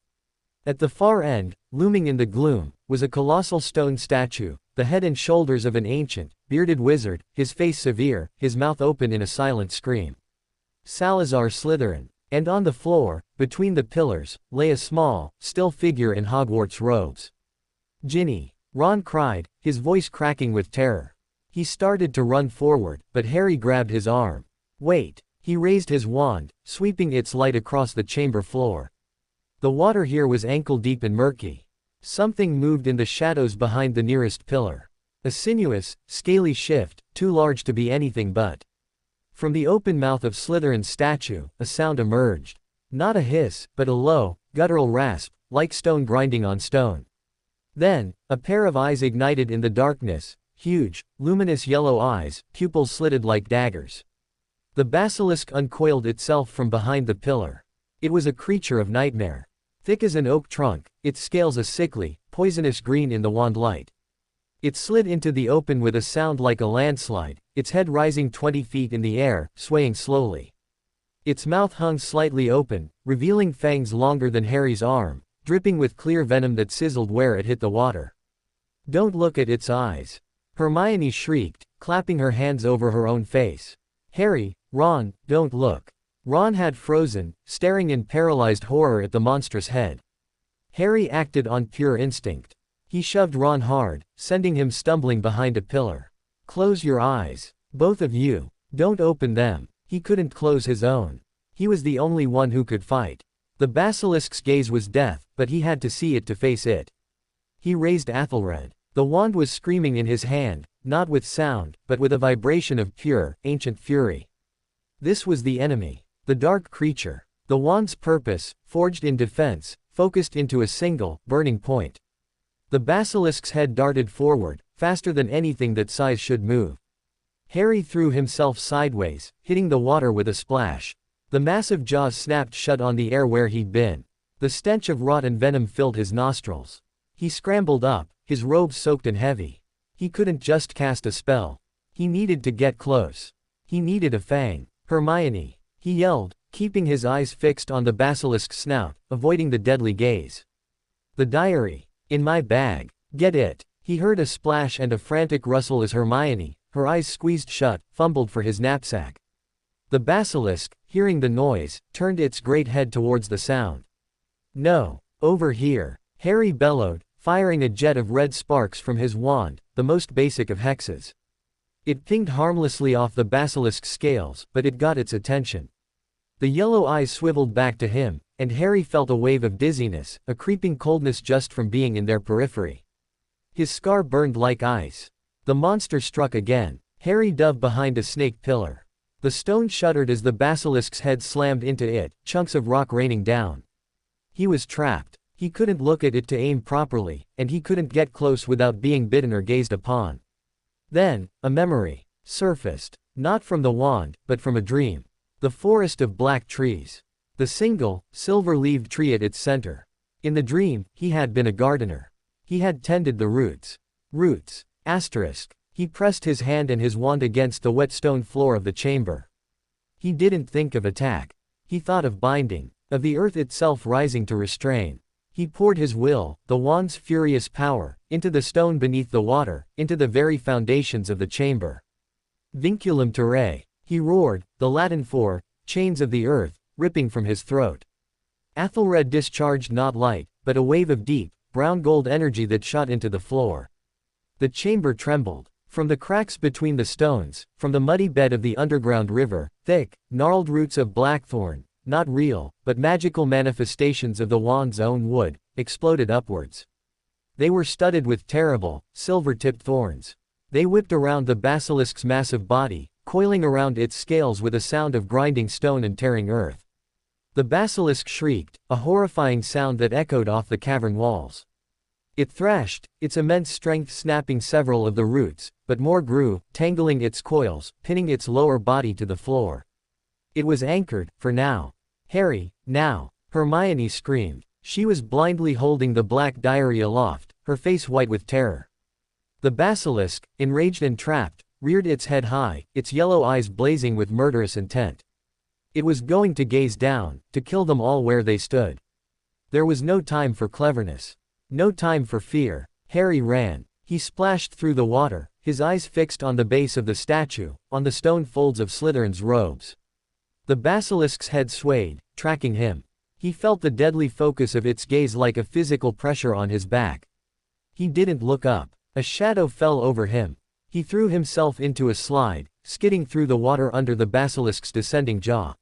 S2: At the far end, looming in the gloom, was a colossal stone statue, the head and shoulders of an ancient, bearded wizard, his face severe, his mouth open in a silent scream. Salazar Slytherin. And on the floor, between the pillars, lay a small, still figure in Hogwarts robes. "Ginny!" Ron cried, his voice cracking with terror. He started to run forward, but Harry grabbed his arm. "Wait!" He raised his wand, sweeping its light across the chamber floor. The water here was ankle-deep and murky. Something moved in the shadows behind the nearest pillar. A sinuous, scaly shift, too large to be anything but. From the open mouth of Slytherin's statue, a sound emerged. Not a hiss, but a low, guttural rasp, like stone grinding on stone. Then, a pair of eyes ignited in the darkness, huge, luminous yellow eyes, pupils slitted like daggers. The basilisk uncoiled itself from behind the pillar. It was a creature of nightmare. Thick as an oak trunk, its scales a sickly, poisonous green in the wan light. It slid into the open with a sound like a landslide, its head rising 20 feet in the air, swaying slowly. Its mouth hung slightly open, revealing fangs longer than Harry's arm, dripping with clear venom that sizzled where it hit the water. "Don't look at its eyes," Hermione shrieked, clapping her hands over her own face. "Harry, Ron, don't look." Ron had frozen, staring in paralyzed horror at the monstrous head. Harry acted on pure instinct. He shoved Ron hard, sending him stumbling behind a pillar. "Close your eyes. Both of you. Don't open them." He couldn't close his own. He was the only one who could fight. The basilisk's gaze was death, but he had to see it to face it. He raised Athelred. The wand was screaming in his hand, not with sound, but with a vibration of pure, ancient fury. This was the enemy. The dark creature. The wand's purpose, forged in defense, focused into a single, burning point. The basilisk's head darted forward, faster than anything that size should move. Harry threw himself sideways, hitting the water with a splash. The massive jaws snapped shut on the air where he'd been. The stench of rot and venom filled his nostrils. He scrambled up, his robes soaked and heavy. He couldn't just cast a spell. He needed to get close. He needed a fang. "Hermione!" he yelled, keeping his eyes fixed on the basilisk's snout, avoiding the deadly gaze. "The diary. In my bag. Get it." He heard a splash and a frantic rustle as Hermione, her eyes squeezed shut, fumbled for his knapsack. The basilisk, hearing the noise, turned its great head towards the sound. "No. Over here." Harry bellowed, firing a jet of red sparks from his wand, the most basic of hexes. It pinged harmlessly off the basilisk's scales, but it got its attention. The yellow eyes swiveled back to him, and Harry felt a wave of dizziness, a creeping coldness just from being in their periphery. His scar burned like ice. The monster struck again. Harry dove behind a snake pillar. The stone shuddered as the basilisk's head slammed into it, chunks of rock raining down. He was trapped. He couldn't look at it to aim properly, and he couldn't get close without being bitten or gazed upon. Then, a memory surfaced, not from the wand, but from a dream. The forest of black trees. The single, silver-leaved tree at its center. In the dream, he had been a gardener. He had tended the roots. Roots. Asterisk. He pressed his hand and his wand against the wet stone floor of the chamber. He didn't think of attack. He thought of binding, of the earth itself rising to restrain. He poured his will, the wand's furious power, into the stone beneath the water, into the very foundations of the chamber. Vinculum terrae. He roared, the Latin for chains of the earth, ripping from his throat. Athelred discharged not light, but a wave of deep, brown gold energy that shot into the floor. The chamber trembled. From the cracks between the stones, from the muddy bed of the underground river, thick, gnarled roots of blackthorn, not real, but magical manifestations of the wand's own wood, exploded upwards. They were studded with terrible, silver-tipped thorns. They whipped around the basilisk's massive body, coiling around its scales with a sound of grinding stone and tearing earth. The basilisk shrieked, a horrifying sound that echoed off the cavern walls. It thrashed, its immense strength snapping several of the roots, but more grew, tangling its coils, pinning its lower body to the floor. It was anchored, for now. "Harry, now!" Hermione screamed. She was blindly holding the black diary aloft, her face white with terror. The basilisk, enraged and trapped, reared its head high, its yellow eyes blazing with murderous intent. It was going to gaze down, to kill them all where they stood. There was no time for cleverness. No time for fear. Harry ran. He splashed through the water, his eyes fixed on the base of the statue, on the stone folds of Slytherin's robes. The basilisk's head swayed, tracking him. He felt the deadly focus of its gaze like a physical pressure on his back. He didn't look up. A shadow fell over him. He threw himself into a slide, skidding through the water under the basilisk's descending jaw.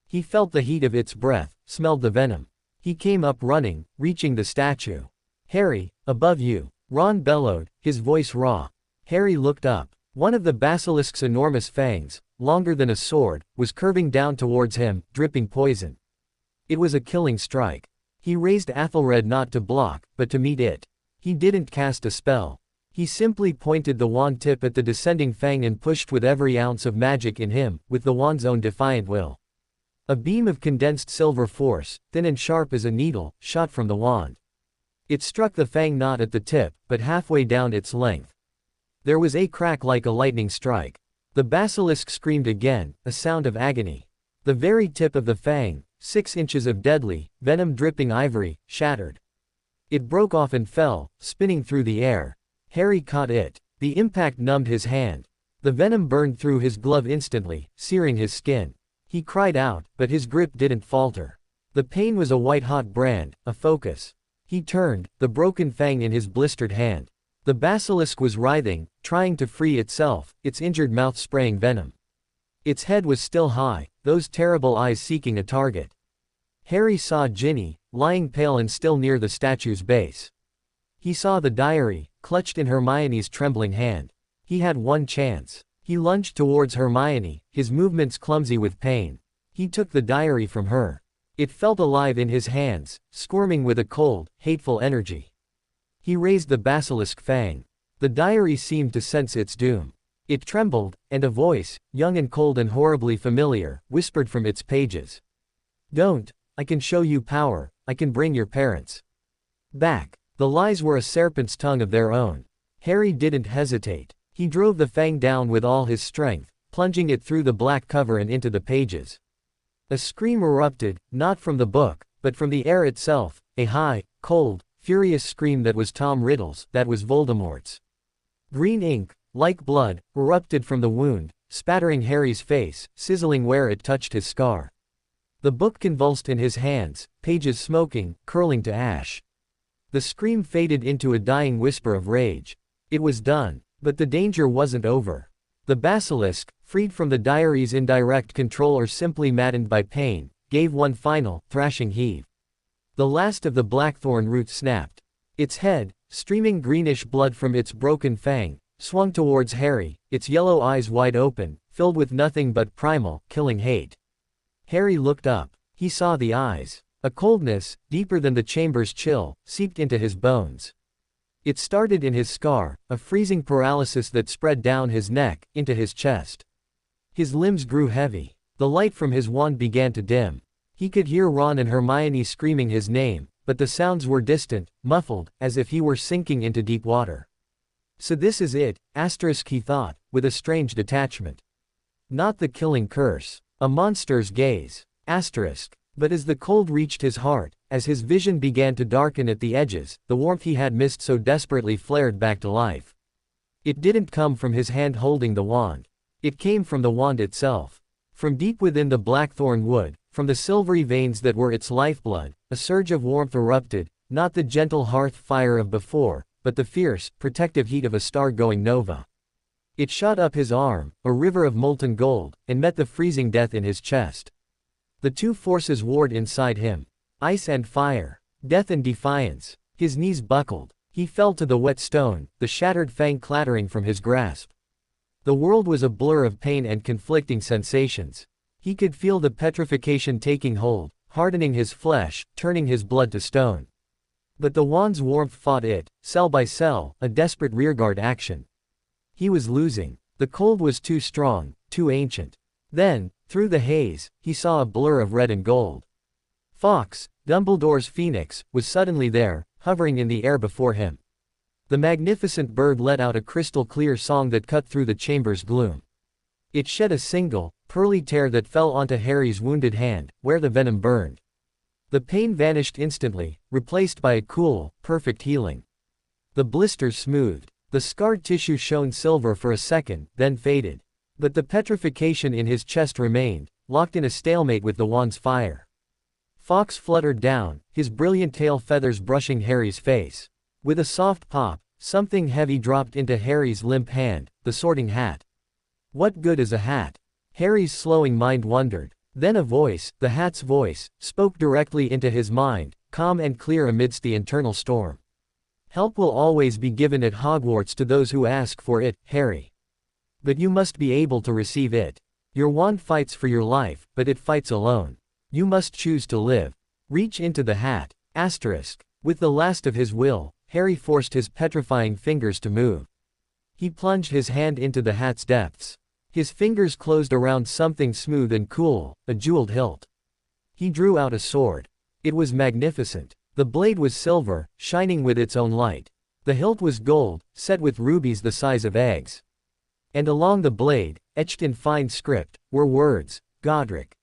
S2: He felt the heat of its breath, smelled the venom. He came up running, reaching the statue. "Harry, above you!" Ron bellowed, his voice raw. Harry looked up. One of the basilisk's enormous fangs, longer than a sword, was curving down towards him, dripping poison. It was a killing strike. He raised Athelred not to block, but to meet it. He didn't cast a spell. He simply pointed the wand tip at the descending fang and pushed with every ounce of magic in him, with the wand's own defiant will. A beam of condensed silver force, thin and sharp as a needle, shot from the wand. It struck the fang not at the tip, but halfway down its length. There was a crack like a lightning strike. The basilisk screamed again, a sound of agony. The very tip of the fang, 6 inches of deadly, venom-dripping ivory, shattered. It broke off and fell, spinning through the air. Harry caught it. The impact numbed his hand. The venom burned through his glove instantly, searing his skin. He cried out, but his grip didn't falter. The pain was a white-hot brand, a focus. He turned, the broken fang in his blistered hand. The basilisk was writhing, trying to free itself, its injured mouth spraying venom. Its head was still high, those terrible eyes seeking a target. Harry saw Ginny, lying pale and still near the statue's base. He saw the diary, clutched in Hermione's trembling hand. He had one chance. He lunged towards Hermione, his movements clumsy with pain. He took the diary from her. It felt alive in his hands, squirming with a cold, hateful energy. He raised the basilisk fang. The diary seemed to sense its doom. It trembled, and a voice, young and cold and horribly familiar, whispered from its pages. "Don't. I can show you power, I can bring your parents back." The lies were a serpent's tongue of their own. Harry didn't hesitate. He drove the fang down with all his strength, plunging it through the black cover and into the pages. A scream erupted, not from the book, but from the air itself, a high, cold, furious scream that was Tom Riddle's, that was Voldemort's. Green ink, like blood, erupted from the wound, spattering Harry's face, sizzling where it touched his scar. The book convulsed in his hands, pages smoking, curling to ash. The scream faded into a dying whisper of rage. It was done. But the danger wasn't over. The basilisk, freed from the diary's indirect control or simply maddened by pain, gave one final, thrashing heave. The last of the blackthorn roots snapped. Its head, streaming greenish blood from its broken fang, swung towards Harry, its yellow eyes wide open, filled with nothing but primal, killing hate. Harry looked up. He saw the eyes. A coldness, deeper than the chamber's chill, seeped into his bones. It started in his scar, a freezing paralysis that spread down his neck, into his chest. His limbs grew heavy. The light from his wand began to dim. He could hear Ron and Hermione screaming his name, but the sounds were distant, muffled, as if he were sinking into deep water. So this is it, he thought, with a strange detachment. Not the killing curse. A monster's gaze. But as the cold reached his heart, as his vision began to darken at the edges, the warmth he had missed so desperately flared back to life. It didn't come from his hand holding the wand. It came from the wand itself. From deep within the blackthorn wood, from the silvery veins that were its lifeblood, a surge of warmth erupted, not the gentle hearth fire of before, but the fierce, protective heat of a star-going nova. It shot up his arm, a river of molten gold, and met the freezing death in his chest. The two forces warred inside him. Ice and fire. Death and defiance. His knees buckled. He fell to the wet stone, the shattered fang clattering from his grasp. The world was a blur of pain and conflicting sensations. He could feel the petrification taking hold, hardening his flesh, turning his blood to stone. But the wand's warmth fought it, cell by cell, a desperate rearguard action. He was losing. The cold was too strong, too ancient. Then, through the haze, he saw a blur of red and gold. Fawkes, Dumbledore's phoenix, was suddenly there, hovering in the air before him. The magnificent bird let out a crystal-clear song that cut through the chamber's gloom. It shed a single, pearly tear that fell onto Harry's wounded hand, where the venom burned. The pain vanished instantly, replaced by a cool, perfect healing. The blister smoothed. The scarred tissue shone silver for a second, then faded. But the petrification in his chest remained, locked in a stalemate with the wand's fire. Fawkes fluttered down, his brilliant tail feathers brushing Harry's face. With a soft pop, something heavy dropped into Harry's limp hand, the sorting hat. What good is a hat? Harry's slowing mind wondered. Then a voice, the hat's voice, spoke directly into his mind, calm and clear amidst the internal storm. Help will always be given at Hogwarts to those who ask for it, Harry. But you must be able to receive it. Your wand fights for your life, but it fights alone. You must choose to live. Reach into the hat. Asterisk. With the last of his will, Harry forced his petrifying fingers to move. He plunged his hand into the hat's depths. His fingers closed around something smooth and cool, a jeweled hilt. He drew out a sword. It was magnificent. The blade was silver, shining with its own light. The hilt was gold, set with rubies the size of eggs. And along the blade, etched in fine script, were words, Godric.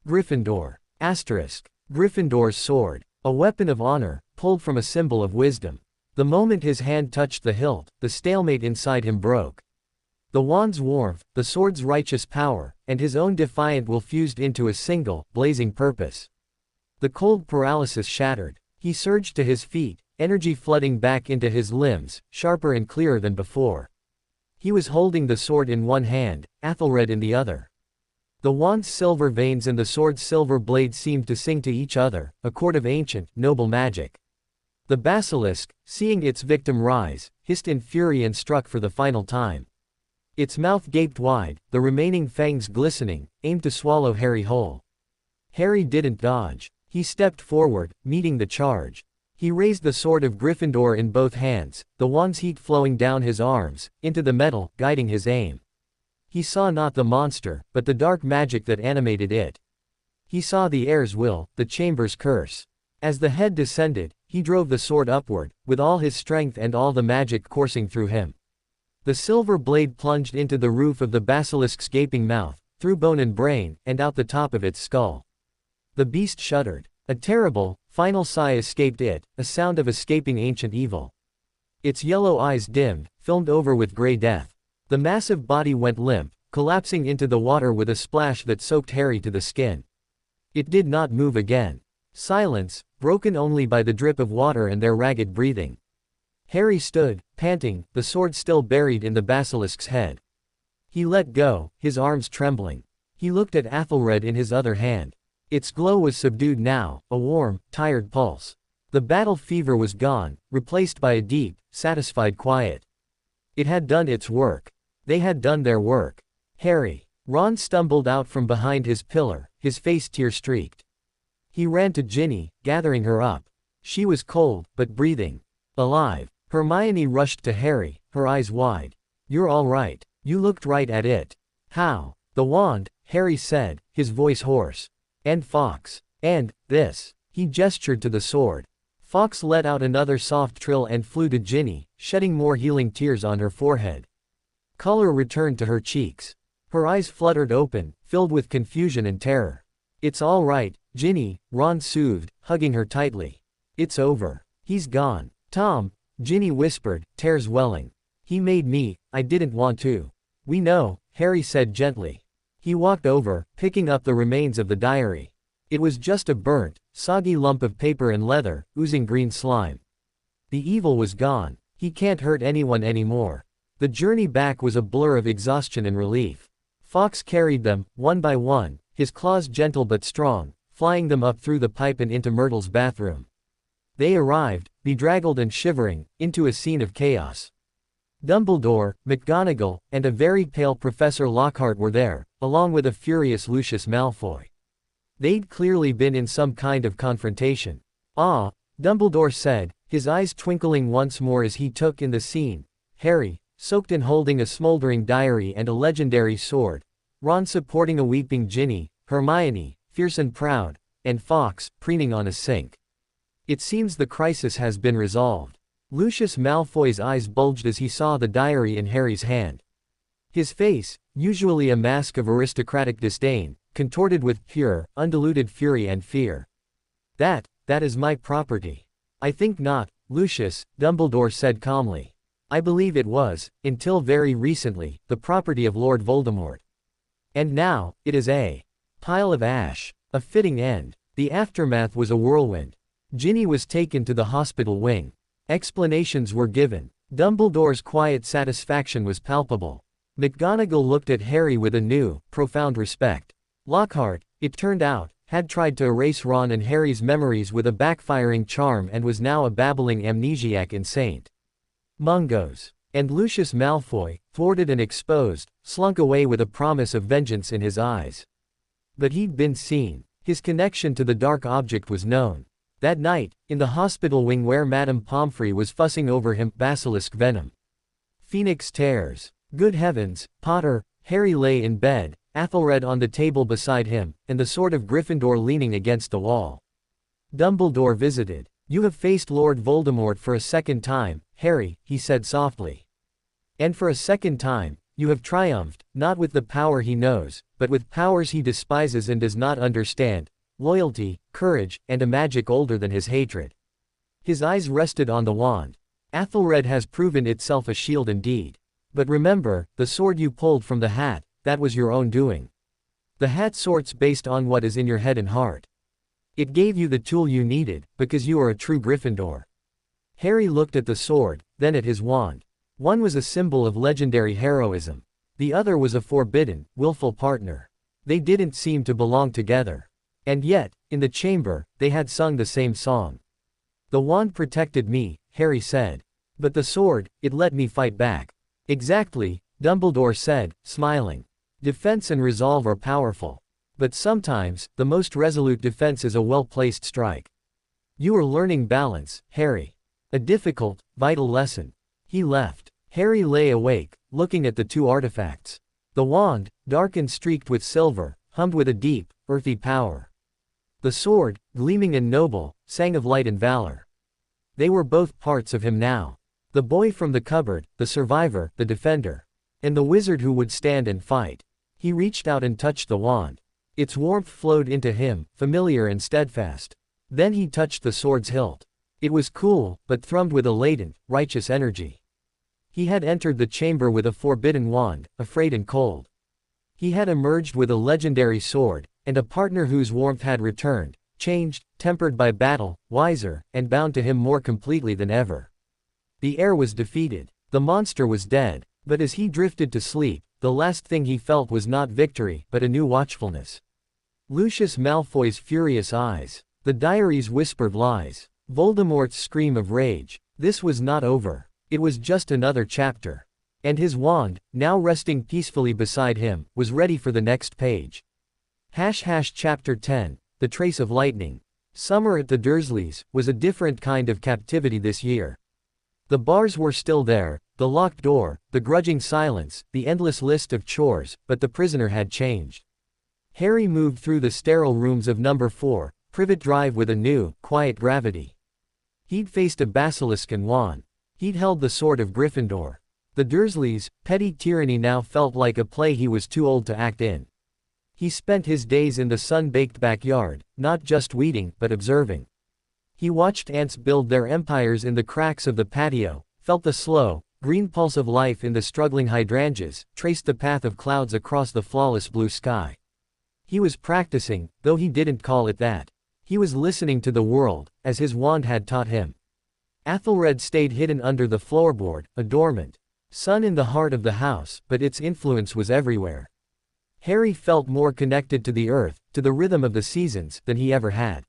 S2: Gryffindor. Asterisk. Gryffindor's sword. A weapon of honor, pulled from a symbol of wisdom. The moment his hand touched the hilt, the stalemate inside him broke. The wand's warmth, the sword's righteous power, and his own defiant will fused into a single, blazing purpose. The cold paralysis shattered. He surged to his feet, energy flooding back into his limbs, sharper and clearer than before. He was holding the sword in one hand, Athelred in the other. The wand's silver veins and the sword's silver blade seemed to sing to each other, a chord of ancient, noble magic. The basilisk, seeing its victim rise, hissed in fury and struck for the final time. Its mouth gaped wide, the remaining fangs glistening, aimed to swallow Harry whole. Harry didn't dodge. He stepped forward, meeting the charge. He raised the sword of Gryffindor in both hands, the wand's heat flowing down his arms, into the metal, guiding his aim. He saw not the monster, but the dark magic that animated it. He saw the heir's will, the chamber's curse. As the head descended, he drove the sword upward, with all his strength and all the magic coursing through him. The silver blade plunged into the roof of the basilisk's gaping mouth, through bone and brain, and out the top of its skull. The beast shuddered. A terrible, final sigh escaped it, a sound of escaping ancient evil. Its yellow eyes dimmed, filmed over with gray death. The massive body went limp, collapsing into the water with a splash that soaked Harry to the skin. It did not move again. Silence, broken only by the drip of water and their ragged breathing. Harry stood, panting, the sword still buried in the basilisk's head. He let go, his arms trembling. He looked at Athelred in his other hand. Its glow was subdued now, a warm, tired pulse. The battle fever was gone, replaced by a deep, satisfied quiet. It had done its work. They had done their work. Harry. Ron stumbled out from behind his pillar, his face tear-streaked. He ran to Ginny, gathering her up. She was cold, but breathing. Alive. Hermione rushed to Harry, her eyes wide. "You're all right. You looked right at it." "How?" "The wand," Harry said, his voice hoarse. "And Fox. And this." He gestured to the sword. Fox let out another soft trill and flew to Ginny, shedding more healing tears on her forehead. Color returned to her cheeks. Her eyes fluttered open, filled with confusion and terror. "It's all right, Ginny," Ron soothed, hugging her tightly. "It's over. He's gone." "Tom," Ginny whispered, tears welling. "He made me, I didn't want to." "We know," Harry said gently. He walked over, picking up the remains of the diary. It was just a burnt, soggy lump of paper and leather, oozing green slime. The evil was gone. He can't hurt anyone anymore. The journey back was a blur of exhaustion and relief. Fox carried them, one by one, his claws gentle but strong, flying them up through the pipe and into Myrtle's bathroom. They arrived, bedraggled and shivering, into a scene of chaos. Dumbledore, McGonagall, and a very pale Professor Lockhart were there, along with a furious Lucius Malfoy. They'd clearly been in some kind of confrontation. "Ah," Dumbledore said, his eyes twinkling once more as he took in the scene. Harry, soaked and holding a smoldering diary and a legendary sword. Ron supporting a weeping Ginny, Hermione, fierce and proud, and Fox, preening on a sink. "It seems the crisis has been resolved." Lucius Malfoy's eyes bulged as he saw the diary in Harry's hand. His face, usually a mask of aristocratic disdain, contorted with pure, undiluted fury and fear. That is my property." "I think not, Lucius," Dumbledore said calmly. "I believe it was, until very recently, the property of Lord Voldemort. And now, it is a pile of ash. A fitting end." The aftermath was a whirlwind. Ginny was taken to the hospital wing. Explanations were given. Dumbledore's quiet satisfaction was palpable. McGonagall looked at Harry with a new, profound respect. Lockhart, it turned out, had tried to erase Ron and Harry's memories with a backfiring charm and was now a babbling amnesiac in St. Mungo's. And Lucius Malfoy, thwarted and exposed, slunk away with a promise of vengeance in his eyes. But he'd been seen. His connection to the dark object was known. That night, in the hospital wing where Madame Pomfrey was fussing over him, basilisk venom. Phoenix tears. Good heavens, Potter, Harry lay in bed, Athelred on the table beside him, and the sword of Gryffindor leaning against the wall. Dumbledore visited. You have faced Lord Voldemort for a second time, Harry, he said softly. And for a second time, you have triumphed, not with the power he knows, but with powers he despises and does not understand, loyalty, courage, and a magic older than his hatred. His eyes rested on the wand. Athelred has proven itself a shield indeed. But remember, the sword you pulled from the hat, that was your own doing. The hat sorts based on what is in your head and heart. It gave you the tool you needed, because you are a true Gryffindor. Harry looked at the sword, then at his wand. One was a symbol of legendary heroism. The other was a forbidden, willful partner. They didn't seem to belong together. And yet, in the chamber, they had sung the same song. The wand protected me, Harry said. But the sword, it let me fight back. Exactly, Dumbledore said, smiling. Defense and resolve are powerful. But sometimes, the most resolute defense is a well-placed strike. You are learning balance, Harry. A difficult, vital lesson. He left. Harry lay awake, looking at the two artifacts. The wand, dark and streaked with silver, hummed with a deep, earthy power. The sword, gleaming and noble, sang of light and valor. They were both parts of him now. The boy from the cupboard, the survivor, the defender. And the wizard who would stand and fight. He reached out and touched the wand. Its warmth flowed into him, familiar and steadfast. Then he touched the sword's hilt. It was cool, but thrummed with a latent, righteous energy. He had entered the chamber with a forbidden wand, afraid and cold. He had emerged with a legendary sword, and a partner whose warmth had returned, changed, tempered by battle, wiser, and bound to him more completely than ever. The heir was defeated. The monster was dead. But as he drifted to sleep, the last thing he felt was not victory, but a new watchfulness. Lucius Malfoy's furious eyes. The diary's whispered lies. Voldemort's scream of rage. This was not over. It was just another chapter. And his wand, now resting peacefully beside him, was ready for the next page. Chapter 10. The Trace of Lightning. Summer at the Dursleys was a different kind of captivity this year. The bars were still there, the locked door, the grudging silence, the endless list of chores, but the prisoner had changed. Harry moved through the sterile rooms of number 4, Privet Drive with a new, quiet gravity. He'd faced a basilisk and won. He'd held the sword of Gryffindor. The Dursleys' petty tyranny now felt like a play he was too old to act in. He spent his days in the sun-baked backyard, not just weeding, but observing. He watched ants build their empires in the cracks of the patio, felt the slow, green pulse of life in the struggling hydrangeas, traced the path of clouds across the flawless blue sky. He was practicing, though he didn't call it that. He was listening to the world, as his wand had taught him. Athelred stayed hidden under the floorboard, a dormant sun in the heart of the house, but its influence was everywhere. Harry felt more connected to the earth, to the rhythm of the seasons, than he ever had.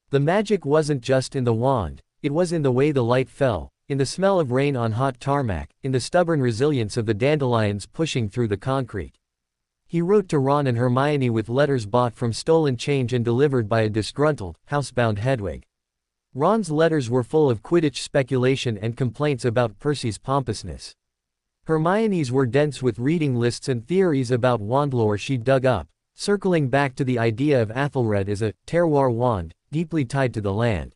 S2: The magic wasn't just in the wand, it was in the way the light fell, in the smell of rain on hot tarmac, in the stubborn resilience of the dandelions pushing through the concrete. He wrote to Ron and Hermione with letters bought from stolen change and delivered by a disgruntled, housebound Hedwig. Ron's letters were full of Quidditch speculation and complaints about Percy's pompousness. Hermione's were dense with reading lists and theories about wand lore she'd dug up, circling back to the idea of Athelred as a terroir wand, deeply tied to the land.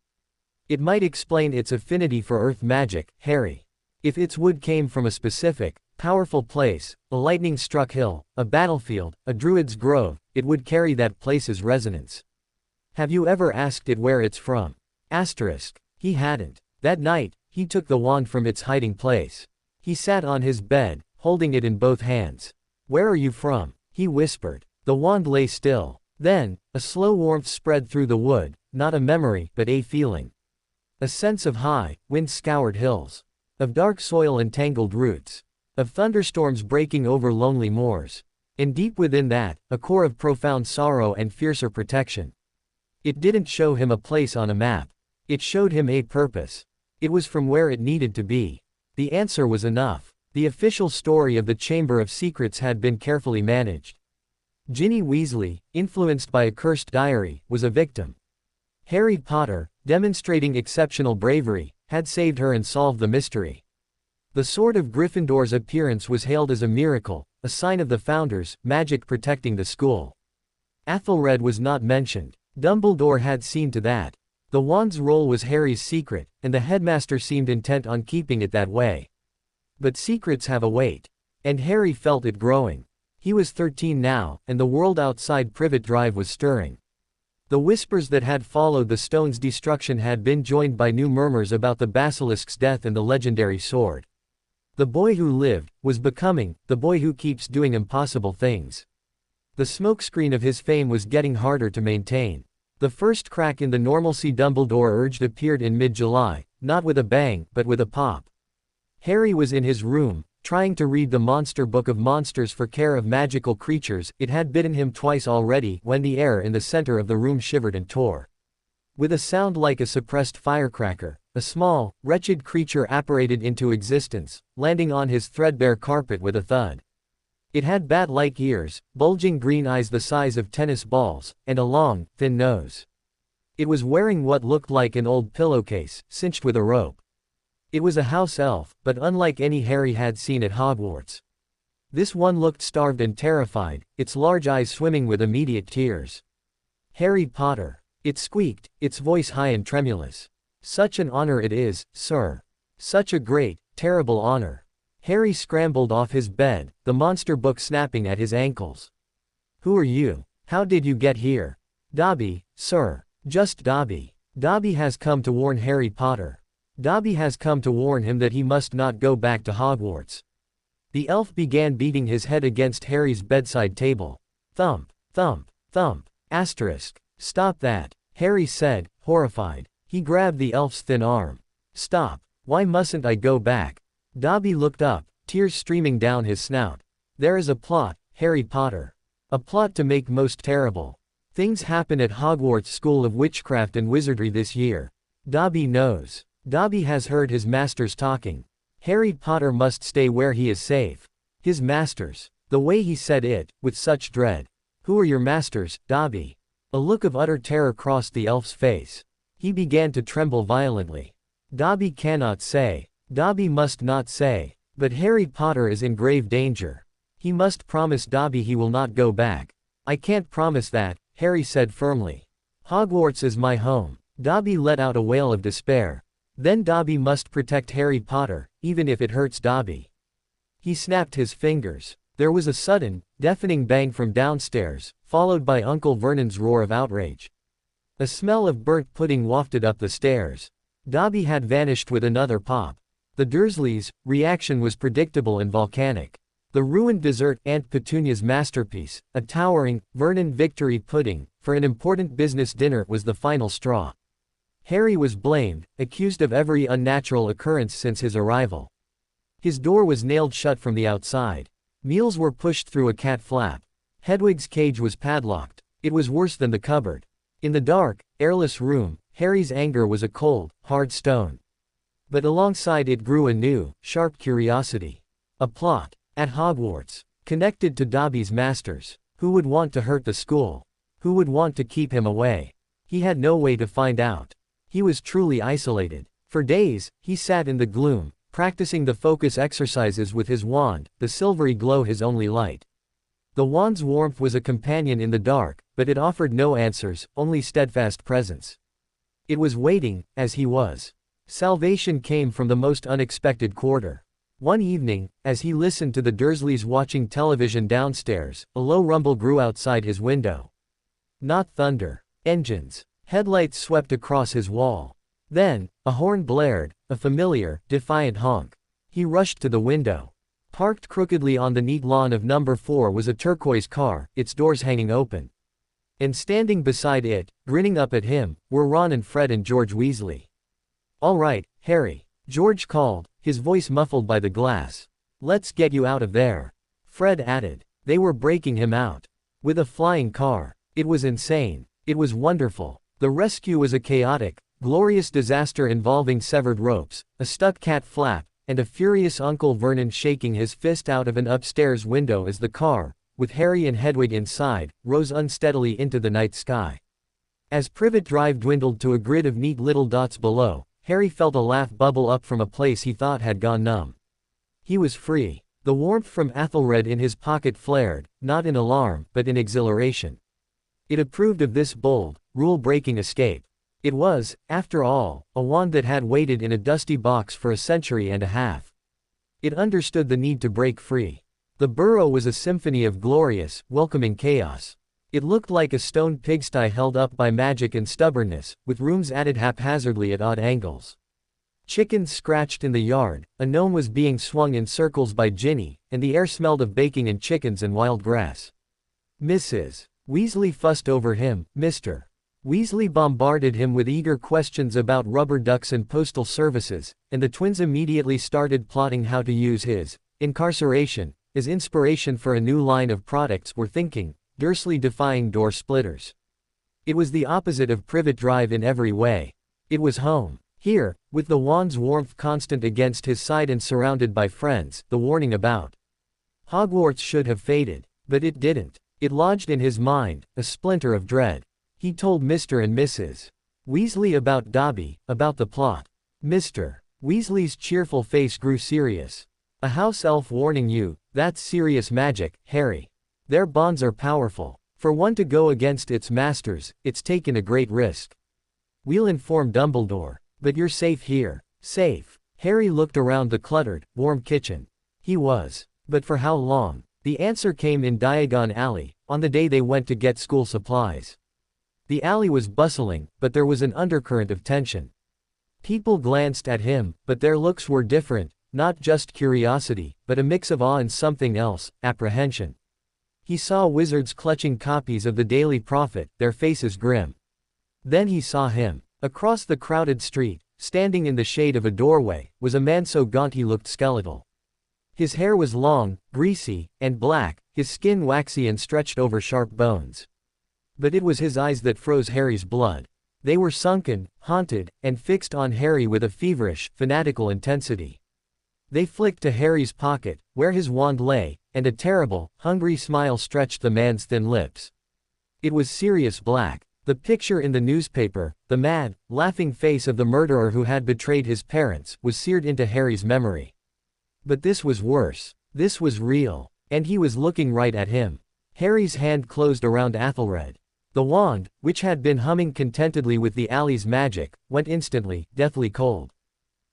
S2: It might explain its affinity for earth magic, Harry. If its wood came from a specific, powerful place, a lightning-struck hill, a battlefield, a druid's grove, it would carry that place's resonance. Have you ever asked it where it's from? He hadn't. That night, he took the wand from its hiding place. He sat on his bed, holding it in both hands. Where are you from? He whispered. The wand lay still. Then, a slow warmth spread through the wood, not a memory, but a feeling. A sense of high, wind-scoured hills. Of dark soil and tangled roots. Of thunderstorms breaking over lonely moors. And deep within that, a core of profound sorrow and fiercer protection. It didn't show him a place on a map. It showed him a purpose. It was from where it needed to be. The answer was enough. The official story of the Chamber of Secrets had been carefully managed. Ginny Weasley, influenced by a cursed diary, was a victim. Harry Potter, demonstrating exceptional bravery, had saved her and solved the mystery. The sword of Gryffindor's appearance was hailed as a miracle, a sign of the Founders' magic protecting the school. Athelred was not mentioned. Dumbledore had seen to that. The wand's role was Harry's secret, and the headmaster seemed intent on keeping it that way. But secrets have a weight. And Harry felt it growing. He was 13 now, and the world outside Privet Drive was stirring. The whispers that had followed the stone's destruction had been joined by new murmurs about the basilisk's death and the legendary sword. The boy who lived was becoming the boy who keeps doing impossible things. The smokescreen of his fame was getting harder to maintain. The first crack in the normalcy Dumbledore urged appeared in mid-July, not with a bang, but with a pop. Harry was in his room, trying to read the Monster Book of Monsters for Care of Magical Creatures. It had bitten him twice already, when the air in the center of the room shivered and tore. With a sound like a suppressed firecracker, a small, wretched creature apparated into existence, landing on his threadbare carpet with a thud. It had bat-like ears, bulging green eyes the size of tennis balls, and a long, thin nose. It was wearing what looked like an old pillowcase, cinched with a rope. It was a house elf, but unlike any Harry had seen at Hogwarts. This one looked starved and terrified, its large eyes swimming with immediate tears. "Harry Potter," it squeaked, its voice high and tremulous. "Such an honor it is, sir. Such a great, terrible honor." Harry scrambled off his bed, the monster book snapping at his ankles. "Who are you? How did you get here?" "Dobby, sir. Just Dobby. Dobby has come to warn Harry Potter. Dobby has come to warn him that he must not go back to Hogwarts." The elf began beating his head against Harry's bedside table. Thump, thump, thump, asterisk. "Stop that," Harry said, horrified. He grabbed the elf's thin arm. "Stop. Why mustn't I go back?" Dobby looked up, tears streaming down his snout. "There is a plot, Harry Potter. A plot to make most terrible things happen at Hogwarts School of Witchcraft and Wizardry this year. Dobby knows. Dobby has heard his masters talking. Harry Potter must stay where he is safe." His masters. The way he said it, with such dread. "Who are your masters, Dobby?" A look of utter terror crossed the elf's face. He began to tremble violently. Dobby cannot say. Dobby must not say. But Harry Potter is in grave danger. He must promise Dobby he will not go back. "I can't promise that," Harry said firmly. "Hogwarts is my home." Dobby let out a wail of despair. Then Dobby must protect Harry Potter, even if it hurts Dobby. He snapped his fingers. There was a sudden, deafening bang from downstairs, followed by Uncle Vernon's roar of outrage. A smell of burnt pudding wafted up the stairs. Dobby had vanished with another pop. The Dursleys' reaction was predictable and volcanic. The ruined dessert, Aunt Petunia's masterpiece, a towering, Vernon victory pudding, for an important business dinner was the final straw. Harry was blamed, accused of every unnatural occurrence since his arrival. His door was nailed shut from the outside. Meals were pushed through a cat flap. Hedwig's cage was padlocked. It was worse than the cupboard. In the dark, airless room, Harry's anger was a cold, hard stone. But alongside it grew a new, sharp curiosity. A plot. At Hogwarts. Connected to Dobby's masters. Who would want to hurt the school? Who would want to keep him away? He had no way to find out. He was truly isolated. For days, he sat in the gloom, practicing the focus exercises with his wand, the silvery glow his only light. The wand's warmth was a companion in the dark, but it offered no answers, only steadfast presence. It was waiting, as he was. Salvation came from the most unexpected quarter. One evening, as he listened to the Dursleys watching television downstairs, a low rumble grew outside his window. Not thunder. Engines. Headlights swept across his wall. Then, a horn blared, a familiar, defiant honk. He rushed to the window. Parked crookedly on the neat lawn of number 4 was a turquoise car, its doors hanging open. And standing beside it, grinning up at him, were Ron and Fred and George Weasley. "All right, Harry," George called, his voice muffled by the glass. "Let's get you out of there." Fred added. They were breaking him out. With a flying car. It was insane. It was wonderful. The rescue was a chaotic, glorious disaster involving severed ropes, a stuck cat flap, and a furious Uncle Vernon shaking his fist out of an upstairs window as the car, with Harry and Hedwig inside, rose unsteadily into the night sky. As Privet Drive dwindled to a grid of neat little dots below, Harry felt a laugh bubble up from a place he thought had gone numb. He was free. The warmth from Athelred in his pocket flared, not in alarm, but in exhilaration. It approved of this bold, rule-breaking escape. It was, after all, a wand that had waited in a dusty box for a century and a half. It understood the need to break free. The burrow was a symphony of glorious, welcoming chaos. It looked like a stone pigsty held up by magic and stubbornness, with rooms added haphazardly at odd angles. Chickens scratched in the yard, a gnome was being swung in circles by Ginny, and the air smelled of baking and chickens and wild grass. Mrs. Weasley fussed over him. Mr. Weasley bombarded him with eager questions about rubber ducks and postal services, and the twins immediately started plotting how to use his incarceration as inspiration for a new line of products were thinking, Dursley defying door splitters. It was the opposite of Privet Drive in every way. It was home. Here, with the wand's warmth constant against his side and surrounded by friends, the warning about Hogwarts should have faded. But it didn't. It lodged in his mind, a splinter of dread. He told Mr. and Mrs. Weasley about Dobby, about the plot. Mr. Weasley's cheerful face grew serious. A house elf warning you, that's serious magic, Harry. Their bonds are powerful. For one to go against its masters, it's taken a great risk. We'll inform Dumbledore. But you're safe here. Safe. Harry looked around the cluttered, warm kitchen. He was. But for how long? The answer came in Diagon Alley, on the day they went to get school supplies. The alley was bustling, but there was an undercurrent of tension. People glanced at him, but their looks were different, not just curiosity, but a mix of awe and something else, apprehension. He saw wizards clutching copies of the Daily Prophet, their faces grim. Then he saw him. Across the crowded street, standing in the shade of a doorway, was a man so gaunt he looked skeletal. His hair was long, greasy, and black, his skin waxy and stretched over sharp bones. But it was his eyes that froze Harry's blood. They were sunken, haunted, and fixed on Harry with a feverish, fanatical intensity. They flicked to Harry's pocket, where his wand lay, and a terrible, hungry smile stretched the man's thin lips. It was Sirius Black. The picture in the newspaper, the mad, laughing face of the murderer who had betrayed his parents, was seared into Harry's memory. But this was worse. This was real. And he was looking right at him. Harry's hand closed around Athelred. The wand, which had been humming contentedly with the alley's magic, went instantly, deathly cold.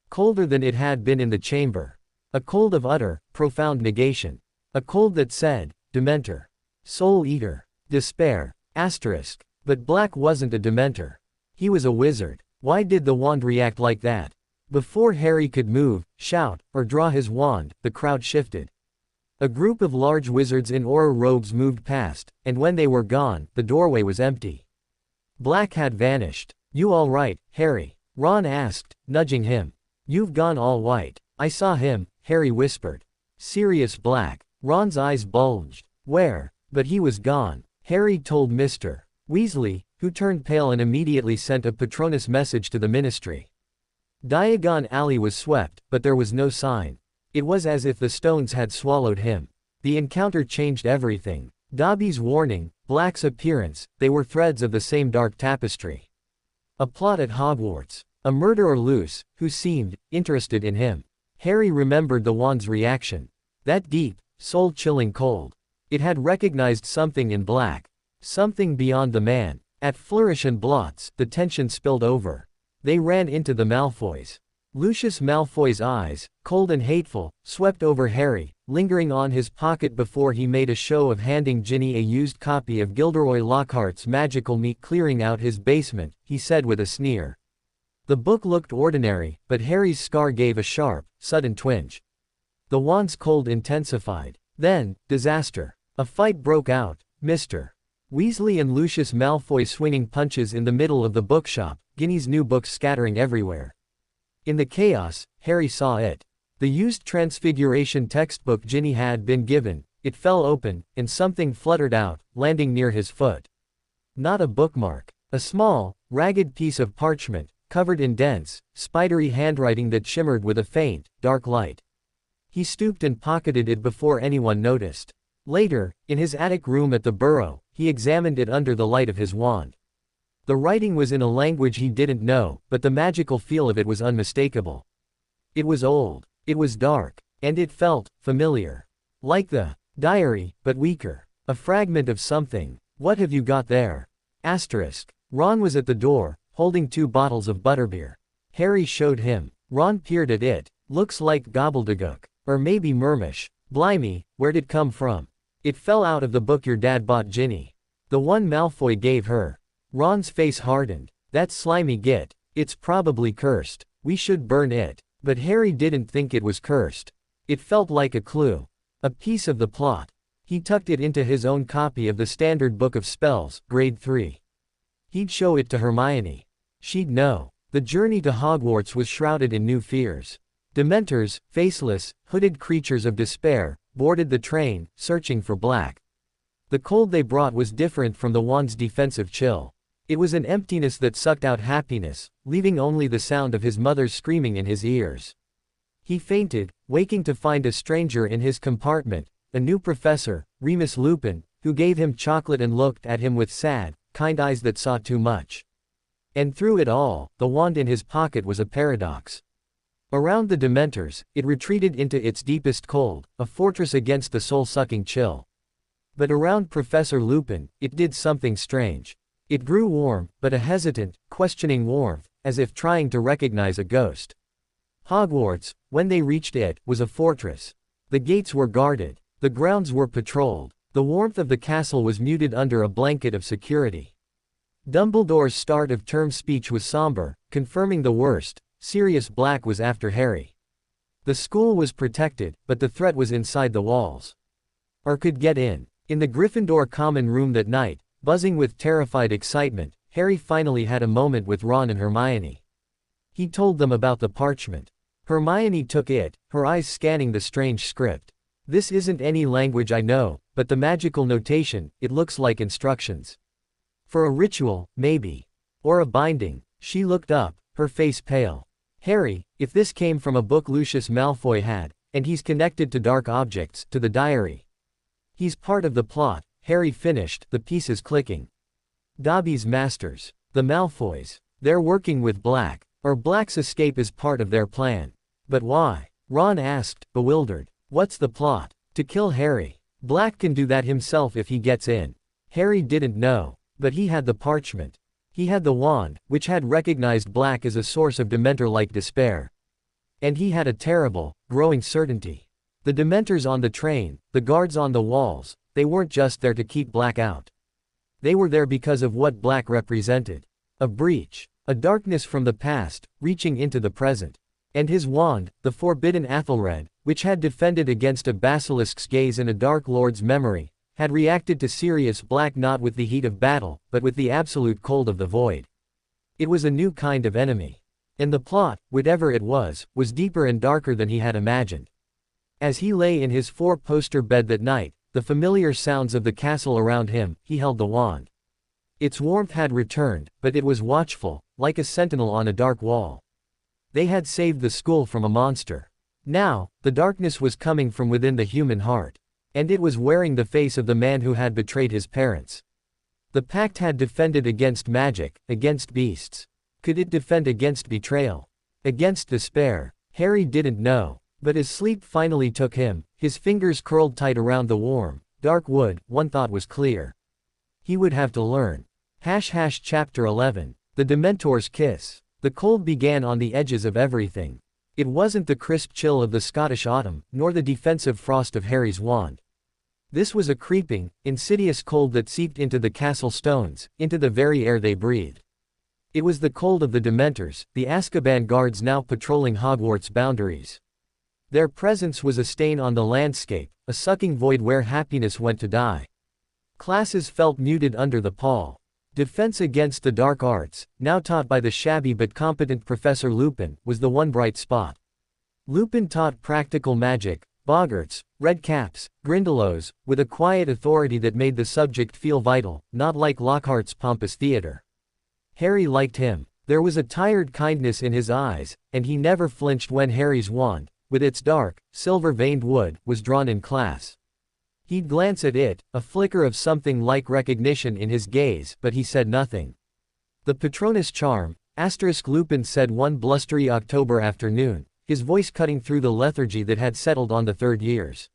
S2: Colder than it had been in the chamber. A cold of utter, profound negation. A cold that said, Dementor. Soul Eater. Despair. Asterisk. But Black wasn't a Dementor. He was a wizard. Why did the wand react like that? Before Harry could move, shout, or draw his wand, the crowd shifted. A group of large wizards in aura robes moved past, and when they were gone, the doorway was empty. Black had vanished. You all right, Harry? Ron asked, nudging him. You've gone all white. I saw him, Harry whispered. Sirius Black. Ron's eyes bulged. Where? But he was gone. Harry told Mr. Weasley, who turned pale and immediately sent a Patronus message to the ministry. Diagon Alley was swept, but there was no sign. It was as if the stones had swallowed him. The encounter changed everything. Dobby's warning, Black's appearance, they were threads of the same dark tapestry. A plot at Hogwarts. A murderer loose, who seemed interested in him. Harry remembered the wand's reaction. That deep, soul-chilling cold. It had recognized something in Black. Something beyond the man. At Flourish and Blots, the tension spilled over. They ran into the Malfoys. Lucius Malfoy's eyes, cold and hateful, swept over Harry, lingering on his pocket before he made a show of handing Ginny a used copy of Gilderoy Lockhart's Magical Meat. Clearing out his basement, he said with a sneer. The book looked ordinary, but Harry's scar gave a sharp, sudden twinge. The wand's cold intensified. Then, disaster. A fight broke out. Mr. Weasley and Lucius Malfoy swinging punches in the middle of the bookshop, Ginny's new books scattering everywhere. In the chaos, Harry saw it. The used Transfiguration textbook Ginny had been given, it fell open, and something fluttered out, landing near his foot. Not a bookmark. A small, ragged piece of parchment, covered in dense, spidery handwriting that shimmered with a faint, dark light. He stooped and pocketed it before anyone noticed. Later, in his attic room at the burrow, he examined it under the light of his wand. The writing was in a language he didn't know, but the magical feel of it was unmistakable. It was old, it was dark, and it felt familiar. Like the diary, but weaker. A fragment of something. What have you got there? Asterisk. Ron was at the door, holding 2 bottles of butterbeer. Harry showed him. Ron peered at it. Looks like gobbledygook. Or maybe Mermish. Blimey, where'd it come from? It fell out of the book your dad bought Ginny. The one Malfoy gave her. Ron's face hardened. That slimy git. It's probably cursed. We should burn it. But Harry didn't think it was cursed. It felt like a clue. A piece of the plot. He tucked it into his own copy of the Standard Book of Spells, Grade 3. He'd show it to Hermione. She'd know. The journey to Hogwarts was shrouded in new fears. Dementors, faceless, hooded creatures of despair, boarded the train, searching for Black. The cold they brought was different from the wand's defensive chill. It was an emptiness that sucked out happiness, leaving only the sound of his mother's screaming in his ears. He fainted, waking to find a stranger in his compartment, a new professor, Remus Lupin, who gave him chocolate and looked at him with sad, kind eyes that saw too much. And through it all, the wand in his pocket was a paradox. Around the Dementors, it retreated into its deepest cold, a fortress against the soul-sucking chill. But around Professor Lupin, it did something strange. It grew warm, but a hesitant, questioning warmth, as if trying to recognize a ghost. Hogwarts, when they reached it, was a fortress. The gates were guarded. The grounds were patrolled. The warmth of the castle was muted under a blanket of security. Dumbledore's start-of-term speech was somber, confirming the worst. Sirius Black was after Harry. The school was protected, but the threat was inside the walls. Or could get in. In the Gryffindor common room that night, buzzing with terrified excitement, Harry finally had a moment with Ron and Hermione. He told them about the parchment. Hermione took it, her eyes scanning the strange script. This isn't any language I know, but the magical notation, it looks like instructions. For a ritual, maybe. Or a binding. She looked up, her face pale. Harry, if this came from a book Lucius Malfoy had, and he's connected to dark objects, to the diary. He's part of the plot, Harry finished, the pieces clicking. Dobby's masters. The Malfoys. They're working with Black. Or Black's escape is part of their plan. But why? Ron asked, bewildered. What's the plot? To kill Harry. Black can do that himself if he gets in. Harry didn't know. But he had the parchment. He had the wand, which had recognized Black as a source of Dementor-like despair. And he had a terrible, growing certainty. The Dementors on the train, the guards on the walls, they weren't just there to keep Black out. They were there because of what Black represented. A breach. A darkness from the past, reaching into the present. And his wand, the forbidden Athelred, which had defended against a basilisk's gaze and a Dark Lord's memory, had reacted to Sirius Black not with the heat of battle, but with the absolute cold of the void. It was a new kind of enemy. And the plot, whatever it was deeper and darker than he had imagined. As he lay in his 4-poster bed that night, the familiar sounds of the castle around him, he held the wand. Its warmth had returned, but it was watchful, like a sentinel on a dark wall. They had saved the school from a monster. Now, the darkness was coming from within the human heart. And it was wearing the face of the man who had betrayed his parents. The pact had defended against magic, against beasts. Could it defend against betrayal? Against despair? Harry didn't know. But as sleep finally took him, his fingers curled tight around the warm, dark wood, one thought was clear. He would have to learn. Chapter 11. The Dementor's Kiss. The cold began on the edges of everything. It wasn't the crisp chill of the Scottish autumn, nor the defensive frost of Harry's wand. This was a creeping, insidious cold that seeped into the castle stones, into the very air they breathed. It was the cold of the Dementors, the Azkaban guards now patrolling Hogwarts' boundaries. Their presence was a stain on the landscape, a sucking void where happiness went to die. Classes felt muted under the pall. Defense against the dark arts, now taught by the shabby but competent Professor Lupin, was the one bright spot. Lupin taught practical magic, boggarts, red caps, grindylows, with a quiet authority that made the subject feel vital, not like Lockhart's pompous theater. Harry liked him. There was a tired kindness in his eyes, and he never flinched when Harry's wand, with its dark, silver-veined wood, was drawn in class. He'd glance at it, a flicker of something like recognition in his gaze, but he said nothing. The Patronus charm, Lupin said one blustery October afternoon, his voice cutting through the lethargy that had settled on the third years.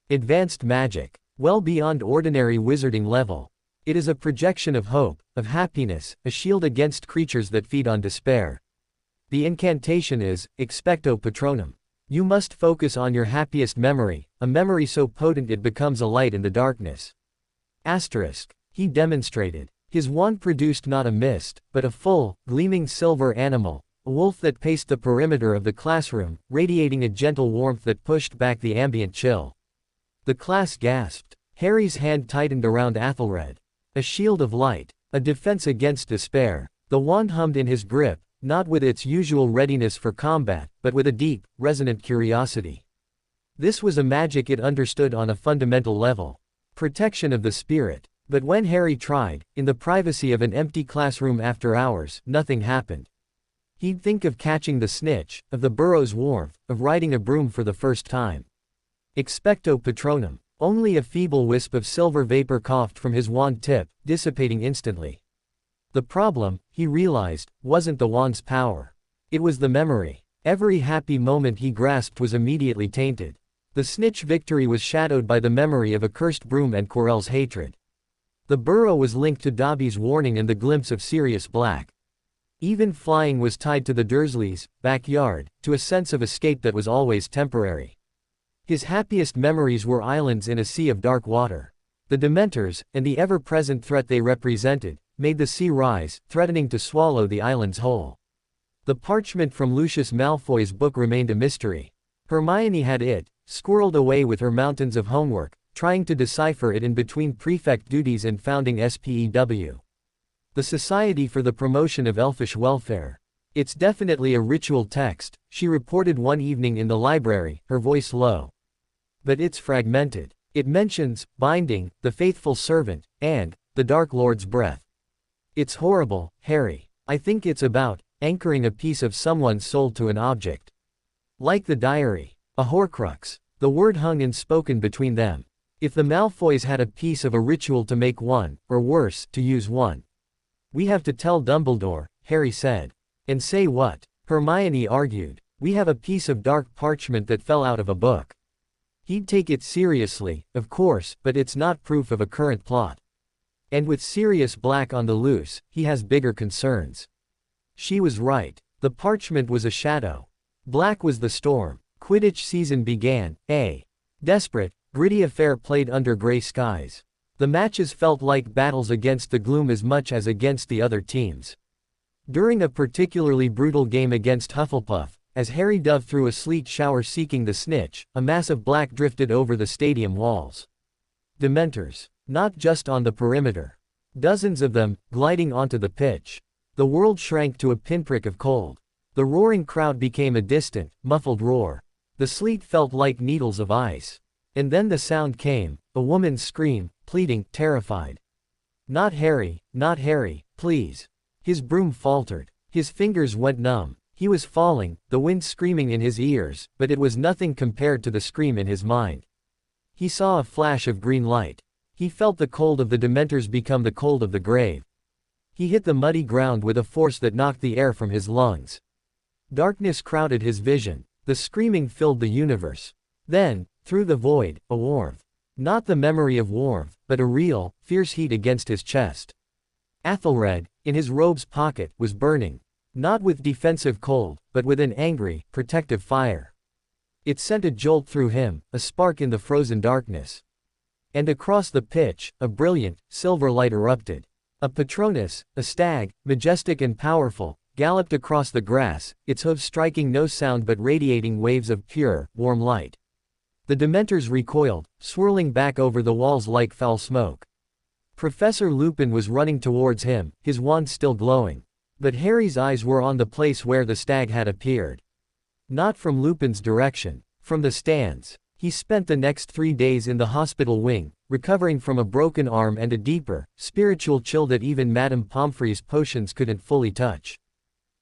S2: Advanced magic. Well beyond ordinary wizarding level. It is a projection of hope, of happiness, a shield against creatures that feed on despair. The incantation is, expecto patronum. You must focus on your happiest memory, a memory so potent it becomes a light in the darkness. He demonstrated. His wand produced not a mist, but a full, gleaming silver animal, a wolf that paced the perimeter of the classroom, radiating a gentle warmth that pushed back the ambient chill. The class gasped. Harry's hand tightened around Athelred. A shield of light, a defense against despair. The wand hummed in his grip, not with its usual readiness for combat, but with a deep, resonant curiosity. This was a magic it understood on a fundamental level. Protection of the spirit. But when Harry tried, in the privacy of an empty classroom after hours, nothing happened. He'd think of catching the snitch, of the burrow's warmth, of riding a broom for the first time. Expecto patronum. Only a feeble wisp of silver vapor coughed from his wand tip, dissipating instantly. The problem, he realized, wasn't the wand's power. It was the memory. Every happy moment he grasped was immediately tainted. The snitch victory was shadowed by the memory of a cursed broom and Quirrell's hatred. The burrow was linked to Dobby's warning and the glimpse of Sirius Black. Even flying was tied to the Dursleys' backyard, to a sense of escape that was always temporary. His happiest memories were islands in a sea of dark water. The Dementors, and the ever-present threat they represented, made the sea rise, threatening to swallow the islands whole. The parchment from Lucius Malfoy's book remained a mystery. Hermione had it, squirreled away with her mountains of homework, trying to decipher it in between prefect duties and founding SPEW. The Society for the Promotion of Elfish Welfare. It's definitely a ritual text, she reported one evening in the library, her voice low. But it's fragmented. It mentions, binding, the faithful servant, and, the Dark Lord's breath. It's horrible, Harry. I think it's about, anchoring a piece of someone's soul to an object. Like the diary. A Horcrux. The word hung unspoken between them. If the Malfoys had a piece of a ritual to make one, or worse, to use one. We have to tell Dumbledore, Harry said. And say what? Hermione argued. We have a piece of dark parchment that fell out of a book. He'd take it seriously, of course, but it's not proof of a current plot. And with Sirius Black on the loose, he has bigger concerns. She was right. The parchment was a shadow. Black was the storm. Quidditch season began, a desperate, gritty affair played under gray skies. The matches felt like battles against the gloom as much as against the other teams. During a particularly brutal game against Hufflepuff, as Harry dove through a sleet shower seeking the snitch, a mass of black drifted over the stadium walls. Dementors. Not just on the perimeter. Dozens of them, gliding onto the pitch. The world shrank to a pinprick of cold. The roaring crowd became a distant, muffled roar. The sleet felt like needles of ice. And then the sound came, a woman's scream, pleading, terrified. Not Harry, please. His broom faltered. His fingers went numb. He was falling, the wind screaming in his ears, but it was nothing compared to the scream in his mind. He saw a flash of green light. He felt the cold of the Dementors become the cold of the grave. He hit the muddy ground with a force that knocked the air from his lungs. Darkness crowded his vision. The screaming filled the universe. Then, through the void, a warmth. Not the memory of warmth, but a real, fierce heat against his chest. Athelred, in his robe's pocket, was burning. Not with defensive cold, but with an angry, protective fire. It sent a jolt through him, a spark in the frozen darkness. And across the pitch, a brilliant, silver light erupted. A Patronus, a stag, majestic and powerful, galloped across the grass, its hooves striking no sound but radiating waves of pure, warm light. The Dementors recoiled, swirling back over the walls like foul smoke. Professor Lupin was running towards him, his wand still glowing. But Harry's eyes were on the place where the stag had appeared. Not from Lupin's direction. From the stands. He spent the next 3 days in the hospital wing, recovering from a broken arm and a deeper, spiritual chill that even Madame Pomfrey's potions couldn't fully touch.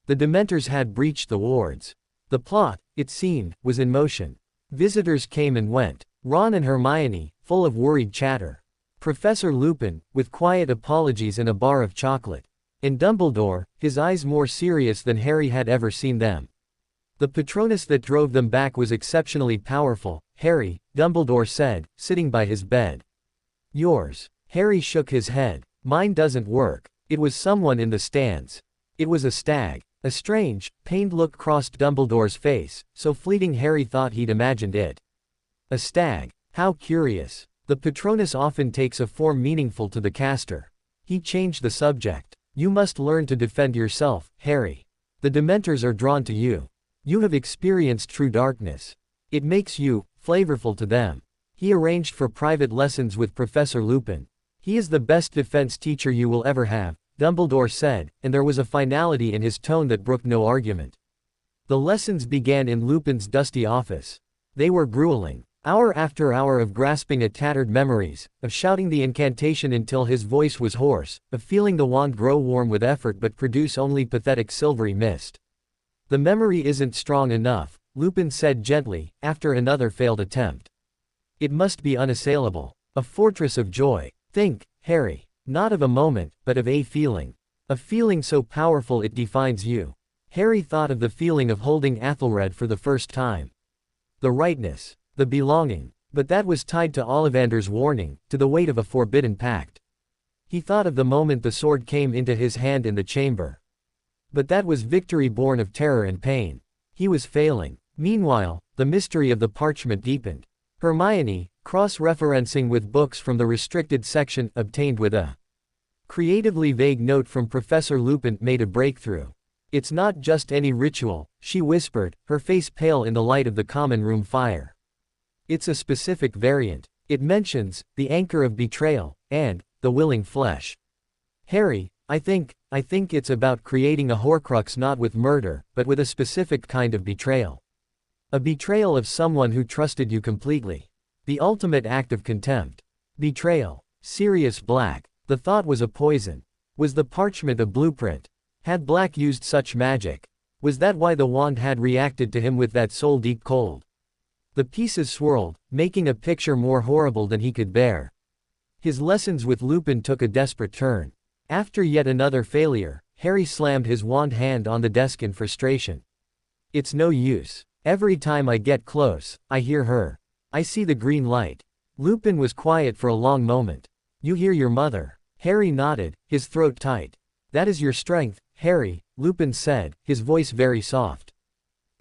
S2: The Dementors had breached the wards. The plot, it seemed, was in motion. Visitors came and went. Ron and Hermione, full of worried chatter. Professor Lupin, with quiet apologies and a bar of chocolate. And Dumbledore, his eyes more serious than Harry had ever seen them. The Patronus that drove them back was exceptionally powerful, Harry, Dumbledore said, sitting by his bed. Yours. Harry shook his head. Mine doesn't work. It was someone in the stands. It was a stag. A strange, pained look crossed Dumbledore's face, so fleeting Harry thought he'd imagined it. A stag. How curious. The Patronus often takes a form meaningful to the caster. He changed the subject. You must learn to defend yourself, Harry. The Dementors are drawn to you. You have experienced true darkness. It makes you flavorful to them. He arranged for private lessons with Professor Lupin. He is the best defense teacher you will ever have, Dumbledore said, and there was a finality in his tone that brooked no argument. The lessons began in Lupin's dusty office. They were grueling. Hour after hour of grasping at tattered memories, of shouting the incantation until his voice was hoarse, of feeling the wand grow warm with effort but produce only pathetic silvery mist. The memory isn't strong enough, Lupin said gently, after another failed attempt. It must be unassailable. A fortress of joy. Think, Harry. Not of a moment, but of a feeling. A feeling so powerful it defines you. Harry thought of the feeling of holding Athelred for the first time. The rightness. The belonging. But that was tied to Ollivander's warning, to the weight of a forbidden pact. He thought of the moment the sword came into his hand in the chamber. But that was victory born of terror and pain. He was failing. Meanwhile, the mystery of the parchment deepened. Hermione, cross-referencing with books from the restricted section obtained with a creatively vague note from Professor Lupin, made a breakthrough. It's not just any ritual, she whispered, her face pale in the light of the common room fire. It's a specific variant. It mentions the anchor of betrayal and the willing flesh. Harry, I think it's about creating a Horcrux not with murder, but with a specific kind of betrayal. A betrayal of someone who trusted you completely. The ultimate act of contempt. Betrayal. Sirius Black. The thought was a poison. Was the parchment a blueprint? Had Black used such magic? Was that why the wand had reacted to him with that soul-deep cold? The pieces swirled, making a picture more horrible than he could bear. His lessons with Lupin took a desperate turn. After yet another failure, Harry slammed his wand hand on the desk in frustration. It's no use. Every time I get close, I hear her. I see the green light. Lupin was quiet for a long moment. You hear your mother. Harry nodded, his throat tight. That is your strength, Harry, Lupin said, his voice very soft.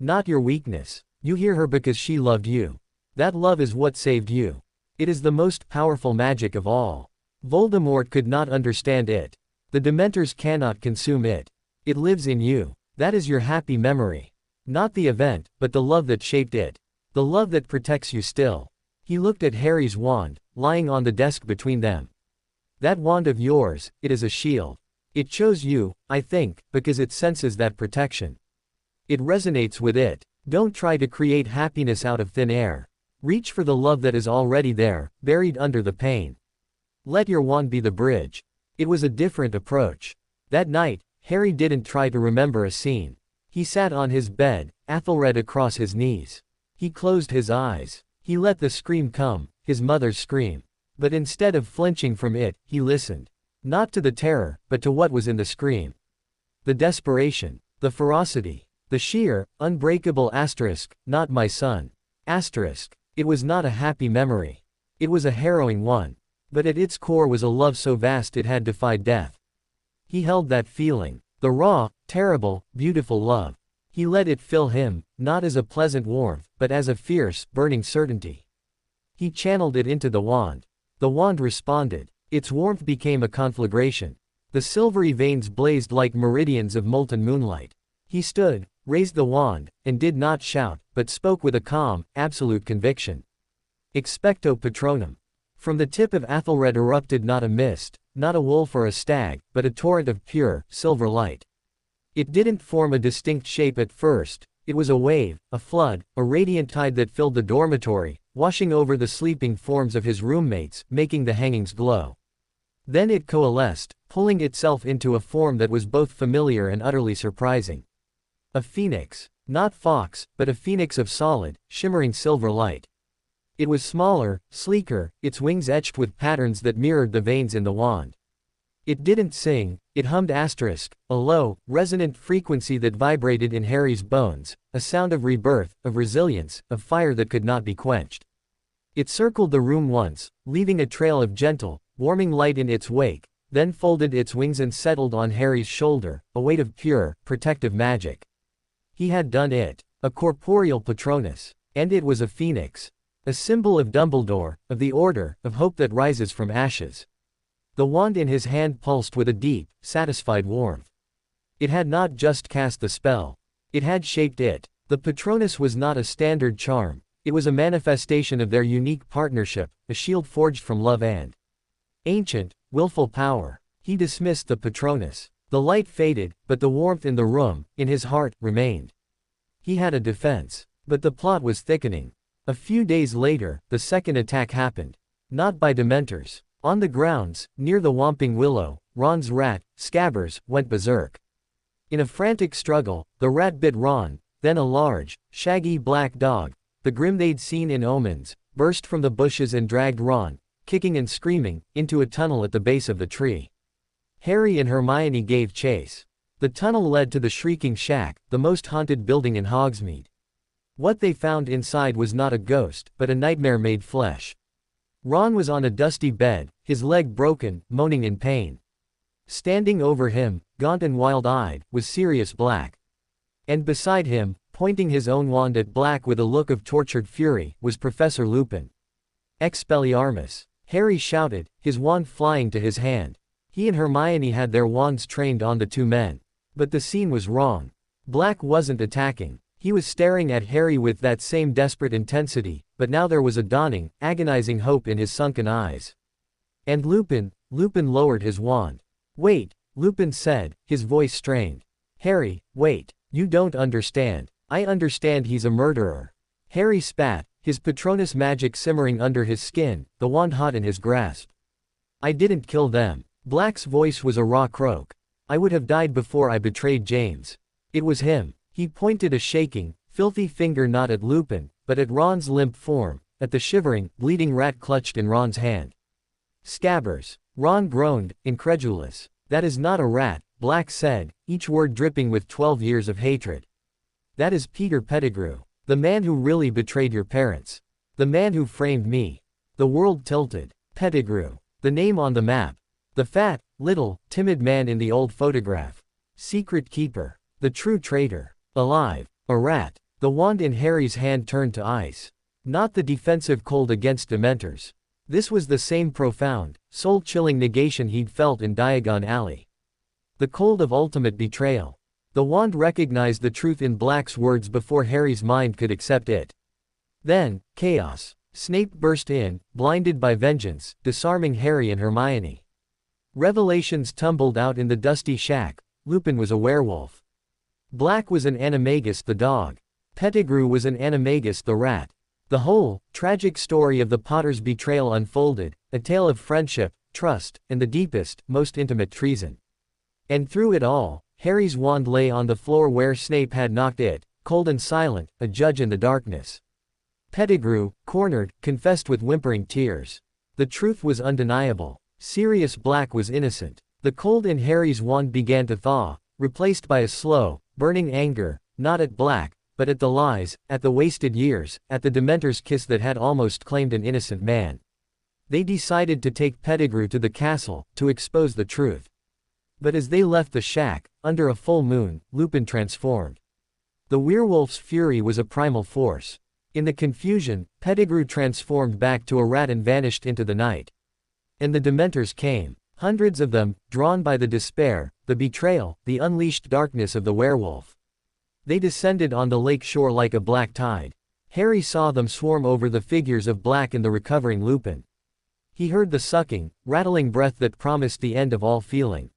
S2: Not your weakness. You hear her because she loved you. That love is what saved you. It is the most powerful magic of all. Voldemort could not understand it. The Dementors cannot consume it. It lives in you. That is your happy memory. Not the event, but the love that shaped it. The love that protects you still. He looked at Harry's wand, lying on the desk between them. That wand of yours, it is a shield. It chose you, I think, because it senses that protection. It resonates with it. Don't try to create happiness out of thin air. Reach for the love that is already there, buried under the pain. Let your wand be the bridge. It was a different approach. That night, Harry didn't try to remember a scene. He sat on his bed, Athelred across his knees. He closed his eyes. He let the scream come, his mother's scream. But instead of flinching from it, he listened. Not to the terror, but to what was in the scream. The desperation. The ferocity. The sheer, unbreakable asterisk, not my son. Asterisk. It was not a happy memory. It was a harrowing one. But at its core was a love so vast it had defied death. He held that feeling. The raw, terrible, beautiful love. He let it fill him, not as a pleasant warmth, but as a fierce, burning certainty. He channeled it into the wand. The wand responded. Its warmth became a conflagration. The silvery veins blazed like meridians of molten moonlight. He stood, raised the wand, and did not shout, but spoke with a calm, absolute conviction. Expecto Patronum. From the tip of Athelred erupted not a mist, not a wolf or a stag, but a torrent of pure, silver light. It didn't form a distinct shape at first. It was a wave, a flood, a radiant tide that filled the dormitory, washing over the sleeping forms of his roommates, making the hangings glow. Then it coalesced, pulling itself into a form that was both familiar and utterly surprising. A phoenix. Not fox, but a phoenix of solid, shimmering silver light. It was smaller, sleeker, its wings etched with patterns that mirrored the veins in the wand. It didn't sing, it hummed asterisk, a low, resonant frequency that vibrated in Harry's bones, a sound of rebirth, of resilience, of fire that could not be quenched. It circled the room once, leaving a trail of gentle, warming light in its wake, then folded its wings and settled on Harry's shoulder, a weight of pure, protective magic. He had done it. A corporeal Patronus. And it was a phoenix. A symbol of Dumbledore, of the Order, of hope that rises from ashes. The wand in his hand pulsed with a deep, satisfied warmth. It had not just cast the spell. It had shaped it. The Patronus was not a standard charm. It was a manifestation of their unique partnership, a shield forged from love and ancient, willful power. He dismissed the Patronus. The light faded, but the warmth in the room, in his heart, remained. He had a defense. But the plot was thickening. A few days later, the second attack happened. Not by Dementors. On the grounds, near the Whomping Willow, Ron's rat, Scabbers, went berserk. In a frantic struggle, the rat bit Ron, then a large, shaggy black dog, the grim they'd seen in Omens, burst from the bushes and dragged Ron, kicking and screaming, into a tunnel at the base of the tree. Harry and Hermione gave chase. The tunnel led to the Shrieking Shack, the most haunted building in Hogsmeade. What they found inside was not a ghost, but a nightmare made flesh. Ron was on a dusty bed, his leg broken, moaning in pain. Standing over him, gaunt and wild-eyed, was Sirius Black. And beside him, pointing his own wand at Black with a look of tortured fury, was Professor Lupin. Expelliarmus! Harry shouted, his wand flying to his hand. He and Hermione had their wands trained on the two men. But the scene was wrong. Black wasn't attacking. He was staring at Harry with that same desperate intensity, but now there was a dawning, agonizing hope in his sunken eyes. And Lupin lowered his wand. "Wait," Lupin said, his voice strained. "Harry, wait. You don't understand. I understand he's a murderer." Harry spat, his Patronus magic simmering under his skin, the wand hot in his grasp. "I didn't kill them." Black's voice was a raw croak. "I would have died before I betrayed James. It was him." He pointed a shaking, filthy finger not at Lupin, but at Ron's limp form, at the shivering, bleeding rat clutched in Ron's hand. "Scabbers." Ron groaned, incredulous. "That is not a rat," Black said, each word dripping with 12 years of hatred. "That is Peter Pettigrew. The man who really betrayed your parents. The man who framed me." The world tilted. Pettigrew. The name on the map. The fat, little, timid man in the old photograph. Secret keeper. The true traitor. Alive. A rat. The wand in Harry's hand turned to ice. Not the defensive cold against Dementors. This was the same profound, soul-chilling negation he'd felt in Diagon Alley. The cold of ultimate betrayal. The wand recognized the truth in Black's words before Harry's mind could accept it. Then, chaos. Snape burst in, blinded by vengeance, disarming Harry and Hermione. Revelations tumbled out in the dusty shack. Lupin was a werewolf. Black was an animagus the dog. Pettigrew was an animagus the rat. The whole, tragic story of the Potter's betrayal unfolded, a tale of friendship, trust, and the deepest, most intimate treason. And through it all, Harry's wand lay on the floor where Snape had knocked it, cold and silent, a judge in the darkness. Pettigrew, cornered, confessed with whimpering tears. The truth was undeniable. Sirius Black was innocent. The cold in Harry's wand began to thaw, replaced by a slow, burning anger, not at Black, but at the lies, at the wasted years, at the Dementor's kiss that had almost claimed an innocent man. They decided to take Pettigrew to the castle, to expose the truth. But as they left the shack, under a full moon, Lupin transformed. The werewolf's fury was a primal force. In the confusion, Pettigrew transformed back to a rat and vanished into the night. And the Dementors came. Hundreds of them, drawn by the despair, the betrayal, the unleashed darkness of the werewolf. They descended on the lake shore like a black tide. Harry saw them swarm over the figures of Black and the recovering Lupin. He heard the sucking, rattling breath that promised the end of all feeling.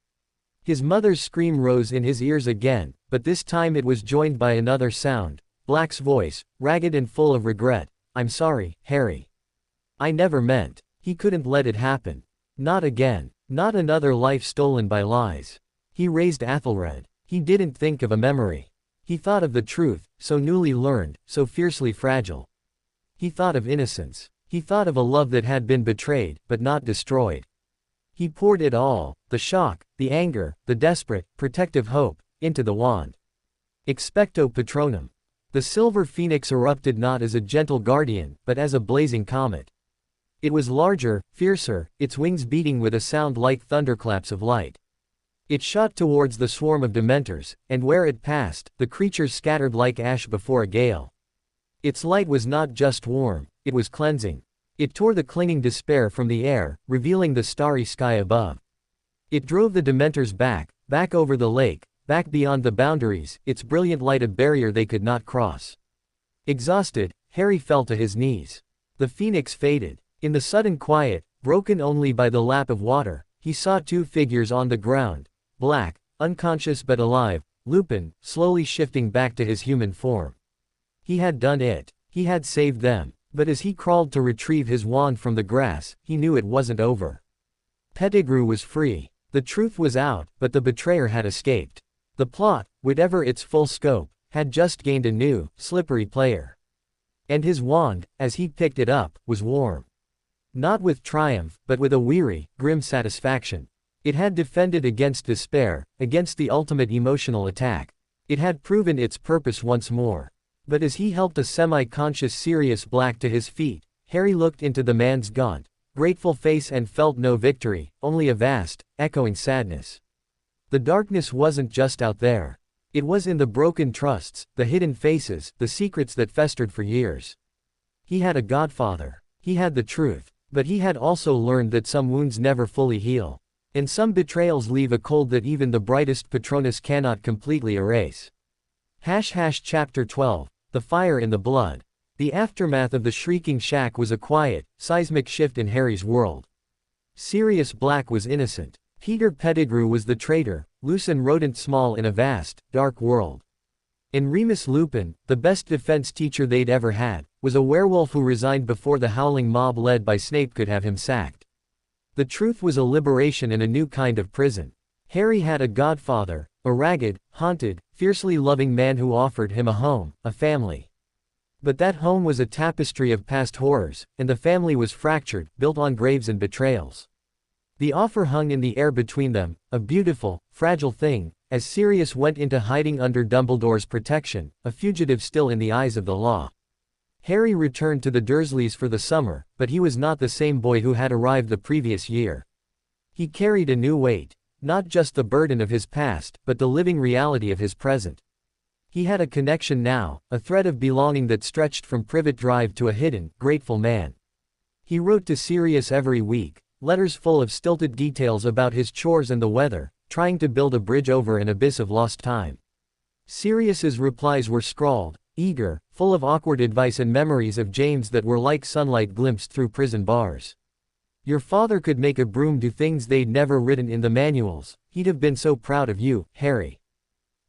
S2: His mother's scream rose in his ears again, but this time it was joined by another sound, Black's voice, ragged and full of regret. I'm sorry, Harry. I never meant. He couldn't let it happen. Not again. Not another life stolen by lies. He raised Athelred. He didn't think of a memory. He thought of the truth, so newly learned, so fiercely fragile. He thought of innocence. He thought of a love that had been betrayed, but not destroyed. He poured it all, the shock, the anger, the desperate, protective hope, into the wand. Expecto Patronum. The silver phoenix erupted not as a gentle guardian, but as a blazing comet. It was larger, fiercer, its wings beating with a sound like thunderclaps of light. It shot towards the swarm of dementors, and where it passed, the creatures scattered like ash before a gale. Its light was not just warm, it was cleansing. It tore the clinging despair from the air, revealing the starry sky above. It drove the dementors back, back over the lake, back beyond the boundaries, its brilliant light a barrier they could not cross. Exhausted, Harry fell to his knees. The phoenix faded. In the sudden quiet, broken only by the lap of water, he saw two figures on the ground, black, unconscious but alive, Lupin, slowly shifting back to his human form. He had done it. He had saved them. But as he crawled to retrieve his wand from the grass, he knew it wasn't over. Pettigrew was free. The truth was out, but the betrayer had escaped. The plot, whatever its full scope, had just gained a new, slippery player. And his wand, as he picked it up, was warm. Not with triumph, but with a weary, grim satisfaction. It had defended against despair, against the ultimate emotional attack. It had proven its purpose once more. But as he helped a semi-conscious Sirius Black to his feet, Harry looked into the man's gaunt, grateful face and felt no victory, only a vast, echoing sadness. The darkness wasn't just out there. It was in the broken trusts, the hidden faces, the secrets that festered for years. He had a godfather. He had the truth. But he had also learned that some wounds never fully heal. And some betrayals leave a cold that even the brightest Patronus cannot completely erase. Chapter 12. The Fire in the Blood. The aftermath of the Shrieking Shack was a quiet, seismic shift in Harry's world. Sirius Black was innocent. Peter Pettigrew was the traitor, loose and rodent small in a vast, dark world. And Remus Lupin, the best defense teacher they'd ever had, was a werewolf who resigned before the howling mob led by Snape could have him sacked. The truth was a liberation in a new kind of prison. Harry had a godfather, a ragged, haunted, fiercely loving man who offered him a home, a family. But that home was a tapestry of past horrors, and the family was fractured, built on graves and betrayals. The offer hung in the air between them, a beautiful, fragile thing, as Sirius went into hiding under Dumbledore's protection, a fugitive still in the eyes of the law. Harry returned to the Dursleys for the summer, but he was not the same boy who had arrived the previous year. He carried a new weight. Not just the burden of his past, but the living reality of his present. He had a connection now, a thread of belonging that stretched from Privet Drive to a hidden, grateful man. He wrote to Sirius every week, letters full of stilted details about his chores and the weather, trying to build a bridge over an abyss of lost time. Sirius's replies were scrawled, eager, full of awkward advice and memories of James that were like sunlight glimpsed through prison bars. Your father could make a broom do things they'd never written in the manuals. He'd have been so proud of you, Harry.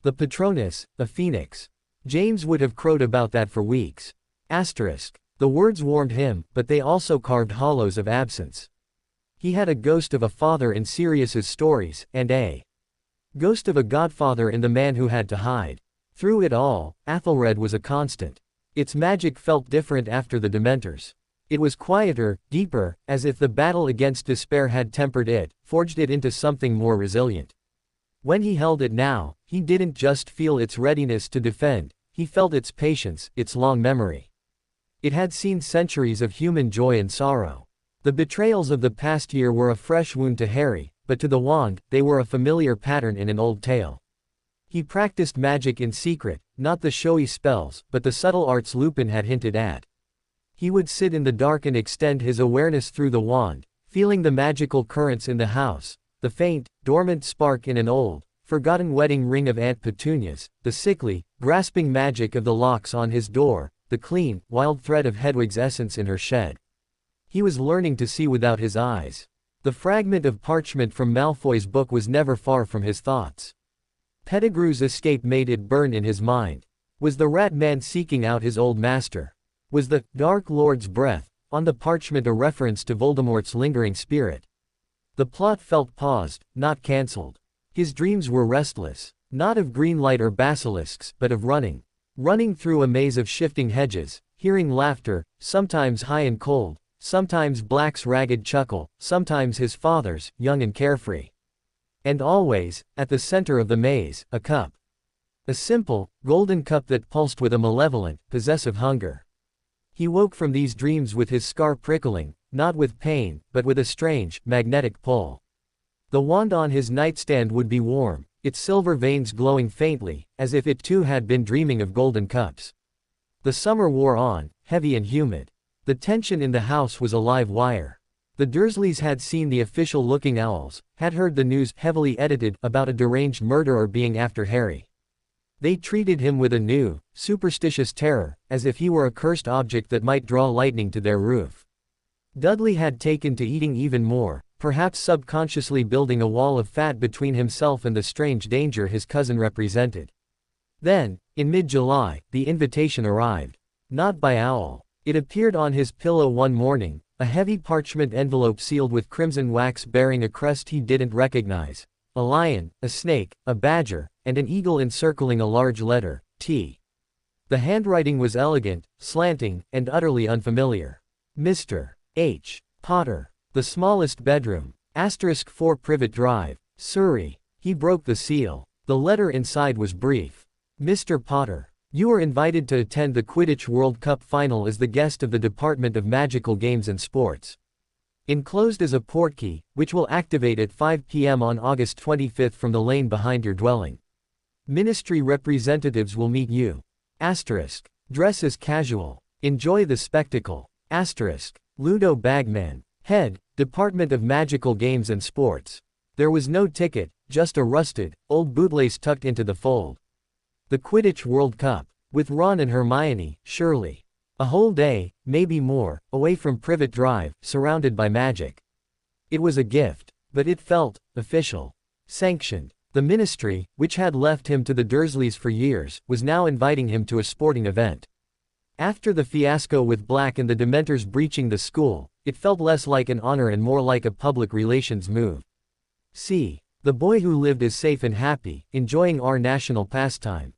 S2: The Patronus, a phoenix. James would have crowed about that for weeks. Asterisk. The words warmed him, but they also carved hollows of absence. He had a ghost of a father in Sirius's stories, and a ghost of a godfather in the man who had to hide. Through it all, Athelred was a constant. Its magic felt different after the Dementors. It was quieter, deeper, as if the battle against despair had tempered it, forged it into something more resilient. When he held it now, he didn't just feel its readiness to defend, he felt its patience, its long memory. It had seen centuries of human joy and sorrow. The betrayals of the past year were a fresh wound to Harry, but to the wand, they were a familiar pattern in an old tale. He practiced magic in secret, not the showy spells, but the subtle arts Lupin had hinted at. He would sit in the dark and extend his awareness through the wand, feeling the magical currents in the house, the faint, dormant spark in an old, forgotten wedding ring of Aunt Petunia's, the sickly, grasping magic of the locks on his door, the clean, wild thread of Hedwig's essence in her shed. He was learning to see without his eyes. The fragment of parchment from Malfoy's book was never far from his thoughts. Pettigrew's escape made it burn in his mind. Was the rat man seeking out his old master? Was the Dark Lord's breath on the parchment a reference to Voldemort's lingering spirit? The plot felt paused, not cancelled. His dreams were restless, not of green light or basilisks, but of running. Running through a maze of shifting hedges, hearing laughter, sometimes high and cold, sometimes Black's ragged chuckle, sometimes his father's, young and carefree. And always, at the center of the maze, a cup. A simple, golden cup that pulsed with a malevolent, possessive hunger. He woke from these dreams with his scar prickling, not with pain, but with a strange, magnetic pull. The wand on his nightstand would be warm, its silver veins glowing faintly, as if it too had been dreaming of golden cups. The summer wore on, heavy and humid. The tension in the house was a live wire. The Dursleys had seen the official Looking Owls, had heard the news, heavily edited, about a deranged murderer being after Harry. They treated him with a new, superstitious terror, as if he were a cursed object that might draw lightning to their roof. Dudley had taken to eating even more, perhaps subconsciously building a wall of fat between himself and the strange danger his cousin represented. Then, in mid-July, the invitation arrived. Not by Owl. It appeared on his pillow one morning, a heavy parchment envelope sealed with crimson wax bearing a crest he didn't recognize. A lion, a snake, a badger, and an eagle encircling a large letter, T. The handwriting was elegant, slanting, and utterly unfamiliar. Mr. H. Potter. The smallest bedroom. *4 Privet Drive, Surrey. He broke the seal. The letter inside was brief. Mr. Potter. You are invited to attend the Quidditch World Cup final as the guest of the Department of Magical Games and Sports. Enclosed is a portkey, which will activate at 5 p.m. on August 25 from the lane behind your dwelling. Ministry representatives will meet you. Dress as casual. Enjoy the spectacle. Ludo Bagman. Head, Department of Magical Games and Sports. There was no ticket, just a rusted, old bootlace tucked into the fold. The Quidditch World Cup. With Ron and Hermione, surely. A whole day, maybe more, away from Privet Drive, surrounded by magic. It was a gift, but it felt official. Sanctioned. The Ministry, which had left him to the Dursleys for years, was now inviting him to a sporting event. After the fiasco with Black and the Dementors breaching the school, it felt less like an honor and more like a public relations move. See, the boy who lived is safe and happy, enjoying our national pastime.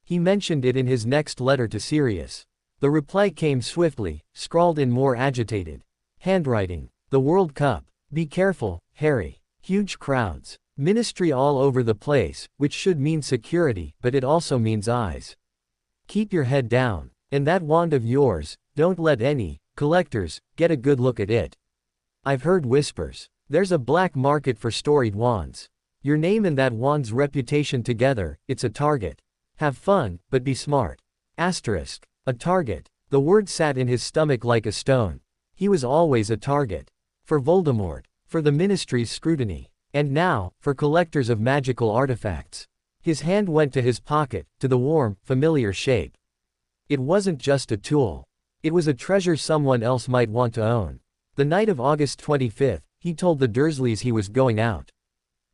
S2: He mentioned it in his next letter to Sirius. The reply came swiftly, scrawled in more agitated handwriting. The World Cup. Be careful, Harry. Huge crowds. Ministry all over the place, which should mean security, but it also means eyes. Keep your head down. And that wand of yours, don't let any collectors get a good look at it. I've heard whispers. There's a black market for storied wands. Your name and that wand's reputation together, it's a target. Have fun, but be smart. A target. The word sat in his stomach like a stone. He was always a target. For Voldemort. For the Ministry's scrutiny. And now, for collectors of magical artifacts. His hand went to his pocket, to the warm, familiar shape. It wasn't just a tool. It was a treasure someone else might want to own. The night of August 25, he told the Dursleys he was going out.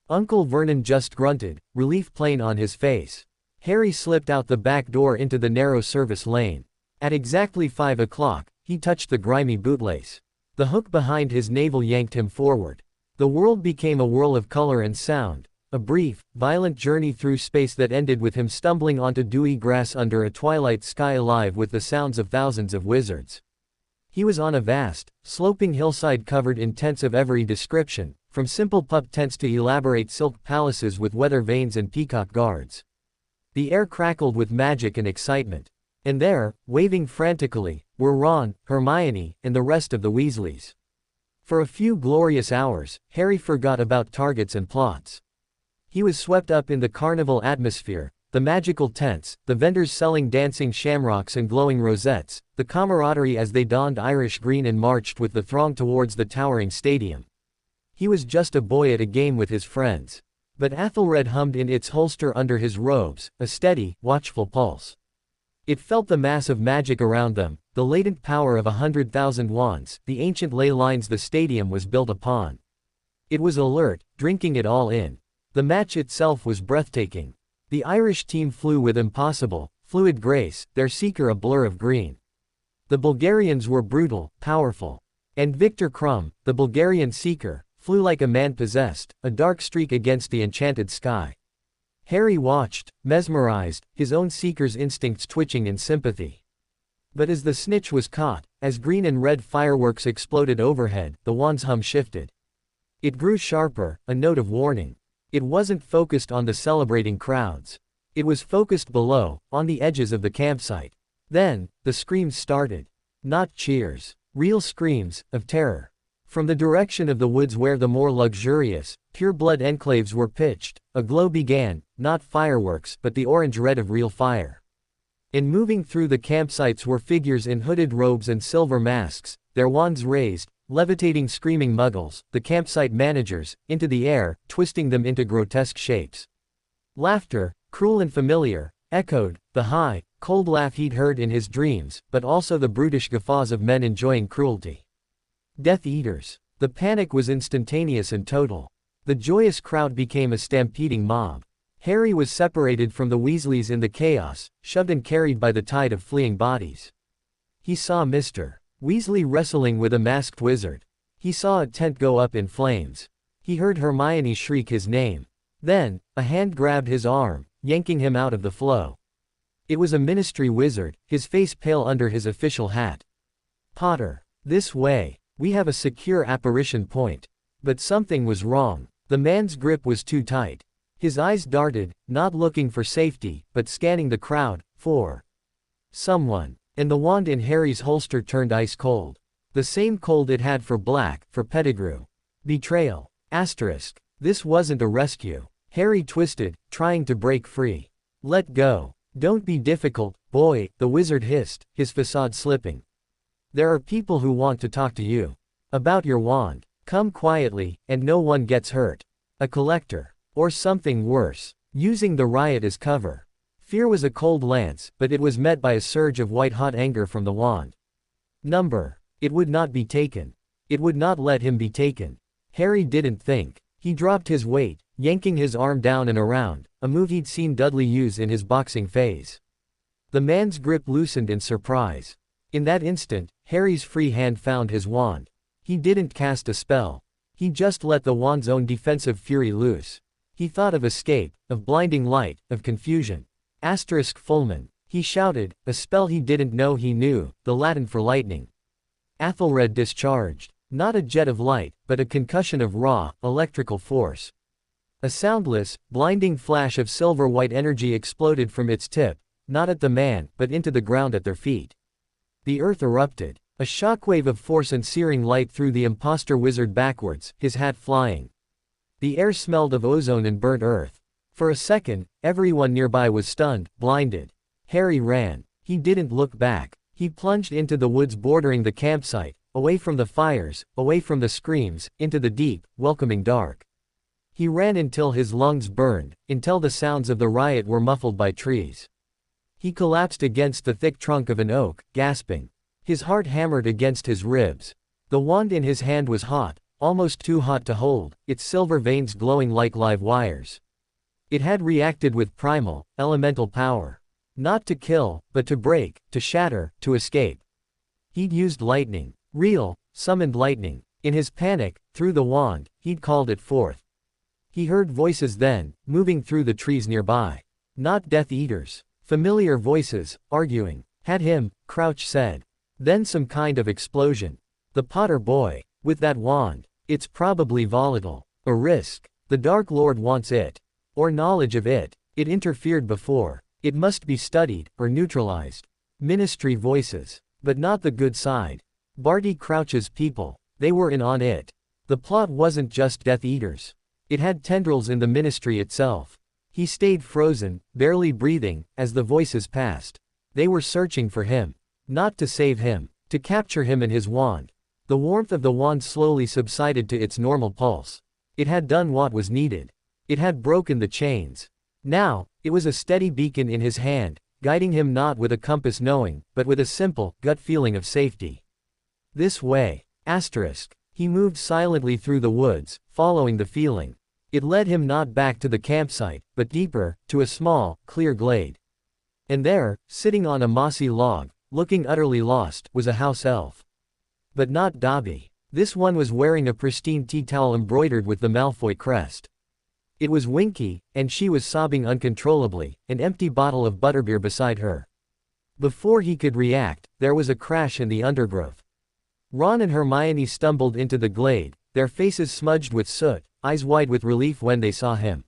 S2: Uncle Vernon just grunted, relief plain on his face. Harry slipped out the back door into the narrow service lane. At exactly 5 o'clock, he touched the grimy bootlace. The hook behind his navel yanked him forward. The world became a whirl of color and sound, a brief, violent journey through space that ended with him stumbling onto dewy grass under a twilight sky alive with the sounds of thousands of wizards. He was on a vast, sloping hillside covered in tents of every description, from simple pup tents to elaborate silk palaces with weather vanes and peacock guards. The air crackled with magic and excitement. And there, waving frantically, were Ron, Hermione, and the rest of the Weasleys. For a few glorious hours, Harry forgot about targets and plots. He was swept up in the carnival atmosphere, the magical tents, the vendors selling dancing shamrocks and glowing rosettes, the camaraderie as they donned Irish green and marched with the throng towards the towering stadium. He was just a boy at a game with his friends. But Athelred hummed in its holster under his robes, a steady, watchful pulse. It felt the mass of magic around them, the latent power of 100,000 wands, the ancient ley lines the stadium was built upon. It was alert, drinking it all in. The match itself was breathtaking. The Irish team flew with impossible, fluid grace, their seeker a blur of green. The Bulgarians were brutal, powerful. And Viktor Krum, the Bulgarian seeker, flew like a man possessed, a dark streak against the enchanted sky. Harry watched, mesmerized, his own seeker's instincts twitching in sympathy. But as the snitch was caught, as green and red fireworks exploded overhead, the wand's hum shifted. It grew sharper, a note of warning. It wasn't focused on the celebrating crowds. It was focused below, on the edges of the campsite. Then, the screams started. Not cheers. Real screams, of terror. From the direction of the woods where the more luxurious, pure-blood enclaves were pitched, a glow began, not fireworks but the orange-red of real fire. In moving through the campsites were figures in hooded robes and silver masks, their wands raised, levitating screaming muggles, the campsite managers, into the air, twisting them into grotesque shapes. Laughter, cruel and familiar, echoed, the high, cold laugh he'd heard in his dreams, but also the brutish guffaws of men enjoying cruelty. Death Eaters. The panic was instantaneous and total. The joyous crowd became a stampeding mob. Harry was separated from the Weasleys in the chaos, shoved and carried by the tide of fleeing bodies. He saw Mr. Weasley wrestling with a masked wizard. He saw a tent go up in flames. He heard Hermione shriek his name. Then, a hand grabbed his arm, yanking him out of the flow. It was a ministry wizard, his face pale under his official hat. "Potter. This way. We have a secure apparition point." But something was wrong. The man's grip was too tight. His eyes darted, not looking for safety, but scanning the crowd, for someone. And the wand in Harry's holster turned ice cold. The same cold it had for Black, for Pettigrew. Betrayal. Asterisk. This wasn't a rescue. Harry twisted, trying to break free. "Let go. Don't be difficult, boy," the wizard hissed, his facade slipping. "There are people who want to talk to you. About your wand. Come quietly, and no one gets hurt. A collector. Or something worse. Using the riot as cover." Fear was a cold lance, but it was met by a surge of white-hot anger from the wand. Number. It would not be taken. It would not let him be taken. Harry didn't think. He dropped his weight, yanking his arm down and around, a move he'd seen Dudley use in his boxing phase. The man's grip loosened in surprise. In that instant, Harry's free hand found his wand. He didn't cast a spell. He just let the wand's own defensive fury loose. He thought of escape, of blinding light, of confusion. Asterisk Fulman. He shouted, a spell he didn't know he knew, the Latin for lightning. Athelred discharged. Not a jet of light, but a concussion of raw, electrical force. A soundless, blinding flash of silver-white energy exploded from its tip, not at the man, but into the ground at their feet. The earth erupted. A shockwave of force and searing light threw the imposter wizard backwards, his hat flying. The air smelled of ozone and burnt earth. For a second, everyone nearby was stunned, blinded. Harry ran. He didn't look back. He plunged into the woods bordering the campsite, away from the fires, away from the screams, into the deep, welcoming dark. He ran until his lungs burned, until the sounds of the riot were muffled by trees. He collapsed against the thick trunk of an oak, gasping. His heart hammered against his ribs. The wand in his hand was hot, almost too hot to hold, its silver veins glowing like live wires. It had reacted with primal, elemental power. Not to kill, but to break, to shatter, to escape. He'd used lightning. Real, summoned lightning. In his panic, through the wand, he'd called it forth. He heard voices then, moving through the trees nearby. Not Death Eaters. Familiar voices, arguing. Had him, Crouch said. Then some kind of explosion. The Potter boy. With that wand. It's probably volatile. A risk. The Dark Lord wants it. Or knowledge of it. It interfered before. It must be studied, or neutralized. Ministry voices. But not the good side. Barty Crouch's people. They were in on it. The plot wasn't just Death Eaters. It had tendrils in the ministry itself. He stayed frozen, barely breathing, as the voices passed. They were searching for him. Not to save him. To capture him and his wand. The warmth of the wand slowly subsided to its normal pulse. It had done what was needed. It had broken the chains. Now, it was a steady beacon in his hand, guiding him not with a compass knowing, but with a simple, gut feeling of safety. This way. Asterisk. He moved silently through the woods, following the feeling. It led him not back to the campsite, but deeper, to a small, clear glade. And there, sitting on a mossy log, looking utterly lost, was a house elf. But not Dobby. This one was wearing a pristine tea towel embroidered with the Malfoy crest. It was Winky, and she was sobbing uncontrollably, an empty bottle of butterbeer beside her. Before he could react, there was a crash in the undergrowth. Ron and Hermione stumbled into the glade, their faces smudged with soot, eyes wide with relief when they saw him.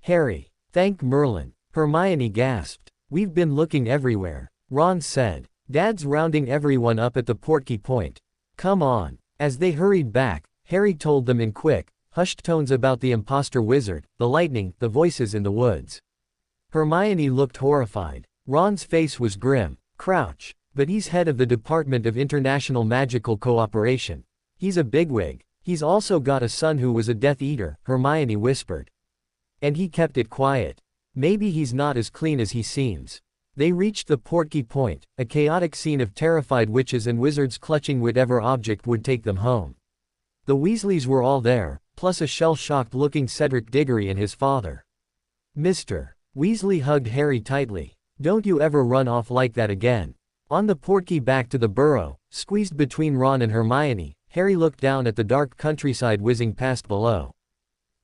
S2: "Harry. Thank Merlin," Hermione gasped. "We've been looking everywhere," Ron said. "Dad's rounding everyone up at the Portkey Point. Come on." As they hurried back, Harry told them in quick, hushed tones about the imposter wizard, the lightning, the voices in the woods. Hermione looked horrified. Ron's face was grim. "Crouch. But he's head of the Department of International Magical Cooperation. He's a bigwig. He's also got a son who was a Death Eater," Hermione whispered. "And he kept it quiet. Maybe he's not as clean as he seems." They reached the Portkey Point, a chaotic scene of terrified witches and wizards clutching whatever object would take them home. The Weasleys were all there, plus a shell-shocked looking Cedric Diggory and his father. "Mr. Weasley hugged Harry tightly. "Don't you ever run off like that again." On the Portkey back to the burrow, squeezed between Ron and Hermione, Harry looked down at the dark countryside whizzing past below.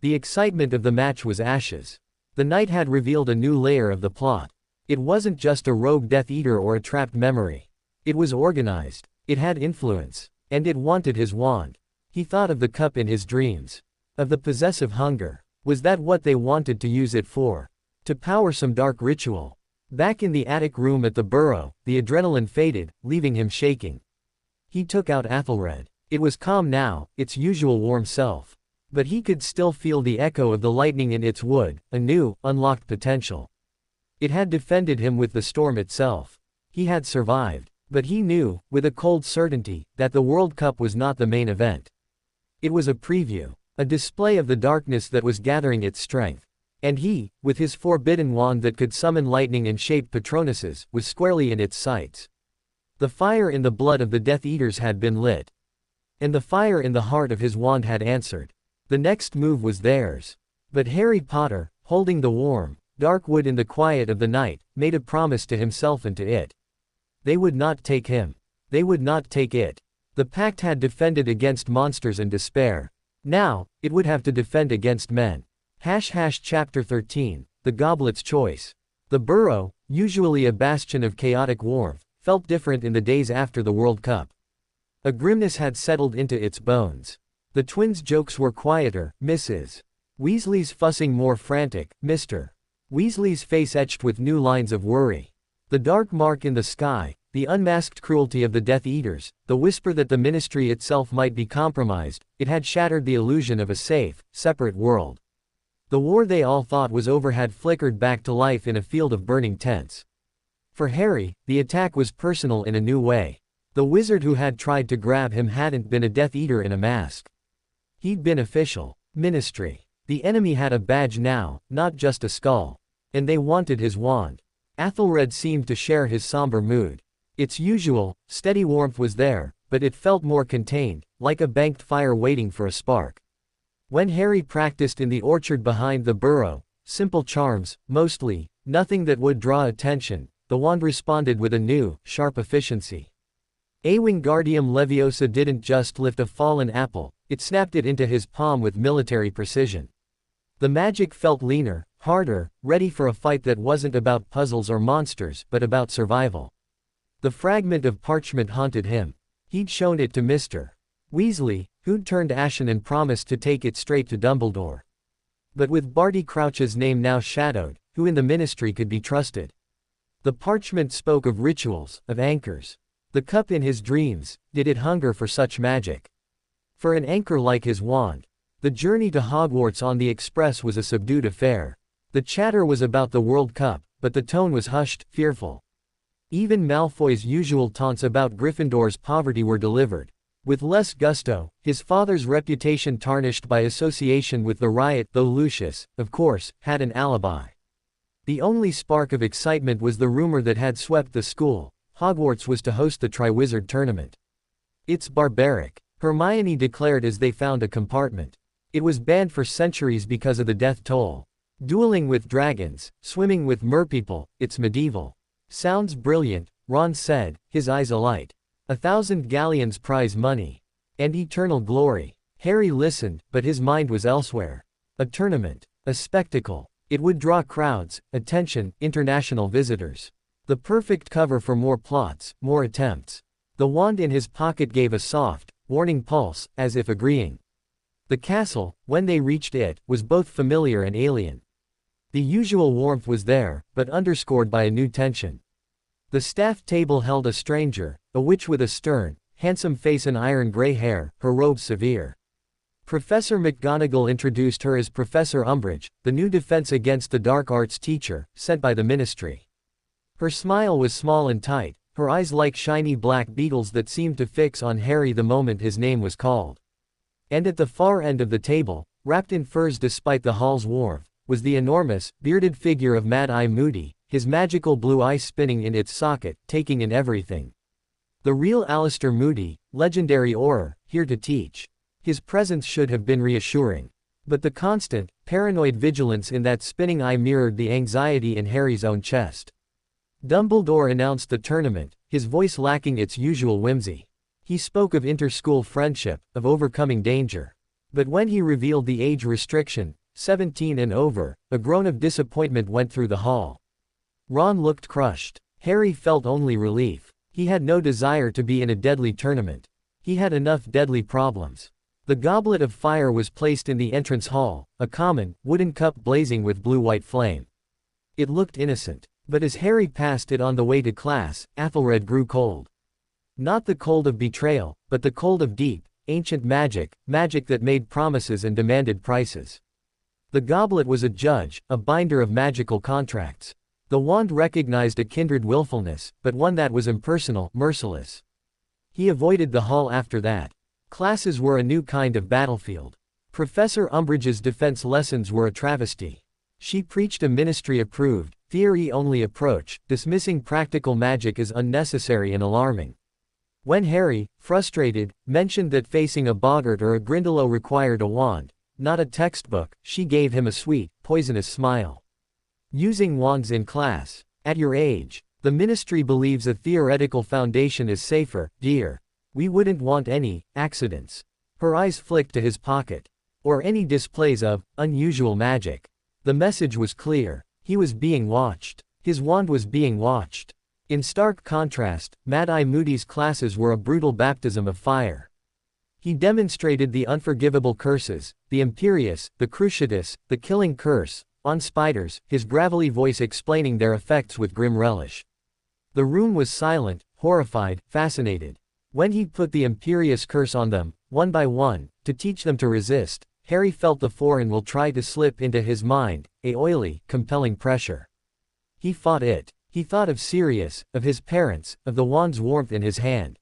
S2: The excitement of the match was ashes. The night had revealed a new layer of the plot. It wasn't just a rogue Death Eater or a trapped memory. It was organized. It had influence. And it wanted his wand. He thought of the cup in his dreams. Of the possessive hunger. Was that what they wanted to use it for? To power some dark ritual? Back in the attic room at the burrow, the adrenaline faded, leaving him shaking. He took out Athelred. It was calm now, its usual warm self. But he could still feel the echo of the lightning in its wood, a new, unlocked potential. It had defended him with the storm itself. He had survived. But he knew, with a cold certainty, that the World Cup was not the main event. It was a preview. A display of the darkness that was gathering its strength. And he, with his forbidden wand that could summon lightning and shape Patronuses, was squarely in its sights. The fire in the blood of the Death Eaters had been lit. And the fire in the heart of his wand had answered. The next move was theirs. But Harry Potter, holding the warm, dark wood in the quiet of the night, made a promise to himself and to it. They would not take him. They would not take it. The pact had defended against monsters and despair. Now, it would have to defend against men. Chapter 13, The Goblet's Choice. The burrow, usually a bastion of chaotic warmth, felt different in the days after the World Cup. A grimness had settled into its bones. The twins' jokes were quieter, Mrs. Weasley's fussing more frantic, Mr. Weasley's face etched with new lines of worry. The dark mark in the sky, the unmasked cruelty of the Death Eaters, the whisper that the Ministry itself might be compromised, it had shattered the illusion of a safe, separate world. The war they all thought was over had flickered back to life in a field of burning tents. For Harry, the attack was personal in a new way. The wizard who had tried to grab him hadn't been a Death Eater in a mask. He'd been official. Ministry. The enemy had a badge now, not just a skull. And they wanted his wand. Athelred seemed to share his somber mood. Its usual, steady warmth was there, but it felt more contained, like a banked fire waiting for a spark. When Harry practiced in the orchard behind the burrow, simple charms, mostly, nothing that would draw attention, the wand responded with a new, sharp efficiency. A Wingardium Leviosa didn't just lift a fallen apple, it snapped it into his palm with military precision. The magic felt leaner, harder, ready for a fight that wasn't about puzzles or monsters, but about survival. The fragment of parchment haunted him. He'd shown it to Mr. Weasley, who'd turned ashen and promised to take it straight to Dumbledore. But with Barty Crouch's name now shadowed, who in the Ministry could be trusted? The parchment spoke of rituals, of anchors. The cup in his dreams, did it hunger for such magic? For an anchor like his wand. The journey to Hogwarts on the express was a subdued affair. The chatter was about the World Cup, but the tone was hushed, fearful. Even Malfoy's usual taunts about Gryffindor's poverty were delivered. With less gusto, his father's reputation tarnished by association with the riot, though Lucius, of course, had an alibi. The only spark of excitement was the rumor that had swept the school. Hogwarts was to host the Triwizard Tournament. "It's barbaric," Hermione declared as they found a compartment. "It was banned for centuries because of the death toll. Dueling with dragons, swimming with merpeople, it's medieval." Sounds brilliant, Ron said, his eyes alight. 1,000 galleons prize money. And eternal glory. Harry listened, but his mind was elsewhere. A tournament. A spectacle. It would draw crowds, attention, international visitors. The perfect cover for more plots, more attempts. The wand in his pocket gave a soft, warning pulse, as if agreeing. The castle, when they reached it, was both familiar and alien. The usual warmth was there, but underscored by a new tension. The staff table held a stranger, a witch with a stern, handsome face and iron gray hair, her robes severe. Professor McGonagall introduced her as Professor Umbridge, the new defense against the dark arts teacher, sent by the ministry. Her smile was small and tight, her eyes like shiny black beetles that seemed to fix on Harry the moment his name was called. And at the far end of the table, wrapped in furs despite the hall's warmth, was the enormous, bearded figure of Mad-Eye Moody, his magical blue eye spinning in its socket, taking in everything. The real Alistair Moody, legendary Auror, here to teach. His presence should have been reassuring. But the constant, paranoid vigilance in that spinning eye mirrored the anxiety in Harry's own chest. Dumbledore announced the tournament, his voice lacking its usual whimsy. He spoke of inter-school friendship, of overcoming danger. But when he revealed the age restriction, 17 and over, a groan of disappointment went through the hall. Ron looked crushed. Harry felt only relief. He had no desire to be in a deadly tournament. He had enough deadly problems. The goblet of fire was placed in the entrance hall, a common, wooden cup blazing with blue-white flame. It looked innocent. But as Harry passed it on the way to class, Athelred grew cold. Not the cold of betrayal, but the cold of deep, ancient magic, magic that made promises and demanded prices. The goblet was a judge, a binder of magical contracts. The wand recognized a kindred willfulness, but one that was impersonal, merciless. He avoided the hall after that. Classes were a new kind of battlefield. Professor Umbridge's defense lessons were a travesty. She preached a ministry-approved, theory-only approach, dismissing practical magic as unnecessary and alarming. When Harry, frustrated, mentioned that facing a boggart or a Grindylow required a wand, not a textbook, she gave him a sweet, poisonous smile. Using wands in class. At your age. The ministry believes a theoretical foundation is safer, dear. We wouldn't want any accidents. Her eyes flicked to his pocket. Or any displays of unusual magic. The message was clear. He was being watched. His wand was being watched. In stark contrast, Mad-Eye Moody's classes were a brutal baptism of fire. He demonstrated the unforgivable curses, the imperious, the cruciatus, the killing curse, on spiders, his gravelly voice explaining their effects with grim relish. The room was silent, horrified, fascinated. When he put the imperious curse on them, one by one, to teach them to resist, Harry felt the foreign will try to slip into his mind, a oily, compelling pressure. He fought it. He thought of Sirius, of his parents, of the wand's warmth in his hand.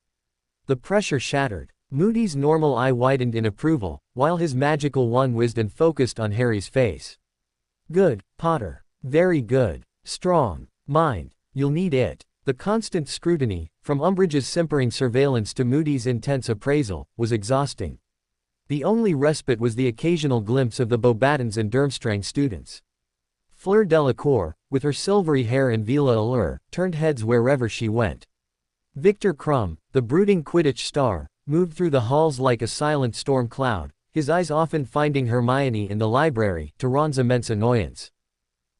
S2: The pressure shattered. Moody's normal eye widened in approval, while his magical one whizzed and focused on Harry's face. Good, Potter. Very good. Strong. Mind. You'll need it. The constant scrutiny, from Umbridge's simpering surveillance to Moody's intense appraisal, was exhausting. The only respite was the occasional glimpse of the Beauxbatons and Durmstrang students. Fleur Delacour, with her silvery hair and Vila allure, turned heads wherever she went. Victor Crumb, the brooding Quidditch star, moved through the halls like a silent storm cloud, his eyes often finding Hermione in the library, to Ron's immense annoyance.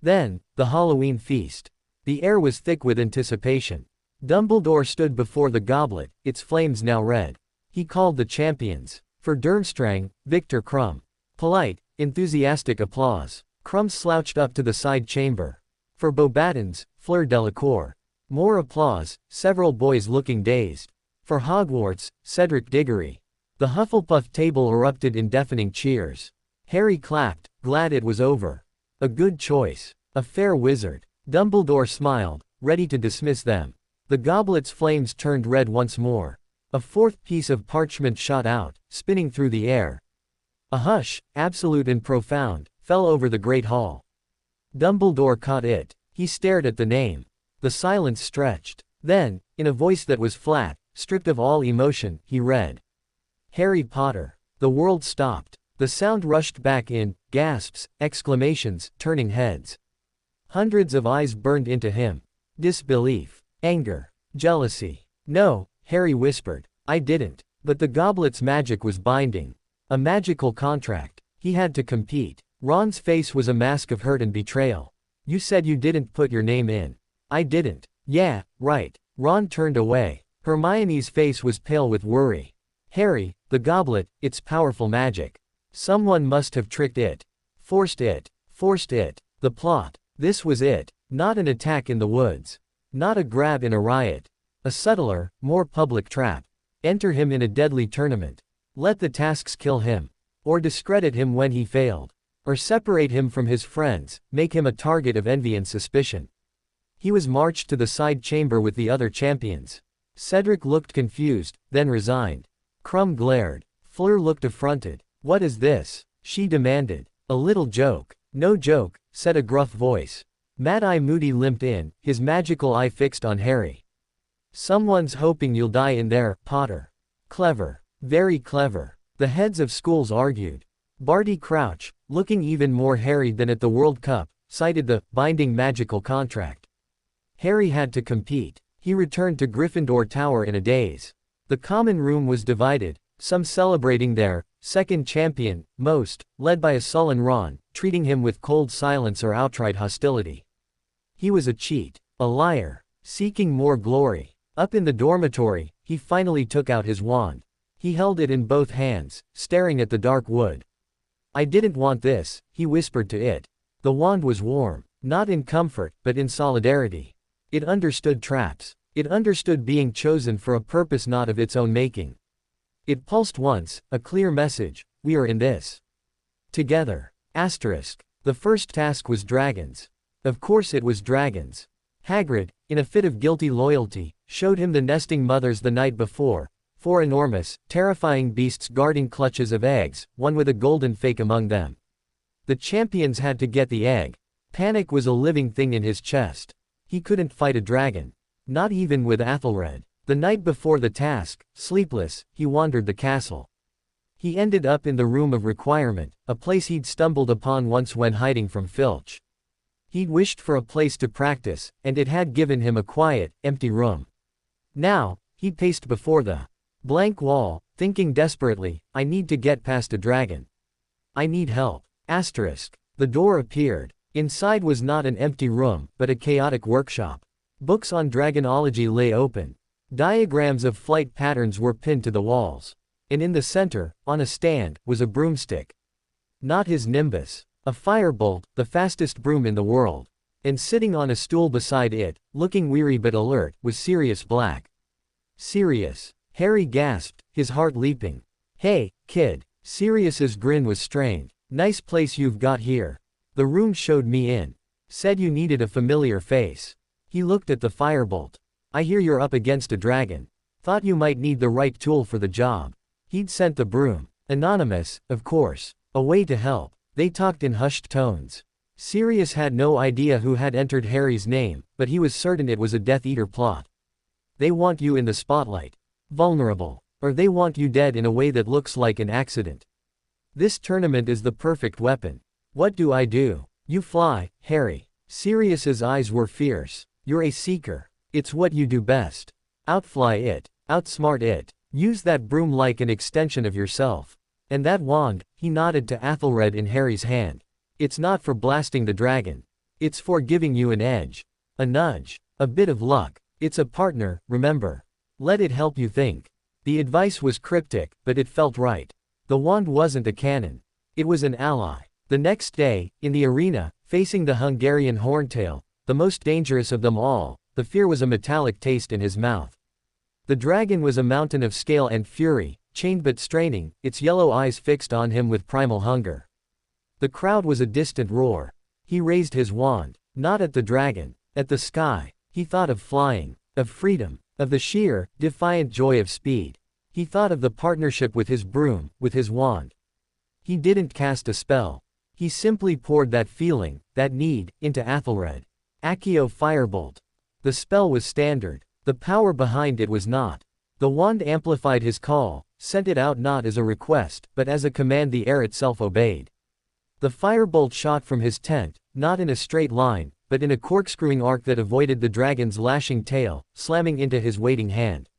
S2: Then, the Halloween feast. The air was thick with anticipation. Dumbledore stood before the goblet, its flames now red. He called the champions. For Durmstrang, Victor Crumb. Polite, enthusiastic applause. Crumb slouched up to the side chamber. For Beauxbatons, Fleur Delacour. More applause, several boys looking dazed. For Hogwarts, Cedric Diggory. The Hufflepuff table erupted in deafening cheers. Harry clapped, glad it was over. A good choice. A fair wizard. Dumbledore smiled, ready to dismiss them. The goblet's flames turned red once more. A fourth piece of parchment shot out, spinning through the air. A hush, absolute and profound, fell over the great hall. Dumbledore caught it. He stared at the name. The silence stretched. Then, in a voice that was flat, stripped of all emotion, he read. Harry Potter. The world stopped. The sound rushed back in, gasps, exclamations, turning heads. Hundreds of eyes burned into him. Disbelief. Anger. Jealousy. No, Harry whispered. I didn't. But the goblet's magic was binding. A magical contract. He had to compete. Ron's face was a mask of hurt and betrayal. You said you didn't put your name in. I didn't. Yeah, right. Ron turned away. Hermione's face was pale with worry. Harry, the goblet, it's powerful magic. Someone must have tricked it. Forced it. Forced it. The plot. This was it. Not an attack in the woods. Not a grab in a riot. A subtler, more public trap. Enter him in a deadly tournament. Let the tasks kill him. Or discredit him when he failed. Or separate him from his friends, make him a target of envy and suspicion. He was marched to the side chamber with the other champions. Cedric looked confused, then resigned. Crumb glared. Fleur looked affronted. What is this? She demanded. A little joke. No joke, said a gruff voice. Mad-Eye Moody limped in, his magical eye fixed on Harry. Someone's hoping you'll die in there, Potter. Clever. Very clever. The heads of schools argued. Barty Crouch, looking even more harried than at the World Cup, cited the binding magical contract. Harry had to compete. He returned to Gryffindor Tower in a daze. The common room was divided, some celebrating their second champion, most, led by a sullen Ron, treating him with cold silence or outright hostility. He was a cheat, a liar, seeking more glory. Up in the dormitory, he finally took out his wand. He held it in both hands, staring at the dark wood. I didn't want this, he whispered to it. The wand was warm, not in comfort, but in solidarity. It understood traps. It understood being chosen for a purpose not of its own making. It pulsed once, a clear message, we are in this. Together. Asterisk. The first task was dragons. Of course it was dragons. Hagrid, in a fit of guilty loyalty, showed him the nesting mothers the night before, 4 enormous, terrifying beasts guarding clutches of eggs, one with a golden fake among them. The champions had to get the egg. Panic was a living thing in his chest. He couldn't fight a dragon. Not even with Athelred. The night before the task, sleepless, he wandered the castle. He ended up in the room of requirement, a place he'd stumbled upon once when hiding from Filch. He'd wished for a place to practice, and it had given him a quiet, empty room. Now, he paced before the blank wall, thinking desperately, I need to get past a dragon. I need help. Asterisk. The door appeared. Inside was not an empty room, but a chaotic workshop. Books on dragonology lay open. Diagrams of flight patterns were pinned to the walls. And in the center, on a stand, was a broomstick. Not his nimbus. A firebolt, the fastest broom in the world. And sitting on a stool beside it, looking weary but alert, was Sirius Black. Sirius. Harry gasped, his heart leaping. Hey, kid. Sirius's grin was strained. Nice place you've got here. The room showed me in. Said you needed a familiar face. He looked at the firebolt. I hear you're up against a dragon. Thought you might need the right tool for the job. He'd sent the broom. Anonymous, of course. A way to help. They talked in hushed tones. Sirius had no idea who had entered Harry's name, but he was certain it was a Death Eater plot. They want you in the spotlight. Vulnerable. Or they want you dead in a way that looks like an accident. This tournament is the perfect weapon. What do I do? You fly, Harry. Sirius's eyes were fierce. You're a seeker. It's what you do best. Outfly it. Outsmart it. Use that broom like an extension of yourself. And that wand, he nodded to Athelred in Harry's hand. It's not for blasting the dragon. It's for giving you an edge. A nudge. A bit of luck. It's a partner, remember. Let it help you think. The advice was cryptic, but it felt right. The wand wasn't a cannon. It was an ally. The next day, in the arena, facing the Hungarian Horntail, the most dangerous of them all, the fear was a metallic taste in his mouth. The dragon was a mountain of scale and fury, chained but straining, its yellow eyes fixed on him with primal hunger. The crowd was a distant roar. He raised his wand, not at the dragon, at the sky. He thought of flying, of freedom, of the sheer, defiant joy of speed. He thought of the partnership with his broom, with his wand. He didn't cast a spell. He simply poured that feeling, that need, into Athelred. Accio Firebolt. The spell was standard. The power behind it was not. The wand amplified his call, sent it out not as a request, but as a command the air itself obeyed. The firebolt shot from his tent, not in a straight line, but in a corkscrewing arc that avoided the dragon's lashing tail, slamming into his waiting hand.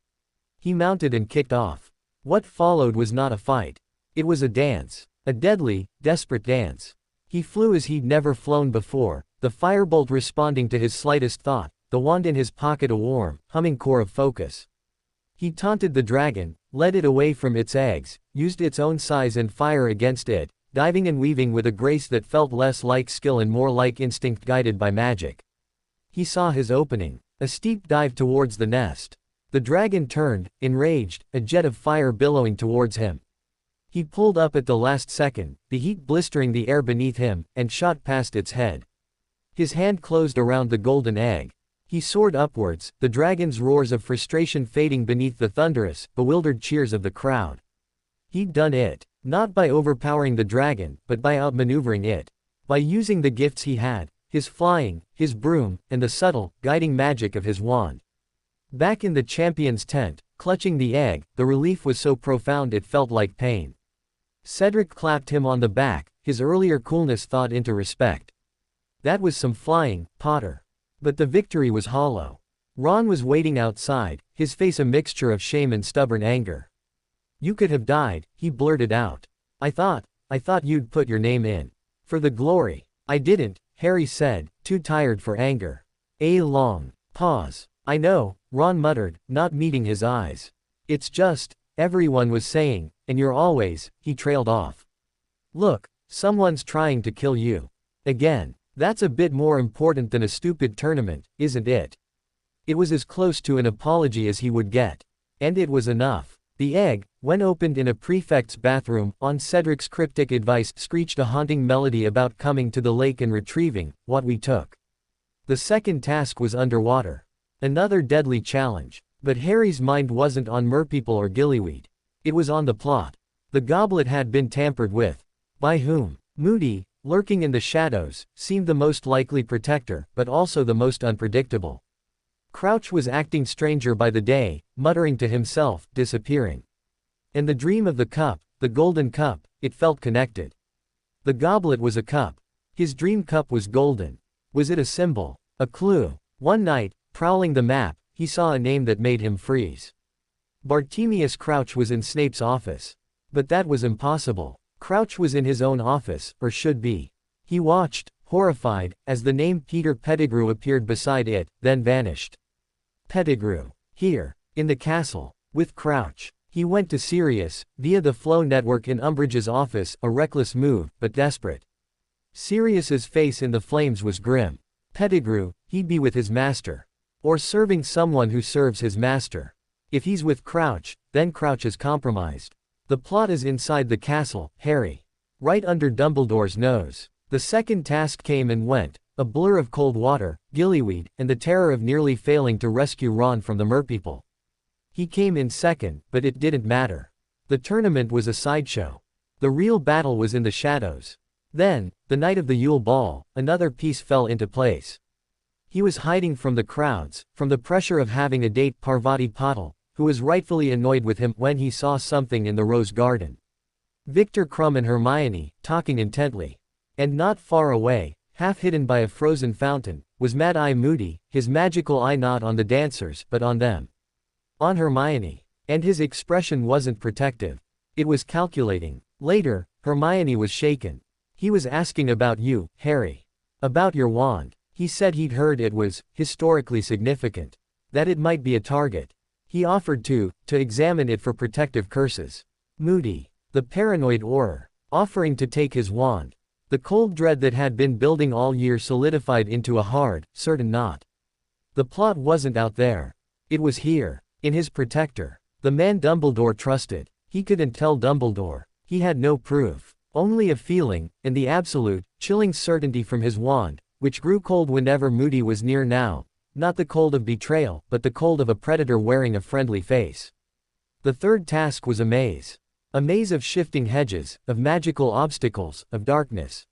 S2: He mounted and kicked off. What followed was not a fight. It was a dance. A deadly, desperate dance. He flew as he'd never flown before, the firebolt responding to his slightest thought, the wand in his pocket a warm, humming core of focus. He taunted the dragon, led it away from its eggs, used its own size and fire against it, diving and weaving with a grace that felt less like skill and more like instinct guided by magic. He saw his opening, a steep dive towards the nest. The dragon turned, enraged, a jet of fire billowing towards him. He pulled up at the last second, the heat blistering the air beneath him, and shot past its head. His hand closed around the golden egg. He soared upwards, the dragon's roars of frustration fading beneath the thunderous, bewildered cheers of the crowd. He'd done it, not by overpowering the dragon, but by outmaneuvering it. By using the gifts he had, his flying, his broom, and the subtle, guiding magic of his wand. Back in the champion's tent, clutching the egg, the relief was so profound it felt like pain. Cedric clapped him on the back, his earlier coolness thawed into respect. That was some flying, Potter. But the victory was hollow. Ron was waiting outside, his face a mixture of shame and stubborn anger. "You could have died," he blurted out. I thought you'd put your name in. For the glory." "I didn't," Harry said, too tired for anger. A long pause. "I know," Ron muttered, not meeting his eyes. "It's just, everyone was saying, and you're always," he trailed off. "Look, someone's trying to kill you. Again. That's a bit more important than a stupid tournament, isn't it?" It was as close to an apology as he would get. And it was enough. The egg, when opened in a prefect's bathroom, on Cedric's cryptic advice, screeched a haunting melody about coming to the lake and retrieving what we took. The second task was underwater. Another deadly challenge. But Harry's mind wasn't on merpeople or gillyweed. It was on the plot. The goblet had been tampered with. By whom? Moody, lurking in the shadows, seemed the most likely protector, but also the most unpredictable. Crouch was acting stranger by the day, muttering to himself, disappearing. And the dream of the cup, the golden cup, it felt connected. The goblet was a cup. His dream cup was golden. Was it a symbol? A clue? One night, prowling the map, he saw a name that made him freeze. Bartemius Crouch was in Snape's office. But that was impossible. Crouch was in his own office, or should be. He watched, horrified, as the name Peter Pettigrew appeared beside it, then vanished. Pettigrew. Here. In the castle. With Crouch. He went to Sirius, via the Flow network in Umbridge's office, a reckless move, but desperate. Sirius's face in the flames was grim. Pettigrew, he'd be with his master. Or serving someone who serves his master. If he's with Crouch, then Crouch is compromised. The plot is inside the castle, Harry. Right under Dumbledore's nose. The second task came and went, a blur of cold water, gillyweed, and the terror of nearly failing to rescue Ron from the merpeople. He came in second, but it didn't matter. The tournament was a sideshow. The real battle was in the shadows. Then, the night of the Yule Ball, another piece fell into place. He was hiding from the crowds, from the pressure of having a date Parvati Patil, who was rightfully annoyed with him when he saw something in the rose garden. Victor Crumb and Hermione, talking intently. And not far away, half hidden by a frozen fountain, was Mad-Eye Moody, his magical eye not on the dancers, but on them. On Hermione. And his expression wasn't protective. It was calculating. Later, Hermione was shaken. "He was asking about you, Harry. About your wand. He said he'd heard it was historically significant. That it might be a target. He offered to examine it for protective curses." Moody. The paranoid Auror. Offering to take his wand. The cold dread that had been building all year solidified into a hard, certain knot. The plot wasn't out there. It was here. In his protector. The man Dumbledore trusted. He couldn't tell Dumbledore. He had no proof. Only a feeling, and the absolute, chilling certainty from his wand, which grew cold whenever Moody was near now. Not the cold of betrayal, but the cold of a predator wearing a friendly face. The third task was a maze. A maze of shifting hedges, of magical obstacles, of darkness.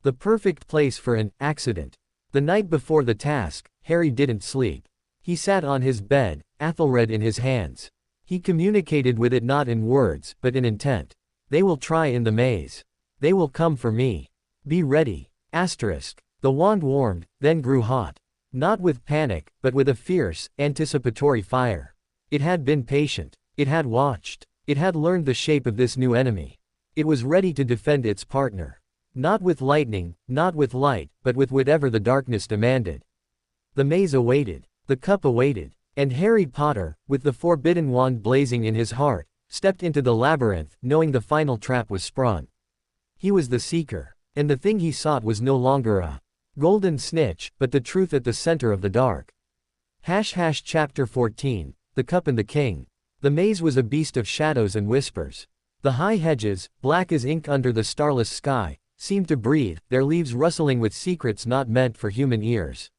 S2: The perfect place for an accident. The night before the task, Harry didn't sleep. He sat on his bed, Athelred in his hands. He communicated with it not in words, but in intent. They will try in the maze. They will come for me. Be ready. Asterisk. The wand warmed, then grew hot. Not with panic, but with a fierce, anticipatory fire. It had been patient. It had watched. It had learned the shape of this new enemy. It was ready to defend its partner. Not with lightning, not with light, but with whatever the darkness demanded. The maze awaited. The cup awaited. And Harry Potter, with the forbidden wand blazing in his heart, stepped into the labyrinth, knowing the final trap was sprung. He was the seeker. And the thing he sought was no longer a golden snitch, but the truth at the center of the dark. Chapter 14, The Cup and the King. The maze was a beast of shadows and whispers. The high hedges, black as ink under the starless sky, seemed to breathe, their leaves rustling with secrets not meant for human ears.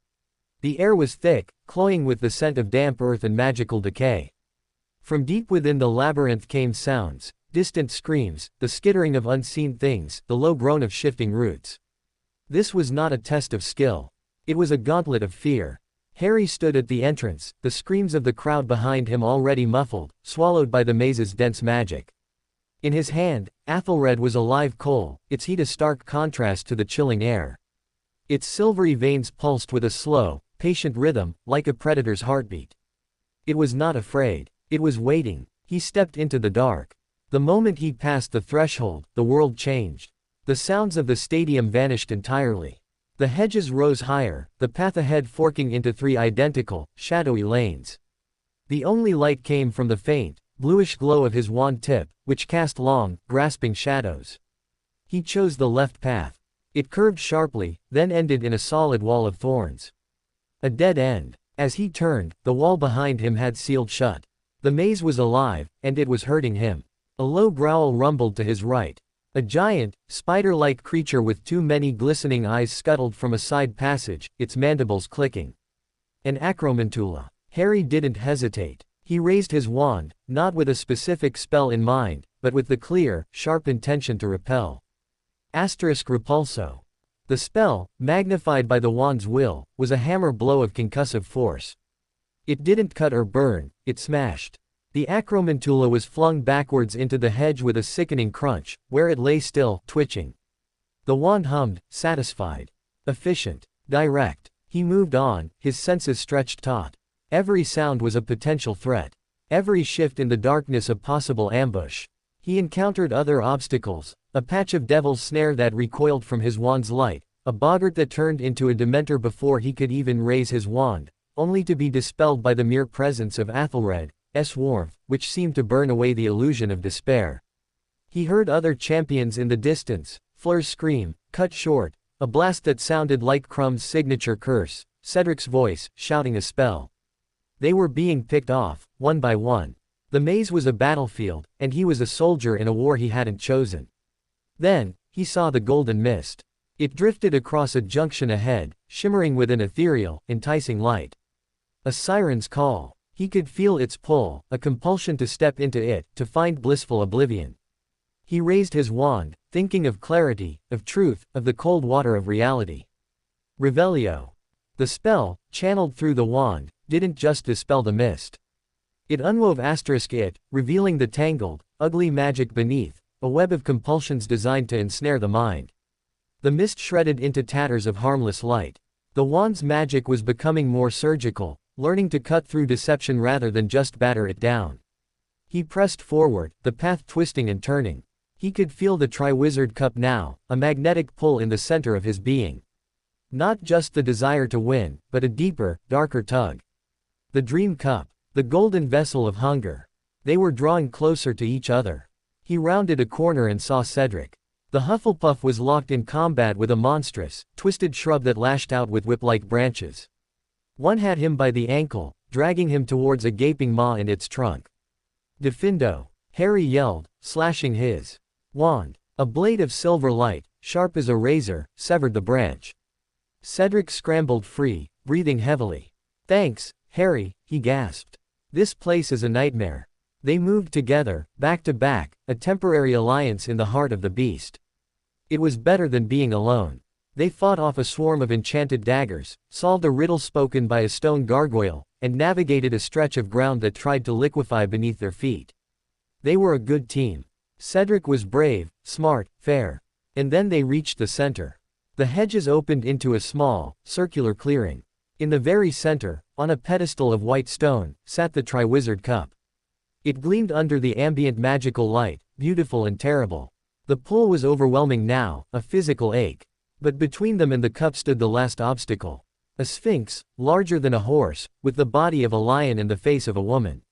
S2: The air was thick, cloying with the scent of damp earth and magical decay. From deep within the labyrinth came sounds, distant screams, the skittering of unseen things, the low groan of shifting roots. This was not a test of skill. It was a gauntlet of fear. Harry stood at the entrance, the screams of the crowd behind him already muffled, swallowed by the maze's dense magic. In his hand, Athelred was a live coal, its heat a stark contrast to the chilling air. Its silvery veins pulsed with a slow, patient rhythm, like a predator's heartbeat. It was not afraid. It was waiting. He stepped into the dark. The moment he passed the threshold, the world changed. The sounds of the stadium vanished entirely. The hedges rose higher, the path ahead forking into 3 identical, shadowy lanes. The only light came from the faint, bluish glow of his wand tip, which cast long, grasping shadows. He chose the left path. It curved sharply, then ended in a solid wall of thorns. A dead end. As he turned, the wall behind him had sealed shut. The maze was alive, and it was hurting him. A low growl rumbled to his right. A giant, spider-like creature with too many glistening eyes scuttled from a side passage, its mandibles clicking. An acromantula. Harry didn't hesitate. He raised his wand, not with a specific spell in mind, but with the clear, sharp intention to repel. Repulso. The spell, magnified by the wand's will, was a hammer blow of concussive force. It didn't cut or burn, it smashed. The acromantula was flung backwards into the hedge with a sickening crunch, where it lay still, twitching. The wand hummed, satisfied. Efficient. Direct. He moved on, his senses stretched taut. Every sound was a potential threat. Every shift in the darkness a possible ambush. He encountered other obstacles, a patch of devil's snare that recoiled from his wand's light, a boggart that turned into a dementor before he could even raise his wand, only to be dispelled by the mere presence of Athelred's warmth, which seemed to burn away the illusion of despair. He heard other champions in the distance, Fleur's scream, cut short, a blast that sounded like Crumb's signature curse, Cedric's voice, shouting a spell. They were being picked off, one by one. The maze was a battlefield, and he was a soldier in a war he hadn't chosen. Then, he saw the golden mist. It drifted across a junction ahead, shimmering with an ethereal, enticing light. A siren's call. He could feel its pull, a compulsion to step into it, to find blissful oblivion. He raised his wand, thinking of clarity, of truth, of the cold water of reality. Revelio. The spell, channeled through the wand, didn't just dispel the mist. It unwove it, revealing the tangled, ugly magic beneath, a web of compulsions designed to ensnare the mind. The mist shredded into tatters of harmless light. The wand's magic was becoming more surgical, learning to cut through deception rather than just batter it down. He pressed forward, the path twisting and turning. He could feel the Triwizard Cup now, a magnetic pull in the center of his being. Not just the desire to win, but a deeper, darker tug. The Dream Cup. The golden vessel of hunger. They were drawing closer to each other. He rounded a corner and saw Cedric. The Hufflepuff was locked in combat with a monstrous, twisted shrub that lashed out with whip-like branches. One had him by the ankle, dragging him towards a gaping maw in its trunk. Defindo. Harry yelled, slashing his wand. A blade of silver light, sharp as a razor, severed the branch. Cedric scrambled free, breathing heavily. "Thanks, Harry," he gasped. "This place is a nightmare." They moved together, back to back, a temporary alliance in the heart of the beast. It was better than being alone. They fought off a swarm of enchanted daggers, solved a riddle spoken by a stone gargoyle, and navigated a stretch of ground that tried to liquefy beneath their feet. They were a good team. Cedric was brave, smart, fair. And then they reached the center. The hedges opened into a small, circular clearing. In the very center, on a pedestal of white stone, sat the Triwizard Cup. It gleamed under the ambient magical light, beautiful and terrible. The pull was overwhelming now, a physical ache. But between them and the cup stood the last obstacle. A sphinx, larger than a horse, with the body of a lion and the face of a woman.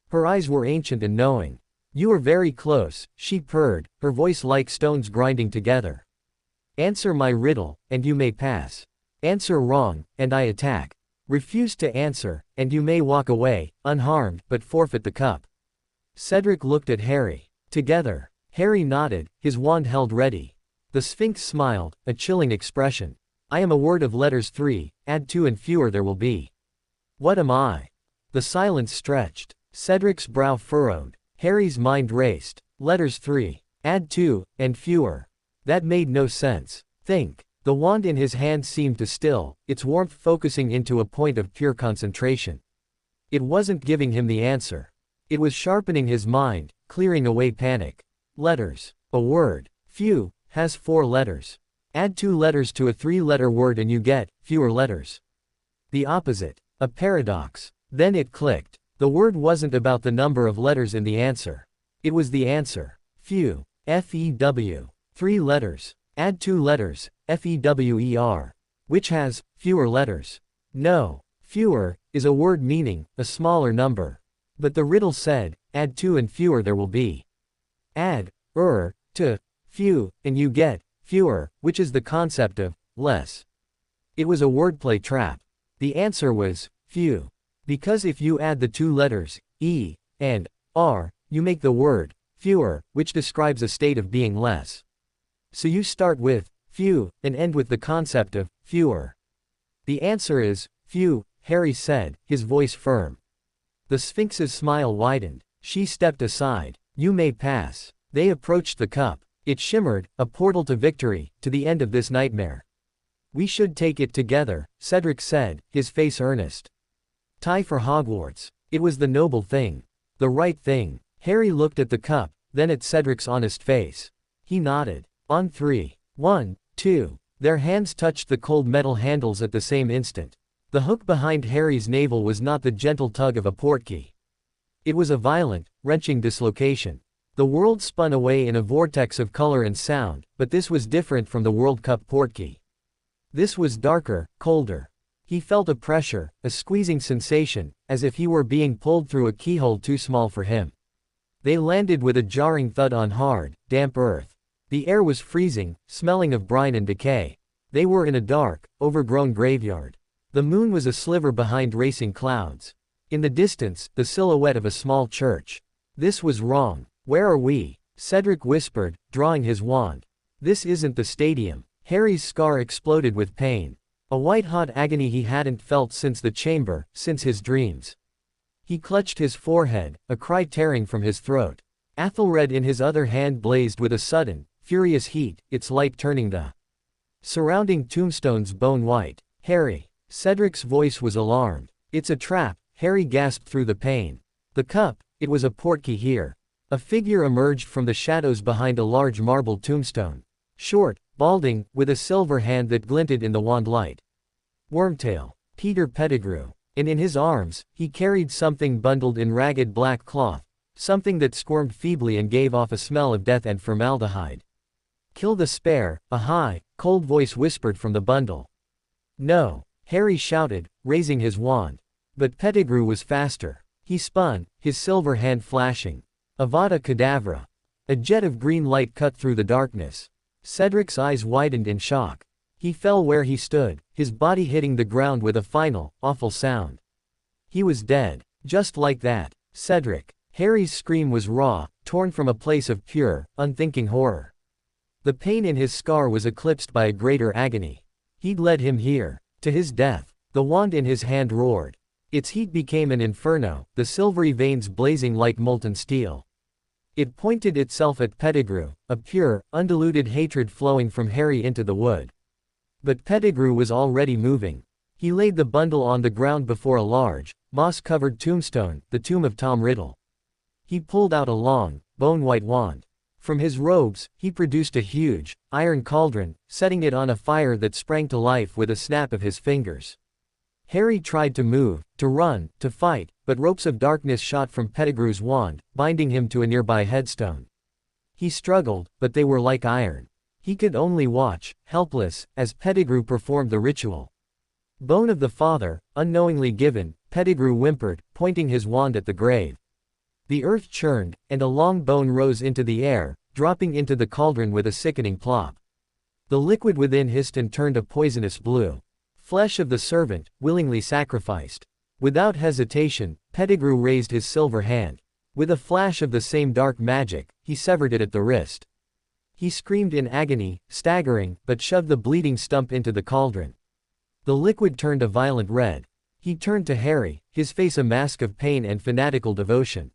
S2: Her eyes were ancient and knowing. "You are very close," she purred, her voice like stones grinding together. "Answer my riddle, and you may pass. Answer wrong, and I attack. Refuse to answer, and you may walk away, unharmed, but forfeit the cup." Cedric looked at Harry. Together. Harry nodded, his wand held ready. The Sphinx smiled, a chilling expression. "I am a word of letters 3, add 2 and fewer there will be." "What am I?" The silence stretched. Cedric's brow furrowed. Harry's mind raced. Letters 3, add 2, and fewer. That made no sense. Think. The wand in his hand seemed to still, its warmth focusing into a point of pure concentration. It wasn't giving him the answer. It was sharpening his mind, clearing away panic. Letters. A word. Few, has 4 letters. Add 2 letters to a 3-letter word and you get fewer letters. The opposite. A paradox. Then it clicked. The word wasn't about the number of letters in the answer. It was the answer. Few. F-E-W. 3 letters. Add 2 letters, F-E-W-E-R. Which has fewer letters. No. Fewer is a word meaning a smaller number. But the riddle said, add 2 and fewer there will be. Add, to, few, and you get fewer, which is the concept of less. It was a wordplay trap. The answer was few. Because if you add the 2 letters, E, and R, you make the word fewer, which describes a state of being less. So you start with few, and end with the concept of fewer. The answer is few, Harry said, his voice firm. The Sphinx's smile widened. She stepped aside. You may pass. They approached the cup. It shimmered, a portal to victory, to the end of this nightmare. We should take it together, Cedric said, his face earnest. Tie for Hogwarts. It was the noble thing. The right thing. Harry looked at the cup, then at Cedric's honest face. He nodded. On 3. 1, 2. Their hands touched the cold metal handles at the same instant. The hook behind Harry's navel was not the gentle tug of a portkey. It was a violent, wrenching dislocation. The world spun away in a vortex of color and sound, but this was different from the World Cup portkey. This was darker, colder. He felt a pressure, a squeezing sensation, as if he were being pulled through a keyhole too small for him. They landed with a jarring thud on hard, damp earth. The air was freezing, smelling of brine and decay. They were in a dark, overgrown graveyard. The moon was a sliver behind racing clouds. In the distance, the silhouette of a small church. This was wrong. Where are we? Cedric whispered, drawing his wand. This isn't the stadium. Harry's scar exploded with pain. A white-hot agony he hadn't felt since the chamber, since his dreams. He clutched his forehead, a cry tearing from his throat. Athelred in his other hand blazed with a sudden, furious heat, its light turning the surrounding tombstones bone white. Harry. Cedric's voice was alarmed. It's a trap, Harry gasped through the pain. The cup, it was a portkey here. A figure emerged from the shadows behind a large marble tombstone. Short, balding, with a silver hand that glinted in the wand light. Wormtail. Peter Pettigrew. And in his arms, he carried something bundled in ragged black cloth, something that squirmed feebly and gave off a smell of death and formaldehyde. Kill the spare, a high, cold voice whispered from the bundle. No, Harry shouted, raising his wand. But Pettigrew was faster. He spun, his silver hand flashing. Avada Kedavra. A jet of green light cut through the darkness. Cedric's eyes widened in shock. He fell where he stood, his body hitting the ground with a final, awful sound. He was dead. Just like that. Cedric. Harry's scream was raw, torn from a place of pure, unthinking horror. The pain in his scar was eclipsed by a greater agony. He'd led him here. To his death. The wand in his hand roared. Its heat became an inferno, the silvery veins blazing like molten steel. It pointed itself at Pettigrew, a pure, undiluted hatred flowing from Harry into the wood. But Pettigrew was already moving. He laid the bundle on the ground before a large, moss-covered tombstone, the tomb of Tom Riddle. He pulled out a long, bone-white wand. From his robes, he produced a huge, iron cauldron, setting it on a fire that sprang to life with a snap of his fingers. Harry tried to move, to run, to fight, but ropes of darkness shot from Pettigrew's wand, binding him to a nearby headstone. He struggled, but they were like iron. He could only watch, helpless, as Pettigrew performed the ritual. Bone of the father, unknowingly given, Pettigrew whimpered, pointing his wand at the grave. The earth churned, and a long bone rose into the air, dropping into the cauldron with a sickening plop. The liquid within hissed and turned a poisonous blue. Flesh of the servant, willingly sacrificed. Without hesitation, Pettigrew raised his silver hand. With a flash of the same dark magic, he severed it at the wrist. He screamed in agony, staggering, but shoved the bleeding stump into the cauldron. The liquid turned a violent red. He turned to Harry, his face a mask of pain and fanatical devotion.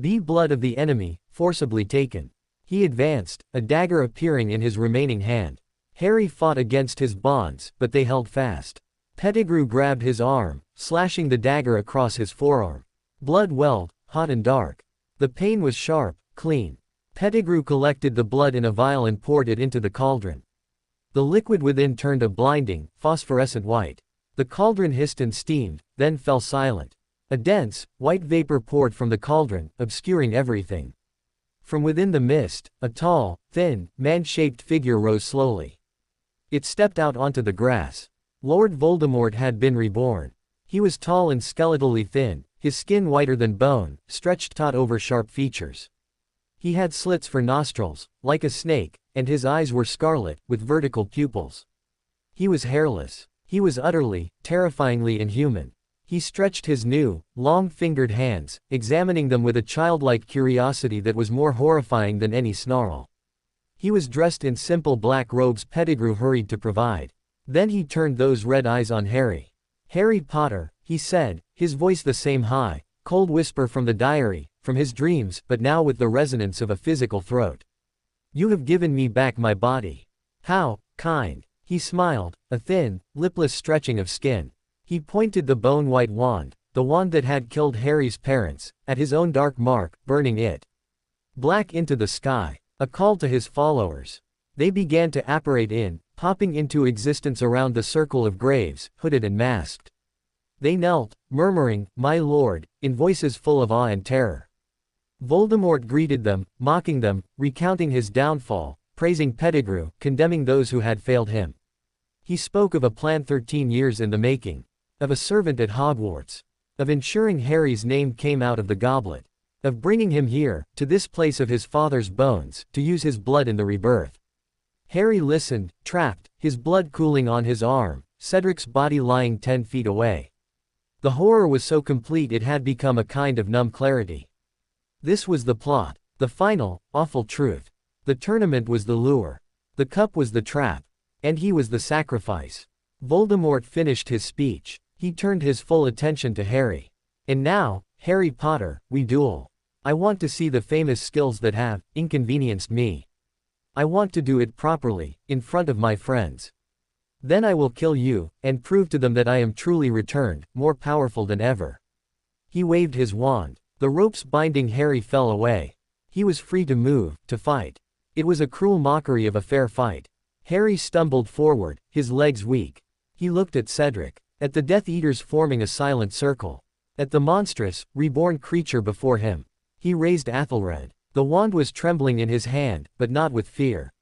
S2: "Be blood of the enemy, forcibly taken." He advanced, a dagger appearing in his remaining hand. Harry fought against his bonds, but they held fast. Pettigrew grabbed his arm, slashing the dagger across his forearm. Blood welled, hot and dark. The pain was sharp, clean. Pettigrew collected the blood in a vial and poured it into the cauldron. The liquid within turned a blinding, phosphorescent white. The cauldron hissed and steamed, then fell silent. A dense, white vapor poured from the cauldron, obscuring everything. From within the mist, a tall, thin, man-shaped figure rose slowly. It stepped out onto the grass. Lord Voldemort had been reborn. He was tall and skeletally thin, his skin whiter than bone, stretched taut over sharp features. He had slits for nostrils, like a snake, and his eyes were scarlet, with vertical pupils. He was hairless. He was utterly, terrifyingly inhuman. He stretched his new, long-fingered hands, examining them with a childlike curiosity that was more horrifying than any snarl. He was dressed in simple black robes Pettigrew hurried to provide. Then he turned those red eyes on Harry. "Harry Potter," he said, his voice the same high, cold whisper from the diary, from his dreams, but now with the resonance of a physical throat. "You have given me back my body. How kind." He smiled, a thin, lipless stretching of skin. He pointed the bone-white wand, the wand that had killed Harry's parents, at his own dark mark, burning it black into the sky, a call to his followers. They began to apparate in, popping into existence around the circle of graves, hooded and masked. They knelt, murmuring, "My lord," in voices full of awe and terror. Voldemort greeted them, mocking them, recounting his downfall, praising Pettigrew, condemning those who had failed him. He spoke of a plan 13 years in the making. Of a servant at Hogwarts. Of ensuring Harry's name came out of the goblet. Of bringing him here, to this place of his father's bones, to use his blood in the rebirth. Harry listened, trapped, his blood cooling on his arm, Cedric's body lying 10 feet away. The horror was so complete it had become a kind of numb clarity. This was the plot, the final, awful truth. The tournament was the lure. The cup was the trap. And he was the sacrifice. Voldemort finished his speech. He turned his full attention to Harry. "And now, Harry Potter, we duel. I want to see the famous skills that have inconvenienced me. I want to do it properly, in front of my friends. Then I will kill you, and prove to them that I am truly returned, more powerful than ever." He waved his wand. The ropes binding Harry fell away. He was free to move, to fight. It was a cruel mockery of a fair fight. Harry stumbled forward, his legs weak. He looked at Cedric. At the Death Eaters forming a silent circle. At the monstrous, reborn creature before him. He raised Athelred. The wand was trembling in his hand, but not with fear.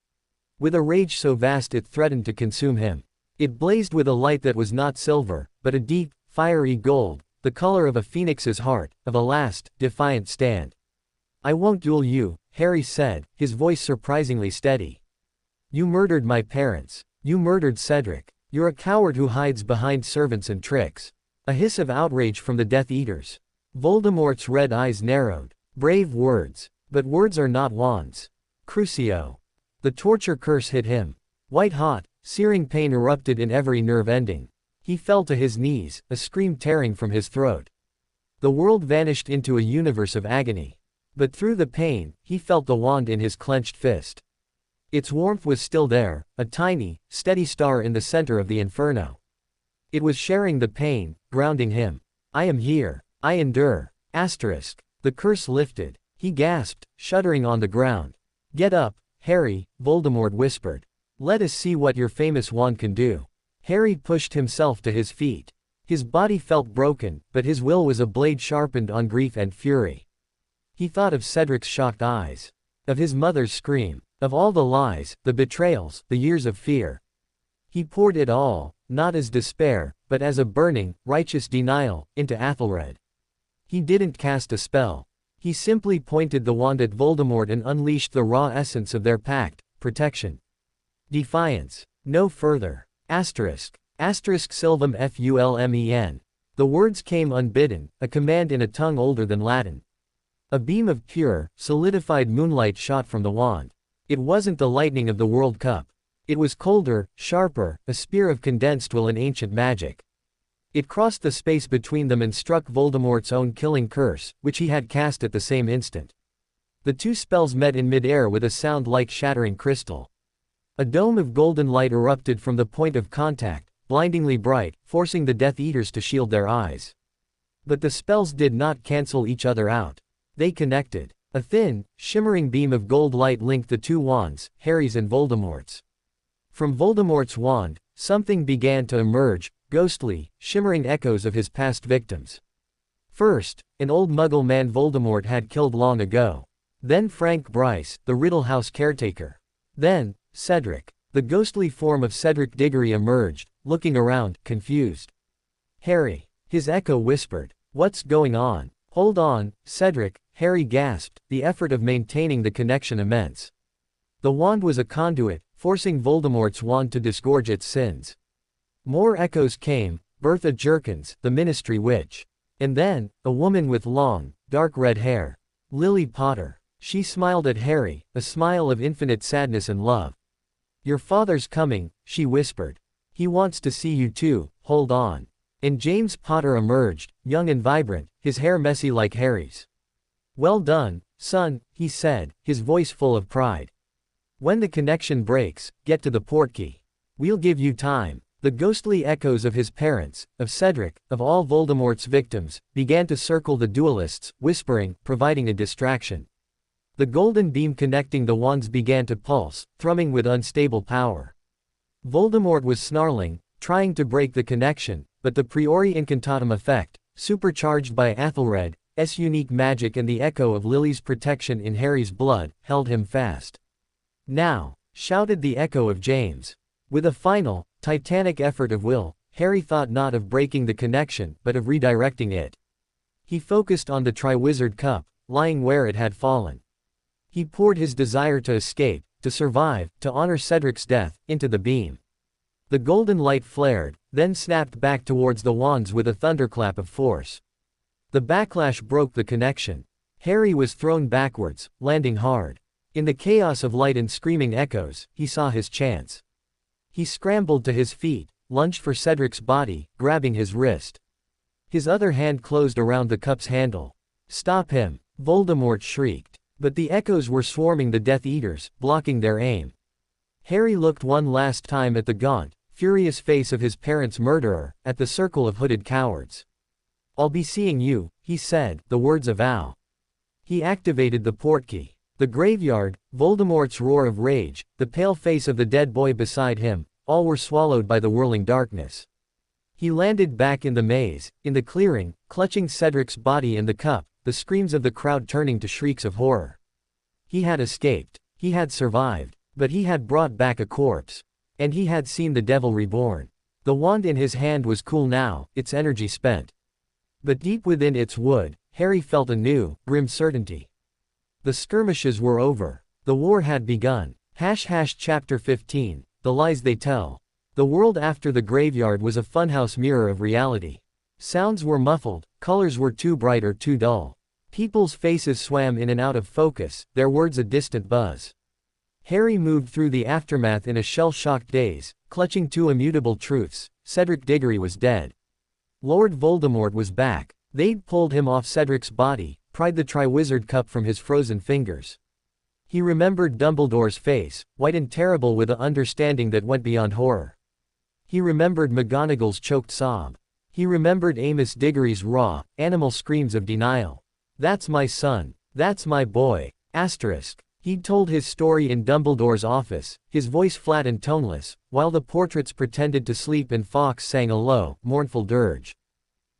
S2: With a rage so vast it threatened to consume him. It blazed with a light that was not silver, but a deep, fiery gold, the color of a phoenix's heart, of a last, defiant stand. "I won't duel you," Harry said, his voice surprisingly steady. "You murdered my parents. You murdered Cedric. You're a coward who hides behind servants and tricks." A hiss of outrage from the Death Eaters. Voldemort's red eyes narrowed. Brave words. But words are not wands. Crucio. The torture curse hit him. White hot, searing pain erupted in every nerve ending. He fell to his knees, a scream tearing from his throat. The world vanished into a universe of agony. But through the pain, he felt the wand in his clenched fist. Its warmth was still there, a tiny, steady star in the center of the inferno. It was sharing the pain, grounding him. "I am here. I endure." *. The curse lifted. He gasped, shuddering on the ground. Get up, Harry, Voldemort whispered. Let us see what your famous wand can do. Harry pushed himself to his feet. His body felt broken, but his will was a blade sharpened on grief and fury. He thought of Cedric's shocked eyes. Of his mother's scream. Of all the lies, the betrayals, the years of fear. He poured it all, not as despair, but as a burning, righteous denial, into Athelred. He didn't cast a spell. He simply pointed the wand at Voldemort and unleashed the raw essence of their pact, protection. Defiance. No further. Asterisk. Asterisk Silvum Fulmen. The words came unbidden, a command in a tongue older than Latin. A beam of pure, solidified moonlight shot from the wand. It wasn't the lightning of the World Cup. It was colder, sharper, a spear of condensed will and ancient magic. It crossed the space between them and struck Voldemort's own killing curse, which he had cast at the same instant. The two spells met in midair with a sound like shattering crystal. A dome of golden light erupted from the point of contact, blindingly bright, forcing the Death Eaters to shield their eyes. But the spells did not cancel each other out. They connected. A thin, shimmering beam of gold light linked the two wands, Harry's and Voldemort's. From Voldemort's wand, something began to emerge, ghostly, shimmering echoes of his past victims. First, an old Muggle man Voldemort had killed long ago. Then Frank Bryce, the Riddle House caretaker. Then, Cedric. The ghostly form of Cedric Diggory emerged, looking around, confused. Harry. His echo whispered. What's going on? Hold on, Cedric, Harry gasped, the effort of maintaining the connection immense. The wand was a conduit, forcing Voldemort's wand to disgorge its sins. More echoes came, Bertha Jerkins, the Ministry Witch. And then, a woman with long, dark red hair. Lily Potter. She smiled at Harry, a smile of infinite sadness and love. Your father's coming, she whispered. He wants to see you too, hold on. And James Potter emerged, young and vibrant, his hair messy like Harry's. Well done, son, he said, his voice full of pride. When the connection breaks, get to the portkey. We'll give you time. The ghostly echoes of his parents, of Cedric, of all Voldemort's victims, began to circle the duelists, whispering, providing a distraction. The golden beam connecting the wands began to pulse, thrumming with unstable power. Voldemort was snarling, trying to break the connection, but the priori incantatem effect, supercharged by Athelred's unique magic and the echo of Lily's protection in Harry's blood, held him fast. Now, shouted the echo of James. With a final, titanic effort of will, Harry thought not of breaking the connection, but of redirecting it. He focused on the Triwizard Cup, lying where it had fallen. He poured his desire to escape, to survive, to honor Cedric's death, into the beam. The golden light flared, then snapped back towards the wands with a thunderclap of force. The backlash broke the connection. Harry was thrown backwards, landing hard. In the chaos of light and screaming echoes, he saw his chance. He scrambled to his feet, lunged for Cedric's body, grabbing his wrist. His other hand closed around the cup's handle. Stop him! Voldemort shrieked. But the echoes were swarming the Death Eaters, blocking their aim. Harry looked one last time at the gaunt, furious face of his parents' murderer, at the circle of hooded cowards. I'll be seeing you, he said, the words a vow. He activated the portkey. The graveyard, Voldemort's roar of rage, the pale face of the dead boy beside him, all were swallowed by the whirling darkness. He landed back in the maze, in the clearing, clutching Cedric's body in the cup, the screams of the crowd turning to shrieks of horror. He had escaped. He had survived. But he had brought back a corpse. And he had seen the devil reborn. The wand in his hand was cool now, its energy spent. But deep within its wood, Harry felt a new, grim certainty. The skirmishes were over. The war had begun. Chapter 15, The Lies They Tell. The world after the graveyard was a funhouse mirror of reality. Sounds were muffled, colors were too bright or too dull. People's faces swam in and out of focus, their words a distant buzz. Harry moved through the aftermath in a shell-shocked daze, clutching two immutable truths: Cedric Diggory was dead. Lord Voldemort was back. They'd pulled him off Cedric's body, pried the Triwizard Cup from his frozen fingers. He remembered Dumbledore's face, white and terrible with an understanding that went beyond horror. He remembered McGonagall's choked sob. He remembered Amos Diggory's raw, animal screams of denial. That's my son. That's my boy. Asterisk. He'd told his story in Dumbledore's office, his voice flat and toneless, while the portraits pretended to sleep and Fawkes sang a low, mournful dirge.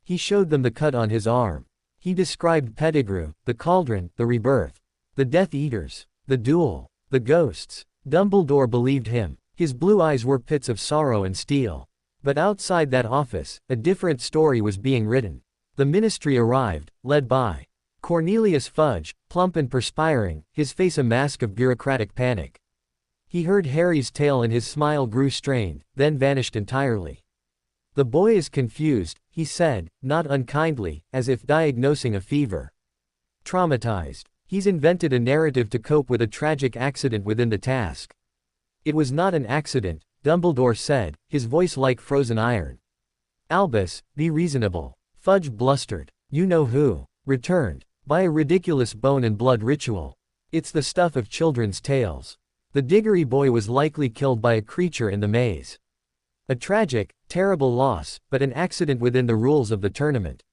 S2: He showed them the cut on his arm. He described Pettigrew, the cauldron, the rebirth, the Death Eaters, the duel, the ghosts. Dumbledore believed him. His blue eyes were pits of sorrow and steel. But outside that office, a different story was being written. The Ministry arrived, led by Cornelius Fudge, plump and perspiring, his face a mask of bureaucratic panic. He heard Harry's tale and his smile grew strained, then vanished entirely. "The boy is confused," he said, not unkindly, as if diagnosing a fever. "Traumatized. He's invented a narrative to cope with a tragic accident within the task." "It was not an accident," Dumbledore said, his voice like frozen iron. "Albus, be reasonable." Fudge blustered. "You know who returned by a ridiculous bone and blood ritual. It's the stuff of children's tales. The Diggory boy was likely killed by a creature in the maze. A tragic, terrible loss, but an accident within the rules of the tournament."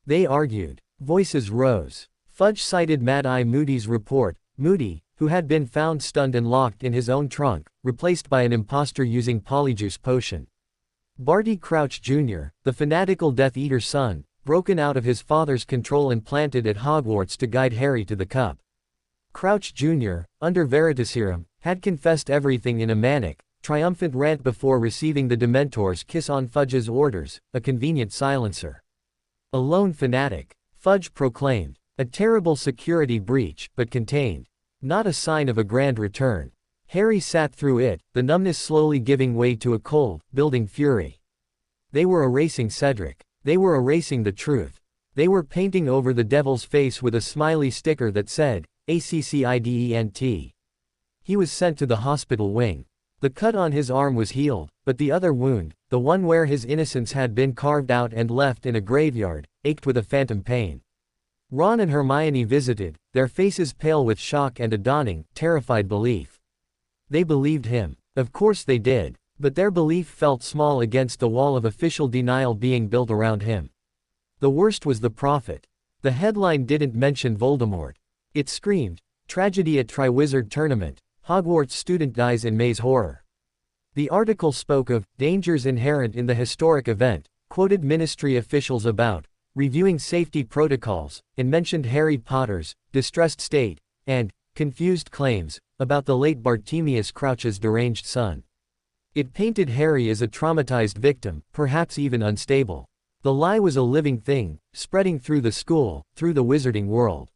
S2: They argued. Voices rose. Fudge cited Mad-Eye Moody's report. Moody, who had been found stunned and locked in his own trunk, replaced by an imposter using Polyjuice potion. Barty Crouch Jr., the fanatical Death Eater's son, broken out of his father's control and planted at Hogwarts to guide Harry to the cup. Crouch Jr., under Veritaserum, had confessed everything in a manic, triumphant rant before receiving the Dementor's kiss on Fudge's orders, a convenient silencer. "A lone fanatic," Fudge proclaimed. "A terrible security breach, but contained. Not a sign of a grand return." Harry sat through it, the numbness slowly giving way to a cold, building fury. They were erasing Cedric. They were erasing the truth. They were painting over the devil's face with a smiley sticker that said, "Accident." He was sent to the hospital wing. The cut on his arm was healed, but the other wound, the one where his innocence had been carved out and left in a graveyard, ached with a phantom pain. Ron and Hermione visited, their faces pale with shock and a dawning, terrified belief. They believed him. Of course they did. But their belief felt small against the wall of official denial being built around him. The worst was the prophet. The headline didn't mention Voldemort. It screamed, "Tragedy at Triwizard Tournament. Hogwarts student dies in maze horror." The article spoke of dangers inherent in the historic event, quoted ministry officials about reviewing safety protocols, and mentioned Harry Potter's distressed state and confused claims about the late Bartemius Crouch's deranged son. It painted Harry as a traumatized victim, perhaps even unstable. The lie was a living thing, spreading through the school, through the wizarding world.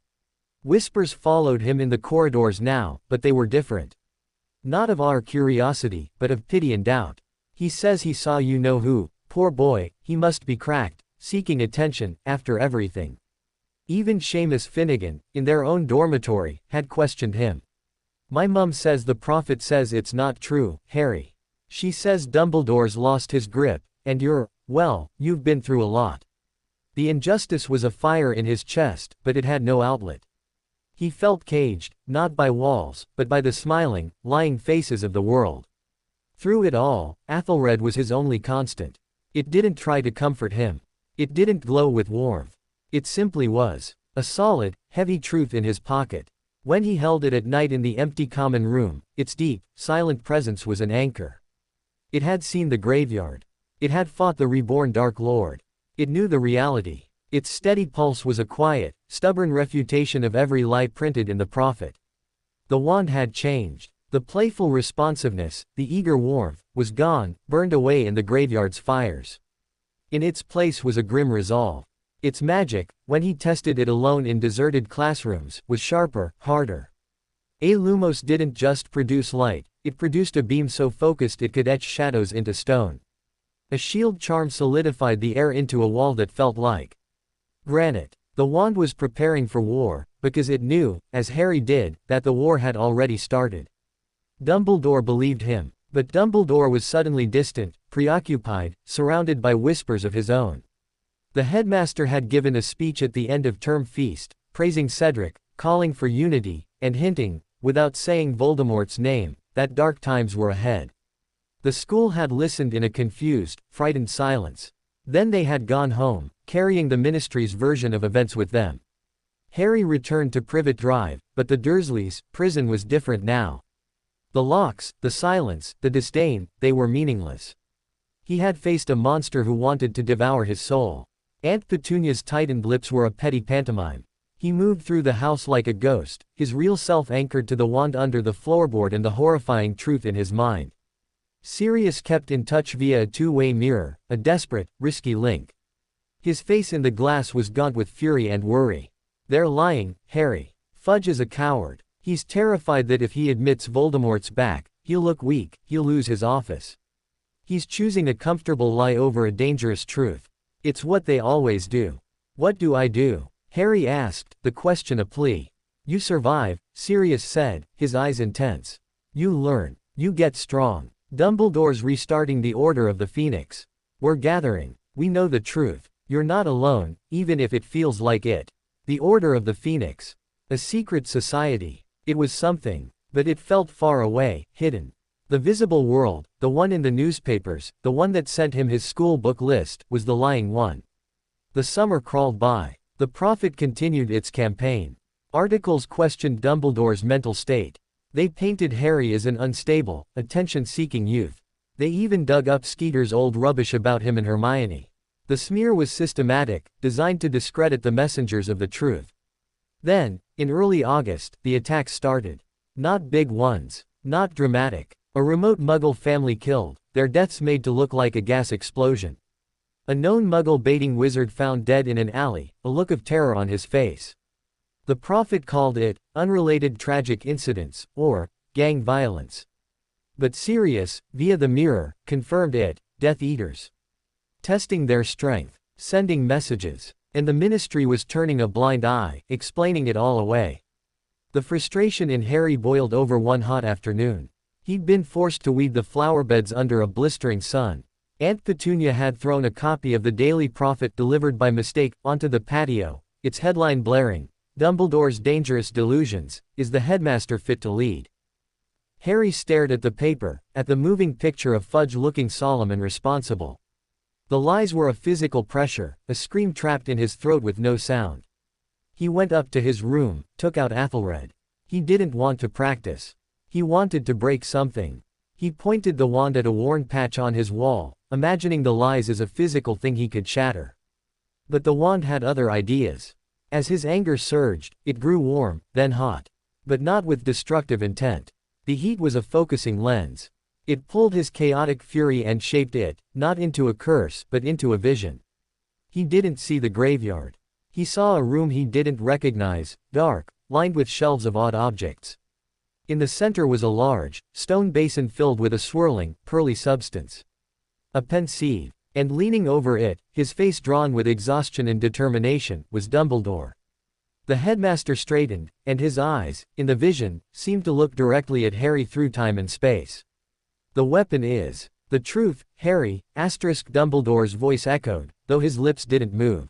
S2: Whispers followed him in the corridors now, but they were different. Not of our curiosity, but of pity and doubt. "He says he saw you-know-who, poor boy, he must be cracked, seeking attention, after everything." Even Seamus Finnegan, in their own dormitory, had questioned him. "My mum says the prophet says it's not true, Harry. She says Dumbledore's lost his grip, and you've been through a lot." The injustice was a fire in his chest, but it had no outlet. He felt caged, not by walls, but by the smiling, lying faces of the world. Through it all, Athelred was his only constant. It didn't try to comfort him. It didn't glow with warmth. It simply was. A solid, heavy truth in his pocket. When he held it at night in the empty common room, its deep, silent presence was an anchor. It had seen the graveyard. It had fought the reborn Dark Lord. It knew the reality. Its steady pulse was a quiet, stubborn refutation of every lie printed in the prophet. The wand had changed. The playful responsiveness, the eager warmth, was gone, burned away in the graveyard's fires. In its place was a grim resolve. Its magic, when he tested it alone in deserted classrooms, was sharper, harder. A Lumos didn't just produce light, it produced a beam so focused it could etch shadows into stone. A shield charm solidified the air into a wall that felt like granite. The wand was preparing for war, because it knew, as Harry did, that the war had already started. Dumbledore believed him, but Dumbledore was suddenly distant, preoccupied, surrounded by whispers of his own. The headmaster had given a speech at the end of term feast, praising Cedric, calling for unity, and hinting, without saying Voldemort's name, that dark times were ahead. The school had listened in a confused, frightened silence. Then they had gone home, carrying the ministry's version of events with them. Harry returned to Privet Drive, but the Dursleys' prison was different now. The locks, the silence, the disdain, they were meaningless. He had faced a monster who wanted to devour his soul. Aunt Petunia's tightened lips were a petty pantomime. He moved through the house like a ghost, his real self anchored to the wand under the floorboard and the horrifying truth in his mind. Sirius kept in touch via a two-way mirror, a desperate, risky link. His face in the glass was gaunt with fury and worry. "They're lying, Harry. Fudge is a coward. He's terrified that if he admits Voldemort's back, he'll look weak, he'll lose his office. He's choosing a comfortable lie over a dangerous truth. It's what they always do." "What do I do?" Harry asked, the question a plea. "You survive," Sirius said, his eyes intense. "You learn. You get strong. Dumbledore's restarting the Order of the Phoenix. We're gathering. We know the truth. You're not alone, even if it feels like it. The Order of the Phoenix. A secret society. It was something. But it felt far away, hidden. The visible world, the one in the newspapers, the one that sent him his school book list, was the lying one." The summer crawled by. The Prophet continued its campaign. Articles questioned Dumbledore's mental state. They painted Harry as an unstable, attention-seeking youth. They even dug up Skeeter's old rubbish about him and Hermione. The smear was systematic, designed to discredit the messengers of the truth. Then, in early August, the attacks started. Not big ones. Not dramatic. A remote Muggle family killed, their deaths made to look like a gas explosion. A known Muggle baiting wizard found dead in an alley, a look of terror on his face. The Prophet called it, unrelated tragic incidents, or, gang violence. But Sirius, via the mirror, confirmed it, Death Eaters. Testing their strength, sending messages. And the Ministry was turning a blind eye, explaining it all away. The frustration in Harry boiled over one hot afternoon. He'd been forced to weed the flower beds under a blistering sun. Aunt Petunia had thrown a copy of the Daily Prophet delivered by mistake onto the patio, its headline blaring, "Dumbledore's Dangerous Delusions, Is the Headmaster Fit to Lead?" Harry stared at the paper, at the moving picture of Fudge looking solemn and responsible. The lies were a physical pressure, a scream trapped in his throat with no sound. He went up to his room, took out Athelred. He didn't want to practice. He wanted to break something. He pointed the wand at a worn patch on his wall, imagining the lies as a physical thing he could shatter. But the wand had other ideas. As his anger surged, it grew warm, then hot. But not with destructive intent. The heat was a focusing lens. It pulled his chaotic fury and shaped it, not into a curse, but into a vision. He didn't see the graveyard. He saw a room he didn't recognize, dark, lined with shelves of odd objects. In the center was a large, stone basin filled with a swirling, pearly substance. A pensieve. And leaning over it, his face drawn with exhaustion and determination, was Dumbledore. The headmaster straightened, and his eyes, in the vision, seemed to look directly at Harry through time and space. "The weapon is the truth, Harry," Dumbledore's voice echoed, though his lips didn't move.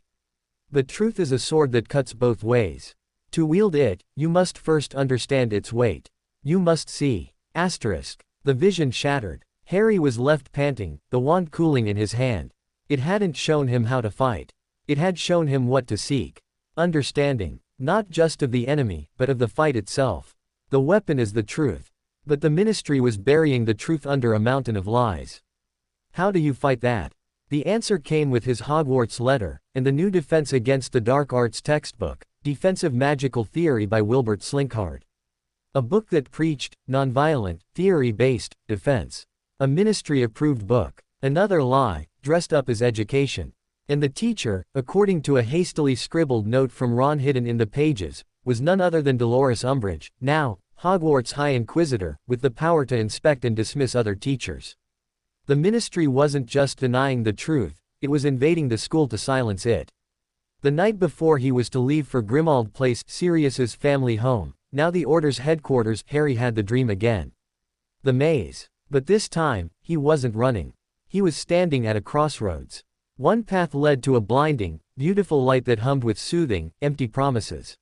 S2: "But truth is a sword that cuts both ways. To wield it, you must first understand its weight. You must see." The vision shattered. Harry was left panting, the wand cooling in his hand. It hadn't shown him how to fight. It had shown him what to seek. Understanding, not just of the enemy, but of the fight itself. The weapon is the truth. But the Ministry was burying the truth under a mountain of lies. How do you fight that? The answer came with his Hogwarts letter, and the new Defense Against the Dark Arts textbook, Defensive Magical Theory by Wilbert Slinkhard. A book that preached, nonviolent, theory-based, defense. A Ministry-approved book. Another lie, dressed up as education. And the teacher, according to a hastily scribbled note from Ron hidden in the pages, was none other than Dolores Umbridge, now, Hogwarts High Inquisitor, with the power to inspect and dismiss other teachers. The Ministry wasn't just denying the truth, it was invading the school to silence it. The night before he was to leave for Grimmauld Place, Sirius's family home, now the Order's headquarters, Harry had the dream again. The maze. But this time, he wasn't running. He was standing at a crossroads. One path led to a blinding, beautiful light that hummed with soothing, empty promises.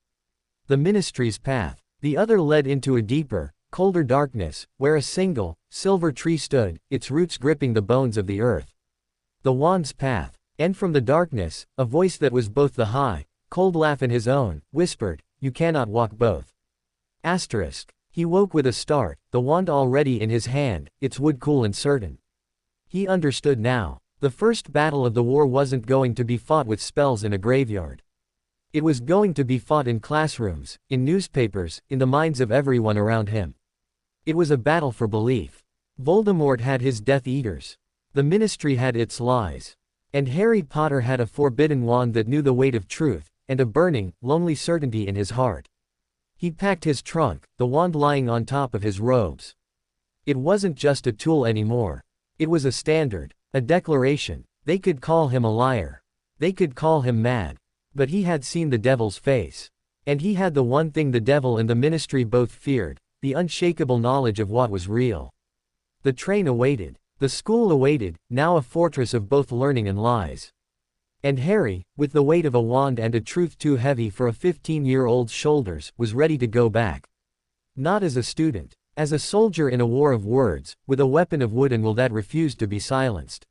S2: The Ministry's path. The other led into a deeper, colder darkness, where a single, silver tree stood, its roots gripping the bones of the earth. The wand's path. And from the darkness, a voice that was both the high, cold laugh in his own, whispered, "You cannot walk both." Asterisk. He woke with a start, the wand already in his hand, its wood cool and certain. He understood now. The first battle of the war wasn't going to be fought with spells in a graveyard. It was going to be fought in classrooms, in newspapers, in the minds of everyone around him. It was a battle for belief. Voldemort had his Death Eaters. The Ministry had its lies. And Harry Potter had a forbidden wand that knew the weight of truth, and a burning, lonely certainty in his heart. He packed his trunk, the wand lying on top of his robes. It wasn't just a tool anymore. It was a standard, a declaration. They could call him a liar. They could call him mad. But he had seen the devil's face. And he had the one thing the devil and the Ministry both feared, the unshakable knowledge of what was real. The train awaited. The school awaited, now a fortress of both learning and lies. And Harry, with the weight of a wand and a truth too heavy for a 15-year-old's shoulders, was ready to go back. Not as a student. As a soldier in a war of words, with a weapon of wood and will that refused to be silenced.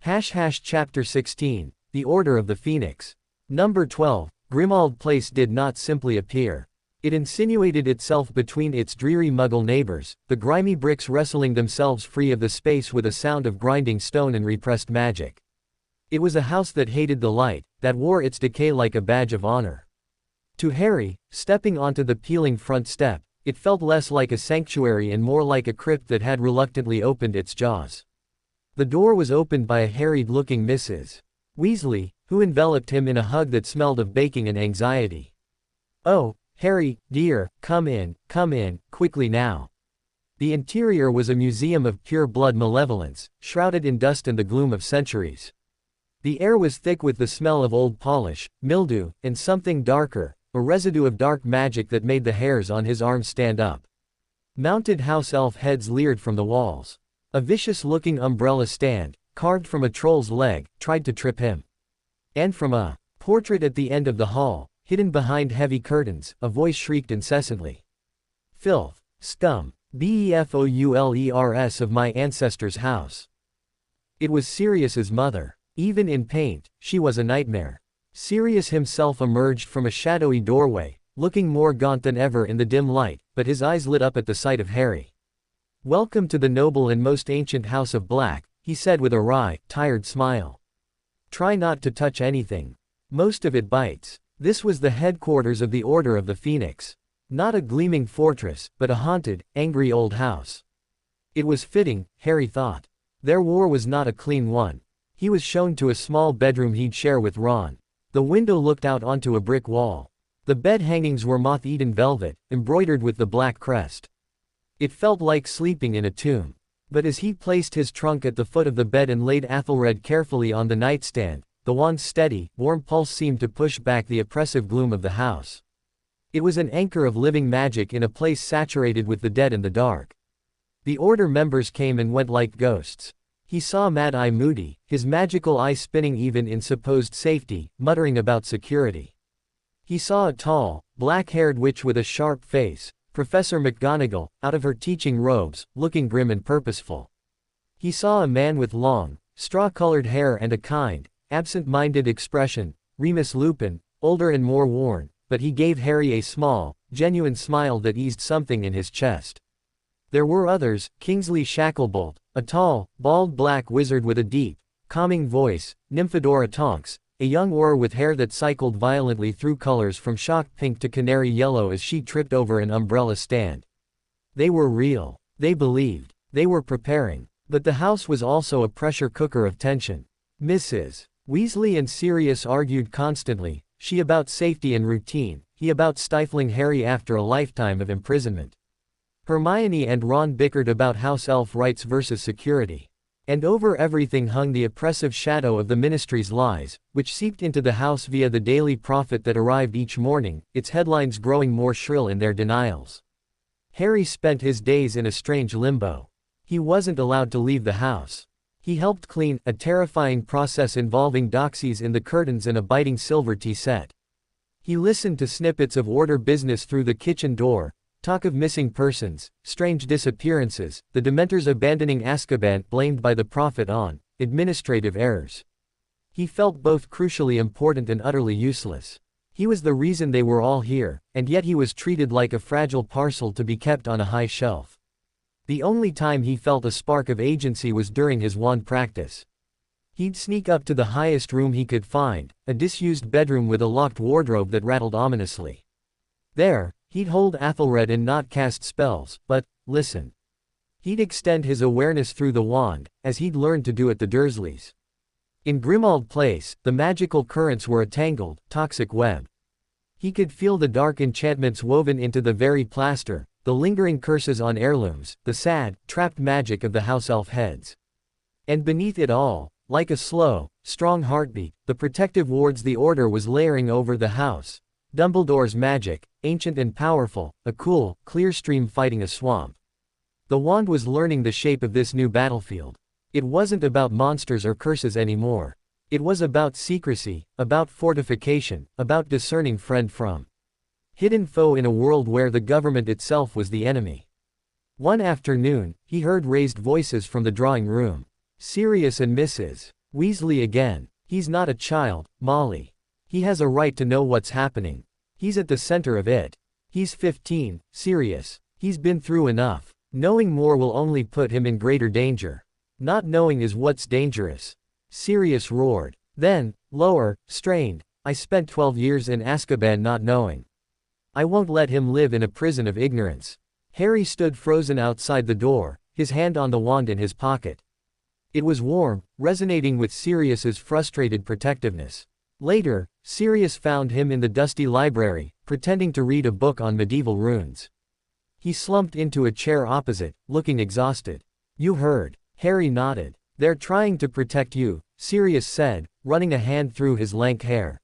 S2: Chapter 16, The Order of the Phoenix. Number 12, Grimmauld Place did not simply appear. It insinuated itself between its dreary Muggle neighbors, the grimy bricks wrestling themselves free of the space with a sound of grinding stone and repressed magic. It was a house that hated the light, that wore its decay like a badge of honor. To Harry, stepping onto the peeling front step, it felt less like a sanctuary and more like a crypt that had reluctantly opened its jaws. The door was opened by a harried-looking Mrs. Weasley, who enveloped him in a hug that smelled of baking and anxiety. "Oh, Harry, dear, come in, quickly now." The interior was a museum of pure blood malevolence, shrouded in dust and the gloom of centuries. The air was thick with the smell of old polish, mildew, and something darker, a residue of dark magic that made the hairs on his arms stand up. Mounted house elf heads leered from the walls. A vicious-looking umbrella stand, carved from a troll's leg, tried to trip him. And from a portrait at the end of the hall, hidden behind heavy curtains, a voice shrieked incessantly. "Filth, scum, befoulers of my ancestors' house." It was Sirius's mother. Even in paint, she was a nightmare. Sirius himself emerged from a shadowy doorway, looking more gaunt than ever in the dim light, but his eyes lit up at the sight of Harry. "Welcome to the noble and most ancient House of Black," he said with a wry, tired smile. "Try not to touch anything. Most of it bites." This was the headquarters of the Order of the Phoenix. Not a gleaming fortress, but a haunted, angry old house. It was fitting, Harry thought. Their war was not a clean one. He was shown to a small bedroom he'd share with Ron. The window looked out onto a brick wall. The bed hangings were moth-eaten velvet, embroidered with the black crest. It felt like sleeping in a tomb. But as he placed his trunk at the foot of the bed and laid Athelred carefully on the nightstand, the wand's steady, warm pulse seemed to push back the oppressive gloom of the house. It was an anchor of living magic in a place saturated with the dead and the dark. The Order members came and went like ghosts. He saw Mad-Eye Moody, his magical eye spinning even in supposed safety, muttering about security. He saw a tall, black-haired witch with a sharp face, Professor McGonagall, out of her teaching robes, looking grim and purposeful. He saw a man with long, straw-colored hair and a kind, absent-minded expression, Remus Lupin, older and more worn, but he gave Harry a small, genuine smile that eased something in his chest. There were others, Kingsley Shacklebolt, a tall, bald black wizard with a deep, calming voice, Nymphadora Tonks, a young Auror with hair that cycled violently through colors from shock pink to canary yellow as she tripped over an umbrella stand. They were real. They believed. They were preparing. But the house was also a pressure cooker of tension. Mrs. Weasley and Sirius argued constantly, she about safety and routine, he about stifling Harry after a lifetime of imprisonment. Hermione and Ron bickered about house elf rights versus security. And over everything hung the oppressive shadow of the Ministry's lies, which seeped into the house via the Daily Prophet that arrived each morning, its headlines growing more shrill in their denials. Harry spent his days in a strange limbo. He wasn't allowed to leave the house. He helped clean, a terrifying process involving doxies in the curtains and a biting silver tea set. He listened to snippets of Order business through the kitchen door, talk of missing persons, strange disappearances, the Dementors abandoning Azkaban blamed by the Prophet on administrative errors. He felt both crucially important and utterly useless. He was the reason they were all here, and yet he was treated like a fragile parcel to be kept on a high shelf. The only time he felt a spark of agency was during his wand practice. He'd sneak up to the highest room he could find, a disused bedroom with a locked wardrobe that rattled ominously. There, he'd hold Athelred and not cast spells, but, listen. He'd extend his awareness through the wand, as he'd learned to do at the Dursleys. In Grimmauld Place, the magical currents were a tangled, toxic web. He could feel the dark enchantments woven into the very plaster, the lingering curses on heirlooms, the sad, trapped magic of the house elf heads. And beneath it all, like a slow, strong heartbeat, the protective wards the Order was layering over the house. Dumbledore's magic, ancient and powerful, a cool, clear stream fighting a swamp. The wand was learning the shape of this new battlefield. It wasn't about monsters or curses anymore. It was about secrecy, about fortification, about discerning friend from hidden foe in a world where the government itself was the enemy. One afternoon, he heard raised voices from the drawing room. Sirius and Mrs. Weasley again. He's not a child, Molly. He has a right to know what's happening. He's at the center of it. He's 15, Sirius. He's been through enough. Knowing more will only put him in greater danger. Not knowing is what's dangerous. Sirius roared. Then, lower, strained, I spent 12 years in Azkaban not knowing. I won't let him live in a prison of ignorance. Harry stood frozen outside the door, his hand on the wand in his pocket. It was warm, resonating with Sirius's frustrated protectiveness. Later, Sirius found him in the dusty library, pretending to read a book on medieval runes. He slumped into a chair opposite, looking exhausted. You heard. Harry nodded. They're trying to protect you, Sirius said, running a hand through his lank hair.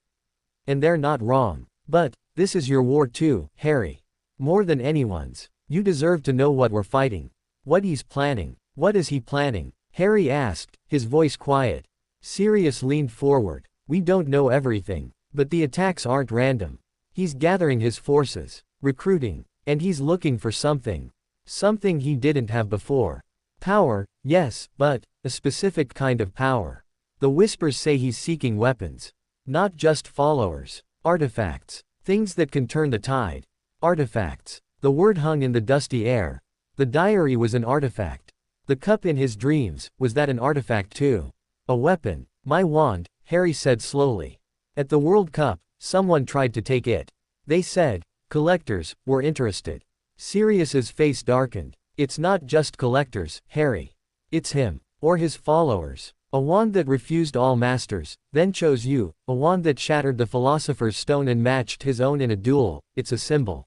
S2: And they're not wrong. But, this is your war too, Harry. More than anyone's. You deserve to know what we're fighting. What he's planning. What is he planning? Harry asked, his voice quiet. Sirius leaned forward. We don't know everything. But the attacks aren't random. He's gathering his forces. Recruiting. And he's looking for something. Something he didn't have before. Power, yes, but a specific kind of power. The whispers say he's seeking weapons. Not just followers. Artifacts. Things that can turn the tide. Artifacts. The word hung in the dusty air. The diary was an artifact. The cup in his dreams, was that an artifact too? A weapon. My wand, Harry said slowly. At the World Cup, someone tried to take it. They said, collectors, were interested. Sirius's face darkened. It's not just collectors, Harry. It's him. Or his followers. A wand that refused all masters, then chose you, a wand that shattered the Philosopher's Stone and matched his own in a duel. It's a symbol.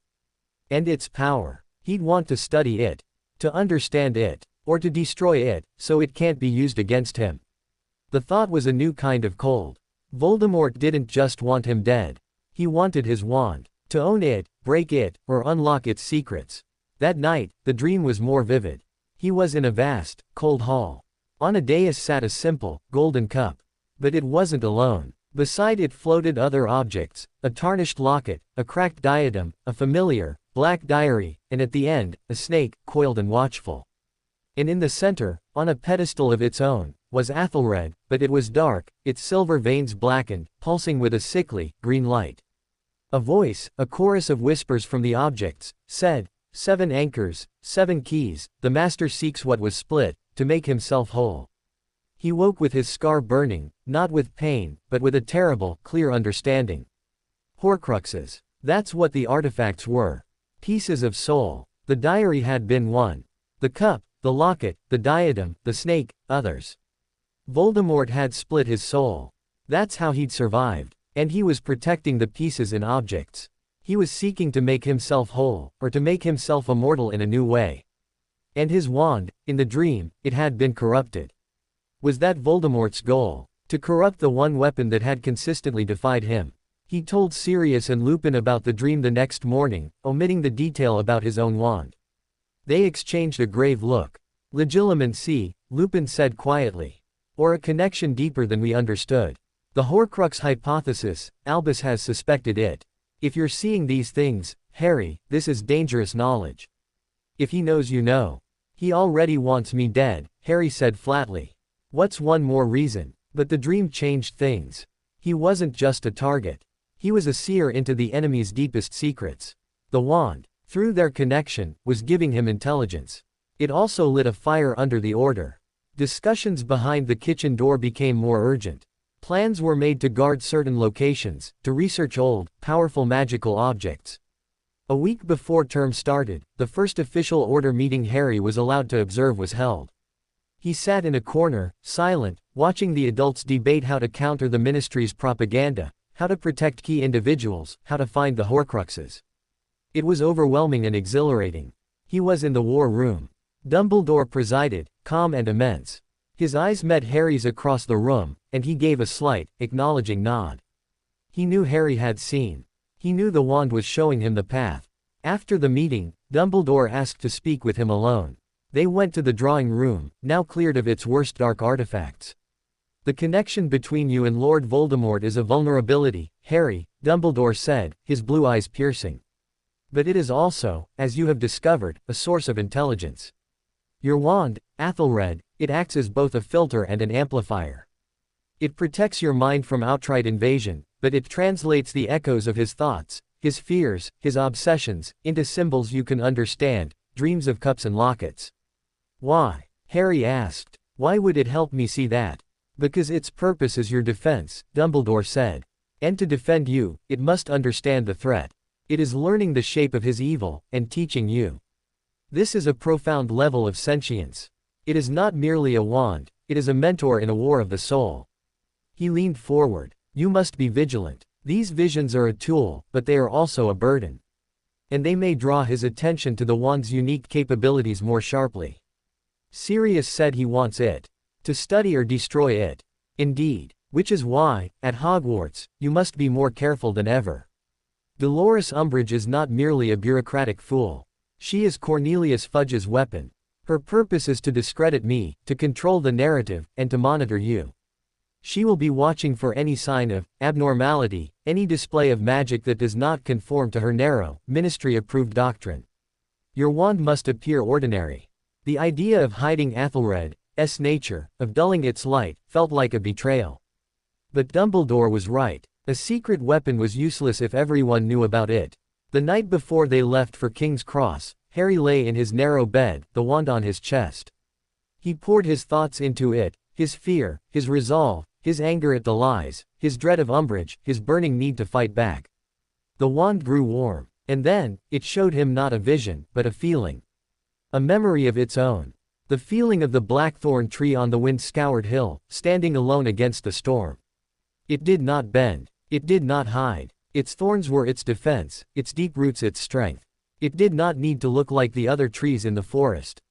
S2: And its power. He'd want to study it. To understand it. Or to destroy it, so it can't be used against him. The thought was a new kind of cold. Voldemort didn't just want him dead. He wanted his wand. To own it, break it, or unlock its secrets. That night, the dream was more vivid. He was in a vast, cold hall. On a dais sat a simple, golden cup. But it wasn't alone. Beside it floated other objects, a tarnished locket, a cracked diadem, a familiar, black diary, and at the end, a snake, coiled and watchful. And in the center, on a pedestal of its own, was Athelred, but it was dark, its silver veins blackened, pulsing with a sickly, green light. A voice, a chorus of whispers from the objects, said, 7 anchors, 7 keys, the master seeks what was split, to make himself whole. He woke with his scar burning, not with pain, but with a terrible, clear understanding. Horcruxes. That's what the artifacts were. Pieces of soul. The diary had been one. The cup, the locket, the diadem, the snake, others. Voldemort had split his soul. That's how he'd survived. And he was protecting the pieces in objects. He was seeking to make himself whole, or to make himself immortal in a new way. And his wand, in the dream, it had been corrupted. Was that Voldemort's goal? To corrupt the one weapon that had consistently defied him. He told Sirius and Lupin about the dream the next morning, omitting the detail about his own wand. They exchanged a grave look. Legilimency, Lupin said quietly. Or a connection deeper than we understood. The Horcrux hypothesis, Albus has suspected it. If you're seeing these things, Harry, this is dangerous knowledge. If he knows you know. He already wants me dead, Harry said flatly. What's one more reason? But the dream changed things. He wasn't just a target. He was a seer into the enemy's deepest secrets. The wand, through their connection, was giving him intelligence. It also lit a fire under the order. Discussions behind the kitchen door became more urgent. Plans were made to guard certain locations, to research old, powerful magical objects. A week before term started, the first official order meeting Harry was allowed to observe was held. He sat in a corner, silent, watching the adults debate how to counter the ministry's propaganda, how to protect key individuals, how to find the Horcruxes. It was overwhelming and exhilarating. He was in the war room. Dumbledore presided, calm and immense. His eyes met Harry's across the room, and he gave a slight, acknowledging nod. He knew Harry had seen. He knew the wand was showing him the path. After the meeting, Dumbledore asked to speak with him alone. They went to the drawing room, now cleared of its worst dark artifacts. The connection between you and Lord Voldemort is a vulnerability, Harry, Dumbledore said, his blue eyes piercing. But it is also, as you have discovered, a source of intelligence. Your wand, Athelred, it acts as both a filter and an amplifier. It protects your mind from outright invasion, but it translates the echoes of his thoughts, his fears, his obsessions, into symbols you can understand, dreams of cups and lockets. Why? Harry asked. Why would it help me see that? Because its purpose is your defense, Dumbledore said. And to defend you, it must understand the threat. It is learning the shape of his evil, and teaching you. This is a profound level of sentience. It is not merely a wand, it is a mentor in a war of the soul. He leaned forward. You must be vigilant. These visions are a tool, but they are also a burden. And they may draw his attention to the wand's unique capabilities more sharply. Sirius said he wants it to study or destroy it. Indeed. Which is why, at Hogwarts, you must be more careful than ever. Dolores Umbridge is not merely a bureaucratic fool. She is Cornelius Fudge's weapon. Her purpose is to discredit me, to control the narrative, and to monitor you. She will be watching for any sign of abnormality, any display of magic that does not conform to her narrow, ministry-approved doctrine. Your wand must appear ordinary. The idea of hiding Athelred's nature, of dulling its light, felt like a betrayal. But Dumbledore was right. A secret weapon was useless if everyone knew about it. The night before they left for King's Cross, Harry lay in his narrow bed, the wand on his chest. He poured his thoughts into it, his fear, his resolve, his anger at the lies, his dread of Umbridge, his burning need to fight back. The wand grew warm, and then, it showed him not a vision, but a feeling. A memory of its own. The feeling of the blackthorn tree on the wind-scoured hill, standing alone against the storm. It did not bend. It did not hide. Its thorns were its defense, its deep roots its strength. It did not need to look like the other trees in the forest.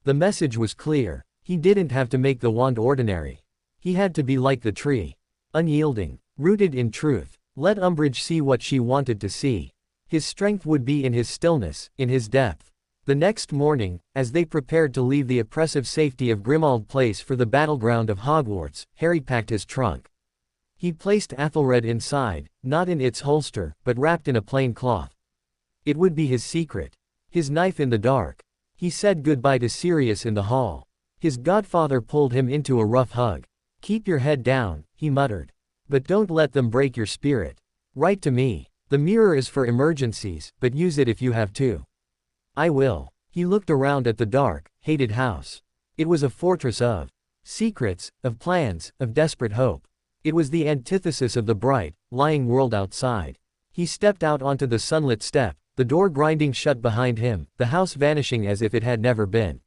S2: The message was clear. He didn't have to make the wand ordinary. He had to be like the tree. Unyielding. Rooted in truth. Let Umbridge see what she wanted to see. His strength would be in his stillness, in his depth. The next morning, as they prepared to leave the oppressive safety of Grimmauld Place for the battleground of Hogwarts, Harry packed his trunk. He placed Athelred inside, not in its holster, but wrapped in a plain cloth. It would be his secret. His knife in the dark. He said goodbye to Sirius in the hall. His godfather pulled him into a rough hug. Keep your head down, he muttered. But don't let them break your spirit. Write to me. The mirror is for emergencies, but use it if you have to. I will. He looked around at the dark, hated house. It was a fortress of secrets, of plans, of desperate hope. It was the antithesis of the bright, lying world outside. He stepped out onto the sunlit step, the door grinding shut behind him, the house vanishing as if it had never been.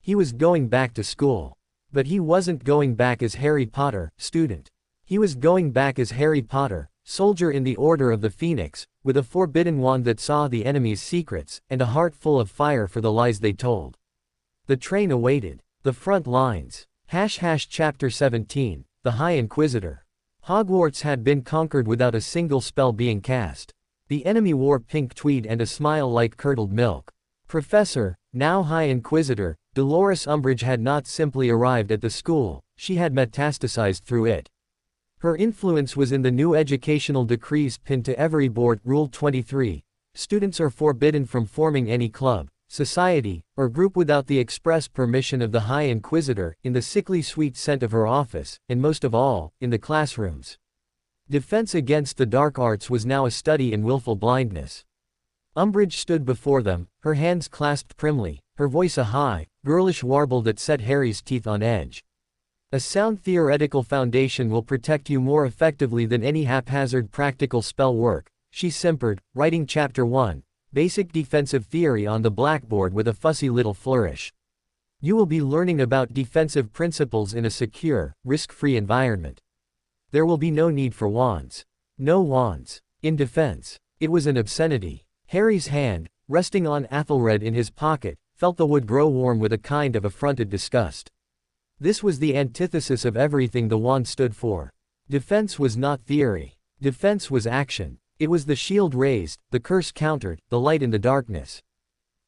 S2: He was going back to school. But he wasn't going back as Harry Potter, student. He was going back as Harry Potter, soldier in the Order of the Phoenix, with a forbidden wand that saw the enemy's secrets, and a heart full of fire for the lies they told. The train awaited. The front lines. Chapter 17, The High Inquisitor. Hogwarts had been conquered without a single spell being cast. The enemy wore pink tweed and a smile like curdled milk. Professor, now High Inquisitor, Dolores Umbridge had not simply arrived at the school, she had metastasized through it. Her influence was in the new educational decrees pinned to every board. Rule 23. Students are forbidden from forming any club, society, or group without the express permission of the High Inquisitor, in the sickly sweet scent of her office, and most of all, in the classrooms. Defense against the dark arts was now a study in willful blindness. Umbridge stood before them, her hands clasped primly, her voice a high, girlish warble that set Harry's teeth on edge. A sound theoretical foundation will protect you more effectively than any haphazard practical spell work, she simpered, writing Chapter 1, Basic Defensive Theory on the blackboard with a fussy little flourish. You will be learning about defensive principles in a secure, risk-free environment. There will be no need for wands. No wands. In defense. It was an obscenity. Harry's hand, resting on Athelred in his pocket, felt the wood grow warm with a kind of affronted disgust. This was the antithesis of everything the wand stood for. Defense was not theory. Defense was action. It was the shield raised, the curse countered, the light in the darkness.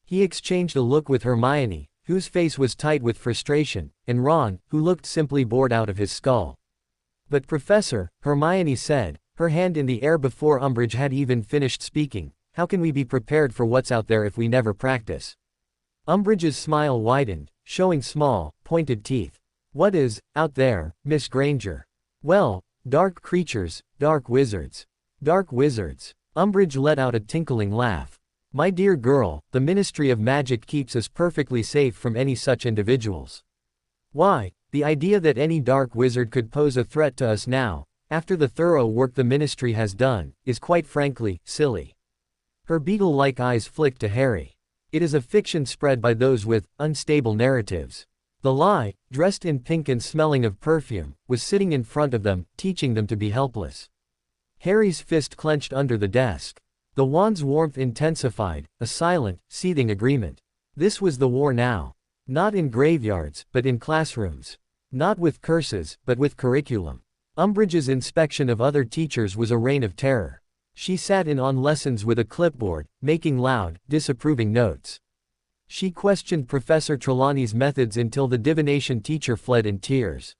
S2: He exchanged a look with Hermione, whose face was tight with frustration, and Ron, who looked simply bored out of his skull. But Professor, Hermione said, her hand in the air before Umbridge had even finished speaking, how can we be prepared for what's out there if we never practice? Umbridge's smile widened, showing small, pointed teeth. What is, out there, Miss Granger? Well, dark creatures, dark wizards. Dark wizards. Umbridge let out a tinkling laugh. My dear girl, the Ministry of Magic keeps us perfectly safe from any such individuals. Why, the idea that any dark wizard could pose a threat to us now, after the thorough work the Ministry has done, is quite frankly, silly. Her beetle-like eyes flicked to Harry. It is a fiction spread by those with unstable narratives. The lie, dressed in pink and smelling of perfume, was sitting in front of them, teaching them to be helpless. Harry's fist clenched under the desk. The wand's warmth intensified, a silent, seething agreement. This was the war now. Not in graveyards, but in classrooms. Not with curses, but with curriculum. Umbridge's inspection of other teachers was a reign of terror. She sat in on lessons with a clipboard, making loud, disapproving notes. She questioned Professor Trelawney's methods until the divination teacher fled in tears.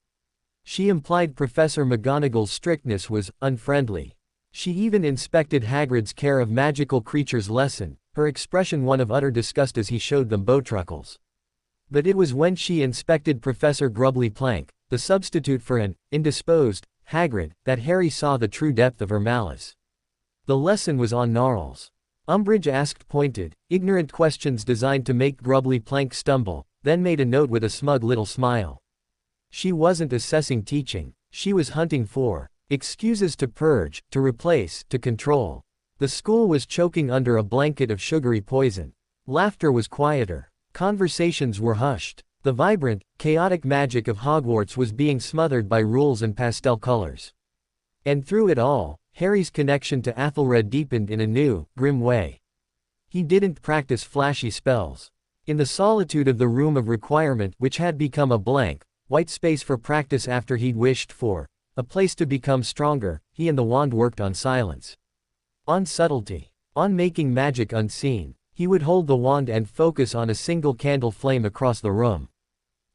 S2: She implied Professor McGonagall's strictness was unfriendly. She even inspected Hagrid's care of magical creatures lesson, her expression one of utter disgust as he showed them bowtruckles. But it was when she inspected Professor Grubbly Plank, the substitute for an indisposed Hagrid, that Harry saw the true depth of her malice. The lesson was on gnarls. Umbridge asked pointed, ignorant questions designed to make Grubbly Plank stumble, then made a note with a smug little smile. She wasn't assessing teaching, she was hunting for excuses to purge, to replace, to control. The school was choking under a blanket of sugary poison. Laughter was quieter. Conversations were hushed. The vibrant, chaotic magic of Hogwarts was being smothered by rules and pastel colors. And through it all, Harry's connection to Athelred deepened in a new, grim way. He didn't practice flashy spells. In the solitude of the room of requirement, which had become a blank, white space for practice after he'd wished for a place to become stronger, he and the wand worked on silence. On subtlety. On making magic unseen. He would hold the wand and focus on a single candle flame across the room.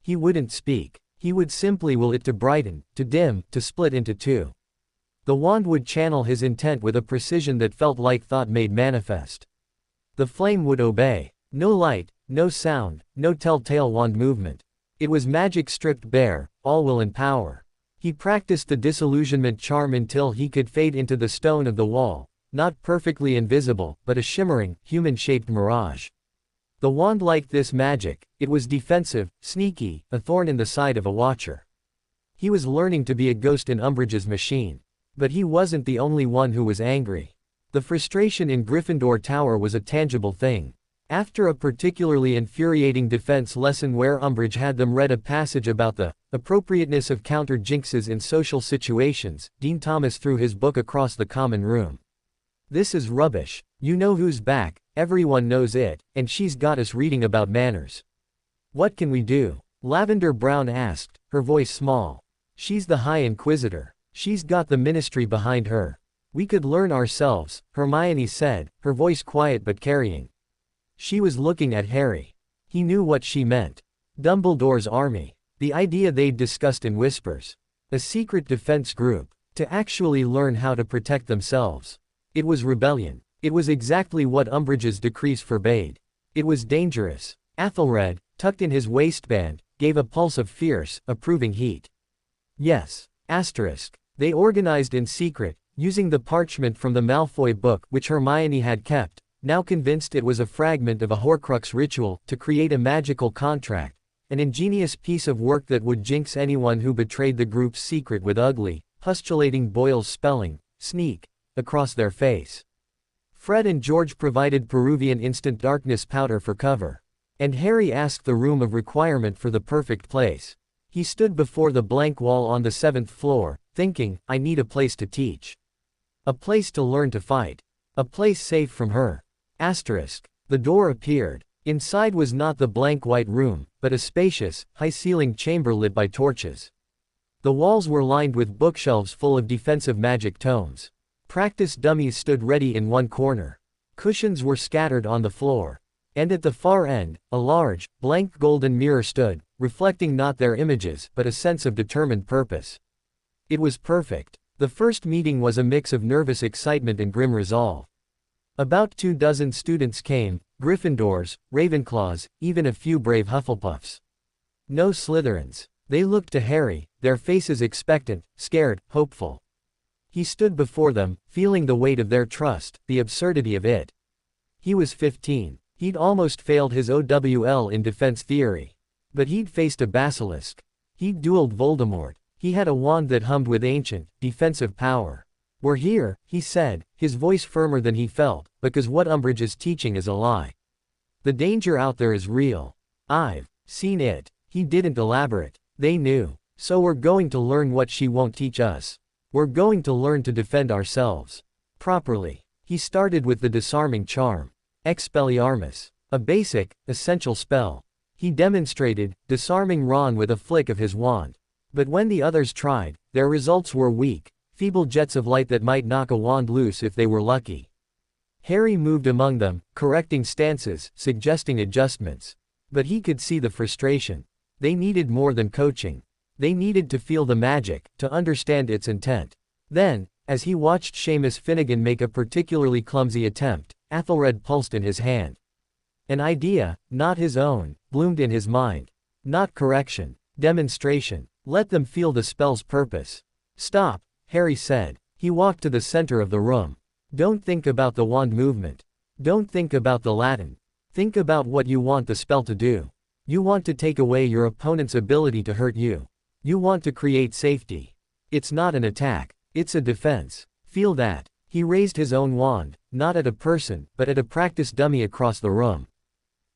S2: He wouldn't speak. He would simply will it to brighten, to dim, to split into two. The wand would channel his intent with a precision that felt like thought made manifest. The flame would obey. No light, no sound, no telltale wand movement. It was magic stripped bare, all will and power. He practiced the disillusionment charm until he could fade into the stone of the wall, not perfectly invisible, but a shimmering, human-shaped mirage. The wand liked this magic. It was defensive, sneaky, a thorn in the side of a watcher. He was learning to be a ghost in Umbridge's machine. But he wasn't the only one who was angry. The frustration in Gryffindor Tower was a tangible thing. After a particularly infuriating defense lesson where Umbridge had them read a passage about the appropriateness of counter jinxes in social situations, Dean Thomas threw his book across the common room. This is rubbish. You know who's back, everyone knows it, and she's got us reading about manners. What can we do? Lavender Brown asked, her voice small. She's the High Inquisitor. She's got the Ministry behind her. We could learn ourselves, Hermione said, her voice quiet but carrying. She was looking at Harry. He knew what she meant. Dumbledore's army. The idea they'd discussed in whispers. A secret defense group. To actually learn how to protect themselves. It was rebellion. It was exactly what Umbridge's decrees forbade. It was dangerous. Athelred, tucked in his waistband, gave a pulse of fierce, approving heat. Yes. Asterisk. They organized in secret, using the parchment from the Malfoy book which Hermione had kept, now convinced it was a fragment of a Horcrux ritual, to create a magical contract, an ingenious piece of work that would jinx anyone who betrayed the group's secret with ugly, pustulating boils spelling, sneak, across their face. Fred and George provided Peruvian instant darkness powder for cover. And Harry asked the room of requirement for the perfect place. He stood before the blank wall on the 7th floor, thinking, I need a place to teach. A place to learn to fight. A place safe from her. Asterisk. The door appeared. Inside was not the blank white room, but a spacious, high-ceilinged chamber lit by torches. The walls were lined with bookshelves full of defensive magic tomes. Practice dummies stood ready in one corner. Cushions were scattered on the floor. And at the far end, a large, blank golden mirror stood, reflecting not their images but a sense of determined purpose. It was perfect. The first meeting was a mix of nervous excitement and grim resolve. About 24 students came, Gryffindors, Ravenclaws, even a few brave Hufflepuffs. No Slytherins. They looked to Harry, their faces expectant, scared, hopeful. He stood before them, feeling the weight of their trust, the absurdity of it. He was 15. He'd almost failed his OWL in defense theory. But he'd faced a basilisk. He'd dueled Voldemort. He had a wand that hummed with ancient, defensive power. We're here, he said, his voice firmer than he felt, because what Umbridge is teaching is a lie. The danger out there is real. I've seen it. He didn't elaborate. They knew. So we're going to learn what she won't teach us. We're going to learn to defend ourselves. Properly. He started with the disarming charm. Expelliarmus. A basic, essential spell. He demonstrated, disarming Ron with a flick of his wand. But when the others tried, their results were weak, feeble jets of light that might knock a wand loose if they were lucky. Harry moved among them, correcting stances, suggesting adjustments. But he could see the frustration. They needed more than coaching. They needed to feel the magic, to understand its intent. Then, as he watched Seamus Finnegan make a particularly clumsy attempt, Athelred pulsed in his hand. An idea, not his own, bloomed in his mind. Not correction. Demonstration. Let them feel the spell's purpose. Stop, Harry said. He walked to the center of the room. Don't think about the wand movement. Don't think about the Latin. Think about what you want the spell to do. You want to take away your opponent's ability to hurt you. You want to create safety. It's not an attack. It's a defense. Feel that. He raised his own wand, not at a person, but at a practice dummy across the room.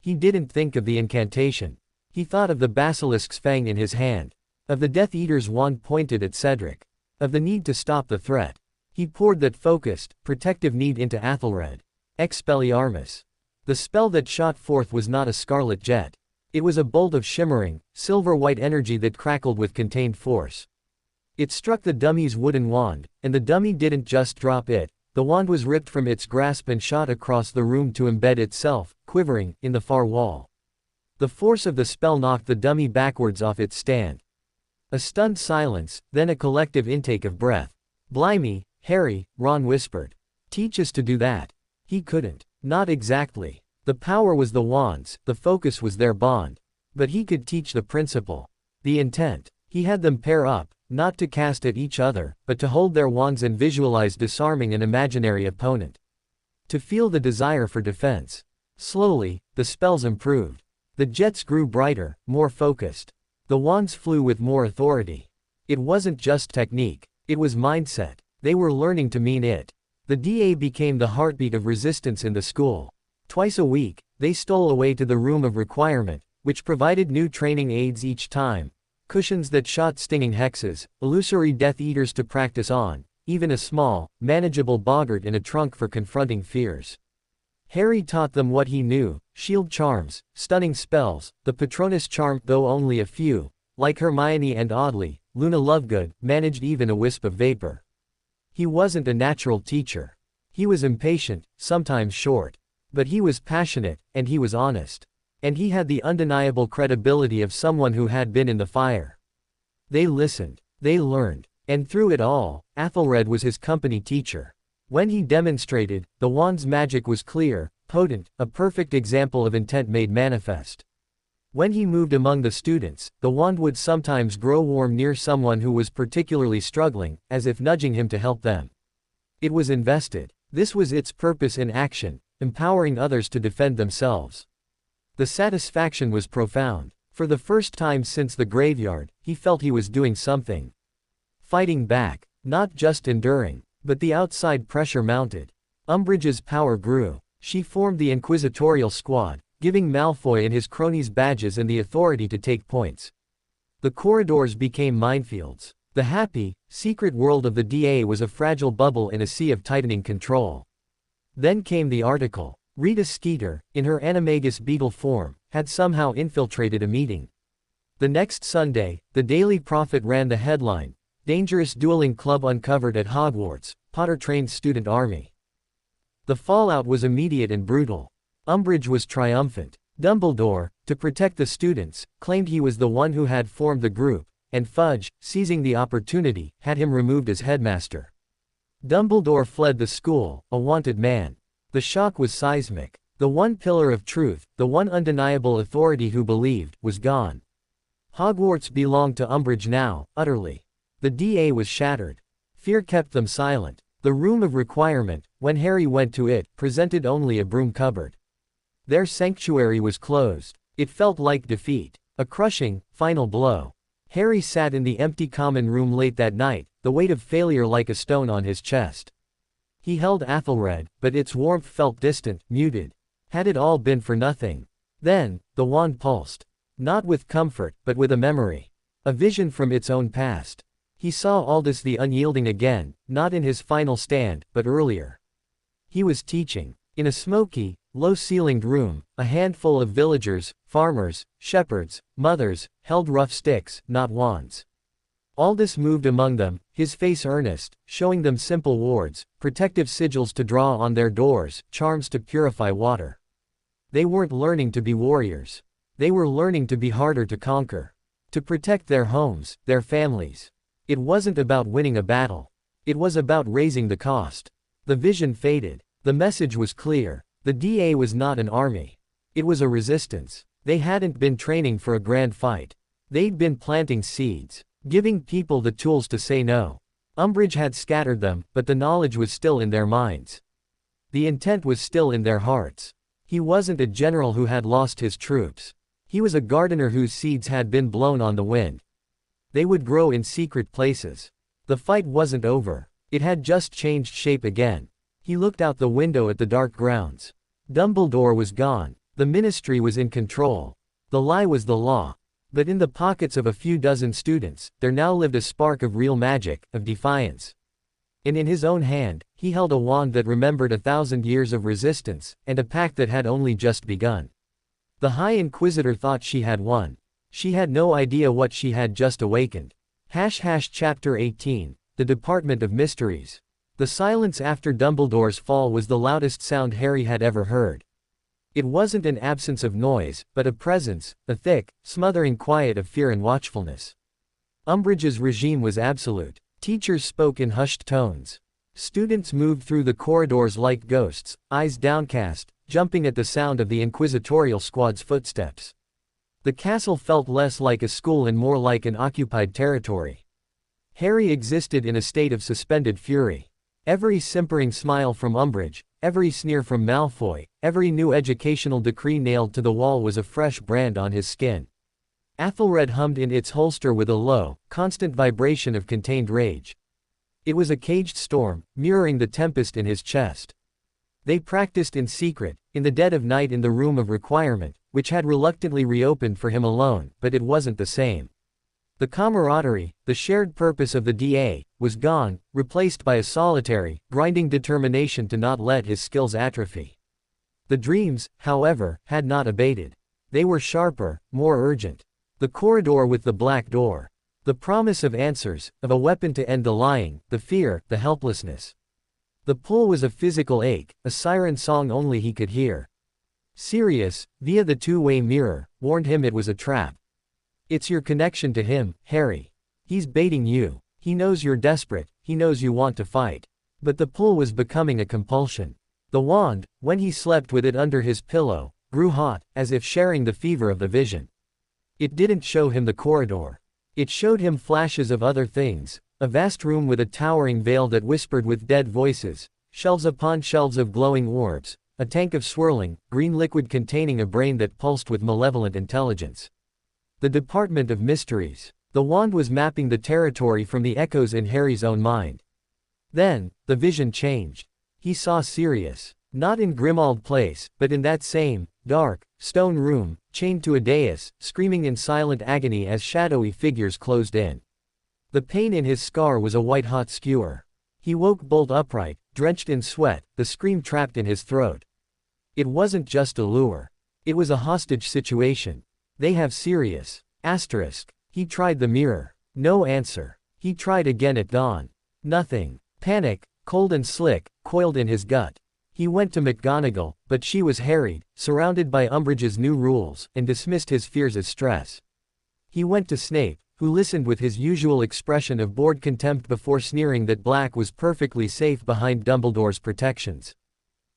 S2: He didn't think of the incantation. He thought of the basilisk's fang in his hand. Of the Death Eater's wand pointed at Cedric. Of the need to stop the threat. He poured that focused, protective need into Athelred. Expelliarmus. The spell that shot forth was not a scarlet jet. It was a bolt of shimmering, silver-white energy that crackled with contained force. It struck the dummy's wooden wand, and the dummy didn't just drop it. The wand was ripped from its grasp and shot across the room to embed itself, quivering, in the far wall. The force of the spell knocked the dummy backwards off its stand. A stunned silence, then a collective intake of breath. Blimey, Harry, Ron whispered. Teach us to do that. He couldn't. Not exactly. The power was the wand's, the focus was their bond. But he could teach the principle. The intent. He had them pair up, not to cast at each other, but to hold their wands and visualize disarming an imaginary opponent. To feel the desire for defense. Slowly, the spells improved. The jets grew brighter, more focused. The wands flew with more authority. It wasn't just technique. It was mindset. They were learning to mean it. The DA became the heartbeat of resistance in the school. Twice a week, they stole away to the room of requirement, which provided new training aids each time. Cushions that shot stinging hexes, illusory Death Eaters to practice on, even a small, manageable boggart in a trunk for confronting fears. Harry taught them what he knew: shield charms, stunning spells, the Patronus charm, though only a few, like Hermione and Audley, Luna Lovegood, managed even a wisp of vapor. He wasn't a natural teacher. He was impatient, sometimes short. But he was passionate, and he was honest. And he had the undeniable credibility of someone who had been in the fire. They listened. They learned. And through it all, Athelred was his company teacher. When he demonstrated, the wand's magic was clear, potent, a perfect example of intent made manifest. When he moved among the students, the wand would sometimes grow warm near someone who was particularly struggling, as if nudging him to help them. It was invested. This was its purpose in action, empowering others to defend themselves. The satisfaction was profound. For the first time since the graveyard, he felt he was doing something. Fighting back, not just enduring. But the outside pressure mounted. Umbridge's power grew. She formed the Inquisitorial Squad, giving Malfoy and his cronies badges and the authority to take points. The corridors became minefields. The happy, secret world of the DA was a fragile bubble in a sea of tightening control. Then came the article. Rita Skeeter, in her animagus beetle form, had somehow infiltrated a meeting. The next Sunday, the Daily Prophet ran the headline, "Dangerous Dueling Club Uncovered at Hogwarts, Potter Trains Student Army." The fallout was immediate and brutal. Umbridge was triumphant. Dumbledore, to protect the students, claimed he was the one who had formed the group, and Fudge, seizing the opportunity, had him removed as headmaster. Dumbledore fled the school, a wanted man. The shock was seismic. The one pillar of truth, the one undeniable authority who believed, was gone. Hogwarts belonged to Umbridge now, utterly. The DA was shattered. Fear kept them silent. The room of requirement, when Harry went to it, presented only a broom cupboard. Their sanctuary was closed. It felt like defeat. A crushing, final blow. Harry sat in the empty common room late that night, the weight of failure like a stone on his chest. He held Athelred, but its warmth felt distant, muted. Had it all been for nothing? Then, the wand pulsed. Not with comfort, but with a memory. A vision from its own past. He saw Aldous the Unyielding again, not in his final stand, but earlier. He was teaching. In a smoky, low-ceilinged room, a handful of villagers, farmers, shepherds, mothers, held rough sticks, not wands. Aldous moved among them, his face earnest, showing them simple wards, protective sigils to draw on their doors, charms to purify water. They weren't learning to be warriors. They were learning to be harder to conquer. To protect their homes, their families. It wasn't about winning a battle. It was about raising the cost. The vision faded. The message was clear. The DA was not an army. It was a resistance. They hadn't been training for a grand fight. They'd been planting seeds. Giving people the tools to say no. Umbridge had scattered them, but the knowledge was still in their minds. The intent was still in their hearts. He wasn't a general who had lost his troops. He was a gardener whose seeds had been blown on the wind. They would grow in secret places. The fight wasn't over. It had just changed shape again. He looked out the window at the dark grounds. Dumbledore was gone. The Ministry was in control. The lie was the law. But in the pockets of a few dozen students, there now lived a spark of real magic, of defiance. And in his own hand, he held a wand that remembered 1,000 years of resistance, and a pact that had only just begun. The High Inquisitor thought she had won. She had no idea what she had just awakened. Chapter 18, The Department of Mysteries. The silence after Dumbledore's fall was the loudest sound Harry had ever heard. It wasn't an absence of noise, but a presence, a thick, smothering quiet of fear and watchfulness. Umbridge's regime was absolute. Teachers spoke in hushed tones. Students moved through the corridors like ghosts, eyes downcast, jumping at the sound of the Inquisitorial Squad's footsteps. The castle felt less like a school and more like an occupied territory. Harry existed in a state of suspended fury. Every simpering smile from Umbridge, every sneer from Malfoy, every new educational decree nailed to the wall was a fresh brand on his skin. Athelred hummed in its holster with a low, constant vibration of contained rage. It was a caged storm, mirroring the tempest in his chest. They practiced in secret, in the dead of night in the room of requirement, which had reluctantly reopened for him alone, but it wasn't the same. The camaraderie, the shared purpose of the DA, was gone, replaced by a solitary, grinding determination to not let his skills atrophy. The dreams, however, had not abated. They were sharper, more urgent. The corridor with the black door. The promise of answers, of a weapon to end the lying, the fear, the helplessness. The pull was a physical ache, a siren song only he could hear. Sirius, via the two-way mirror, warned him it was a trap. It's your connection to him, Harry. He's baiting you. He knows you're desperate, he knows you want to fight. But the pull was becoming a compulsion. The wand, when he slept with it under his pillow, grew hot, as if sharing the fever of the vision. It didn't show him the corridor. It showed him flashes of other things, a vast room with a towering veil that whispered with dead voices, shelves upon shelves of glowing orbs, a tank of swirling, green liquid containing a brain that pulsed with malevolent intelligence. The Department of Mysteries. The wand was mapping the territory from the echoes in Harry's own mind. Then, the vision changed. He saw Sirius. Not in Grimmauld Place, but in that same, dark, stone room, chained to a dais, screaming in silent agony as shadowy figures closed in. The pain in his scar was a white-hot skewer. He woke bolt upright, drenched in sweat, the scream trapped in his throat. It wasn't just a lure. It was a hostage situation. They have Sirius. Asterisk. He tried the mirror. No answer. He tried again at dawn. Nothing. Panic, cold and slick, coiled in his gut. He went to McGonagall, but she was harried, surrounded by Umbridge's new rules, and dismissed his fears as stress. He went to Snape, who listened with his usual expression of bored contempt before sneering that Black was perfectly safe behind Dumbledore's protections.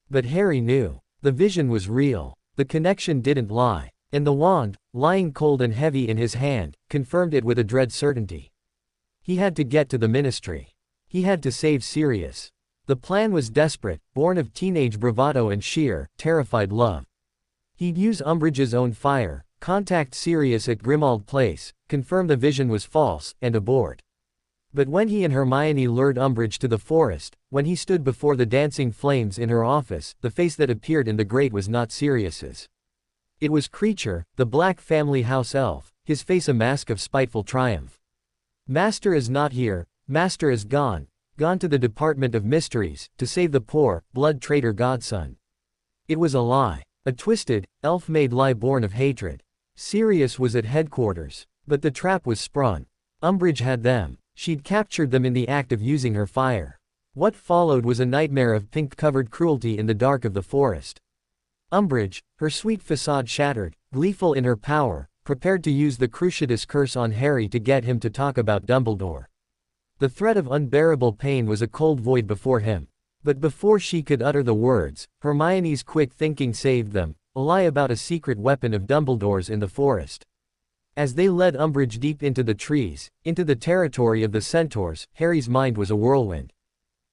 S2: But Harry knew. The vision was real. The connection didn't lie. And the wand, lying cold and heavy in his hand, confirmed it with a dread certainty. He had to get to the Ministry. He had to save Sirius. The plan was desperate, born of teenage bravado and sheer, terrified love. He'd use Umbridge's own fire, contact Sirius at Grimmauld Place, confirm the vision was false, and abort. But when he and Hermione lured Umbridge to the forest, when he stood before the dancing flames in her office, the face that appeared in the grate was not Sirius's. It was Creature, the Black family house elf, his face a mask of spiteful triumph. Master is not here, Master is gone. Gone to the Department of Mysteries, to save the poor, blood traitor godson. It was a lie. A twisted, elf-made lie born of hatred. Sirius was at headquarters. But the trap was sprung. Umbridge had them. She'd captured them in the act of using her fire. What followed was a nightmare of pink-covered cruelty in the dark of the forest. Umbridge, her sweet facade shattered, gleeful in her power, prepared to use the Cruciatus curse on Harry to get him to talk about Dumbledore. The threat of unbearable pain was a cold void before him. But before she could utter the words, Hermione's quick thinking saved them, a lie about a secret weapon of Dumbledore's in the forest. As they led Umbridge deep into the trees, into the territory of the centaurs, Harry's mind was a whirlwind.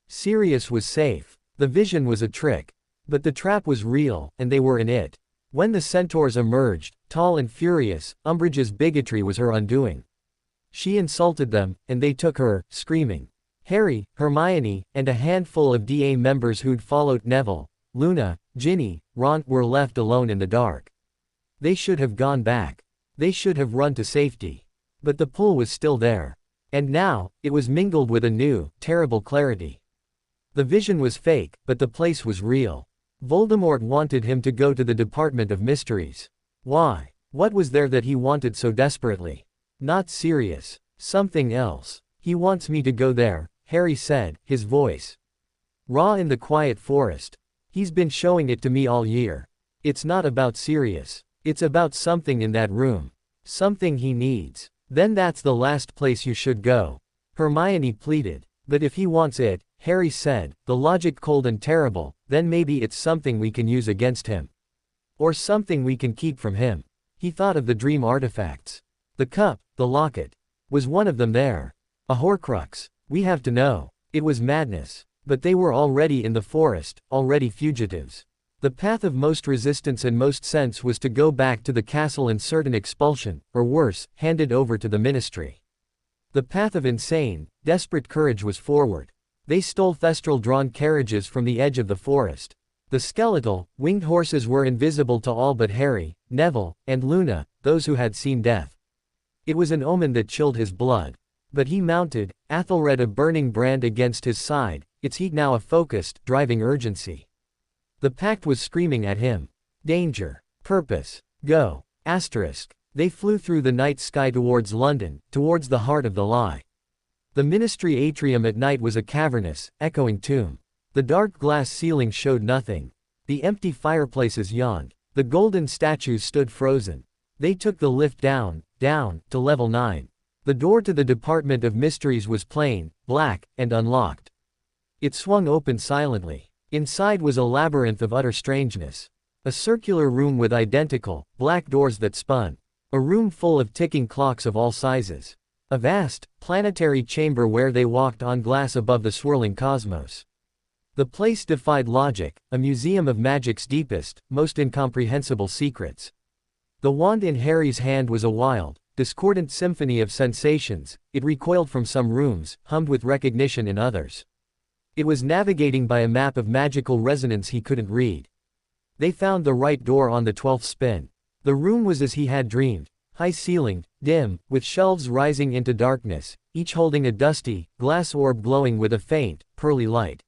S2: Sirius was safe. The vision was a trick. But the trap was real, and they were in it. When the centaurs emerged, tall and furious, Umbridge's bigotry was her undoing. She insulted them, and they took her, screaming. Harry, Hermione, and a handful of DA members who'd followed Neville, Luna, Ginny, Ron were left alone in the dark. They should have gone back. They should have run to safety. But the pull was still there. And now, it was mingled with a new, terrible clarity. The vision was fake, but the place was real. Voldemort wanted him to go to the Department of Mysteries. Why? What was there that he wanted so desperately? Not Sirius. Something else. He wants me to go there, Harry said, his voice raw in the quiet forest. He's been showing it to me all year. It's not about Sirius. It's about something in that room. Something he needs. Then that's the last place you should go. Hermione pleaded. But if he wants it, Harry said, the logic cold and terrible, then maybe it's something we can use against him. Or something we can keep from him. He thought of the dream artifacts. The cup, the locket. Was one of them there? A Horcrux. We have to know. It was madness. But they were already in the forest, already fugitives. The path of most resistance and most sense was to go back to the castle and certain expulsion, or worse, handed over to the Ministry. The path of insane, desperate courage was forward. They stole thestral-drawn carriages from the edge of the forest. The skeletal, winged horses were invisible to all but Harry, Neville, and Luna, those who had seen death. It was an omen that chilled his blood. But he mounted, Athelred a burning brand against his side, its heat now a focused, driving urgency. The pact was screaming at him. Danger. Purpose. Go. Asterisk. They flew through the night sky towards London, towards the heart of the lie. The Ministry atrium at night was a cavernous, echoing tomb. The dark glass ceiling showed nothing. The empty fireplaces yawned. The golden statues stood frozen. They took the lift down, to level 9. The door to the Department of Mysteries was plain, black, and unlocked. It swung open silently. Inside was a labyrinth of utter strangeness. A circular room with identical, black doors that spun. A room full of ticking clocks of all sizes. A vast, planetary chamber where they walked on glass above the swirling cosmos. The place defied logic, a museum of magic's deepest, most incomprehensible secrets. The wand in Harry's hand was a wild, discordant symphony of sensations. It recoiled from some rooms, hummed with recognition in others. It was navigating by a map of magical resonance he couldn't read. They found the right door on the 12th spin. The room was as he had dreamed, high-ceilinged, dim, with shelves rising into darkness, each holding a dusty, glass orb glowing with a faint, pearly light.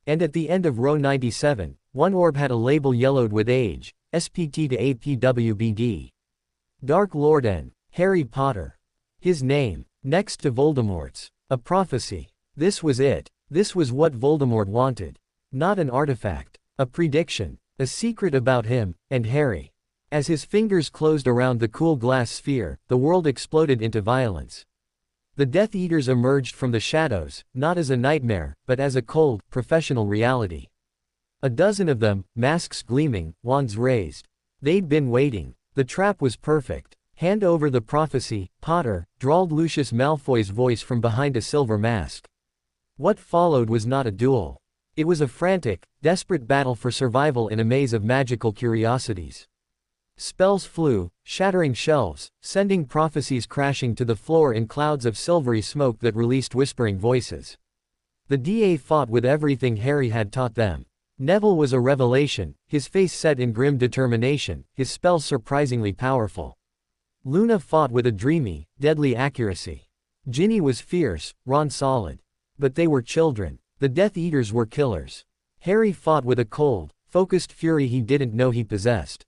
S2: And at the end of row 97, one orb had a label yellowed with age, SPT to APWBD. Dark Lord N. Harry Potter. His name, next to Voldemort's. A prophecy. This was it. This was what Voldemort wanted. Not an artifact. A prediction. A secret about him, and Harry. As his fingers closed around the cool glass sphere, the world exploded into violence. The Death Eaters emerged from the shadows, not as a nightmare, but as a cold, professional reality. A dozen of them, masks gleaming, wands raised. They'd been waiting. The trap was perfect. Hand over the prophecy, Potter, drawled Lucius Malfoy's voice from behind a silver mask. What followed was not a duel. It was a frantic, desperate battle for survival in a maze of magical curiosities. Spells flew, shattering shelves, sending prophecies crashing to the floor in clouds of silvery smoke that released whispering voices. The DA fought with everything Harry had taught them. Neville was a revelation, his face set in grim determination, his spells surprisingly powerful. Luna fought with a dreamy, deadly accuracy. Ginny was fierce, Ron solid. But they were children. The Death Eaters were killers. Harry fought with a cold, focused fury he didn't know he possessed.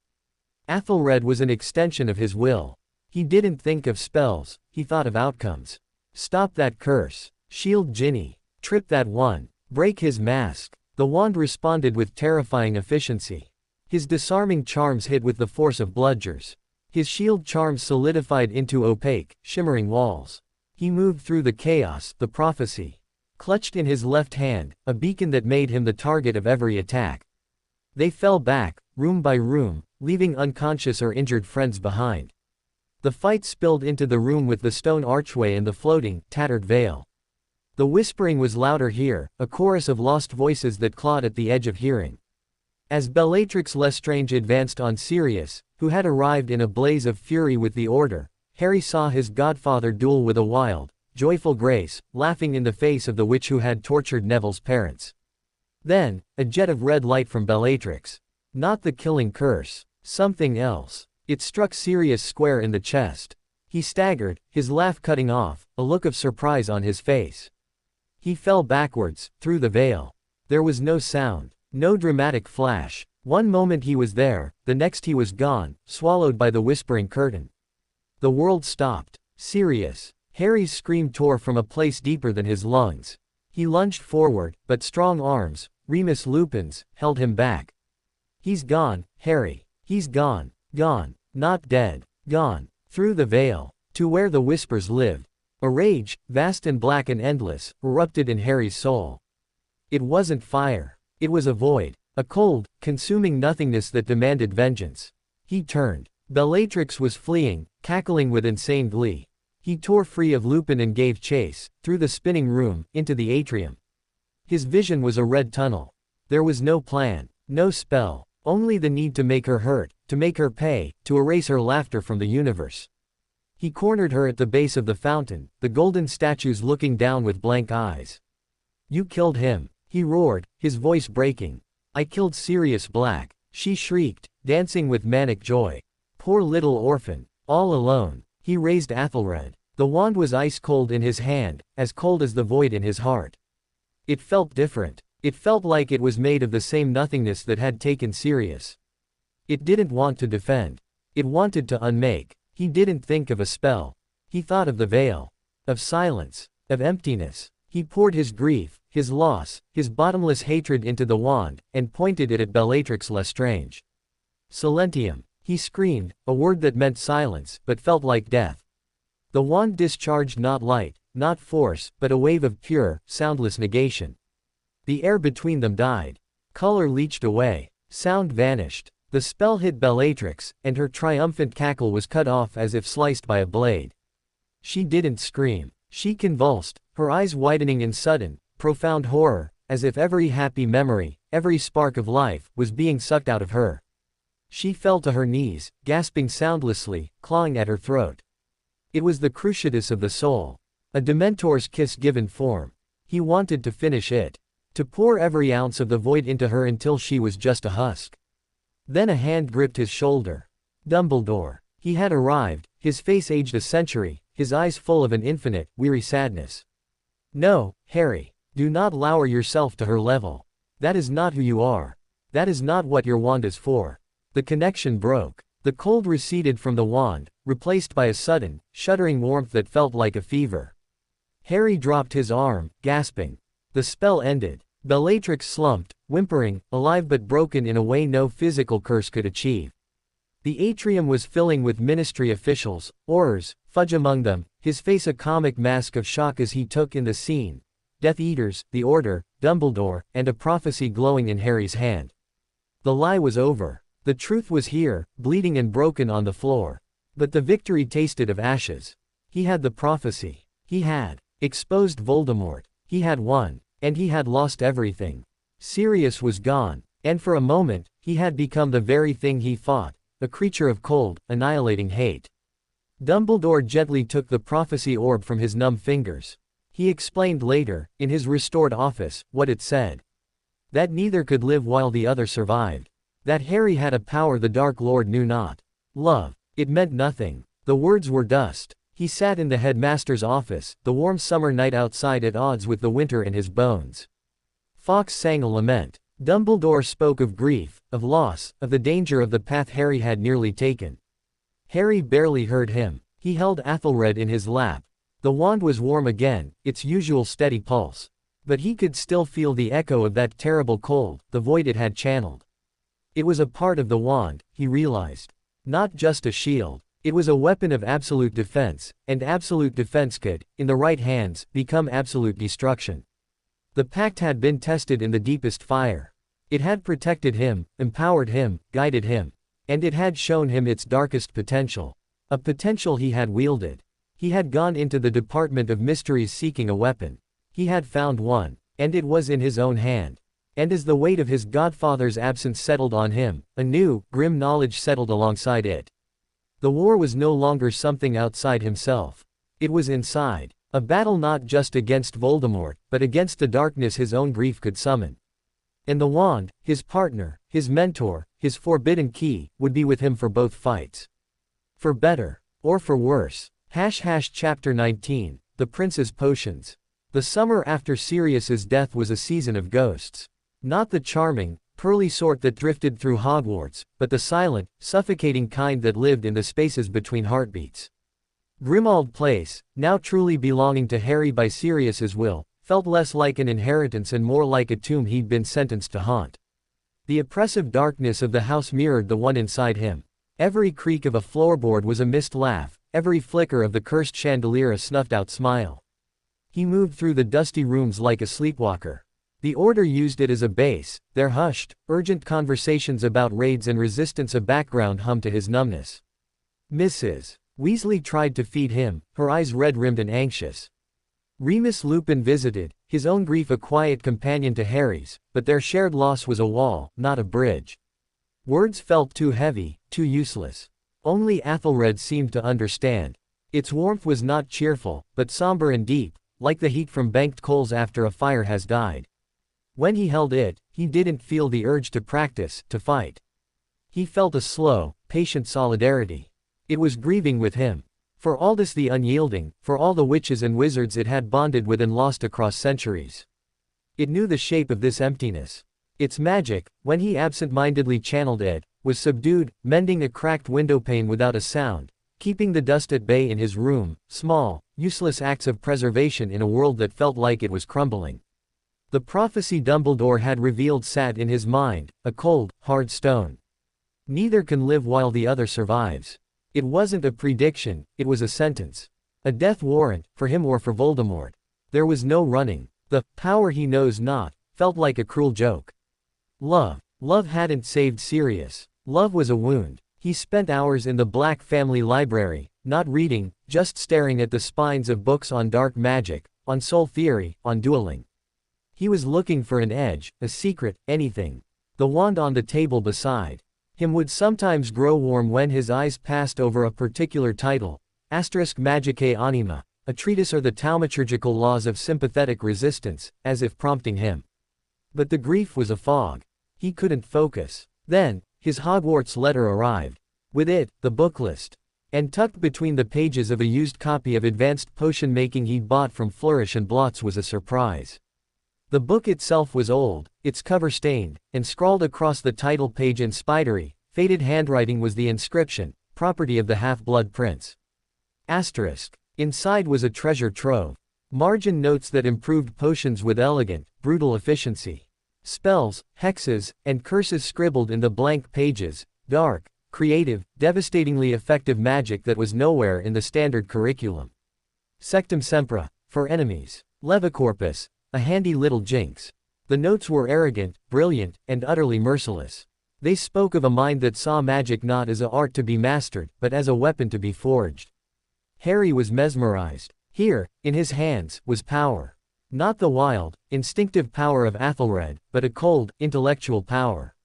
S2: Athelred was an extension of his will. He didn't think of spells, he thought of outcomes. Stop that curse. Shield Ginny. Trip that one. Break his mask. The wand responded with terrifying efficiency. His disarming charms hit with the force of bludgers. His shield charms solidified into opaque, shimmering walls. He moved through the chaos, the prophecy. Clutched in his left hand, a beacon that made him the target of every attack. They fell back, room by room, leaving unconscious or injured friends behind. The fight spilled into the room with the stone archway and the floating, tattered veil. The whispering was louder here, a chorus of lost voices that clawed at the edge of hearing. As Bellatrix Lestrange advanced on Sirius, who had arrived in a blaze of fury with the Order, Harry saw his godfather duel with a wild, joyful grace, laughing in the face of the witch who had tortured Neville's parents. Then, a jet of red light from Bellatrix. Not the killing curse. Something else. It struck Sirius square in the chest. He staggered, his laugh cutting off, a look of surprise on his face. He fell backwards, through the veil. There was no sound, no dramatic flash. One moment he was there, the next he was gone, swallowed by the whispering curtain. The world stopped. Sirius. Harry's scream tore from a place deeper than his lungs. He lunged forward, but strong arms, Remus Lupin's, held him back. He's gone, Harry. He's gone. Gone. Not dead. Gone. Through the veil. To where the whispers lived. A rage, vast and black and endless, erupted in Harry's soul. It wasn't fire. It was a void. A cold, consuming nothingness that demanded vengeance. He turned. Bellatrix was fleeing, cackling with insane glee. He tore free of Lupin and gave chase, through the spinning room, into the atrium. His vision was a red tunnel. There was no plan, no spell, only the need to make her hurt, to make her pay, to erase her laughter from the universe. He cornered her at the base of the fountain, the golden statues looking down with blank eyes. You killed him, he roared, his voice breaking. I killed Sirius Black, she shrieked, dancing with manic joy. Poor little orphan, all alone. He raised Athelred. The wand was ice cold in his hand, as cold as the void in his heart. It felt different. It felt like it was made of the same nothingness that had taken Sirius. It didn't want to defend. It wanted to unmake. He didn't think of a spell. He thought of the veil. Of silence. Of emptiness. He poured his grief, his loss, his bottomless hatred into the wand, and pointed it at Bellatrix Lestrange. Silentium. He screamed, a word that meant silence, but felt like death. The wand discharged not light, not force, but a wave of pure, soundless negation. The air between them died. Color leached away. Sound vanished. The spell hit Bellatrix, and her triumphant cackle was cut off as if sliced by a blade. She didn't scream. She convulsed, her eyes widening in sudden, profound horror, as if every happy memory, every spark of life, was being sucked out of her. She fell to her knees, gasping soundlessly, clawing at her throat. It was the cruciatus of the soul. A Dementor's kiss given form. He wanted to finish it. To pour every ounce of the void into her until she was just a husk. Then a hand gripped his shoulder. Dumbledore. He had arrived, his face aged a century, his eyes full of an infinite, weary sadness. No, Harry. Do not lower yourself to her level. That is not who you are. That is not what your wand is for. The connection broke. The cold receded from the wand, replaced by a sudden, shuddering warmth that felt like a fever. Harry dropped his arm, gasping. The spell ended. Bellatrix slumped, whimpering, alive but broken in a way no physical curse could achieve. The atrium was filling with ministry officials, Aurors, Fudge among them, his face a comic mask of shock as he took in the scene. Death Eaters, the Order, Dumbledore, and a prophecy glowing in Harry's hand. The lie was over. The truth was here, bleeding and broken on the floor. But the victory tasted of ashes. He had the prophecy. He had exposed Voldemort. He had won. And he had lost everything. Sirius was gone. And for a moment, he had become the very thing he fought, a creature of cold, annihilating hate. Dumbledore gently took the prophecy orb from his numb fingers. He explained later, in his restored office, what it said. That neither could live while the other survived. That Harry had a power the Dark Lord knew not. Love. It meant nothing. The words were dust. He sat in the headmaster's office, the warm summer night outside at odds with the winter in his bones. Fawkes sang a lament. Dumbledore spoke of grief, of loss, of the danger of the path Harry had nearly taken. Harry barely heard him. He held Athelred in his lap. The wand was warm again, its usual steady pulse. But he could still feel the echo of that terrible cold, the void it had channeled. It was a part of the wand, he realized. Not just a shield. It was a weapon of absolute defense, and absolute defense could, in the right hands, become absolute destruction. The pact had been tested in the deepest fire. It had protected him, empowered him, guided him. And it had shown him its darkest potential. A potential he had wielded. He had gone into the Department of Mysteries seeking a weapon. He had found one. And it was in his own hand. And as the weight of his godfather's absence settled on him, a new, grim knowledge settled alongside it. The war was no longer something outside himself. It was inside. A battle not just against Voldemort, but against the darkness his own grief could summon. And the wand, his partner, his mentor, his forbidden key, would be with him for both fights. For better. Or for worse. Chapter 19, The Prince's Potions. The summer after Sirius's death was a season of ghosts. Not the charming, pearly sort that drifted through Hogwarts, but the silent, suffocating kind that lived in the spaces between heartbeats. Grimmauld Place, now truly belonging to Harry by Sirius's will, felt less like an inheritance and more like a tomb he'd been sentenced to haunt. The oppressive darkness of the house mirrored the one inside him. Every creak of a floorboard was a mist laugh, every flicker of the cursed chandelier a snuffed-out smile. He moved through the dusty rooms like a sleepwalker. The Order used it as a base, their hushed, urgent conversations about raids and resistance a background hum to his numbness. Mrs. Weasley tried to feed him, her eyes red-rimmed and anxious. Remus Lupin visited, his own grief a quiet companion to Harry's, but their shared loss was a wall, not a bridge. Words felt too heavy, too useless. Only Athelred seemed to understand. Its warmth was not cheerful, but somber and deep, like the heat from banked coals after a fire has died. When he held it, he didn't feel the urge to practice, to fight. He felt a slow, patient solidarity. It was grieving with him. For Aldous the Unyielding, for all the witches and wizards it had bonded with and lost across centuries. It knew the shape of this emptiness. Its magic, when he absent-mindedly channeled it, was subdued, mending a cracked windowpane without a sound, keeping the dust at bay in his room, small, useless acts of preservation in a world that felt like it was crumbling. The prophecy Dumbledore had revealed sat in his mind, a cold, hard stone. Neither can live while the other survives. It wasn't a prediction, it was a sentence. A death warrant, for him or for Voldemort. There was no running. The power he knows not felt like a cruel joke. Love hadn't saved Sirius. Love was a wound. He spent hours in the Black family library, not reading, just staring at the spines of books on dark magic, on soul theory, on dueling. He was looking for an edge, a secret, anything. The wand on the table beside him would sometimes grow warm when his eyes passed over a particular title, Magicae Anima, a treatise or the taumaturgical laws of sympathetic resistance, as if prompting him. But the grief was a fog. He couldn't focus. Then, his Hogwarts letter arrived. With it, the book list. And tucked between the pages of a used copy of Advanced Potion Making he'd bought from Flourish and Blots was a surprise. The book itself was old, its cover stained, and scrawled across the title page in spidery, faded handwriting was the inscription, property of the Half-Blood Prince. Asterisk. Inside was a treasure trove. Margin notes that improved potions with elegant, brutal efficiency. Spells, hexes, and curses scribbled in the blank pages, dark, creative, devastatingly effective magic that was nowhere in the standard curriculum. Sectum Sempra, for enemies. Levicorpus, a handy little jinx. The notes were arrogant, brilliant, and utterly merciless. They spoke of a mind that saw magic not as an art to be mastered, but as a weapon to be forged. Harry was mesmerized. Here, in his hands, was power. Not the wild, instinctive power of Athelred, but a cold, intellectual power.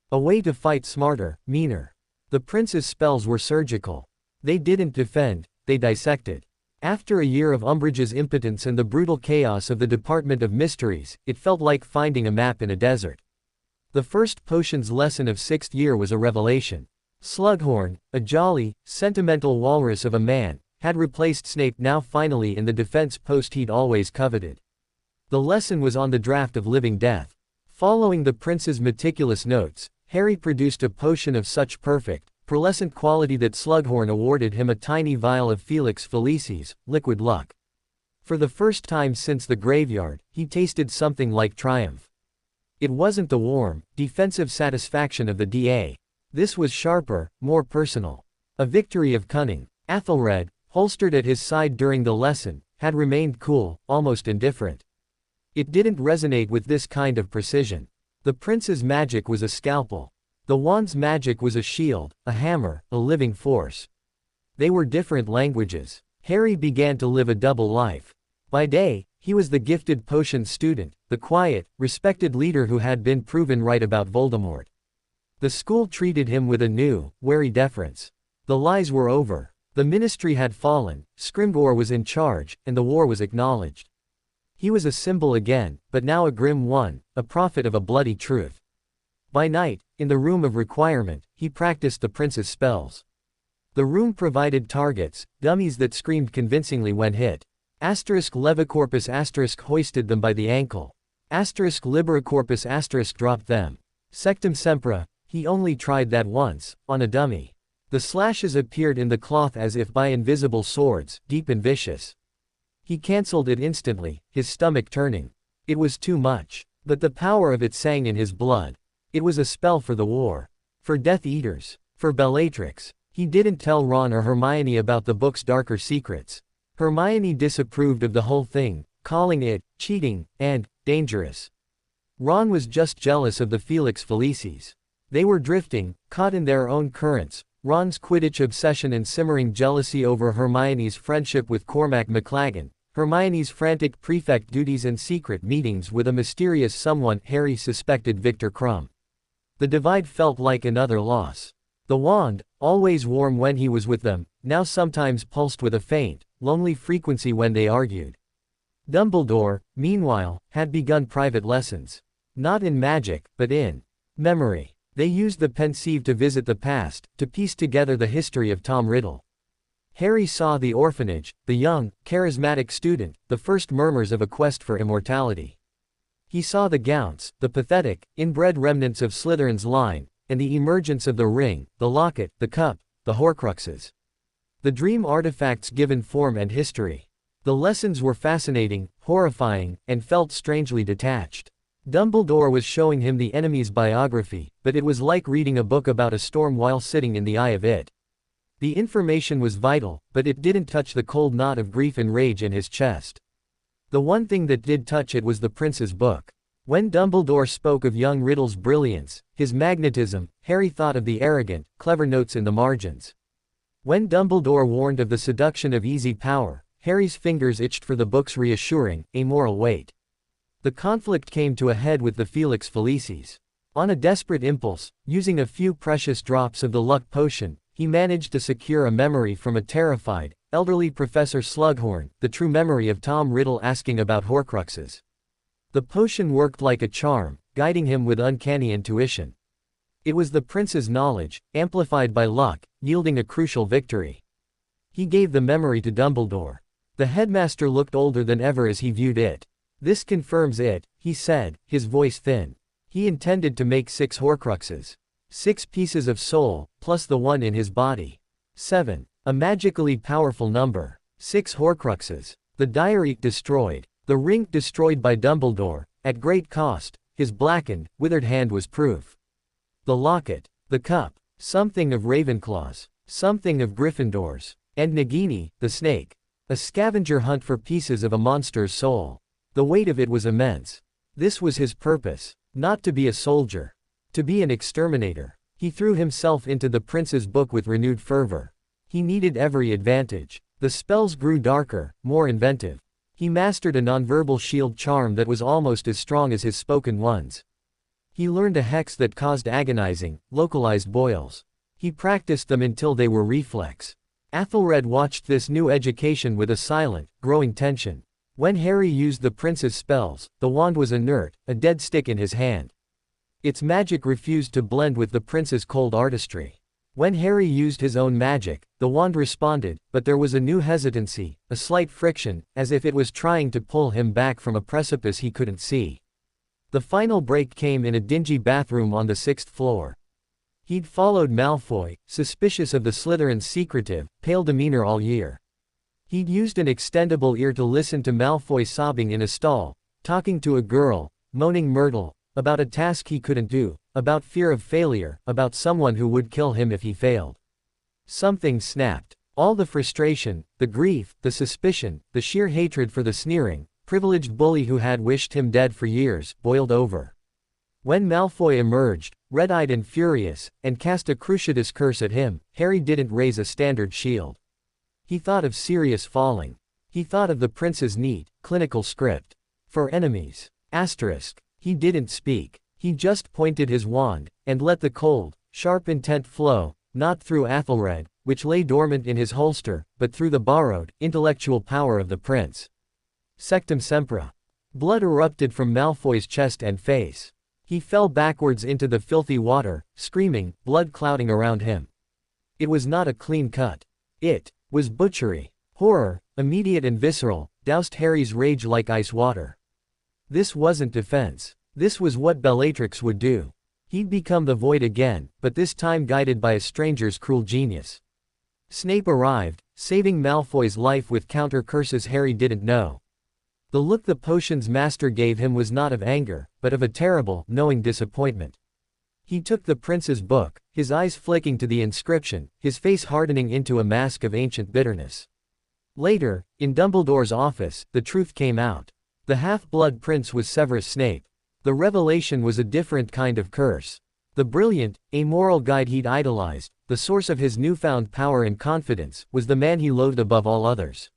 S2: A way to fight smarter, meaner. The prince's spells were surgical. They didn't defend, they dissected. After a year of Umbridge's impotence and the brutal chaos of the Department of Mysteries, it felt like finding a map in a desert. The first potions lesson of 6th year was a revelation. Slughorn, a jolly, sentimental walrus of a man, had replaced Snape now finally in the defense post he'd always coveted. The lesson was on the draft of living death. Following the prince's meticulous notes, Harry produced a potion of such perfect, pearlescent quality that Slughorn awarded him a tiny vial of Felix Felicis, liquid luck. For the first time since the graveyard, he tasted something like triumph. It wasn't the warm, defensive satisfaction of the DA. This was sharper, more personal. A victory of cunning. Athelred, holstered at his side during the lesson, had remained cool, almost indifferent. It didn't resonate with this kind of precision. The prince's magic was a scalpel. The wand's magic was a shield, a hammer, a living force. They were different languages. Harry began to live a double life. By day, he was the gifted potion student, the quiet, respected leader who had been proven right about Voldemort. The school treated him with a new, wary deference. The lies were over. The ministry had fallen, Scrimgeour was in charge, and the war was acknowledged. He was a symbol again, but now a grim one, a prophet of a bloody truth. By night, in the room of requirement, he practiced the prince's spells. The room provided targets, dummies that screamed convincingly when hit. Levicorpus *, hoisted them by the ankle. Liberacorpus * dropped them. Sectum Sempra, he only tried that once, on a dummy. The slashes appeared in the cloth as if by invisible swords, deep and vicious. He cancelled it instantly, his stomach turning. It was too much. But the power of it sang in his blood. It was a spell for the war. For Death Eaters. For Bellatrix. He didn't tell Ron or Hermione about the book's darker secrets. Hermione disapproved of the whole thing, calling it cheating and dangerous. Ron was just jealous of the Felix Felicis. They were drifting, caught in their own currents. Ron's Quidditch obsession and simmering jealousy over Hermione's friendship with Cormac McLaggen, Hermione's frantic prefect duties and secret meetings with a mysterious someone Harry suspected Victor Crumb. The divide felt like another loss. The wand, always warm when he was with them, now sometimes pulsed with a faint, lonely frequency when they argued. Dumbledore, meanwhile, had begun private lessons. Not in magic, but in memory. They used the pensieve to visit the past, to piece together the history of Tom Riddle. Harry saw the orphanage, the young, charismatic student, the first murmurs of a quest for immortality. He saw the Gounts, the pathetic, inbred remnants of Slytherin's line, and the emergence of the ring, the locket, the cup, the Horcruxes. The dream artifacts given form and history. The lessons were fascinating, horrifying, and felt strangely detached. Dumbledore was showing him the enemy's biography, but it was like reading a book about a storm while sitting in the eye of it. The information was vital, but it didn't touch the cold knot of grief and rage in his chest. The one thing that did touch it was the prince's book. When Dumbledore spoke of young Riddle's brilliance, his magnetism, Harry thought of the arrogant, clever notes in the margins. When Dumbledore warned of the seduction of easy power, Harry's fingers itched for the book's reassuring, amoral weight. The conflict came to a head with the Felix Felicis. On a desperate impulse, using a few precious drops of the luck potion, he managed to secure a memory from a terrified, elderly Professor Slughorn, the true memory of Tom Riddle asking about Horcruxes. The potion worked like a charm, guiding him with uncanny intuition. It was the prince's knowledge, amplified by luck, yielding a crucial victory. He gave the memory to Dumbledore. The headmaster looked older than ever as he viewed it. "This confirms it," he said, his voice thin. He intended to make 6 Horcruxes. 6 pieces of soul, plus the one in his body. 7. A magically powerful number. 6 Horcruxes. The diary destroyed. The ring destroyed by Dumbledore, at great cost. His blackened, withered hand was proof. The locket. The cup. Something of Ravenclaw's. Something of Gryffindor's. And Nagini, the snake. A scavenger hunt for pieces of a monster's soul. The weight of it was immense. This was his purpose. Not to be a soldier. To be an exterminator. He threw himself into the prince's book with renewed fervor. He needed every advantage. The spells grew darker, more inventive. He mastered a nonverbal shield charm that was almost as strong as his spoken ones. He learned a hex that caused agonizing, localized boils. He practiced them until they were reflex. Athelred watched this new education with a silent, growing tension. When Harry used the prince's spells, the wand was inert, a dead stick in his hand. Its magic refused to blend with the prince's cold artistry. When Harry used his own magic, the wand responded, but there was a new hesitancy, a slight friction, as if it was trying to pull him back from a precipice he couldn't see. The final break came in a dingy bathroom on the 6th floor. He'd followed Malfoy, suspicious of the Slytherin's secretive, pale demeanor all year. He'd used an extendable ear to listen to Malfoy sobbing in a stall, talking to a girl, moaning Myrtle, about a task he couldn't do, about fear of failure, about someone who would kill him if he failed. Something snapped. All the frustration, the grief, the suspicion, the sheer hatred for the sneering, privileged bully who had wished him dead for years, boiled over. When Malfoy emerged, red-eyed and furious, and cast a Cruciatus curse at him, Harry didn't raise a standard shield. He thought of Sirius falling. He thought of the prince's neat, clinical script. For enemies. Asterisk. He didn't speak. He just pointed his wand, and let the cold, sharp intent flow, not through Athelred, which lay dormant in his holster, but through the borrowed, intellectual power of the prince. Sectum Sempra. Blood erupted from Malfoy's chest and face. He fell backwards into the filthy water, screaming, blood clouding around him. It was not a clean cut. It was butchery. Horror, immediate and visceral, doused Harry's rage like ice water. This wasn't defense. This was what Bellatrix would do. He'd become the Void again, but this time guided by a stranger's cruel genius. Snape arrived, saving Malfoy's life with counter curses Harry didn't know. The look the potion's master gave him was not of anger, but of a terrible, knowing disappointment. He took the prince's book, his eyes flicking to the inscription, his face hardening into a mask of ancient bitterness. Later, in Dumbledore's office, the truth came out. The half-blood prince was Severus Snape. The revelation was a different kind of curse. The brilliant, amoral guide he'd idolized, the source of his newfound power and confidence, was the man he loathed above all others.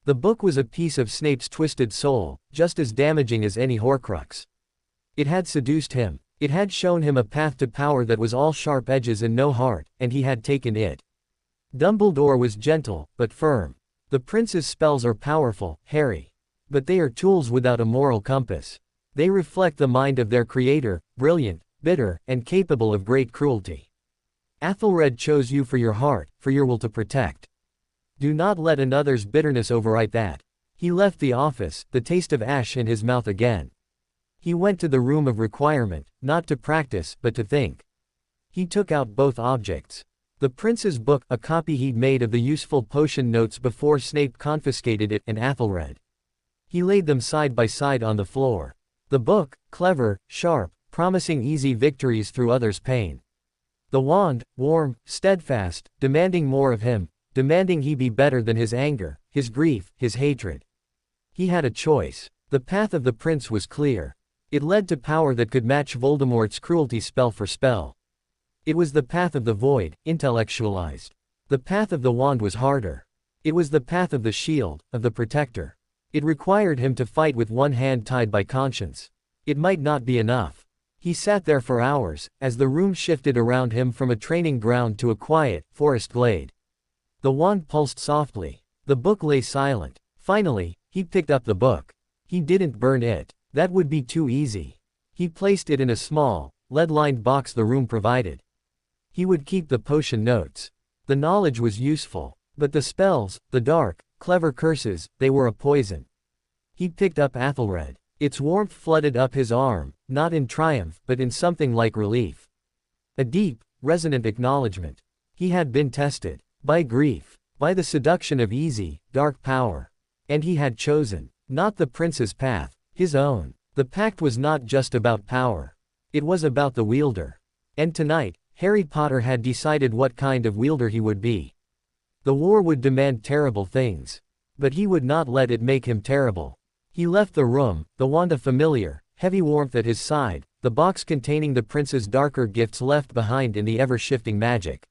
S2: The book was a piece of Snape's twisted soul, just as damaging as any Horcrux. It had seduced him. It had shown him a path to power that was all sharp edges and no heart, and he had taken it. Dumbledore was gentle, but firm. The prince's spells are powerful, Harry. But they are tools without a moral compass. They reflect the mind of their creator, brilliant, bitter, and capable of great cruelty. Athelred chose you for your heart, for your will to protect. Do not let another's bitterness overwrite that. He left the office, the taste of ash in his mouth again. He went to the room of requirement, not to practice, but to think. He took out both objects. The prince's book, a copy he'd made of the useful potion notes before Snape confiscated it, and Athelred. He laid them side by side on the floor. The book, clever, sharp, promising easy victories through others' pain. The wand, warm, steadfast, demanding more of him, demanding he be better than his anger, his grief, his hatred. He had a choice. The path of the prince was clear. It led to power that could match Voldemort's cruelty spell for spell. It was the path of the void, intellectualized. The path of the wand was harder. It was the path of the shield, of the protector. It required him to fight with one hand tied by conscience. It might not be enough. He sat there for hours, as the room shifted around him from a training ground to a quiet, forest glade. The wand pulsed softly. The book lay silent. Finally, he picked up the book. He didn't burn it. That would be too easy. He placed it in a small, lead-lined box the room provided. He would keep the potion notes. The knowledge was useful. But the spells, the dark, clever curses, they were a poison. He picked up Athelred. Its warmth flooded up his arm, not in triumph but in something like relief. A deep, resonant acknowledgment. He had been tested. By grief. By the seduction of easy, dark power. And he had chosen. Not the prince's path. His own. The pact was not just about power. It was about the wielder. And tonight, Harry Potter had decided what kind of wielder he would be. The war would demand terrible things. But he would not let it make him terrible. He left the room, the wand a familiar, heavy warmth at his side, the box containing the prince's darker gifts left behind in the ever-shifting magic.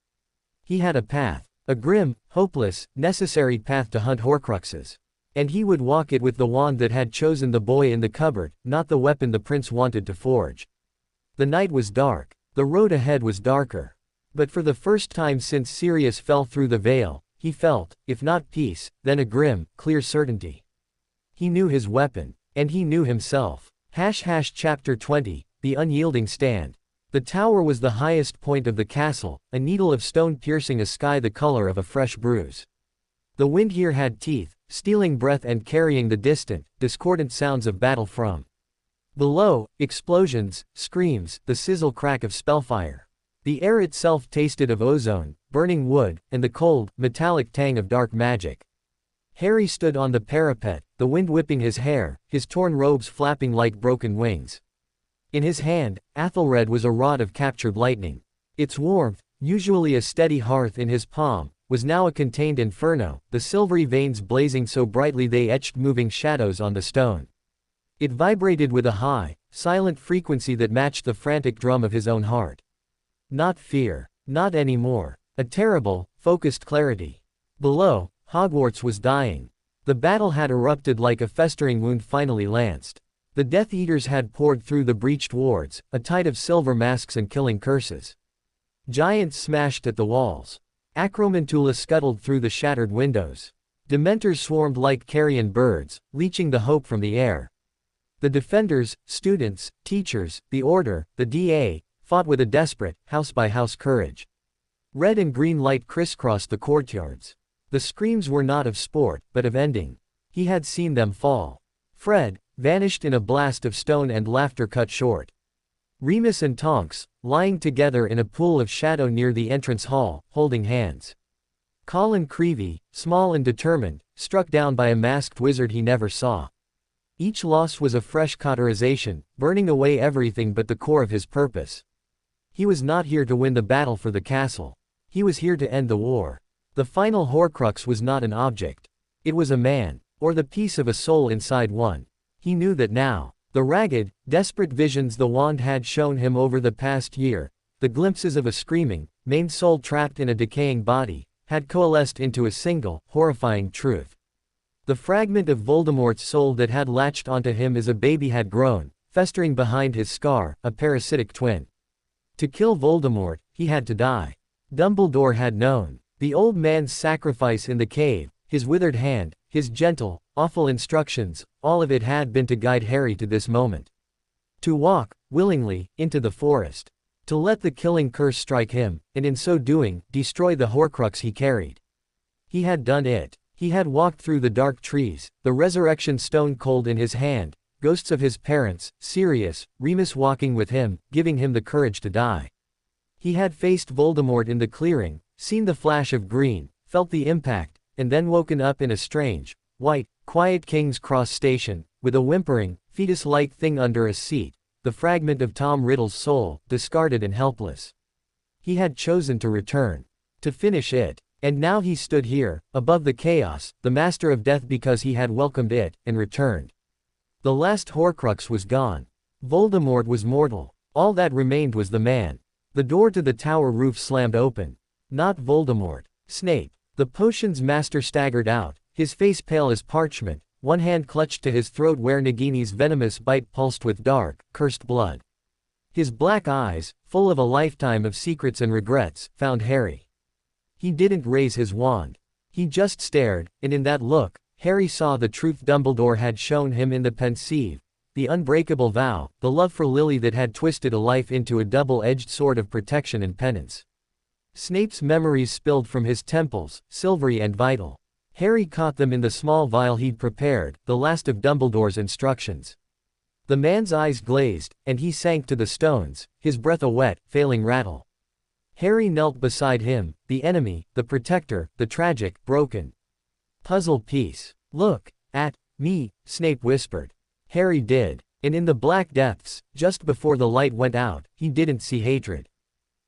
S2: He had a path. A grim, hopeless, necessary path to hunt Horcruxes. And he would walk it with the wand that had chosen the boy in the cupboard, not the weapon the prince wanted to forge. The night was dark. The road ahead was darker. But for the first time since Sirius fell through the veil, he felt, if not peace, then a grim, clear certainty. He knew his weapon. And he knew himself. Chapter 20, The Unyielding Stand. The tower was the highest point of the castle, a needle of stone piercing a sky the color of a fresh bruise. The wind here had teeth, stealing breath and carrying the distant, discordant sounds of battle from below, explosions, screams, the sizzle crack of spellfire. The air itself tasted of ozone, burning wood, and the cold, metallic tang of dark magic. Harry stood on the parapet, the wind whipping his hair, his torn robes flapping like broken wings. In his hand, Athelred was a rod of captured lightning. Its warmth, usually a steady hearth in his palm, was now a contained inferno, the silvery veins blazing so brightly they etched moving shadows on the stone. It vibrated with a high, silent frequency that matched the frantic drum of his own heart. Not fear. Not anymore. A terrible, focused clarity. Below, Hogwarts was dying. The battle had erupted like a festering wound finally lanced. The Death Eaters had poured through the breached wards, a tide of silver masks and killing curses. Giants smashed at the walls. Acromantula scuttled through the shattered windows. Dementors swarmed like carrion birds, leeching the hope from the air. The defenders, students, teachers, the Order, the DA, fought with a desperate, house-by-house courage. Red and green light crisscrossed the courtyards. The screams were not of sport, but of ending. He had seen them fall. Fred, vanished in a blast of stone and laughter cut short. Remus and Tonks, lying together in a pool of shadow near the entrance hall, holding hands. Colin Creevey, small and determined, struck down by a masked wizard he never saw. Each loss was a fresh cauterization, burning away everything but the core of his purpose. He was not here to win the battle for the castle. He was here to end the war. The final Horcrux was not an object. It was a man, or the piece of a soul inside one. He knew that now. The ragged, desperate visions the wand had shown him over the past year, the glimpses of a screaming, maimed soul trapped in a decaying body, had coalesced into a single, horrifying truth. The fragment of Voldemort's soul that had latched onto him as a baby had grown, festering behind his scar, a parasitic twin. To kill Voldemort, he had to die. Dumbledore had known. The old man's sacrifice in the cave, his withered hand, his gentle, awful instructions, all of it had been to guide Harry to this moment. To walk, willingly, into the forest. To let the killing curse strike him, and in so doing, destroy the Horcrux he carried. He had done it. He had walked through the dark trees, the resurrection stone cold in his hand, ghosts of his parents, Sirius, Remus walking with him, giving him the courage to die. He had faced Voldemort in the clearing, seen the flash of green, felt the impact, and then woken up in a strange, white, quiet King's Cross station, with a whimpering, fetus-like thing under a seat, the fragment of Tom Riddle's soul, discarded and helpless. He had chosen to return. To finish it. And now he stood here, above the chaos, the master of death because he had welcomed it, and returned. The last Horcrux was gone. Voldemort was mortal. All that remained was the man. The door to the tower roof slammed open. Not Voldemort. Snape. The potion's master staggered out, his face pale as parchment, one hand clutched to his throat where Nagini's venomous bite pulsed with dark, cursed blood. His black eyes, full of a lifetime of secrets and regrets, found Harry. He didn't raise his wand. He just stared, and in that look, Harry saw the truth Dumbledore had shown him in the Pensieve, the unbreakable vow, the love for Lily that had twisted a life into a double-edged sword of protection and penance. Snape's memories spilled from his temples, silvery and vital. Harry caught them in the small vial he'd prepared, the last of Dumbledore's instructions. The man's eyes glazed, and he sank to the stones, his breath a wet, failing rattle. Harry knelt beside him, the enemy, the protector, the tragic, broken puzzle piece. "Look at me," Snape whispered. Harry did. And in the black depths, just before the light went out, he didn't see hatred.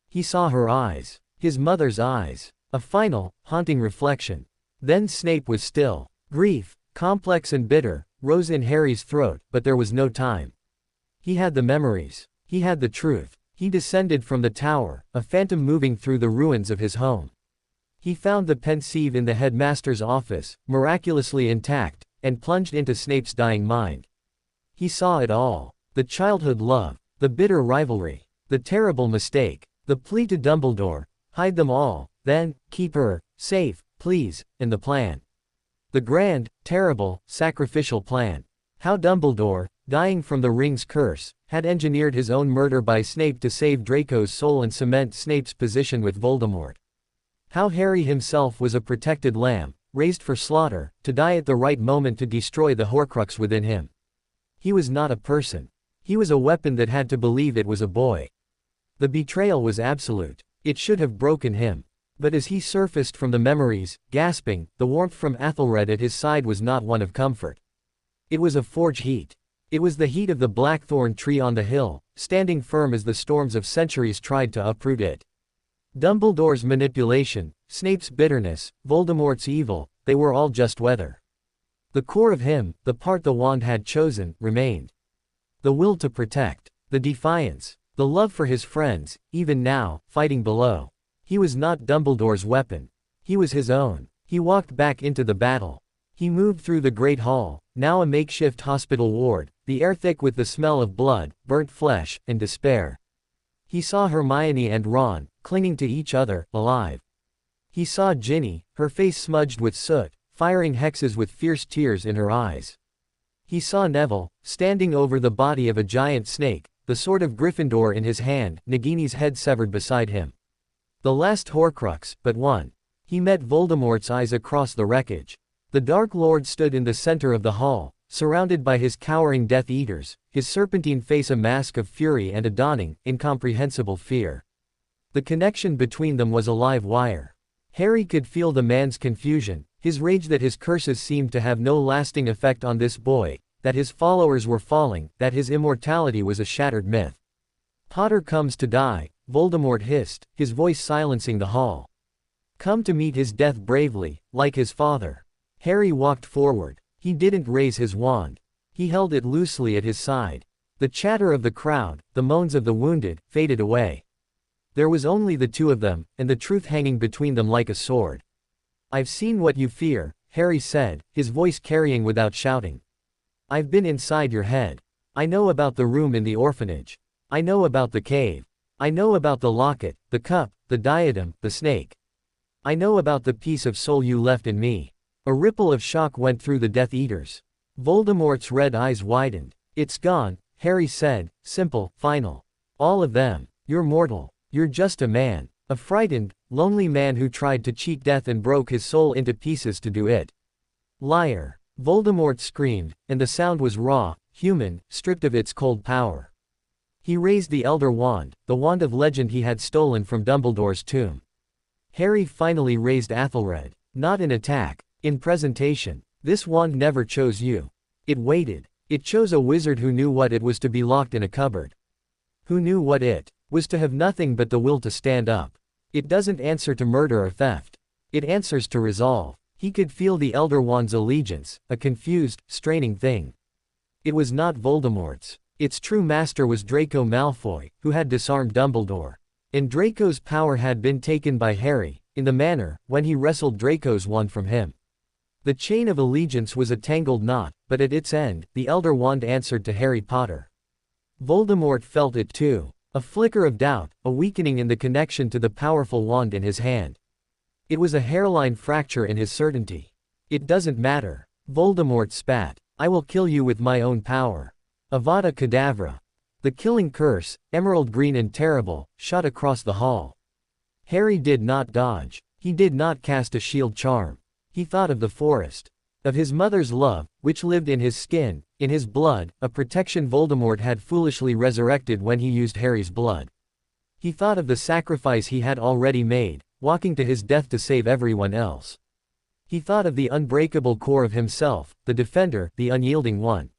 S2: He saw her eyes. His mother's eyes. A final, haunting reflection. Then Snape was still. Grief, complex and bitter, rose in Harry's throat, but there was no time. He had the memories. He had the truth. He descended from the tower, a phantom moving through the ruins of his home. He found the Pensieve in the headmaster's office, miraculously intact, and plunged into Snape's dying mind. He saw it all. The childhood love, the bitter rivalry, the terrible mistake, the plea to Dumbledore, hide them all, then, keep her safe, please, and the plan. The grand, terrible, sacrificial plan. How Dumbledore, dying from the ring's curse, had engineered his own murder by Snape to save Draco's soul and cement Snape's position with Voldemort. How Harry himself was a protected lamb, raised for slaughter, to die at the right moment to destroy the Horcrux within him. He was not a person. He was a weapon that had to believe it was a boy. The betrayal was absolute. It should have broken him. But as he surfaced from the memories, gasping, the warmth from Athelred at his side was not one of comfort. It was of forge heat. It was the heat of the blackthorn tree on the hill, standing firm as the storms of centuries tried to uproot it. Dumbledore's manipulation, Snape's bitterness, Voldemort's evil, they were all just weather. The core of him, the part the wand had chosen, remained. The will to protect, the defiance, the love for his friends, even now, fighting below. He was not Dumbledore's weapon. He was his own. He walked back into the battle. He moved through the great hall, now a makeshift hospital ward, the air thick with the smell of blood, burnt flesh, and despair. He saw Hermione and Ron, clinging to each other, alive. He saw Ginny, her face smudged with soot, firing hexes with fierce tears in her eyes. He saw Neville, standing over the body of a giant snake, the sword of Gryffindor in his hand, Nagini's head severed beside him. The last Horcrux, but one. He met Voldemort's eyes across the wreckage. The Dark Lord stood in the center of the hall, surrounded by his cowering Death Eaters, his serpentine face a mask of fury and a dawning, incomprehensible fear. The connection between them was a live wire. Harry could feel the man's confusion, his rage that his curses seemed to have no lasting effect on this boy, that his followers were falling, that his immortality was a shattered myth. "Potter comes to die," Voldemort hissed, his voice silencing the hall. "Come to meet his death bravely, like his father." Harry walked forward. He didn't raise his wand. He held it loosely at his side. The chatter of the crowd, the moans of the wounded, faded away. There was only the two of them, and the truth hanging between them like a sword. "I've seen what you fear," Harry said, his voice carrying without shouting. "I've been inside your head. I know about the room in the orphanage. I know about the cave. I know about the locket, the cup, the diadem, the snake. I know about the piece of soul you left in me." A ripple of shock went through the Death Eaters. Voldemort's red eyes widened. "It's gone," Harry said, simple, final. "All of them. You're mortal. You're just a man. A frightened, lonely man who tried to cheat death and broke his soul into pieces to do it." "Liar!" Voldemort screamed, and the sound was raw, human, stripped of its cold power. He raised the Elder Wand, the wand of legend he had stolen from Dumbledore's tomb. Harry finally raised Athelred. Not in attack. In presentation. This wand never chose you. It waited. It chose a wizard who knew what it was to be locked in a cupboard. Who knew what it was to have nothing but the will to stand up. It doesn't answer to murder or theft. It answers to resolve. He could feel the Elder Wand's allegiance, a confused, straining thing. It was not Voldemort's. Its true master was Draco Malfoy, who had disarmed Dumbledore. And Draco's power had been taken by Harry, in the manner, when he wrestled Draco's wand from him. The chain of allegiance was a tangled knot, but at its end, the Elder Wand answered to Harry Potter. Voldemort felt it too. A flicker of doubt, a weakening in the connection to the powerful wand in his hand. It was a hairline fracture in his certainty. It doesn't matter. Voldemort spat. I will kill you with my own power. Avada Kedavra. The killing curse, emerald green and terrible, shot across the hall. Harry did not dodge. He did not cast a shield charm. He thought of the forest. Of his mother's love, which lived in his skin, in his blood, a protection Voldemort had foolishly resurrected when he used Harry's blood. He thought of the sacrifice he had already made, walking to his death to save everyone else. He thought of the unbreakable core of himself, the defender, the unyielding one.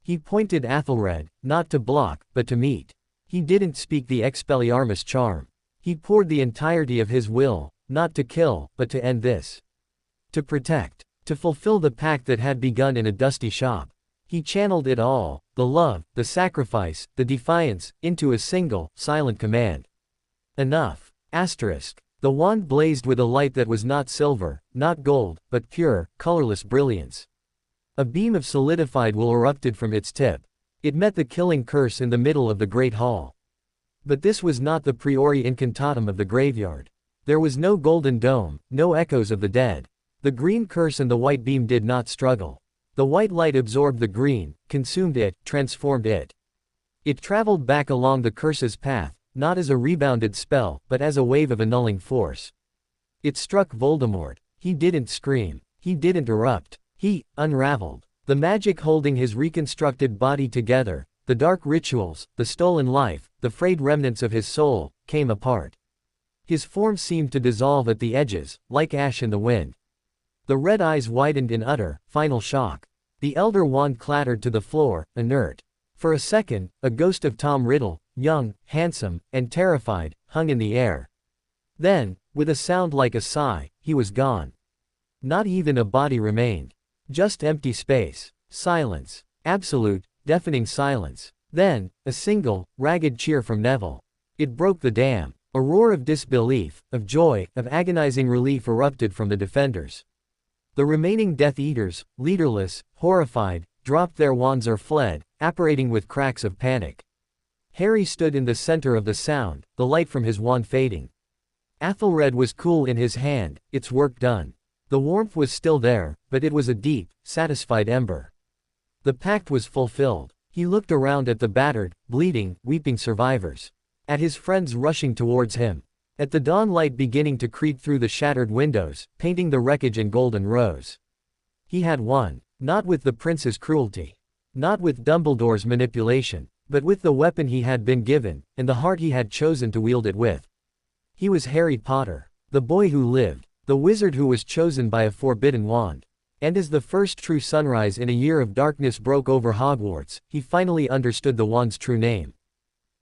S2: He pointed Athelred, not to block, but to meet. He didn't speak the Expelliarmus charm. He poured the entirety of his will, not to kill, but to end this. To protect. To fulfill the pact that had begun in a dusty shop. He channeled it all, the love, the sacrifice, the defiance, into a single, silent command. Enough. Asterisk. The wand blazed with a light that was not silver, not gold, but pure, colorless brilliance. A beam of solidified wool erupted from its tip. It met the killing curse in the middle of the great hall. But this was not the priori incantatum of the graveyard. There was no golden dome, no echoes of the dead. The green curse and the white beam did not struggle. The white light absorbed the green, consumed it, transformed it. It traveled back along the curse's path, not as a rebounded spell, but as a wave of annulling force. It struck Voldemort. He didn't scream. He didn't erupt. He unraveled. The magic holding his reconstructed body together, the dark rituals, the stolen life, the frayed remnants of his soul, came apart. His form seemed to dissolve at the edges, like ash in the wind. The red eyes widened in utter, final shock. The Elder Wand clattered to the floor, inert. For a second, a ghost of Tom Riddle, young, handsome, and terrified, hung in the air. Then, with a sound like a sigh, he was gone. Not even a body remained. Just empty space. Silence. Absolute, deafening silence. Then, a single, ragged cheer from Neville. It broke the dam. A roar of disbelief, of joy, of agonizing relief erupted from the defenders. The remaining Death Eaters, leaderless, horrified, dropped their wands or fled, apparating with cracks of panic. Harry stood in the center of the sound, the light from his wand fading. Athelred was cool in his hand, its work done. The warmth was still there, but it was a deep, satisfied ember. The pact was fulfilled. He looked around at the battered, bleeding, weeping survivors. At his friends rushing towards him. At the dawn light beginning to creep through the shattered windows, painting the wreckage in golden rose. He had won. Not with the prince's cruelty. Not with Dumbledore's manipulation, but with the weapon he had been given, and the heart he had chosen to wield it with. He was Harry Potter. The boy who lived. The wizard who was chosen by a forbidden wand. And as the first true sunrise in a year of darkness broke over Hogwarts, he finally understood the wand's true name.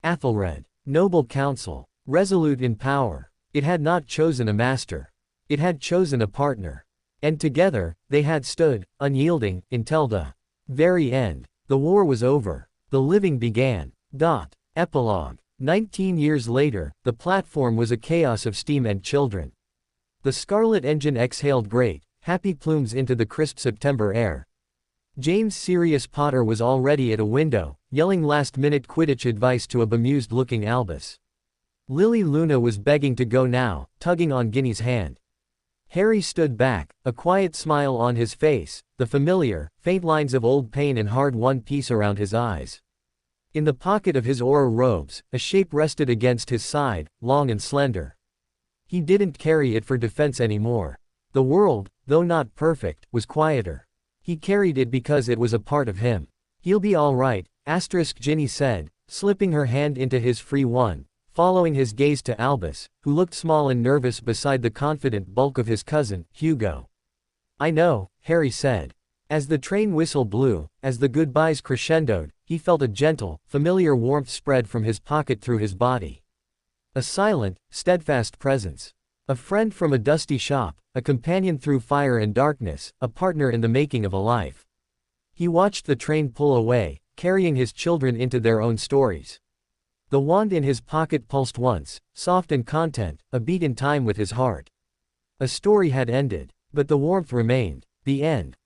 S2: Athelred. Noble counsel. Resolute in power. It had not chosen a master. It had chosen a partner. And together, they had stood, unyielding, until the very end. The war was over. The living began. Epilogue. 19 years later, the platform was a chaos of steam and children. The scarlet engine exhaled great, happy plumes into the crisp September air. James Sirius Potter was already at a window, yelling last-minute Quidditch advice to a bemused-looking Albus. Lily Luna was begging to go now, tugging on Ginny's hand. Harry stood back, a quiet smile on his face, the familiar, faint lines of old pain and hard-won peace around his eyes. In the pocket of his aura robes, a shape rested against his side, long and slender. He didn't carry it for defense anymore. The world, though not perfect, was quieter. He carried it because it was a part of him. He'll be all right, Ginny said, slipping her hand into his free one, following his gaze to Albus, who looked small and nervous beside the confident bulk of his cousin, Hugo. I know, Harry said. As the train whistle blew, as the goodbyes crescendoed, he felt a gentle, familiar warmth spread from his pocket through his body. A silent, steadfast presence. A friend from a dusty shop, a companion through fire and darkness, a partner in the making of a life. He watched the train pull away, carrying his children into their own stories. The wand in his pocket pulsed once, soft and content, a beat in time with his heart. A story had ended, but the warmth remained. The end.